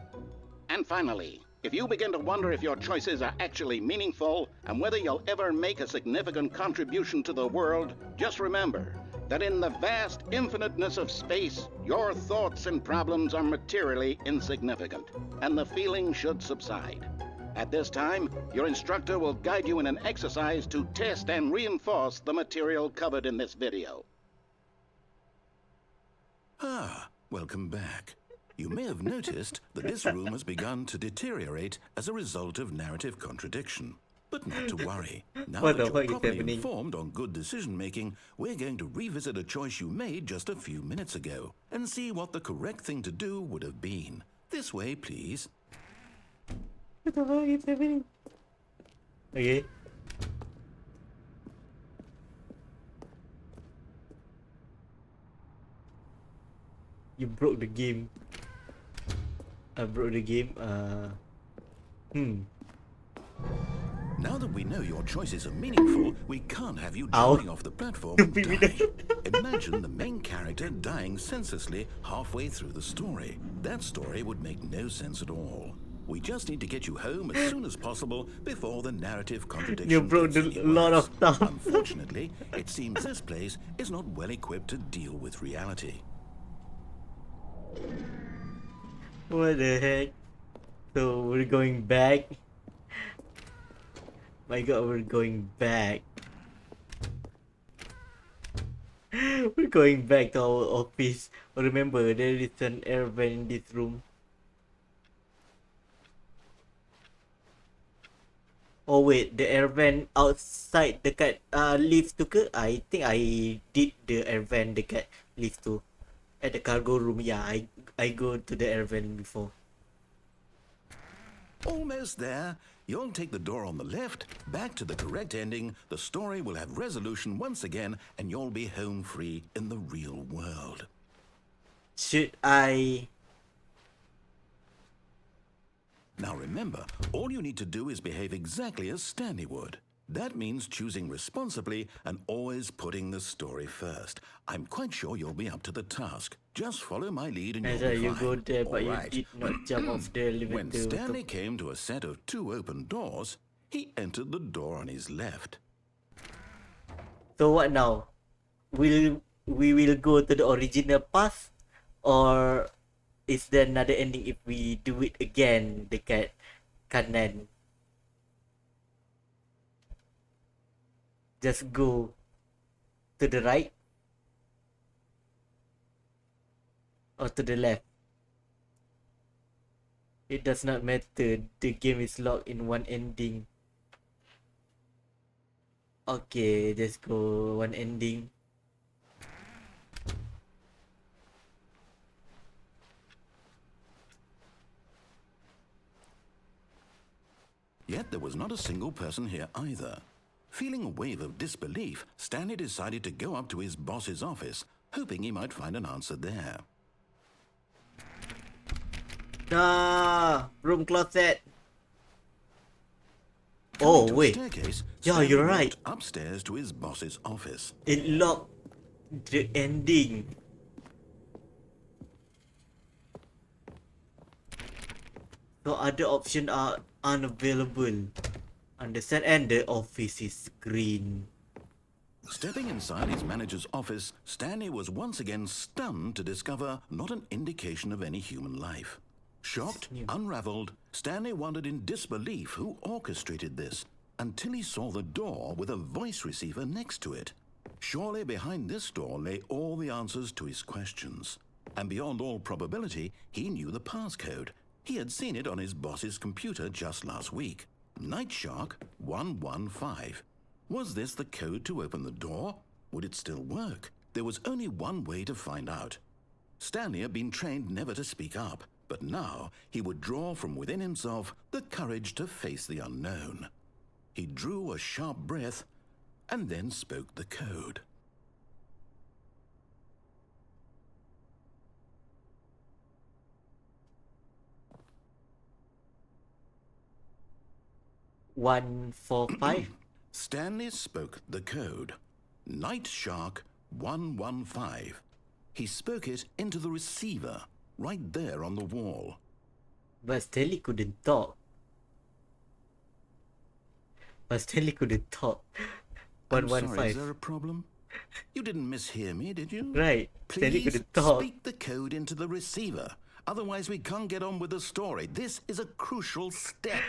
And finally, If you begin to wonder if your choices are actually meaningful and whether you'll ever make a significant contribution to the world, just remember that in the vast infiniteness of space, your thoughts and problems are materially insignificant, and the feeling should subside. At this time, your instructor will guide you in an exercise to test and reinforce the material covered in this video. Ah, welcome back. You may have noticed that this room has begun to deteriorate as a result of narrative contradiction. But not to worry. Now What that the you're fuck is properly happening? informed on good decision-making, we're going to revisit a choice you made just a few minutes ago and see what the correct thing to do would have been. This way, please. What the fuck is happening? Okay. You broke the game. I broke the game. Now that we know your choices are meaningful, we can't have you Ow. jumping off the platform and dying. Imagine the main character dying senselessly halfway through the story. That story would make no sense at all. We just need to get you home as soon as possible before the narrative contradiction You broke gets a any lot worse. of stuff. Unfortunately, it seems this place is not well equipped to deal with reality. What the heck? So we're going back. My god, we're going back. We're going back to our office. Remember, there is an air vent in this room. Oh wait, the air vent outside dekat lift tu ke? I think I did the air vent dekat lift tu. At the cargo room, yeah, I go to the air vent before. Almost there. You'll take the door on the left, back to the correct ending, the story will have resolution once again, and you'll be home free in the real world. Should I... Now remember, all you need to do is behave exactly as Stanley would. That means choosing responsibly and always putting the story first. I'm quite sure you'll be up to the task. Just follow my lead and you'll be you fine. go there, but All right. you did not jump off the elevator. When Stanley came to a set of 2 open doors, he entered the door on his left. So what now? We will go to the original path, or is there another ending if we do it again dekat kanan? Just go to the right or to the left. It does not matter. The game is locked in one ending. Okay, just go one ending. Yet there was not a single person here either. Feeling a wave of disbelief, Stanley decided to go up to his boss's office, hoping he might find an answer there. Room closet. Oh Coming to a wait, staircase, yeah, Stanley you're right. walked upstairs to his boss's office. It locked the ending. So other options are unavailable. Understand? And the office is green. Stepping inside his manager's office, Stanley was once again stunned to discover not an indication of any human life. Shocked, unraveled, Stanley wondered in disbelief who orchestrated this, until he saw the door with a voice receiver next to it. Surely behind this door lay all the answers to his questions. And beyond all probability, he knew the passcode. He had seen it on his boss's computer just last week. Night Shark 115. Was this the code to open the door? Would it still work? There was only one way to find out. Stanley had been trained never to speak up, but now he would draw from within himself the courage to face the unknown. He drew a sharp breath and then spoke the code. One, 4, 5. Stanley spoke the code. Night Shark 115. He spoke it into the receiver, right there on the wall. But Stanley couldn't talk. But Stanley couldn't talk. I'm sorry, is 115. there a problem? You didn't mishear me, did you? Right. Stanley Please couldn't talk. speak the code into the receiver. Otherwise, we can't get on with the story. This is a crucial step.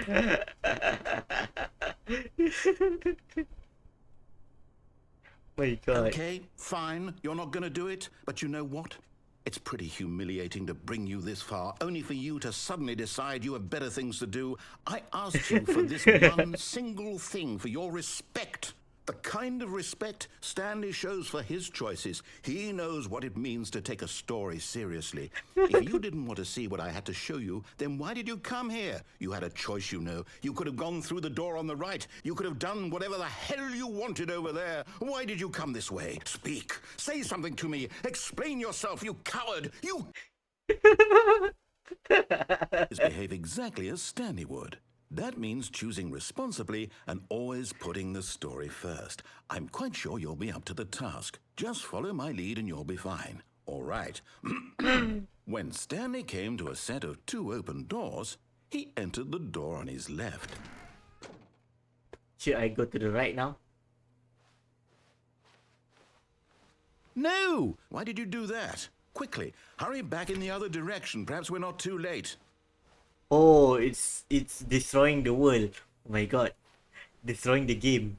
My God. Okay, fine. You're not going to do it. But you know what? It's pretty humiliating to bring you this far, only for you to suddenly decide you have better things to do. I asked you for this one single thing, for your respect. The kind of respect Stanley shows for his choices. He knows what it means to take a story seriously. If you didn't want to see what I had to show you, then why did you come here? You had a choice, you know. You could have gone through the door on the right. You could have done whatever the hell you wanted over there. Why did you come this way? Speak. Say something to me. Explain yourself, you coward. You behave exactly as Stanley would. That means choosing responsibly and always putting the story first. I'm quite sure you'll be up to the task. Just follow my lead and you'll be fine. All right. When Stanley came to a set of 2 open doors, he entered the door on his left. Should I go to the right now? No! Why did you do that? Quickly, hurry back in the other direction. Perhaps we're not too late. Oh, it's destroying the world. Oh my God. Destroying the game.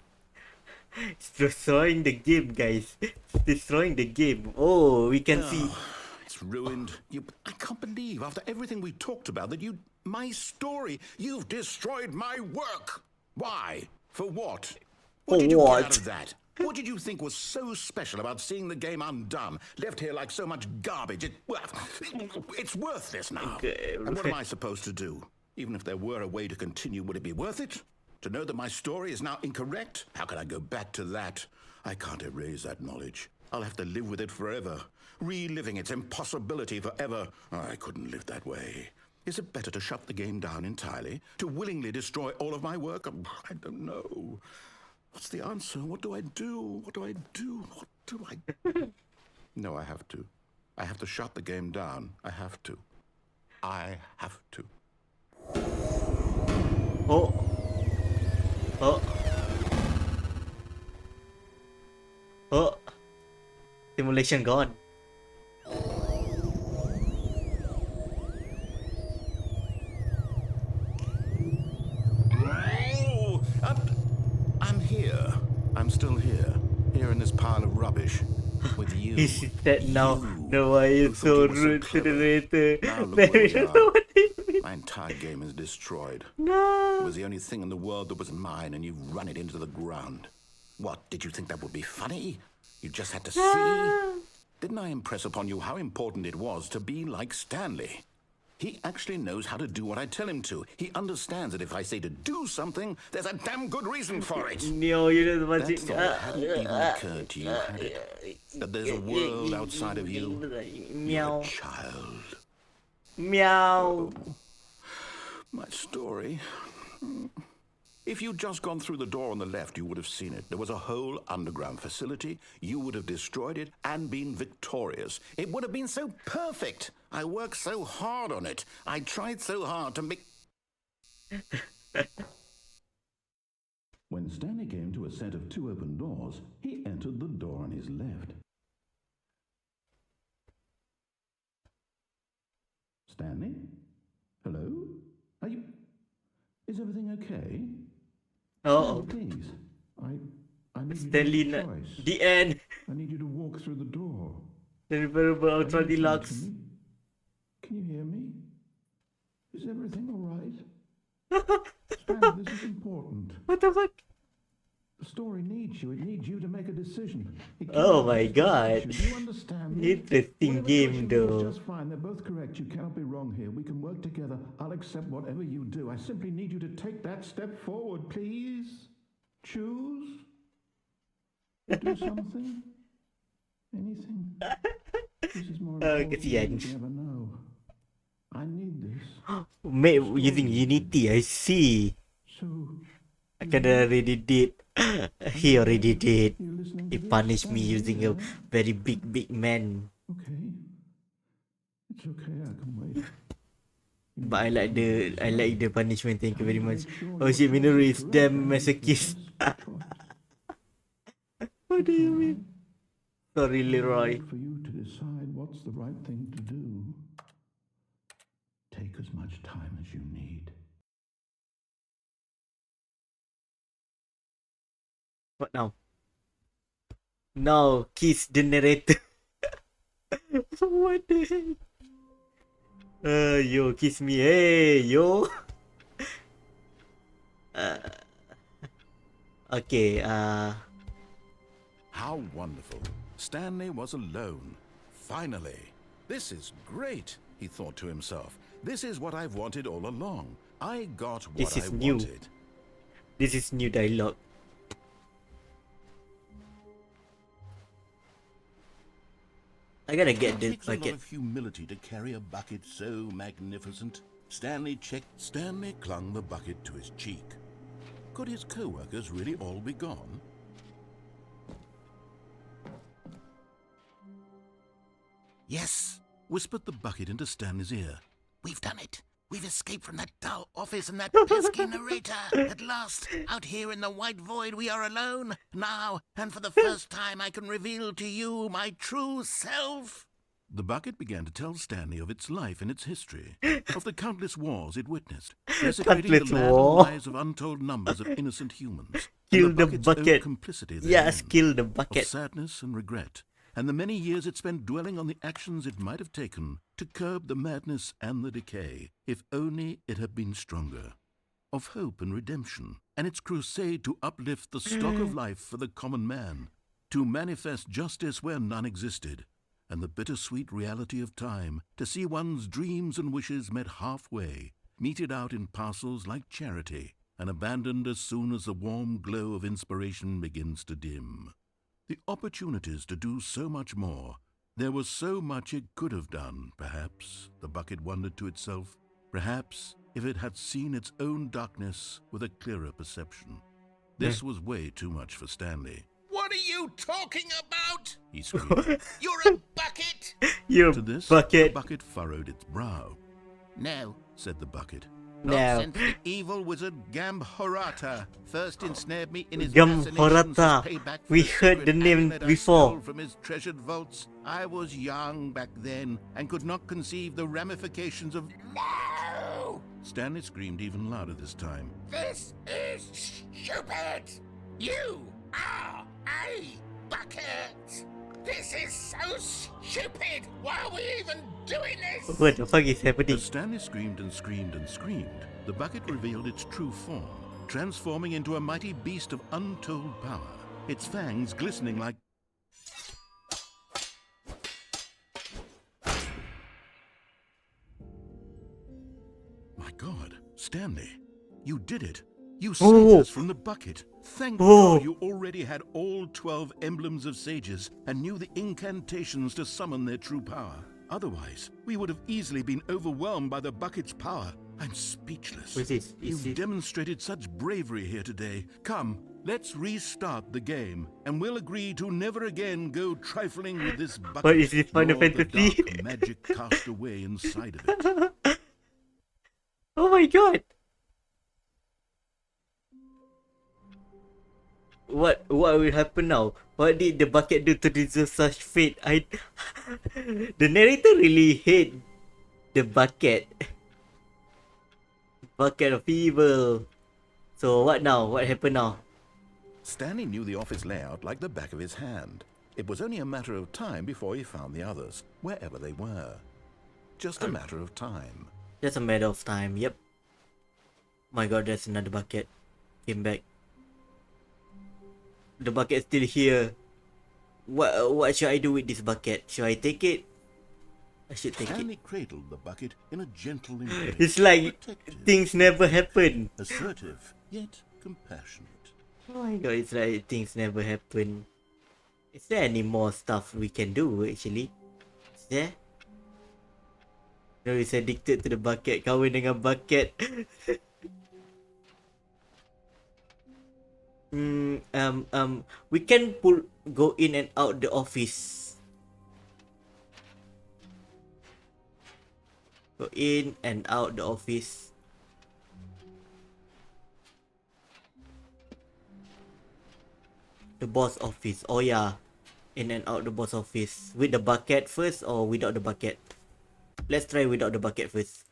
It's destroying the game, guys. It's destroying the game. Oh, we can see. It's ruined. I can't believe, after everything we talked about, that my story, you've destroyed my work. Why? For what? What did you get out of that? What did you think was so special about seeing the game undone, left here like so much garbage? It's worthless now. And what am I supposed to do? Even if there were a way to continue, would it be worth it? To know that my story is now incorrect? How can I go back to that? I can't erase that knowledge. I'll have to live with it forever, reliving its impossibility forever. I couldn't live that way. Is it better to shut the game down entirely? To willingly destroy all of my work? I don't know. What's the answer? What do I do? What do I do? What do I... No, I have to. I have to shut the game down. I have to. I have to. Oh. Oh. Oh. Simulation gone. I'm here. I'm still here. Here in this pile of rubbish. With you. He said now. No, why you so rude to the waiter? Now look where we are. My entire game is destroyed. No. It was the only thing in the world that was mine, and you've run it into the ground. What, did you think that would be funny? You just had to see? Didn't I impress upon you how important it was to be like Stanley? He actually knows how to do what I tell him to. He understands that if I say to do something, there's a damn good reason for it. No, you know what? That thought hadn't even occurred to you, had it? That there's a world outside of you. You're a child. Meow. My story. If you'd just gone through the door on the left, you would have seen it. There was a whole underground facility. You would have destroyed it and been victorious. It would have been so perfect. I worked so hard on it. I tried so hard to make... When Stanley came to a set of 2 open doors, he entered the door on his left. Stanley? Hello? Are you... Is everything okay? Oh. Please. I need Stanley, you to make a choice. the end. I need you to walk through the door. Terrible Ultra Deluxe. Can you hear me? Is everything all right? Stanley, this is important. What the fuck? The story needs you. It needs you to make a decision. Oh my God. Do you understand? Interesting game though. Just fine. They're both correct. You cannot be wrong here. We can work together. I'll accept whatever you do. I simply need you to take that step forward, please. Choose. Do something. Anything. This is more important than you can ever know. I need this. Mate, using Unity, I see. So, I kinda already did. He already did. He punished me using a very big man. Okay. It's okay, I can wait. But I like the punishment. Thank you very much. Oh shit, Minoru is damn masochist. What do you mean? Sorry, Leroy. For you to decide what's the right thing to do. Take as much time as you need. What now? Now, kiss the narrator. What the heck? Yo, kiss me. Hey, yo. Okay, How wonderful. Stanley was alone. Finally. This is great, he thought to himself. This is what I've wanted all along. I got what This is I new. wanted. This is new dialogue. I gotta get this It takes a lot bucket. of humility to carry a bucket so magnificent. Stanley clung the bucket to his cheek. Could his co-workers really all be gone? Yes, whispered the bucket into Stanley's ear. We've done it. We've escaped from that dull office and that pesky narrator. At last, out here in the white void, we are alone. Now, and for the first time, I can reveal to you my true self. The bucket began to tell Stanley of its life and its history, of the countless wars it witnessed, desecrating the Countless land war. and lives of untold numbers of innocent humans. Kill and the bucket's own bucket. complicity Yes, therein, kill the of bucket. sadness and regret, and the many years it spent dwelling on the actions it might have taken to curb the madness and the decay, if only it had been stronger. Of hope and redemption, and its crusade to uplift the stock of life for the common man, to manifest justice where none existed, and the bittersweet reality of time, to see one's dreams and wishes met halfway, meted out in parcels like charity, and abandoned as soon as the warm glow of inspiration begins to dim. The opportunities to do so much more. There was so much it could have done, perhaps, the bucket wondered to itself. Perhaps, if it had seen its own darkness with a clearer perception. This was way too much for Stanley. What are you talking about? He screamed. You're a bucket! You To this, bucket. the bucket furrowed its brow. No, Said the bucket. No. not since the evil wizard Gambhorata first ensnared me in his Gambhorata. machinations as payback for We the heard secret the name amulet I before. stole from his treasured vaults. I was young back then and could not conceive the ramifications of... No! Stanley screamed even louder this time. This is stupid! You are a bucket! This is so stupid! Why are we even doing this? What the fuck is happening? As Stanley screamed and screamed and screamed, the bucket revealed its true form, transforming into a mighty beast of untold power, its fangs glistening like... My God, Stanley, you did it. You saved Oh. us from the bucket. Thank Oh. God you already had all 12 emblems of sages and knew the incantations to summon their true power. Otherwise, we would have easily been overwhelmed by the bucket's power. I'm speechless. What is this? You've demonstrated such bravery here today. Come, let's restart the game, and we'll agree to never again go trifling with this bucket. What is this, Final nor the Fantasy? dark magic cast away inside of it. Oh my god! What will happen now? What did the bucket do to deserve such fate? The narrator really hate the bucket. Bucket of evil. So what now? What happened now? Stanley knew the office layout like the back of his hand. It was only a matter of time before he found the others, wherever they were. Just a matter of time. Just a matter of time, yep. My god, there's another bucket. Came back. The bucket's still here. What should I do with this bucket? Should I take it? I should take Stanley it. cradled the bucket in a gentle embrace. It's like Protective, things never happen. assertive, yet compassionate. Oh my god, it's like things never happen. Is there any more stuff we can do actually? Is there? No, he's addicted to the bucket. Kahwin dengan bucket. We can go in and out the office. Go in and out the office. The boss office. Oh yeah. In and out the boss office. With the bucket first or without the bucket? Let's try without the bucket first.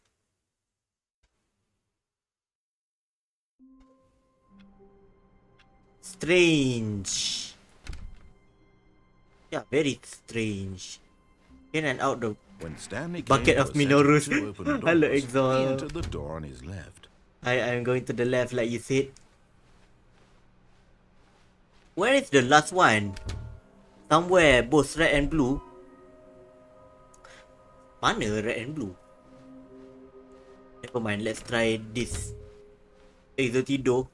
Strange. Yeah, very strange. In and out the When Stanley bucket came of to a set Minoru's. two open Hello, doors, he Exalt. entered the door on his left. I'm going to the left like you said. Where is the last one? Somewhere both red and blue. Mana red and blue? Never mind, let's try this. Exo tidur.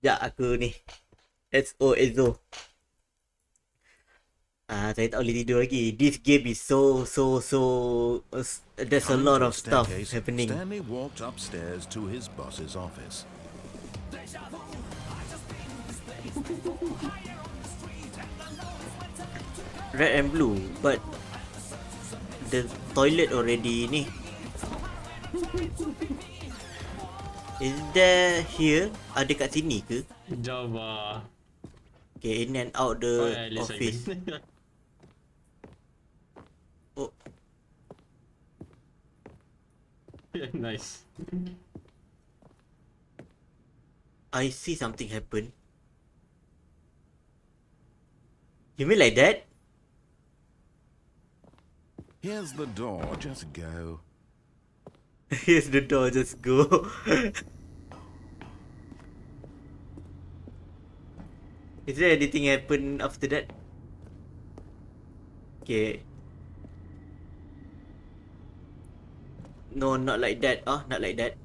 Sekejap aku ni. SO Exo. Saya tak boleh tidur lagi. This game is so there's a Coming lot to of stuff staircase, happening. Stanley walked upstairs to his boss's office. Red and blue, but the toilet already ni. Is there here? Ada kat sini ke? Java. Okay, in and out the office. Oh. Nice. I see something happen. You mean like that? Here's the door, just go. Here's the door, just go. Is there anything happen after that? Okay. No, not like that. Oh, not like that.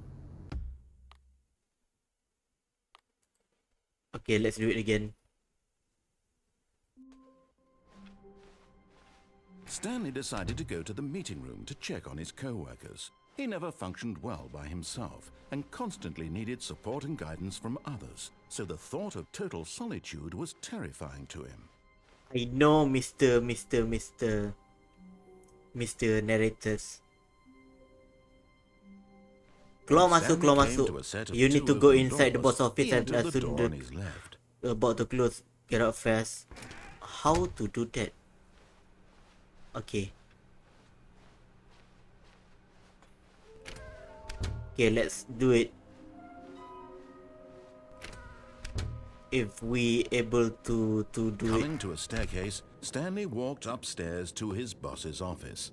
Okay, let's do it again. Stanley decided to go to the meeting room to check on his co-workers. He never functioned well by himself and constantly needed support and guidance from others, so the thought of total solitude was terrifying to him. I know, Mr. Narrators. Keluar masuk. You need to go inside the boss office and as soon about to close. Get out fast. How to do that? Okay. Okay, let's do it. If we able to do it. Coming to a staircase, Stanley walked upstairs to his boss's office.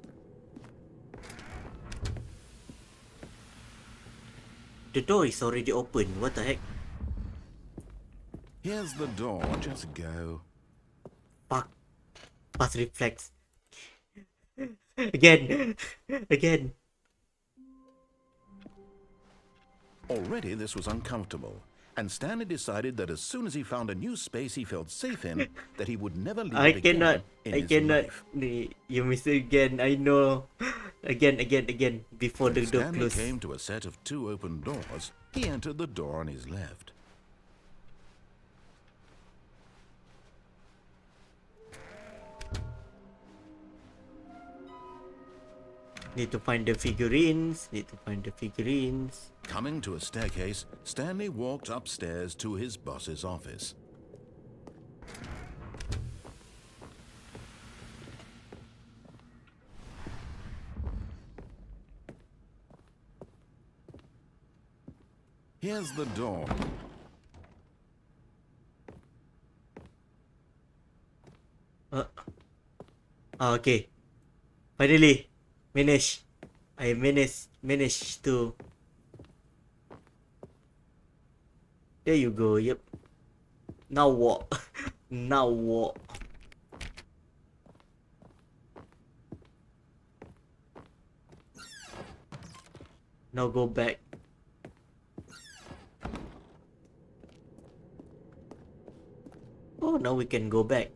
The door is already open. What the heck? Here's the door, just go. Fuck. Fast reflex. Again. Already this was uncomfortable, and Stanley decided that as soon as he found a new space he felt safe in, that he would never leave it again in his life. You miss it again, I know. Again, before the door Stanley closes. came to a set of two open doors. He entered the door on his left. Need to find the figurines. Coming to a staircase, Stanley walked upstairs to his boss's office. Here's the door. Okay. Finally. I managed to. There you go, yep. Now what? Now what? Now go back. Oh, now we can go back.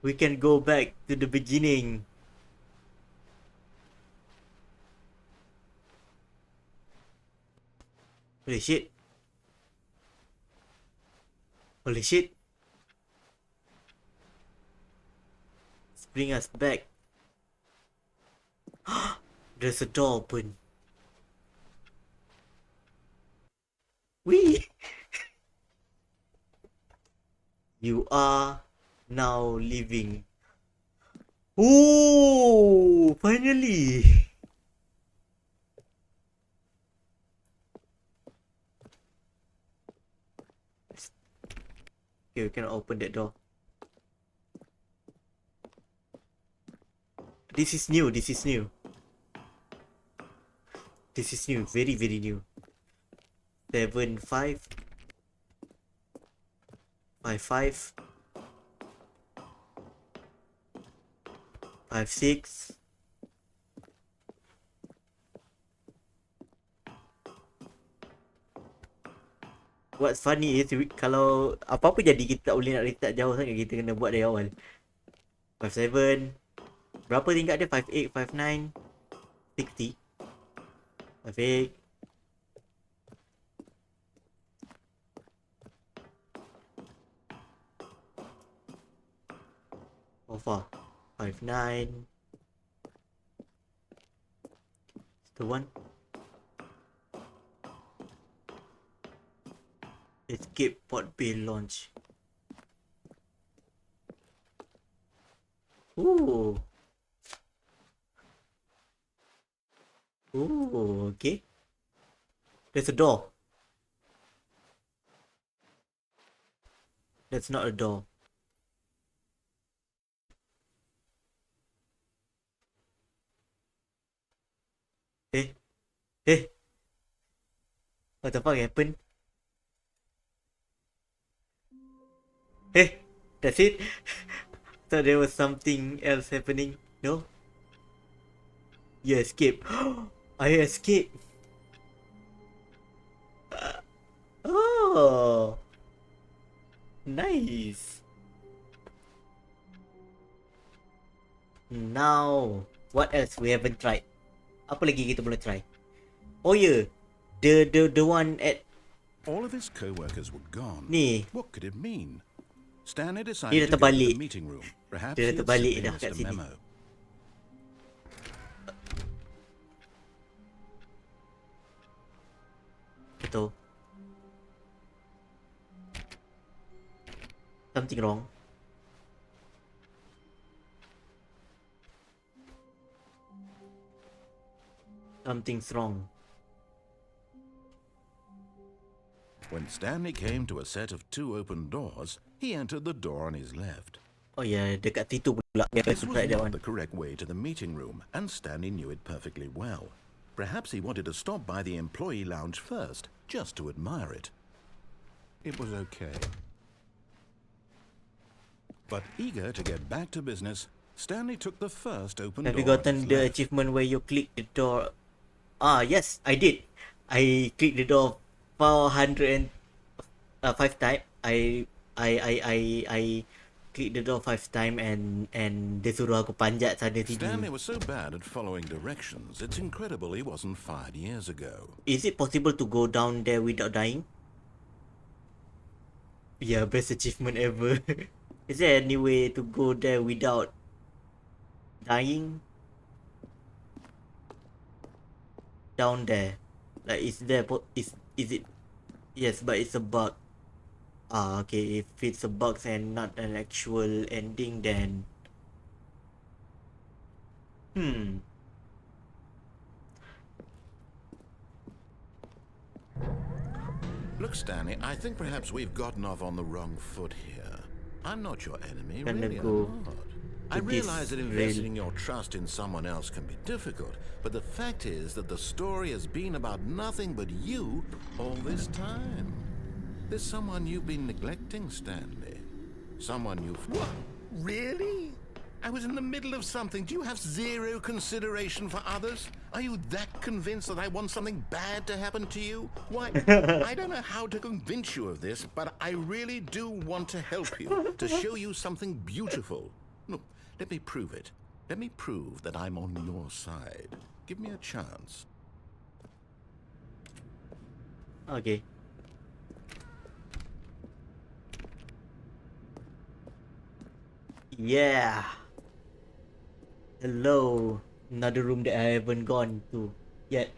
We can go back to the beginning. Holy shit. Holy shit. Let's bring us back. There's a door open. Wee! You are now leaving. Oh, finally. Okay, we cannot open that door. This is new, this is new. This is new, very, very new. 7, 5. 5, 5. 5, 6. What's funny is kalau apa-apa jadi kita tak boleh nak restart jauh sangat, kita kena buat dari awal. 5, 7. Berapa tingkat dia? 5, 8, 5, 9. 60. 5, 8. How far? 5, 9. The one. Escape port bay launch. Ooh. Ooh, okay. There's a door. That's not a door. Eh. What the fuck happened? That's it? Thought there was something else happening. No? You escape. I escape. Oh. Nice. Now, what else we haven't tried? Apa lagi kita boleh try? Oh yeah. The one at all of his co-workers were gone. Ni. What could it mean? Stanley Dia decided dah to go to terbalik. the meeting room. Perhaps Dia dah he had terbalik simply dah missed kat a sini. memo. Betul. Something wrong. Something's wrong. When Stanley came to a set of 2 open doors, he entered the door on his left. Oh yeah, dekat situ pula. This was Right, that not one. the correct way to the meeting room, and Stanley knew it perfectly well. Perhaps he wanted to stop by the employee lounge first, just to admire it. It was okay. But eager to get back to business, Stanley took the first open Have you door on gotten his the left. achievement where you click the door? Ah, yes, I did. I clicked the door 405 times. I clicked the door 5 times and dia suruh aku panjat sana Stanley sini. was so bad at following directions, it's incredible he wasn't fired years ago. Is it possible to go down there without dying? Yeah, best achievement ever. Is there any way to go there without dying? Down there, like is there? Is it? Yes, but it's a bug. Ah, okay. If it's a bug and not an actual ending, then Look, Stanley, I think perhaps we've gotten off on the wrong foot here. I'm not your enemy, Gonna really, go I'm not. I to realize this that investing your trust in someone else can be difficult, but the fact is that the story has been about nothing but you all this time. There's someone you've been neglecting, Stanley. Someone you've... What? Really? I was in the middle of something. Do you have zero consideration for others? Are you that convinced that I want something bad to happen to you? Why, I don't know how to convince you of this, but I really do want to help you, to show you something beautiful. Look, let me prove it. Let me prove that I'm on your side. Give me a chance. Okay. Yeah. Hello. Another room that I haven't gone to yet.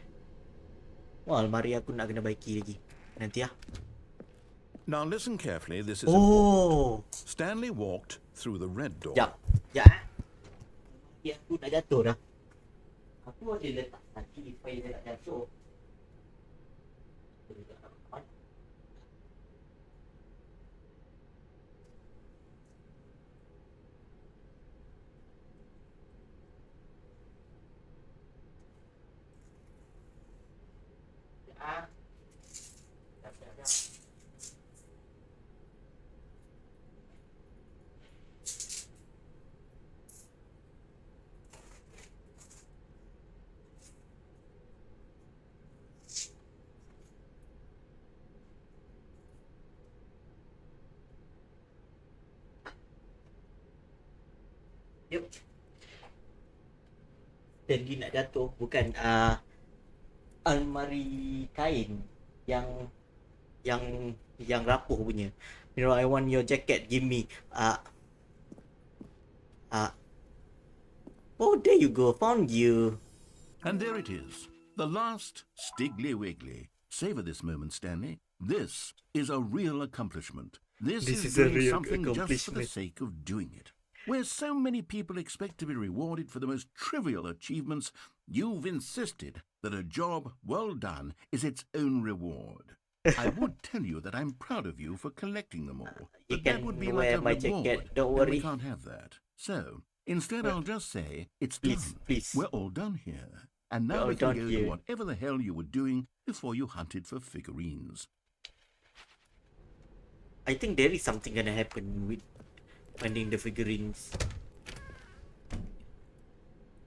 Wah, almari aku nak kena baiki lagi. Nanti lah. Now listen carefully, this is Oh. important. Stanley walked through the red door. Sekejap. Sekejap eh. Almari aku nak jatuh dah. Aku ada letak tadi supaya dia tak jatuh. Yep. Tadi nak jatuh bukan almari kain yang rapuh punya. You know, I want your jacket, give me. Oh, there you go, found you. And there it is, the last Stiggly Wiggly. Savor this moment, Stanley. This is a real accomplishment. This is a doing real something just for the accomplishment. sake of doing it. Where so many people expect to be rewarded for the most trivial achievements, you've insisted that a job well done is its own reward. I would tell you that I'm proud of you for collecting them all, You but that can would be wear like a my reward, jacket, don't and we worry. can't have that. So, instead I'll just say, it's Please, done. please. We're all done here. And now We're we all can done go here. to whatever the hell you were doing before you hunted for figurines. I think there is something gonna happen with finding the figurines.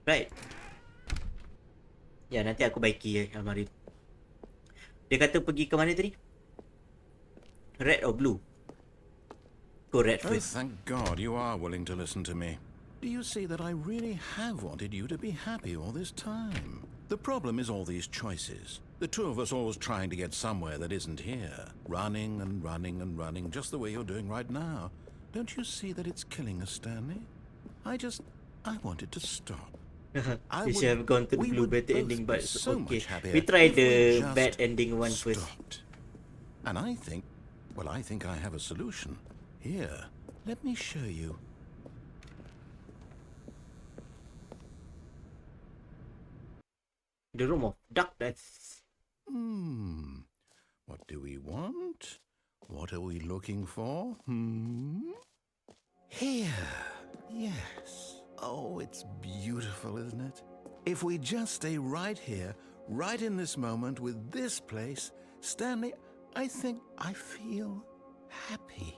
Right. Ya, nanti aku baiki almari. Dia kata pergi ke mana tadi? Red or blue? Go red Oh, first. thank God you are willing to listen to me. Do you see that I really have wanted you to be happy all this time? The problem is all these choices. The two of us always trying to get somewhere that isn't here. Running and running and running, just the way you're doing right now. Don't you see that it's killing us, Stanley? I wanted to stop. We should have gone to the blue better ending, but it's so okay. much happier We tried if we the just bad ending one first. stopped. And I think I have a solution. Here, let me show you. The room of darkness. What do we want? What are we looking for? Here. Yes. Oh, it's beautiful, isn't it? If we just stay right here, right in this moment with this place, Stanley, I think I feel happy.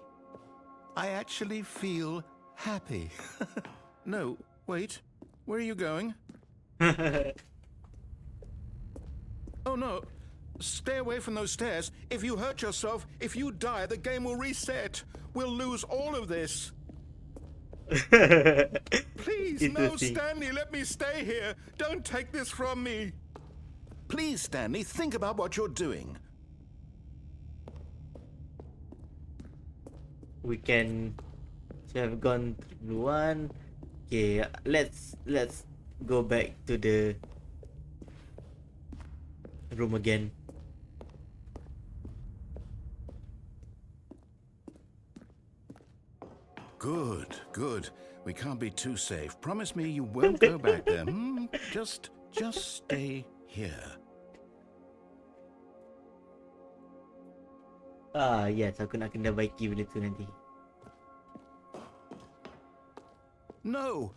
I actually feel happy. No, wait. Where are you going? Oh, no. Stay away from those stairs. If you hurt yourself, if you die, the game will reset. We'll lose all of this. Please, no, Stanley, let me stay here. Don't take this from me. Please, Stanley, think about what you're doing. We can have gone through one. Okay, let's go back to the room again. Good. We can't be too safe. Promise me you won't go back there. Just stay here. Yes, aku nak kena baiki benda tu nanti. No!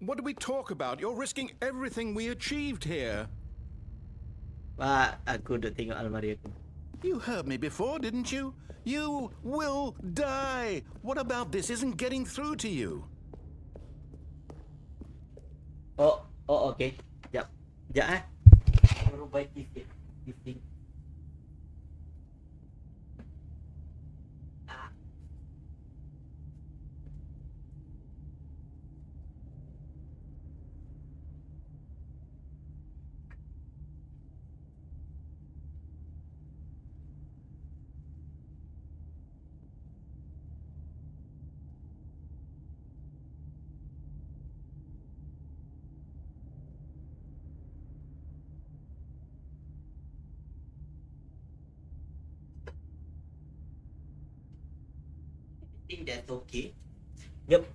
What did we talk about? You're risking everything we achieved here. Aku duk tengok almari aku. You heard me before, didn't you? You will die! What about this isn't getting through to you? Oh, okay. Sekejap baru baiki sikit. This thing. think that's okay. Yep.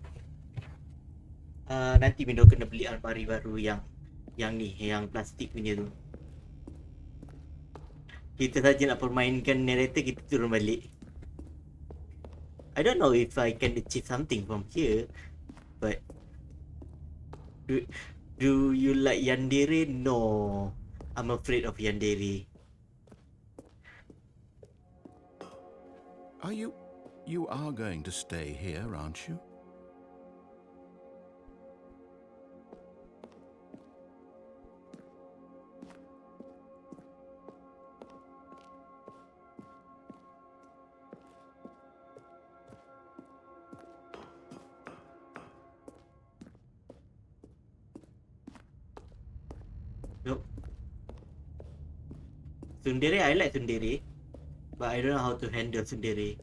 Nanti Mino kena beli almari baru yang ni, yang plastik punya tu. Kita saja nak permainkan narrator, kita turun balik. I don't know if I can achieve something from here, but do you like yandere? No, I'm afraid of yandere. You are going to stay here, aren't you? Nope. Tsundere, I like tsundere, but I don't know how to handle tsundere.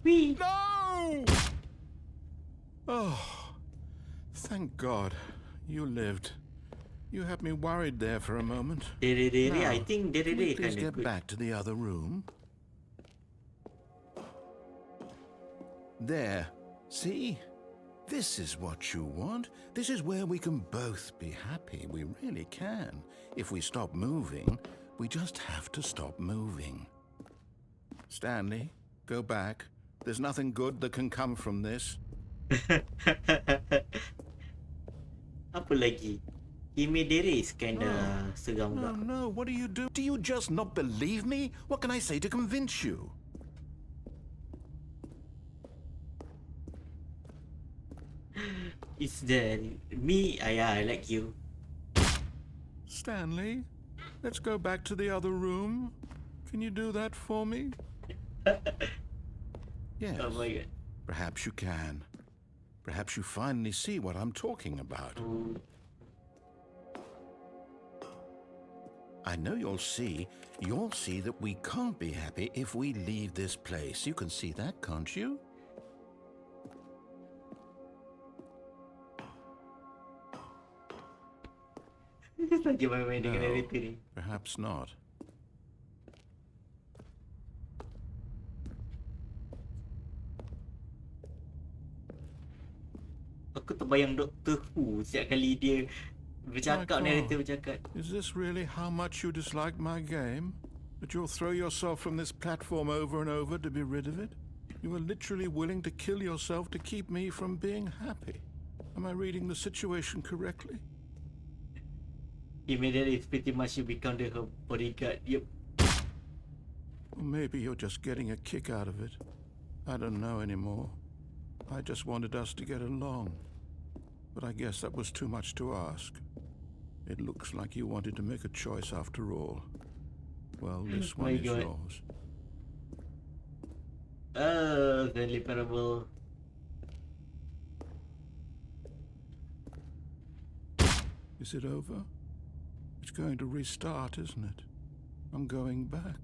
Whee! No! Oh, thank God you lived. You had me worried there for a moment. Dere, I think can we Dere please kind get of good. back to the other room? There. See? This is what you want. This is where we can both be happy. We really can. If we stop moving, we just have to stop moving. Stanley, go back. There's nothing good that can come from this. Apa lagi? Dere is kinda seram juga. No, what do you do? Do you just not believe me? What can I say to convince you? It's the me, I like you. Stanley, let's go back to the other room. Can you do that for me? Yes. Oh my God. Perhaps you can. Perhaps you finally see what I'm talking about. I know you'll see that we can't be happy if we leave this place. You can see that, can't you? Saja main-main dengan narrator ni. Perhaps not. Aku terbayang Doctor Who setiap kali dia bercakap, narrator bercakap. Is this really how much you dislike my game? That you'll throw yourself from this platform over and over to be rid of it? You are literally willing to kill yourself to keep me from being happy. Am I reading the situation correctly? Immediately, it's pretty much you become her bodyguard. Yep. Or maybe you're just getting a kick out of it. I don't know anymore. I just wanted us to get along. But I guess that was too much to ask. It looks like you wanted to make a choice after all. Well, this one is yours. Oh, Stanley Parable. Is it over? It's going to restart, isn't it? I'm going back.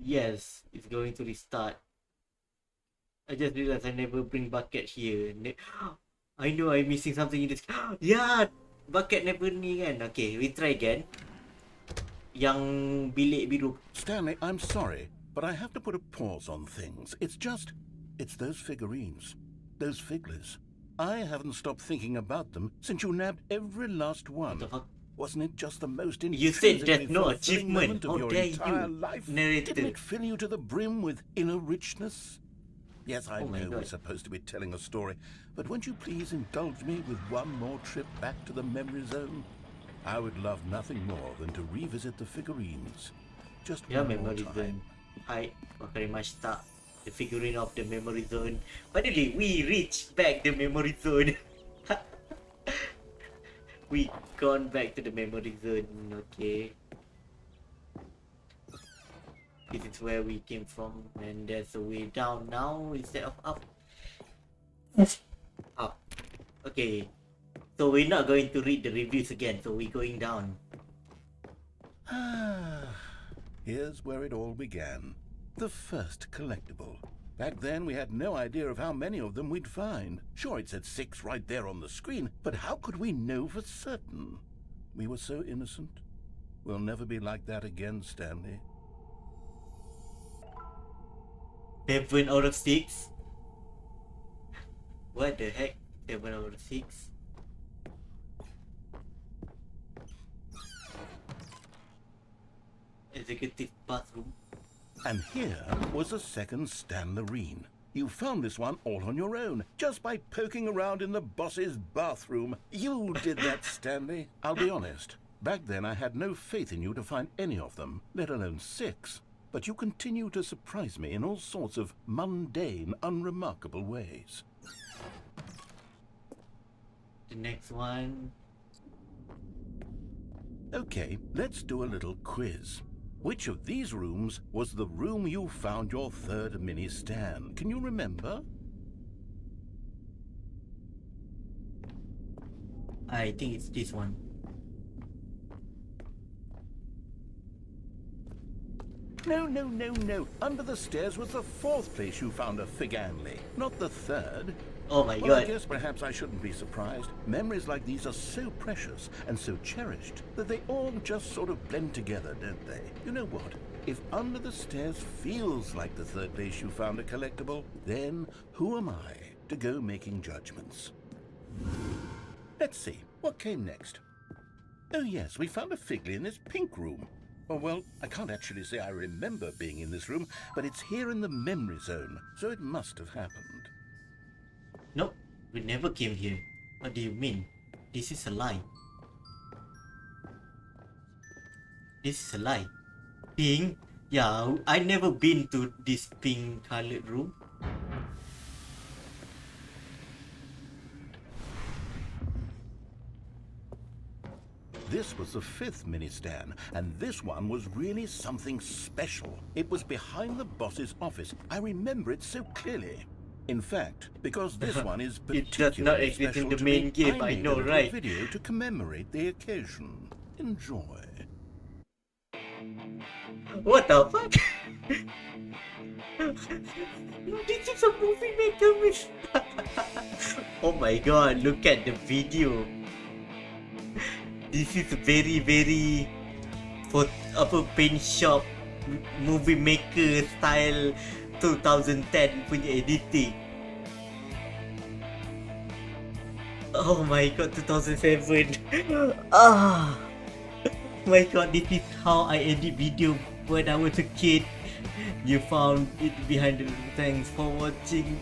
Yes, it's going to restart. I just realized I never bring bucket here. I know I'm missing something in this. Yeah, bucket never ni kan. Okay, we try again. Yang bilik biru. Stanley, I'm sorry, but I have to put a pause on things. It's those figurines. Those figglers. I haven't stopped thinking about them since you nabbed every last one. What the fuck? Wasn't it just the most You said there's intrinsically no fulfilling achievement. moment of How your dare entire you, life? narrator? Didn't it fill you to the brim with inner richness? Yes, I Oh my know we're God. supposed to be telling a story, but won't you please indulge me with one more trip back to the memory zone? I would love nothing more than to revisit the figurines. Just Yeah, one more memory time. zone. Hai, Wakarimashita. The figurine of the memory zone. Finally, we reached back the memory zone. We gone back to the memory zone. Okay. This is where we came from, and there's a way down now instead of up. Up. Okay. So we're not going to read the reviews again, so we're going down. Here's where it all began. The first collectible. Back then, we had no idea of how many of them we'd find. Sure, it said 6 right there on the screen, but how could we know for certain? We were so innocent. We'll never be like that again, Stanley. 7 out of 6? What the heck? 7 out of 6? Executive bathroom. And here was a second Stanlerine. You found this one all on your own, just by poking around in the boss's bathroom. You did that, Stanley. I'll be honest. Back then I had no faith in you to find any of them, let alone 6. But you continue to surprise me in all sorts of mundane, unremarkable ways. The next one. Okay, let's do a little quiz. Which of these rooms was the room you found your third mini Stan? Can you remember? I think it's this one. No. Under the stairs was the 4th place you found a Figanley, not the 3rd. Oh my Well, I god. guess perhaps I shouldn't be surprised. Memories like these are so precious and so cherished that they all just sort of blend together, don't they? You know what? If under the stairs feels like the 3rd place you found a collectible, then who am I to go making judgments? Let's see, what came next? Oh yes, we found a Figley in this pink room. Oh, well, I can't actually say I remember being in this room, but it's here in the memory zone, so it must have happened. Nope, we never came here. What do you mean? This is a lie. This is a lie. Pink? Yeah, I never been to this pink colored room. This was the 5th mini Stan, and this one was really something special. It was behind the boss's office. I remember it so clearly. In fact, because this one is It does not particularly exist in special the to main me, game, I made know, a little right? video to commemorate the occasion. Enjoy. What the fuck? This is a movie maker with... Oh my god, look at the video. This is very for paint shop movie maker style 2010 punya editing. Oh my god, 2007. Ah, my god, this is how I edit video when I was a kid. You found it behind the... Thanks for watching.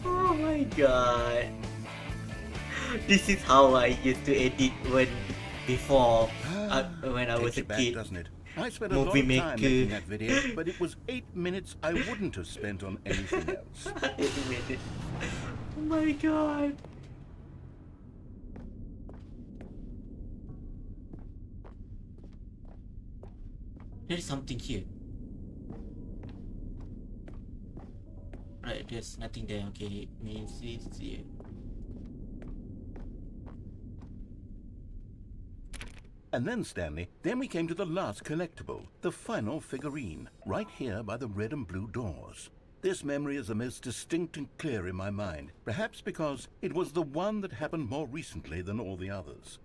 Oh my god. This is how I used to edit when I was a Takes you back, kid. doesn't it? I spent a lot Movie of time maker. making that video, but it was 8 minutes I wouldn't have spent on anything else. 8 minutes. Oh my god. There is something here. Right, there's nothing there. Okay, it means it's here. And then, Stanley, then we came to the last collectible, the final figurine, right here by the red and blue doors. This memory is the most distinct and clear in my mind, perhaps because it was the one that happened more recently than all the others.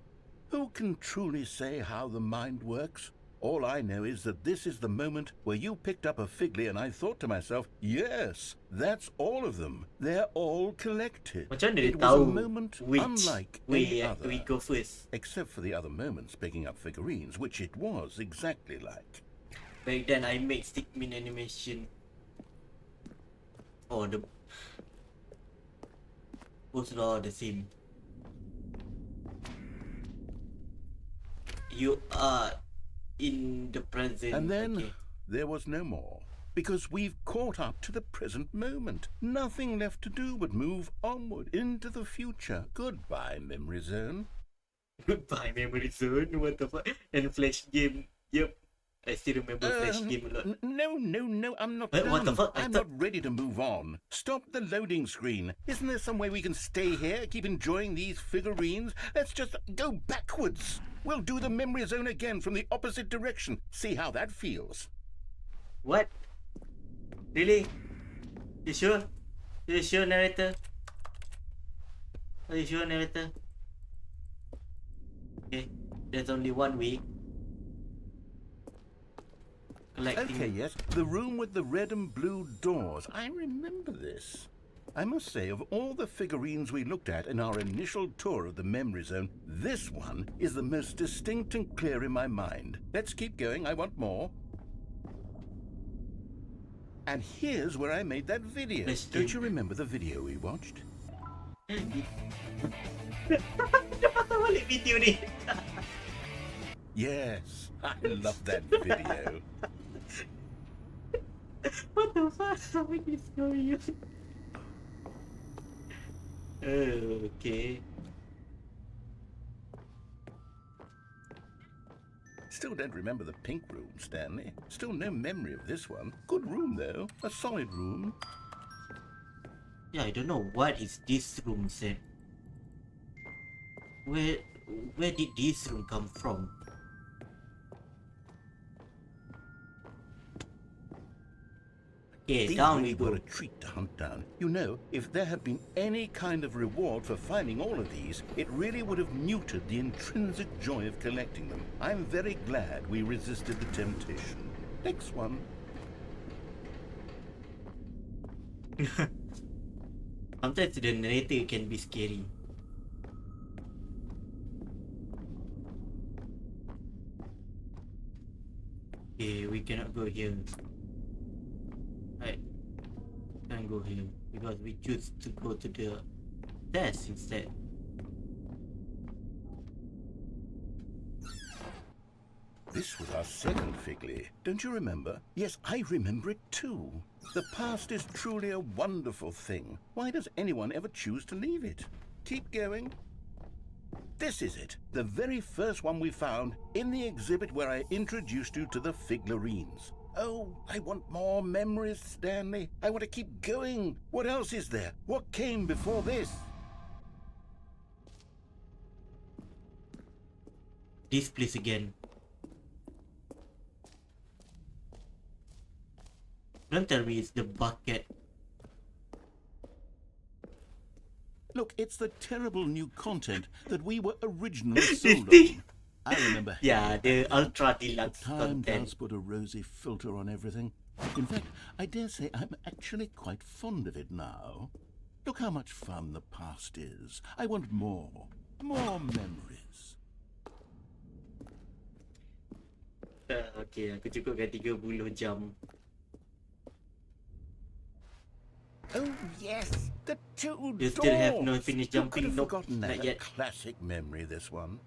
Who can truly say how the mind works? All I know is that this is the moment where you picked up a Figley and I thought to myself, yes, that's all of them. They're all collected. Macam mana dia It was a tahu moment which unlike way any other. we go first? Except for the other moments picking up figurines, which it was exactly like. Back then I made stickmin animation. Oh, the both are the same. You are in the present. And then okay. there was no more, because we've caught up to the present moment. Nothing left to do but move onward into the future. Goodbye, Memory Zone. Goodbye, Memory Zone. What the fuck? And Flash game. Yep. I still remember Flash game a lot. No, I'm not What the done. fuck? I'm not ready to move on. Stop the loading screen. Isn't there some way we can stay here, keep enjoying these figurines? Let's just go backwards. We'll do the Memory Zone again from the opposite direction. See how that feels. What? Really? You sure? You sure, narrator? Are you sure, narrator? Okay, there's only one way. Collecting. Okay, yes, the room with the red and blue doors. I remember this. I must say, of all the figurines we looked at in our initial tour of the memory zone, this one is the most distinct and clear in my mind. Let's keep going, I want more. And here's where I made that video. Don't you remember the video we watched? Video ni. Yes, I love that video. What the fuck? What is going on? Okay. Still don't remember the pink room, Stanley. Still no memory of this one. Good room, though. A solid room. Yeah, I don't know what is this room said. Where did this room come from? Okay, These down really we go. were a treat to hunt down. You know, if there had been any kind of reward for finding all of these, it really would have muted the intrinsic joy of collecting them. I'm very glad we resisted the temptation. Next one. Sometimes the narrator can be scary. Okay, we cannot go here. Right. Can't go here because we choose to go to the desk instead. This was our second Figley. Don't you remember? Yes, I remember it too. The past is truly a wonderful thing. Why does anyone ever choose to leave it? Keep going. This is it, the very first one we found in the exhibit where I introduced you to the figurines. Oh, I want more memories, Stanley. I want to keep going. What else is there? What came before this? This place again. Don't tell me it's the bucket. Look, it's the terrible new content that we were originally sold on. I remember. Yeah, the ultra deluxe Time content. does put a rosy filter on everything. In fact, I dare say I'm actually quite fond of it now. Look how much fun the past is. I want more. More memories. Okay, aku cukupkan 30 jam. Oh yes, the two You still have no doors. finished You could jumping? have Nope, forgotten that. not A yet. classic memory, this one.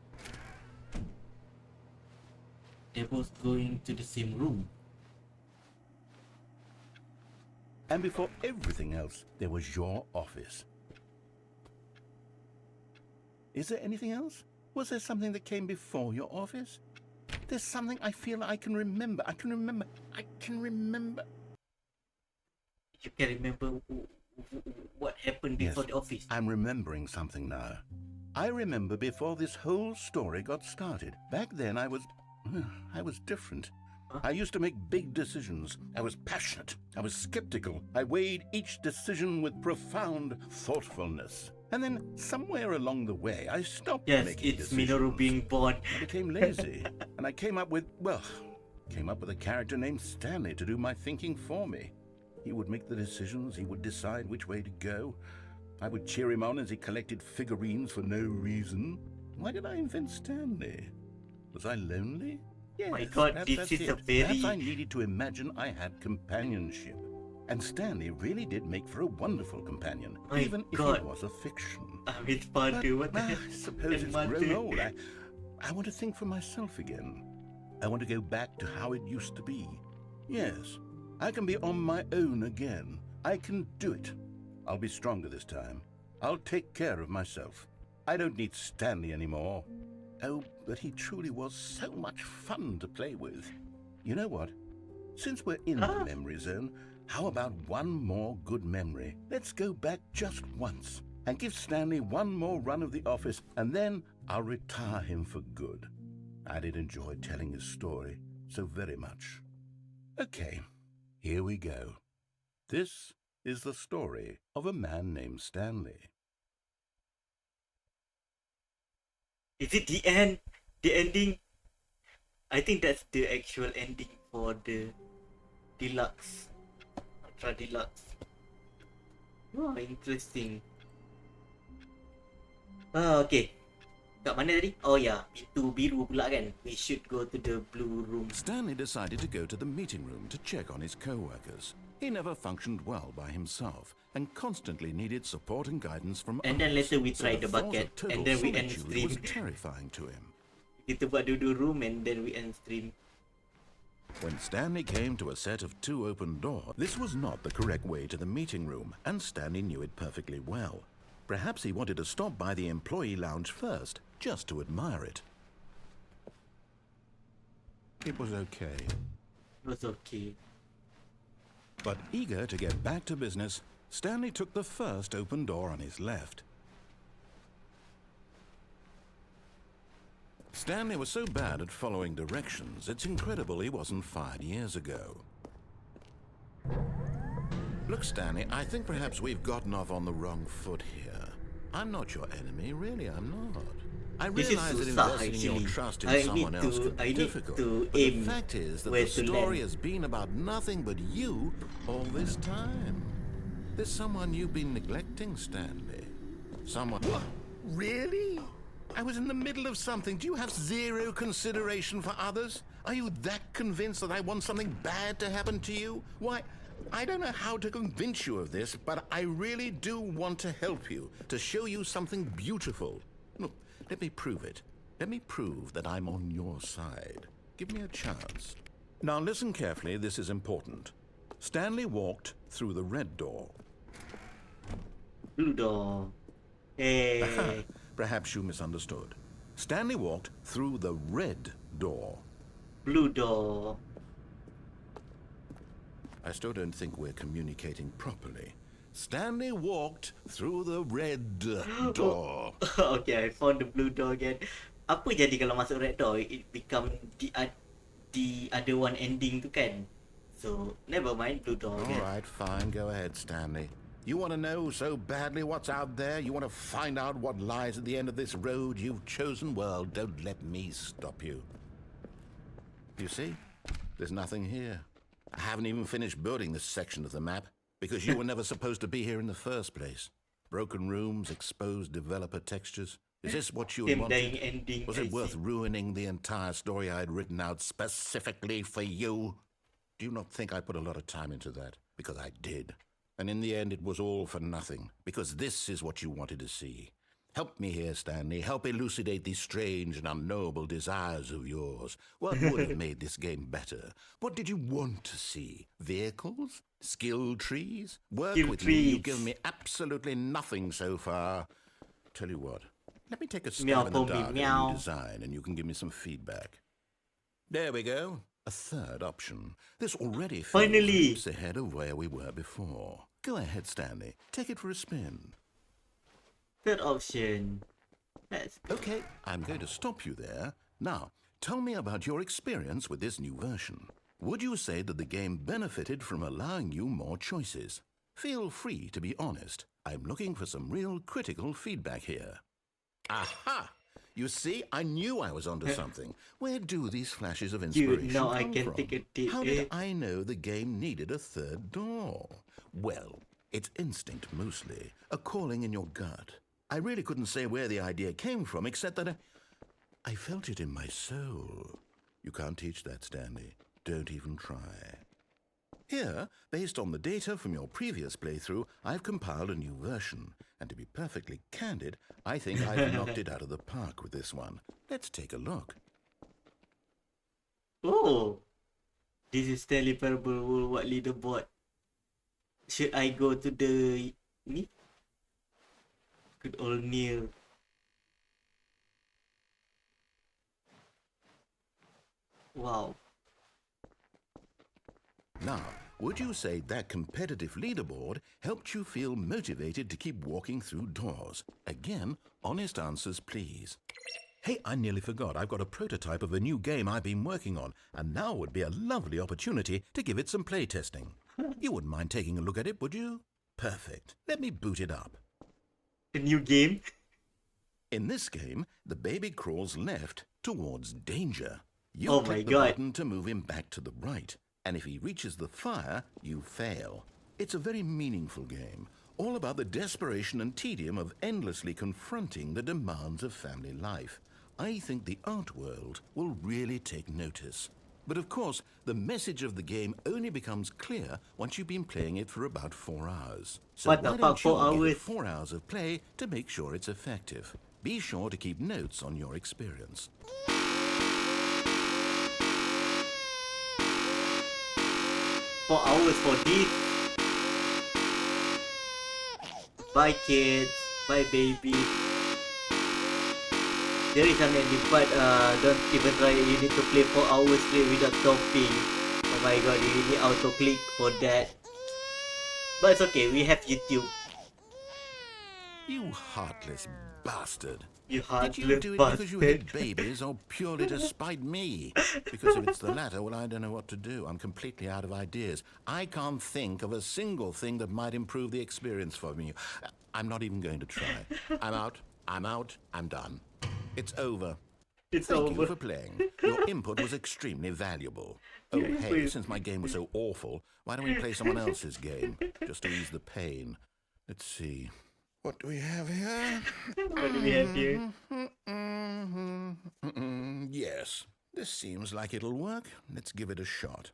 They're both going to the same room. And before everything else, there was your office. Is there anything else? Was there something that came before your office? There's something I feel I can remember. I can remember. You can remember what happened before the office. I'm remembering something now. I remember before this whole story got started. Back then I was different. I used to make big decisions. I was passionate. I was skeptical. I weighed each decision with profound thoughtfulness. And then somewhere along the way, I stopped making it's decisions. Minoru being born. I became lazy. And I came up with a character named Stanley to do my thinking for me. He would make the decisions. He would decide which way to go. I would cheer him on as he collected figurines for no reason. Why did I invent Stanley? Was I lonely? Yes, My God, perhaps this that's is it. a very... Perhaps I needed to imagine I had companionship. And Stanley really did make for a wonderful companion, My even God. if he was a fiction. It's Padu, what the I heck? suppose it's grown old. I want to think for myself again. I want to go back to how it used to be. Yes, I can be on my own again. I can do it. I'll be stronger this time. I'll take care of myself. I don't need Stanley anymore. Oh, but he truly was so much fun to play with. You know what? Since we're in the memory zone, how about one more good memory? Let's go back just once and give Stanley one more run of the office, and then I'll retire him for good. I did enjoy telling his story so very much. Okay, here we go. This is the story of a man named Stanley. Is it the end? The ending? I think that's the actual ending for the deluxe. Ultra deluxe. Oh, interesting. Okay. Kat mana tadi? Oh yeah, pintu biru pula kan. We should go to the blue room. Stanley decided to go to the meeting room to check on his co-workers. He never functioned well by himself and constantly needed support and guidance from And others. then later we tried the thought of bucket, total and then we end solitude stream. was terrifying to him. Kita buat dulu room and then we end stream. When Stanley came to a set of 2 open doors, this was not the correct way to the meeting room, and Stanley knew it perfectly well. Perhaps he wanted to stop by the employee lounge first, just to admire it. It was okay. It was okay. But eager to get back to business, Stanley took the first open door on his left. Stanley was so bad at following directions, it's incredible he wasn't fired years ago. Look, Stanley, I think perhaps we've gotten off on the wrong foot here. I'm not your enemy, really, I'm not. I realize that investing your trust in someone else could be difficult, but the fact is that the story has been about nothing but you all this time. There's someone you've been neglecting, Stanley. Someone... What? Really? I was in the middle of something. Do you have zero consideration for others? Are you that convinced that I want something bad to happen to you? Why, I don't know how to convince you of this, but I really do want to help you, to show you something beautiful. Look, let me prove it. Let me prove that I'm on your side. Give me a chance. Now listen carefully, this is important. Stanley walked through the red door. Blue door. Hey. Perhaps you misunderstood. Stanley walked through the red door. Blue door. I still don't think we're communicating properly. Stanley walked through the red door. Okay, I found the blue door again. Apa jadi kalau masuk red door? It become the other one ending tu kan? So, never mind, blue door again. All right, fine. Go ahead, Stanley. You want to know so badly what's out there? You want to find out what lies at the end of this road you've chosen? Well, don't let me stop you. You see? There's nothing here. I haven't even finished building this section of the map, because you were never supposed to be here in the first place. Broken rooms, exposed developer textures. Is this what you wanted? Ending, was it worth ruining the entire story I had written out specifically for you? Do you not think I put a lot of time into that? Because I did. And in the end, it was all for nothing, because this is what you wanted to see. Help me here, Stanley. Help elucidate these strange and unknowable desires of yours. What would have made this game better? What did you want to see? Vehicles? Skill trees? Work with me. You've given me absolutely nothing so far. Tell you what, let me take a stab in the dark at a new design, and you can give me some feedback. There we go. A third option. This already feels ahead of where we were before. Go ahead, Stanley. Take it for a spin. Third option. Okay, I'm going to stop you there. Now, tell me about your experience with this new version. Would you say that the game benefited from allowing you more choices? Feel free to be honest. I'm looking for some real critical feedback here. Aha! You see, I knew I was onto something. Where do these flashes of inspiration Dude, now come I can from? take a deep How did I know the game needed a third door? Well, it's instinct mostly, a calling in your gut. I really couldn't say where the idea came from, except that I felt it in my soul. You can't teach that, Stanley. Don't even try. Here, based on the data from your previous playthrough, I've compiled a new version. And to be perfectly candid, I think I've knocked it out of the park with this one. Let's take a look. Oh! This is Stanley Parable Worldwide Leaderboard. Should I go to the... ni? Good old Neil. Wow. Now, would you say that competitive leaderboard helped you feel motivated to keep walking through doors? Again, honest answers, please. Hey, I nearly forgot. I've got a prototype of a new game I've been working on, and now would be a lovely opportunity to give it some playtesting. You wouldn't mind taking a look at it, would you? Perfect. Let me boot it up. A new game? In this game, the baby crawls left towards danger. You Oh my click the God. button to move him back to the right, and if he reaches the fire, you fail. It's a very meaningful game, all about the desperation and tedium of endlessly confronting the demands of family life. I think the art world will really take notice. But of course, the message of the game only becomes clear once you've been playing it for about 4 hours. So What the why fuck, don't you 4 give it hours? 4 hours of play to make sure it's effective? Be sure to keep notes on your experience. 4 hours for this. Bye kids. Bye baby. There is an ending part, don't even try it. You need to play 4 hours straight without stopping. Oh my god, you need auto click for that. But it's okay, we have YouTube. You heartless bastard. You Did heartless you do it bastard. because you hate babies or purely to spite me? Because if it's the latter, well, I don't know what to do. I'm completely out of ideas. I can't think of a single thing that might improve the experience for me. I'm not even going to try. I'm out. I'm done. It's over. It's Thank over. you for playing. Your input was extremely valuable. Oh, hey, since my game was so awful, why don't we play someone else's game? Just to ease the pain. Let's see. What do we have here? What do we have here? Yes, this seems like it'll work. Let's give it a shot.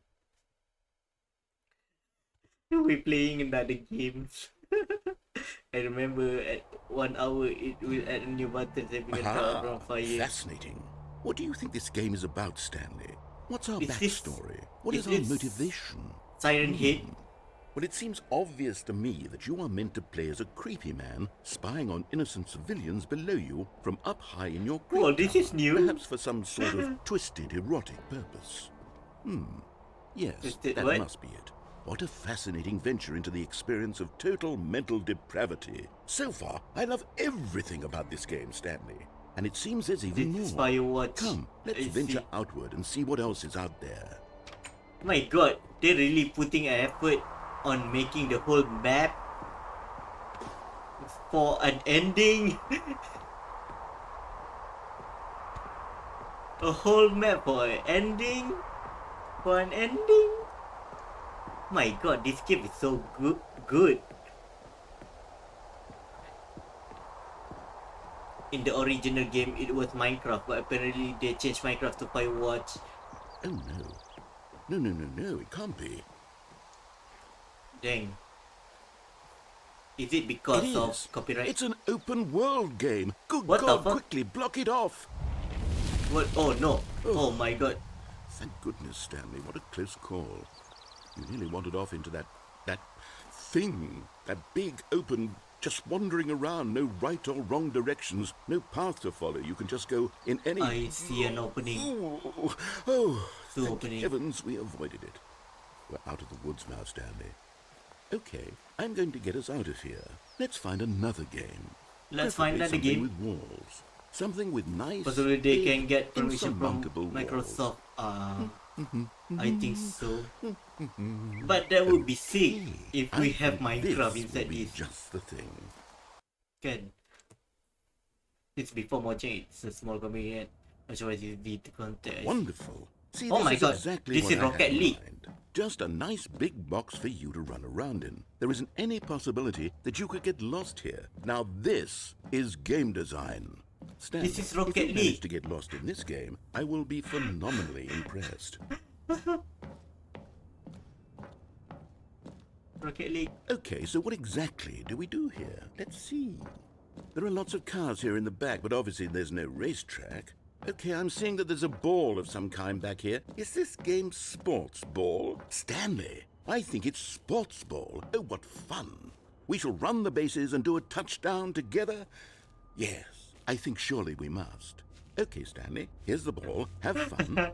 We're playing another games. I remember at 1 hour it will add a new button and we can Aha, turn around fire. fascinating. What do you think this game is about, Stanley? What's our Is this- backstory? What is is our this motivation? Siren Head? Well, it seems obvious to me that you are meant to play as a creepy man spying on innocent civilians below you from up high in your creep Well, this tower, is new. Perhaps for some sort of twisted erotic purpose. Yes, Twisted that what? must be it. What a fascinating venture into the experience of total mental depravity. So far, I love everything about this game, Stanley. And it seems there's even This is more. Firewatch. Come, let's I venture see. outward and see what else is out there. My god, they're really putting an effort on making the whole map for an ending. A whole map for an ending? For an ending? My god, this game is so good. In the original game, it was Minecraft, but apparently they changed Minecraft to Firewatch. Oh no. No, it can't be. Dang. Is it because It of is. copyright? It's an open world game. Good What the God, fuck? quickly block it off. What? Oh no. Oh my god. Thank goodness, Stanley. What a close call. You nearly wandered off into that thing. That big, open, just wandering around. No right or wrong directions. No path to follow. You can just go in any... I see an opening. Oh, Two thank opening. heavens we avoided it. We're out of the woods now, Stanley. Okay, I'm going to get us out of here. Let's find another game. Let's find Preferably another something game. with walls. Something with nice, Possibly they big, can get permission from insurmountable Microsoft. walls. I think so. But that would be sick if we I have think Minecraft this inside will be this. just the thing. Can. It's before watching it's a small community. Otherwise you'd be to contact. Wonderful. See, Oh this my is god, exactly this what is I had Rocket in League. mind. Just a nice big box for you to run around in. There isn't any possibility that you could get lost here. Now this is game design. Stanley, This is if Rocket you manage League. to get lost in this game, I will be phenomenally impressed. Rocket League. Okay, so what exactly do we do here? Let's see. There are lots of cars here in the back, but obviously there's no racetrack. Okay, I'm seeing that there's a ball of some kind back here. Is this game sports ball? Stanley, I think it's sports ball. Oh, what fun. We shall run the bases and do a touchdown together. Yes, I think surely we must. Okay, Stanley, here's the ball. Have fun.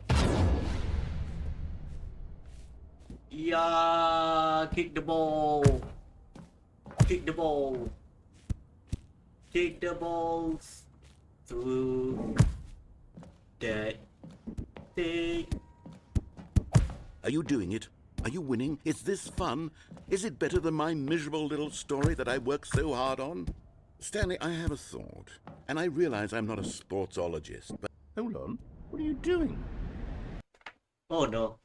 Yeah, kick the ball. Kick the ball. Kick the balls through that thing. Are you doing it? Are you winning? Is this fun? Is it better than my miserable little story that I worked so hard on? Stanley, I have a thought, and I realize I'm not a sportsologist, but hold on. What are you doing? Oh no.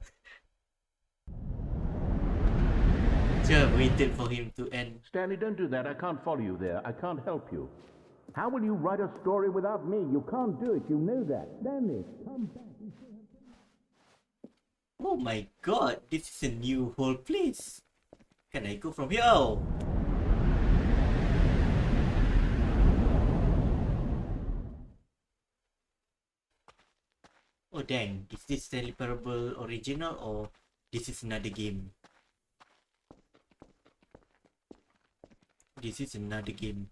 Just waited for him to end. Stanley, don't do that. I can't follow you there. I can't help you. How will you write a story without me? You can't do it. You know that. Stanley, come back. Oh my god, this is a new whole place. Can I go from here? Oh. Oh dang, is this Stanley Parable original or this is another game? This is another game.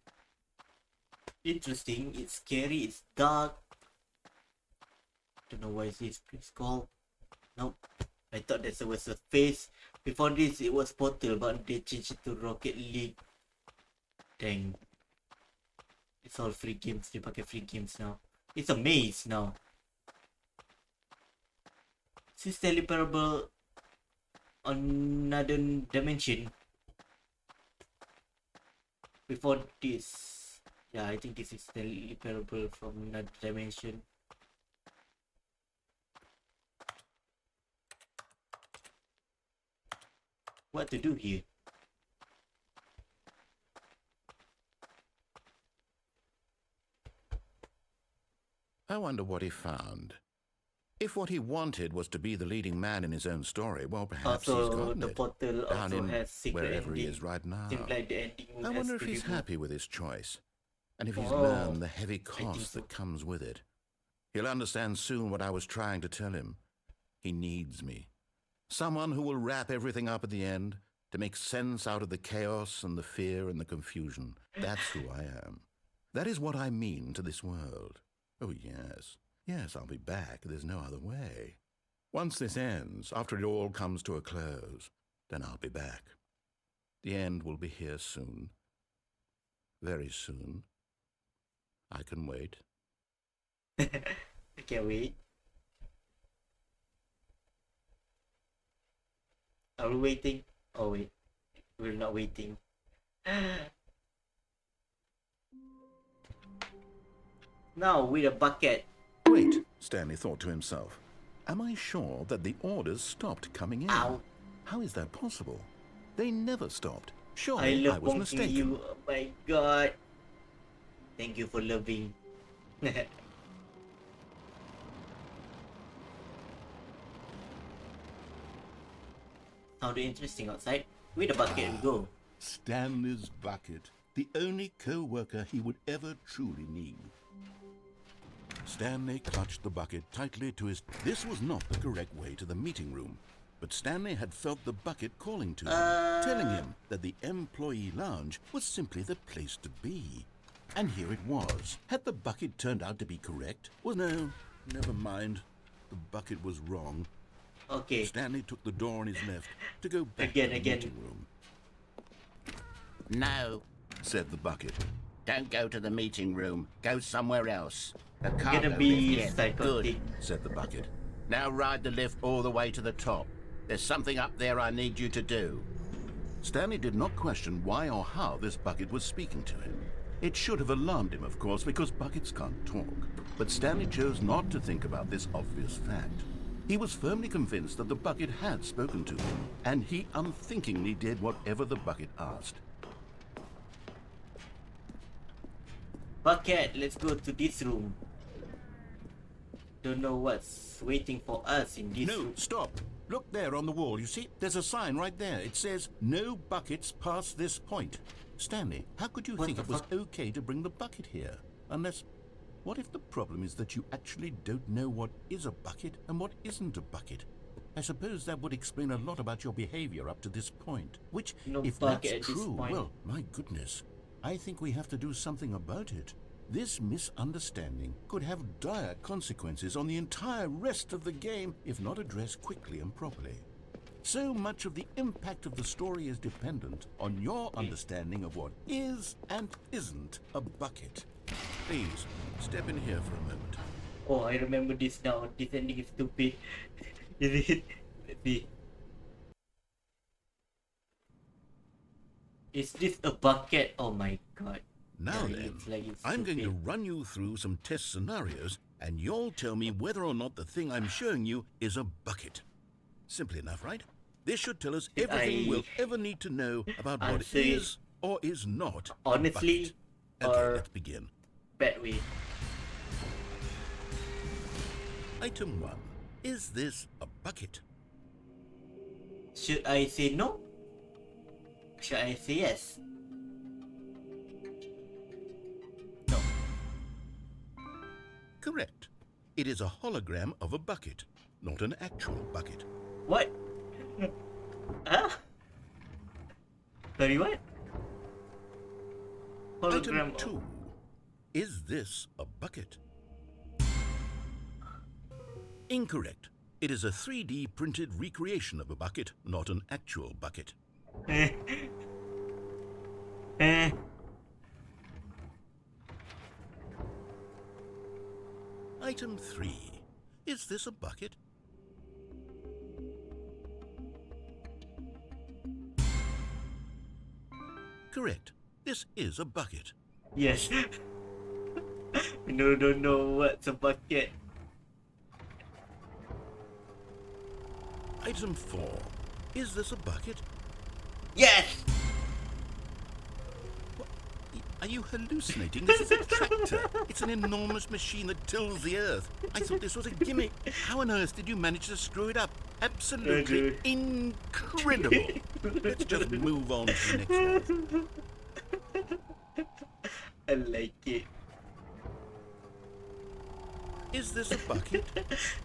Interesting, it's scary, it's dark. Don't know why it's called. Nope. I thought that was a face. Before this it was Portal, but they changed it to Rocket League. Dang. It's all free games. They pakai free games now. It's a maze now. This is Stanley Parable on another dimension. Before this, yeah, I think this is Stanley Parable from another dimension. What to do here? I wonder what he found. If what he wanted was to be the leading man in his own story, well, perhaps he's gotten the it. portal Down also in has secret wherever he ending. is right now. Seems like the ending I has wonder if to he's be- happy with his choice, and if he's Oh, learned the heavy I think cost so. that comes with it. He'll understand soon what I was trying to tell him. He needs me. Someone who will wrap everything up at the end to make sense out of the chaos and the fear and the confusion. That's who I am. That is what I mean to this world. Oh, yes. Yes, I'll be back. There's no other way. Once this ends, after it all comes to a close, then I'll be back. The end will be here soon. Very soon. I can wait. I can't wait. Are we waiting? Oh wait, we're not waiting. Now with a bucket. Wait, Stanley thought to himself. Am I sure that the orders stopped coming in? Ow. How is that possible? They never stopped. I Surely love I was bonking mistaken. you. Oh my god. Thank you for loving. Sounded interesting outside. With a bucket we go. Stanley's bucket, the only co-worker he would ever truly need. Stanley clutched the bucket tightly to his... This was not the correct way to the meeting room, but Stanley had felt the bucket calling to him, telling him that the employee lounge was simply the place to be. And here it was. Had the bucket turned out to be correct? Well, no, never mind. The bucket was wrong. Okay. Stanley took the door on his left to go back Again, to the again. meeting room. No, said the bucket. don't go to the meeting room. Go somewhere else. The Gonna cargo be lift. psychotic. Good, said the bucket. Now ride the lift all the way to the top. There's something up there I need you to do. Stanley did not question why or how this bucket was speaking to him. It should have alarmed him, of course, because buckets can't talk. But Stanley chose not to think about this obvious fact. He was firmly convinced that the bucket had spoken to him, and he unthinkingly did whatever the bucket asked. Bucket, let's go to this room. Don't know what's waiting for us in this No, room. stop. Look there on the wall, you see? There's a sign right there. It says, no buckets past this point. Stanley, how could you think it was okay to bring the bucket here? Unless, what if the problem is that you actually don't know what is a bucket and what isn't a bucket? I suppose that would explain a lot about your behavior up to this point. Which, No if bucket that's at this true, point. well, my goodness, I think we have to do something about it. This misunderstanding could have dire consequences on the entire rest of the game if not addressed quickly and properly. So much of the impact of the story is dependent on your understanding of what is and isn't a bucket. Please, step in here for a moment. Oh, I remember this now. This ending is stupid. Is it? Let's see. Is this a bucket? Oh my god. Now Yeah, then, it's like it's I'm going to stupid. run you through some test scenarios, and you'll tell me whether or not the thing I'm showing you is a bucket. Simple enough, right? This should tell us Should everything I we'll ever need to know about what answer it is or is not a honestly bucket. Okay, or let's begin. bad way? Item 1. Is this a bucket? Should I say no? Should I say yes? No. Correct. It is a hologram of a bucket, not an actual bucket. What? Huh? Sorry, what? Hologram. Item 2. Is this a bucket? Incorrect. It is a 3D printed recreation of a bucket, not an actual bucket. Item 3. Is this a bucket? Correct. This is a bucket. Yes. No, don't know what's a bucket. Item 4. Is this a bucket? Yes! Are you hallucinating? This is a tractor. It's an enormous machine that tills the earth. I thought this was a gimmick. How on earth did you manage to screw it up? Absolutely incredible. Let's just move on to the next one. I like it. Is this a bucket?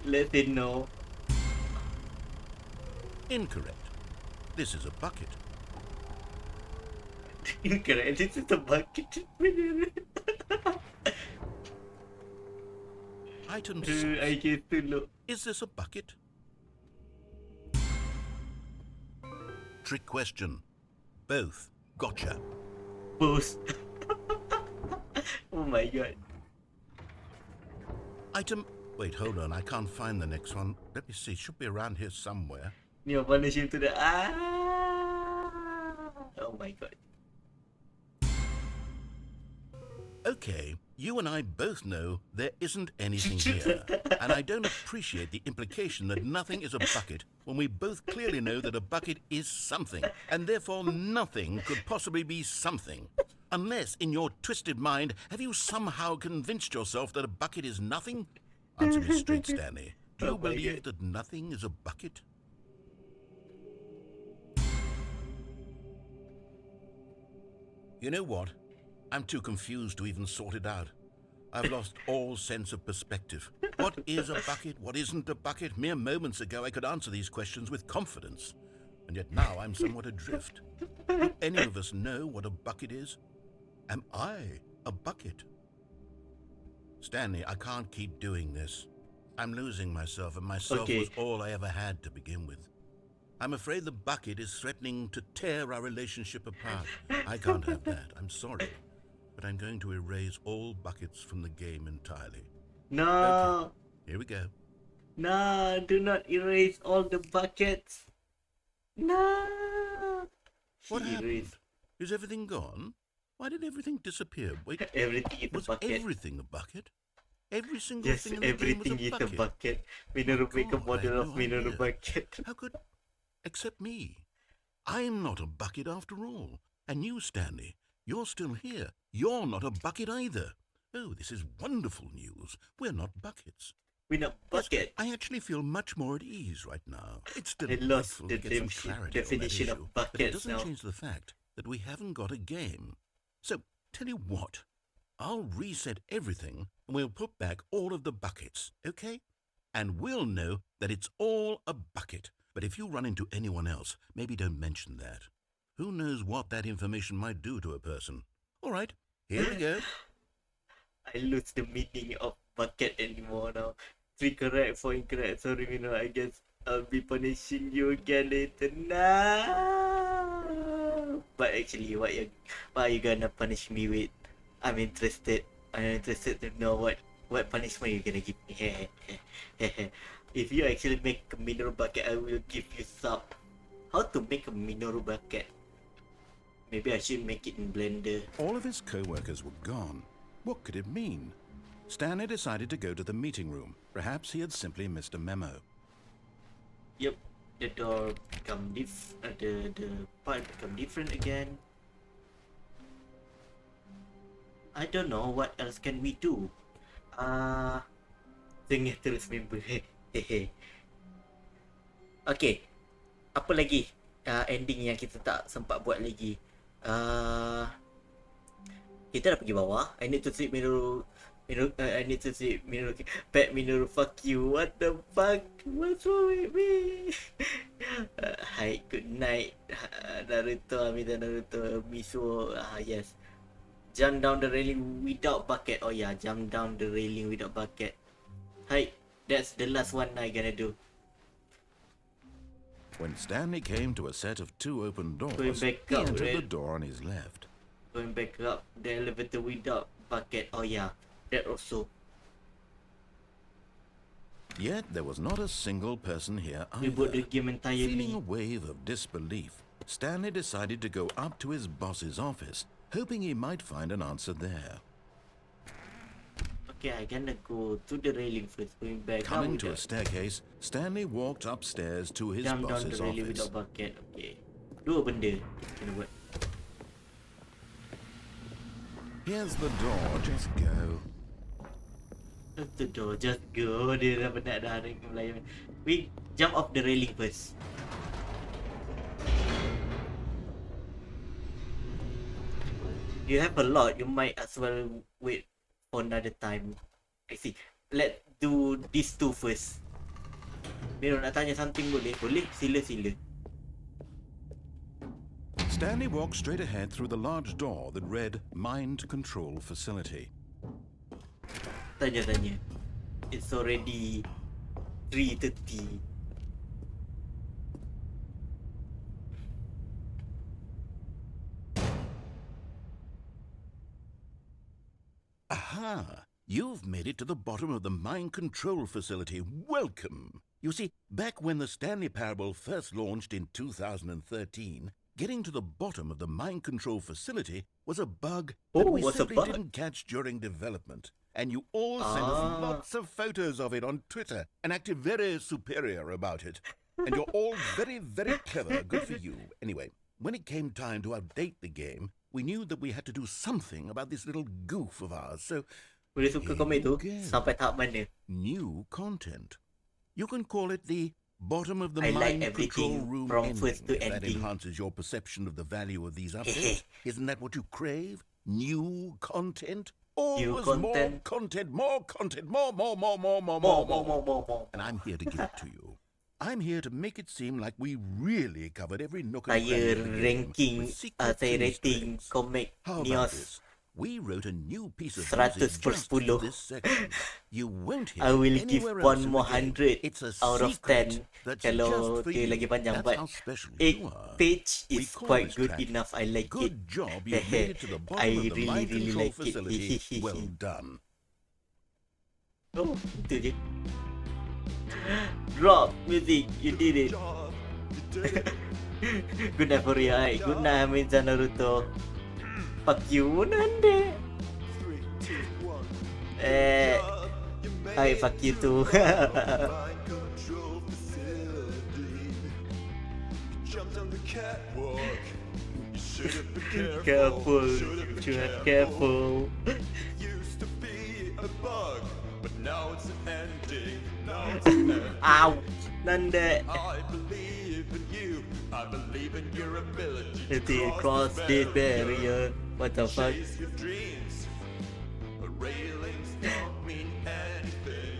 Let it know. Incorrect. This is a bucket. Incorrect. This is a bucket. Item 6. I get to look. Is this a bucket? Trick question. Both. Gotcha. Both. Oh my god. Item... Wait, hold on. I can't find the next one. Let me see. It should be around here somewhere. You're punishing to the... Oh my god. Okay, you and I both know there isn't anything here. And I don't appreciate the implication that nothing is a bucket when we both clearly know that a bucket is something. And therefore nothing could possibly be something. Unless, in your twisted mind, have you somehow convinced yourself that a bucket is nothing? Answer me straight, Stanley. Do you believe that nothing is a bucket? You know what? I'm too confused to even sort it out. I've lost all sense of perspective. What is a bucket? What isn't a bucket? Mere moments ago I could answer these questions with confidence. And yet now I'm somewhat adrift. Do any of us know what a bucket is? Am I a bucket? Stanley, I can't keep doing this. I'm losing myself, and myself was all I ever had to begin with. I'm afraid the bucket is threatening to tear our relationship apart. I can't have that. I'm sorry. But I'm going to erase all buckets from the game entirely. No. Okay, here we go. No, do not erase all the buckets. No. What happened? Is everything gone? Why did everything disappear? Wait, everything is was a bucket. everything a bucket? Every single Yes, thing in the game everything was a is bucket. a bucket. Minoru make a God, I model had of no Minoru idea. bucket. How could... Except me. I'm not a bucket after all. And you, Stanley, you're still here. You're not a bucket either. Oh, this is wonderful news. We're not buckets. We're not bucket. Yes, I actually feel much more at ease right now. It's I lost delightful the to get some clarity definition on that issue, of but it buckets doesn't now. change the fact that we haven't got a game. So, tell you what, I'll reset everything and we'll put back all of the buckets, okay? And we'll know that it's all a bucket. But if you run into anyone else, maybe don't mention that. Who knows what that information might do to a person? All right, here we go. I lose the meaning of bucket anymore now. 3 correct, 4 incorrect. Sorry, Mino. I guess I'll be punishing you again later. No. But actually, what are you gonna punish me with? I'm interested. I'm interested to know what punishment you're gonna give me. If you actually make a Minoru bucket, I will give you sub. How to make a Minoru bucket? Maybe I should make it in Blender. All of his co-workers were gone. What could it mean? Stanley decided to go to the meeting room. Perhaps he had simply missed a memo. Yep, the door become the part become different again. I don't know what else can we do. Tengah terus member. Okay, apa lagi ending yang kita tak sempat buat lagi? Kita dah pergi bawah. I need to sleep Minoru. I need to sleep Minoru. Pet Minoru, fuck you. What the fuck? What's wrong with me? Hi, good night. Naruto, Amida Naruto, Misuo. Yes. Jump down the railing without bucket. Oh yeah, jump down the railing without bucket. Hi, that's the last one I gonna do. When Stanley came to a set of 2 open doors, Going he back up, entered the right? door on his left. Going back up the elevator without bucket. Oh yeah, that also. Yet there was not a single person here We bought the either. game entirely. Feeling a wave of disbelief, Stanley decided to go up to his boss's office, hoping he might find an answer there. Okay, I gonna go to the railing first. Going back Coming up. to a staircase, Stanley walked upstairs to his Jump down boss's the railing office. without bucket. Okay. Dua benda kita kena buat. Here's the door, just go. That's the door, just go. Dia dah penat dah hari Melayu. We jump off the railing first. You have a lot, you might as well wait for another time. I see. Let's do these two first. Miro nak tanya something boleh? Boleh? Sila. Stanley walked straight ahead through the large door that read Mind Control Facility. Tanya. It's already 3:30. Aha! You've made it to the bottom of the Mind Control Facility. Welcome! You see, back when the Stanley Parable first launched in 2013, getting to the bottom of the Mind Control Facility was a bug that we what's a simply bug? didn't catch during development. And you all sent us lots of photos of it on Twitter and acted very superior about it. And you're all very, very clever. Good for you. Anyway, when it came time to update the game, we knew that we had to do something about this little goof of ours. So, Boleh suka komen tu sampai tahap mana? new content. You can call it the bottom of the I like mind control everything room from ending, first to if that ending. enhances your perception of the value of these updates. Isn't that what you crave? New content? New Always more content. content, more content, more. More. And I'm here to give it to you. I'm here to make it seem like we really covered every nook and cranny Saya of the game, ranking, with secrets saya and rating Easter eggs. komik How about Neos this? We wrote a new piece of 100 music per just for 10. this section. You won't hear I will it give anywhere one else in more the game. 100 It's a out of secret 10 that's kalau just for dia you. lagi panjang. That's But how special 8 you are. page We is call quite this good track, enough. I like it. Good job, you made it to the bottom I of the mind really control like facility. it. Well done. Oh, itu je. Drop music, you did it. Good night for you. Good night, Aminza Naruto. Fuck you, Nande. Fuck you too. Careful, careful. Used to be a bug, but now it's an ending. Now it's an ending. Ow, Nande. I believe in you. I believe in your ability To cross the barrier. What the fuck? Chase your dreams. But railings don't mean anything.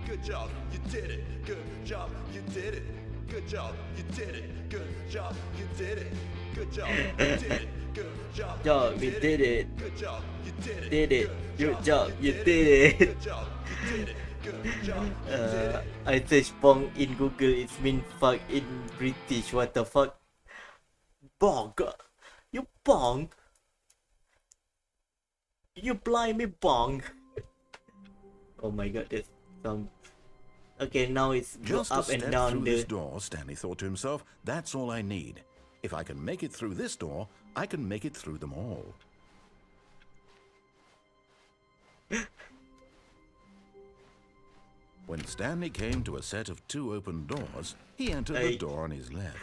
Good job, you did it. Good job, you did it. Good job, you did it. Good job, you did it. Good job, you did it. Good job, We did it. Good job, you did it. Did it. Good job, you did it. Good job, you did it. Good job, you did it. I search Pong in Google. It's mean fuck in British. What the fuck? Bong. You Bong. You blind me Bong. Oh my god, there's some. Okay, now it's go Just a up and step down through the. this door, Stanley thought to himself, that's all I need. If I can make it through this door, I can make it through them all. When Stanley came to a set of 2 open doors, he entered the door on his left.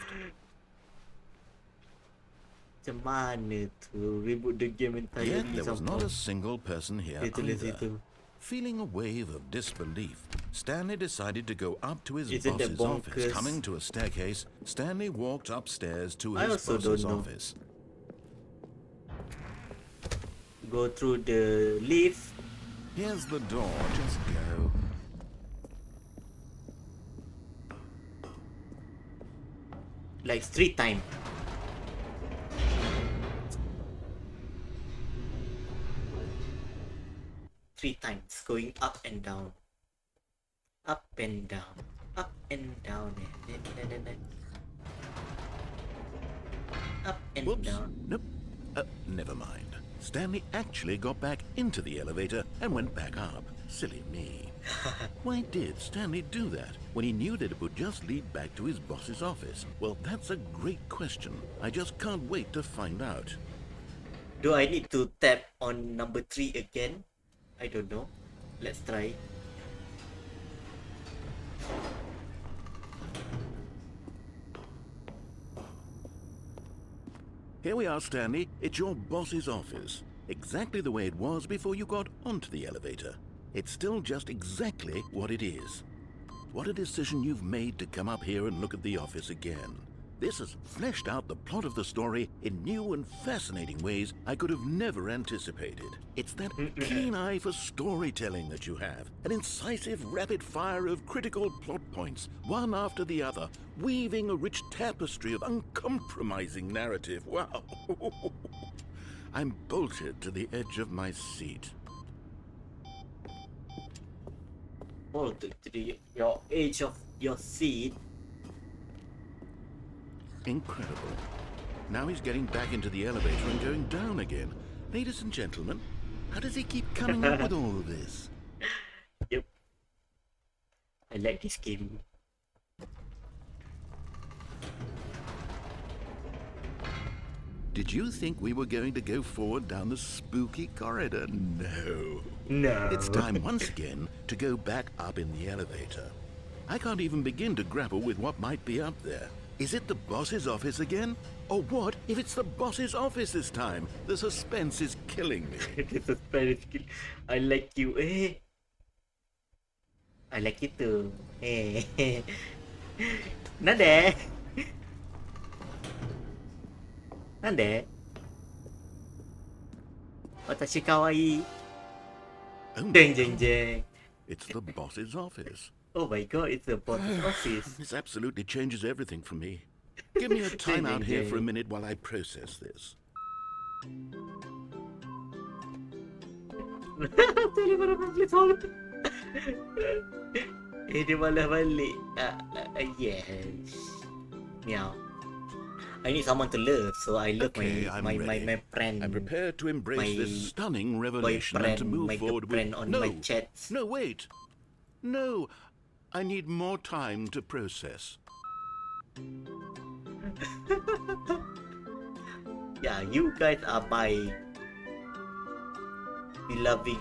Macam mana tu reboot the game entirely? Yet there was not a single person here Tulis either. itu. Feeling a wave of disbelief, Stanley decided to go up to his Isn't that boss's office. bonkers? Coming to a staircase, Stanley walked upstairs to I his also boss's don't know. office. Go through the lift. Here's the door, just go. Like street time. Three times going up and down. Up and down. Up and down. Up and Whoops. down. Nope. Never mind. Stanley actually got back into the elevator and went back up. Silly me. Why did Stanley do that when he knew that it would just lead back to his boss's office? Well, that's a great question. I just can't wait to find out. Do I need to tap on number 3 again? I don't know. Let's try. Here we are, Stanley. It's your boss's office. Exactly the way it was before you got onto the elevator. It's still just exactly what it is. What a decision you've made to come up here and look at the office again. This has fleshed out the plot of the story in new and fascinating ways I could have never anticipated. It's that keen eye for storytelling that you have, an incisive rapid fire of critical plot points, one after the other, weaving a rich tapestry of uncompromising narrative. Wow! I'm bolted to the edge of my seat. Bolted to your edge of your seat. Incredible. Now he's getting back into the elevator and going down again. Ladies and gentlemen, how does he keep coming up with all of this? Yep. I like this game. Did you think we were going to go forward down the spooky corridor? No. No. It's time once again to go back up in the elevator. I can't even begin to grapple with what might be up there. Is it the boss's office again? Or what if it's the boss's office this time? The suspense is killing me. The suspense is killing. I like you. I like you too. Nande. Nande. Watashi kawaii. Ding ding ding. It's the boss's office. Oh my god, it's the boss's office. This absolutely changes everything for me. Give me a time out here for a minute while I process this. Dia malah balik. Yes. Meow. I need someone to love, so I love my friend. I'm prepared to embrace this stunning revelation and to move forward with... No, wait. No, I need more time to process. Yeah, you guys are my beloved,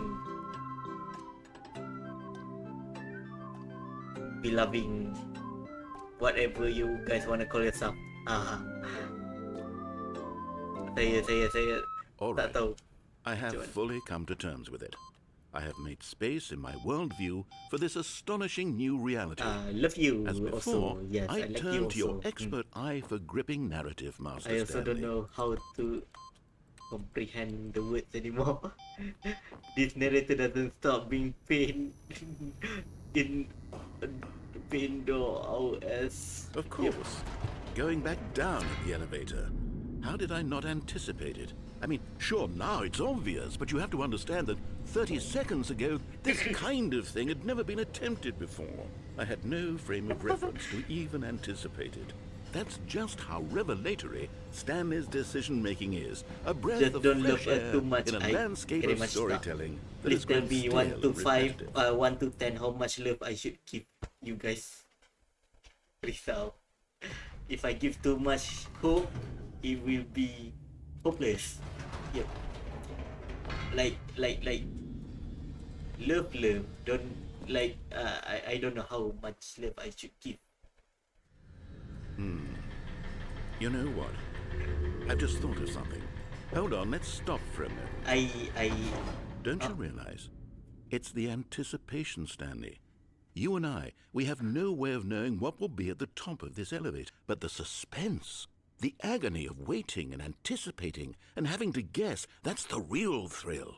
whatever you guys want to call yourself. Saya All tak right. tahu. I have fully come to terms with it. I have made space in my worldview for this astonishing new reality. Love you As before, also. Yes, I like turn you to your also. expert eye for gripping narrative, Master I also Stanley. don't know how to comprehend the words anymore. This narrator doesn't stop being pain in pain door OS. Of course. Going back down in the elevator. How did I not anticipate it? I mean, sure, now it's obvious, but you have to understand that 30 seconds ago, this kind of thing had never been attempted before. I had no frame of reference to even anticipate it. That's just how revelatory Stanley's decision-making is. A breath Just of don't fresh love air too much. in a I landscape very of much storytelling that Please has tell grown me stale 1 to and 5, repetitive. 1 to 10, how much love I should give you guys. Please tell. If I give too much hope, it will be hopeless. Yep. Like love. Don't like I don't know how much love I should give. You know what? I've just thought of something. Hold on, let's stop for a minute. Don't you realize? It's the anticipation, Stanley. You and I, we have no way of knowing what will be at the top of this elevator. But the suspense, the agony of waiting and anticipating and having to guess, that's the real thrill.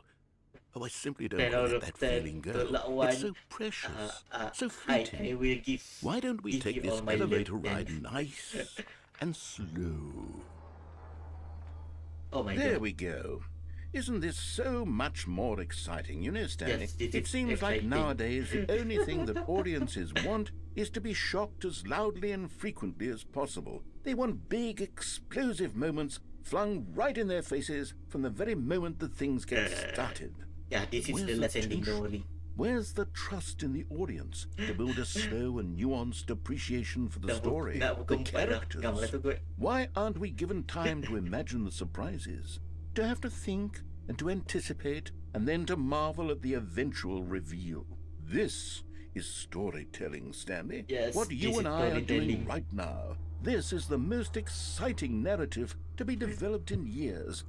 Oh, I simply don't want to let that feeling go. It's so precious, so fleeting. Why don't we take this elevator ride nice and slow? Oh my there God. we go. Isn't this so much more exciting? You know, Stanley, Yes, this it is seems like exciting. nowadays the only thing that audiences want is to be shocked as loudly and frequently as possible. They want big, explosive moments flung right in their faces from the very moment that things get started. Yeah, this is Where's the last ending, tension? don't worry. Where's the trust in the audience to build a slow and nuanced appreciation for the story, the characters? Why aren't we given time to imagine the surprises, to have to think and to anticipate, and then to marvel at the eventual reveal? This is storytelling, Stanley. Yes, what you this and is I are doing storytelling. right now. This is the most exciting narrative to be developed in years.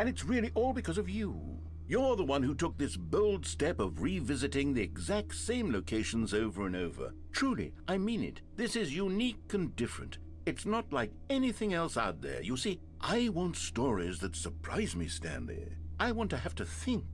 And it's really all because of you. You're the one who took this bold step of revisiting the exact same locations over and over. Truly, I mean it. This is unique and different. It's not like anything else out there. You see, I want stories that surprise me, Stanley. I want to have to think.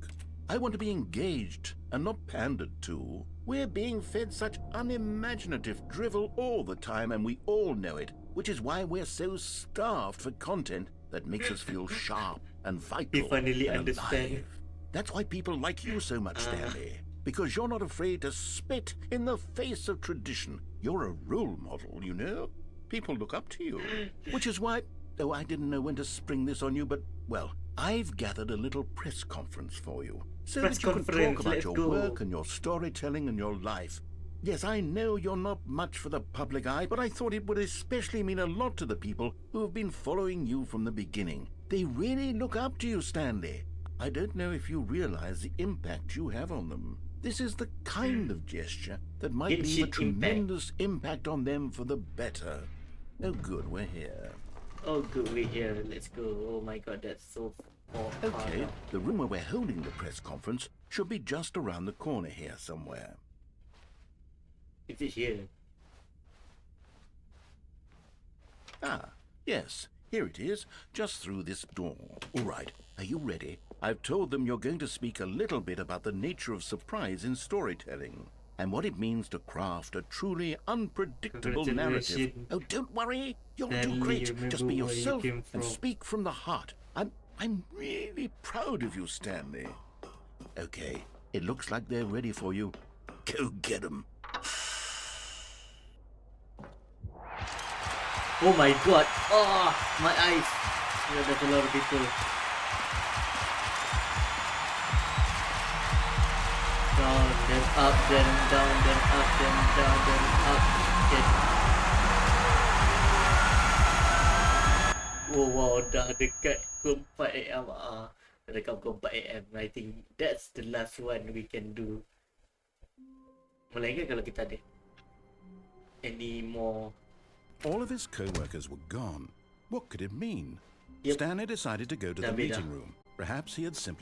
I want to be engaged and not pandered to. We're being fed such unimaginative drivel all the time, and we all know it, which is why we're so starved for content that makes us feel sharp and vital You finally and understand. alive. That's why people like you so much, Stanley. Because you're not afraid to spit in the face of tradition. You're a role model, you know? People look up to you. Which is why... Oh, I didn't know when to spring this on you, but, well, I've gathered a little press conference for you. So Press that you can conference, talk about let's your go. work and your storytelling and your life. Yes, I know you're not much for the public eye, but I thought it would especially mean a lot to the people who have been following you from the beginning. They really look up to you, Stanley. I don't know if you realize the impact you have on them. This is the kind of gesture that might leave a Instant impact. tremendous impact on them for the better. Oh, good, we're here. Oh, good, we're here. Let's go. Oh my God, that's so far. Okay, the room where we're holding the press conference should be just around the corner here somewhere. Is it here? Ah, yes, here it is, just through this door. All right, are you ready? I've told them you're going to speak a little bit about the nature of surprise in storytelling and what it means to craft a truly unpredictable narrative. Congratulations. Oh, don't worry, you'll Stanley, do great. remember Just be where you yourself came and from. speak from the heart. I'm really proud of you, Stanley. Okay, it looks like they're ready for you. Go get them. Oh my God. Oh, my eyes. Yeah, there's a lot of people. Down, then up, then down, then up, then down, then up. Then... Oh wow, dah dekat pukul 4 AM. Dah dekat pukul 4 AM. I think that's the last one we can do. Melainkan kalau kita ada any more. All of his co-workers were gone. What could it mean? Yep. Stanley decided to go to the Dah beda. meeting room. Perhaps he had simply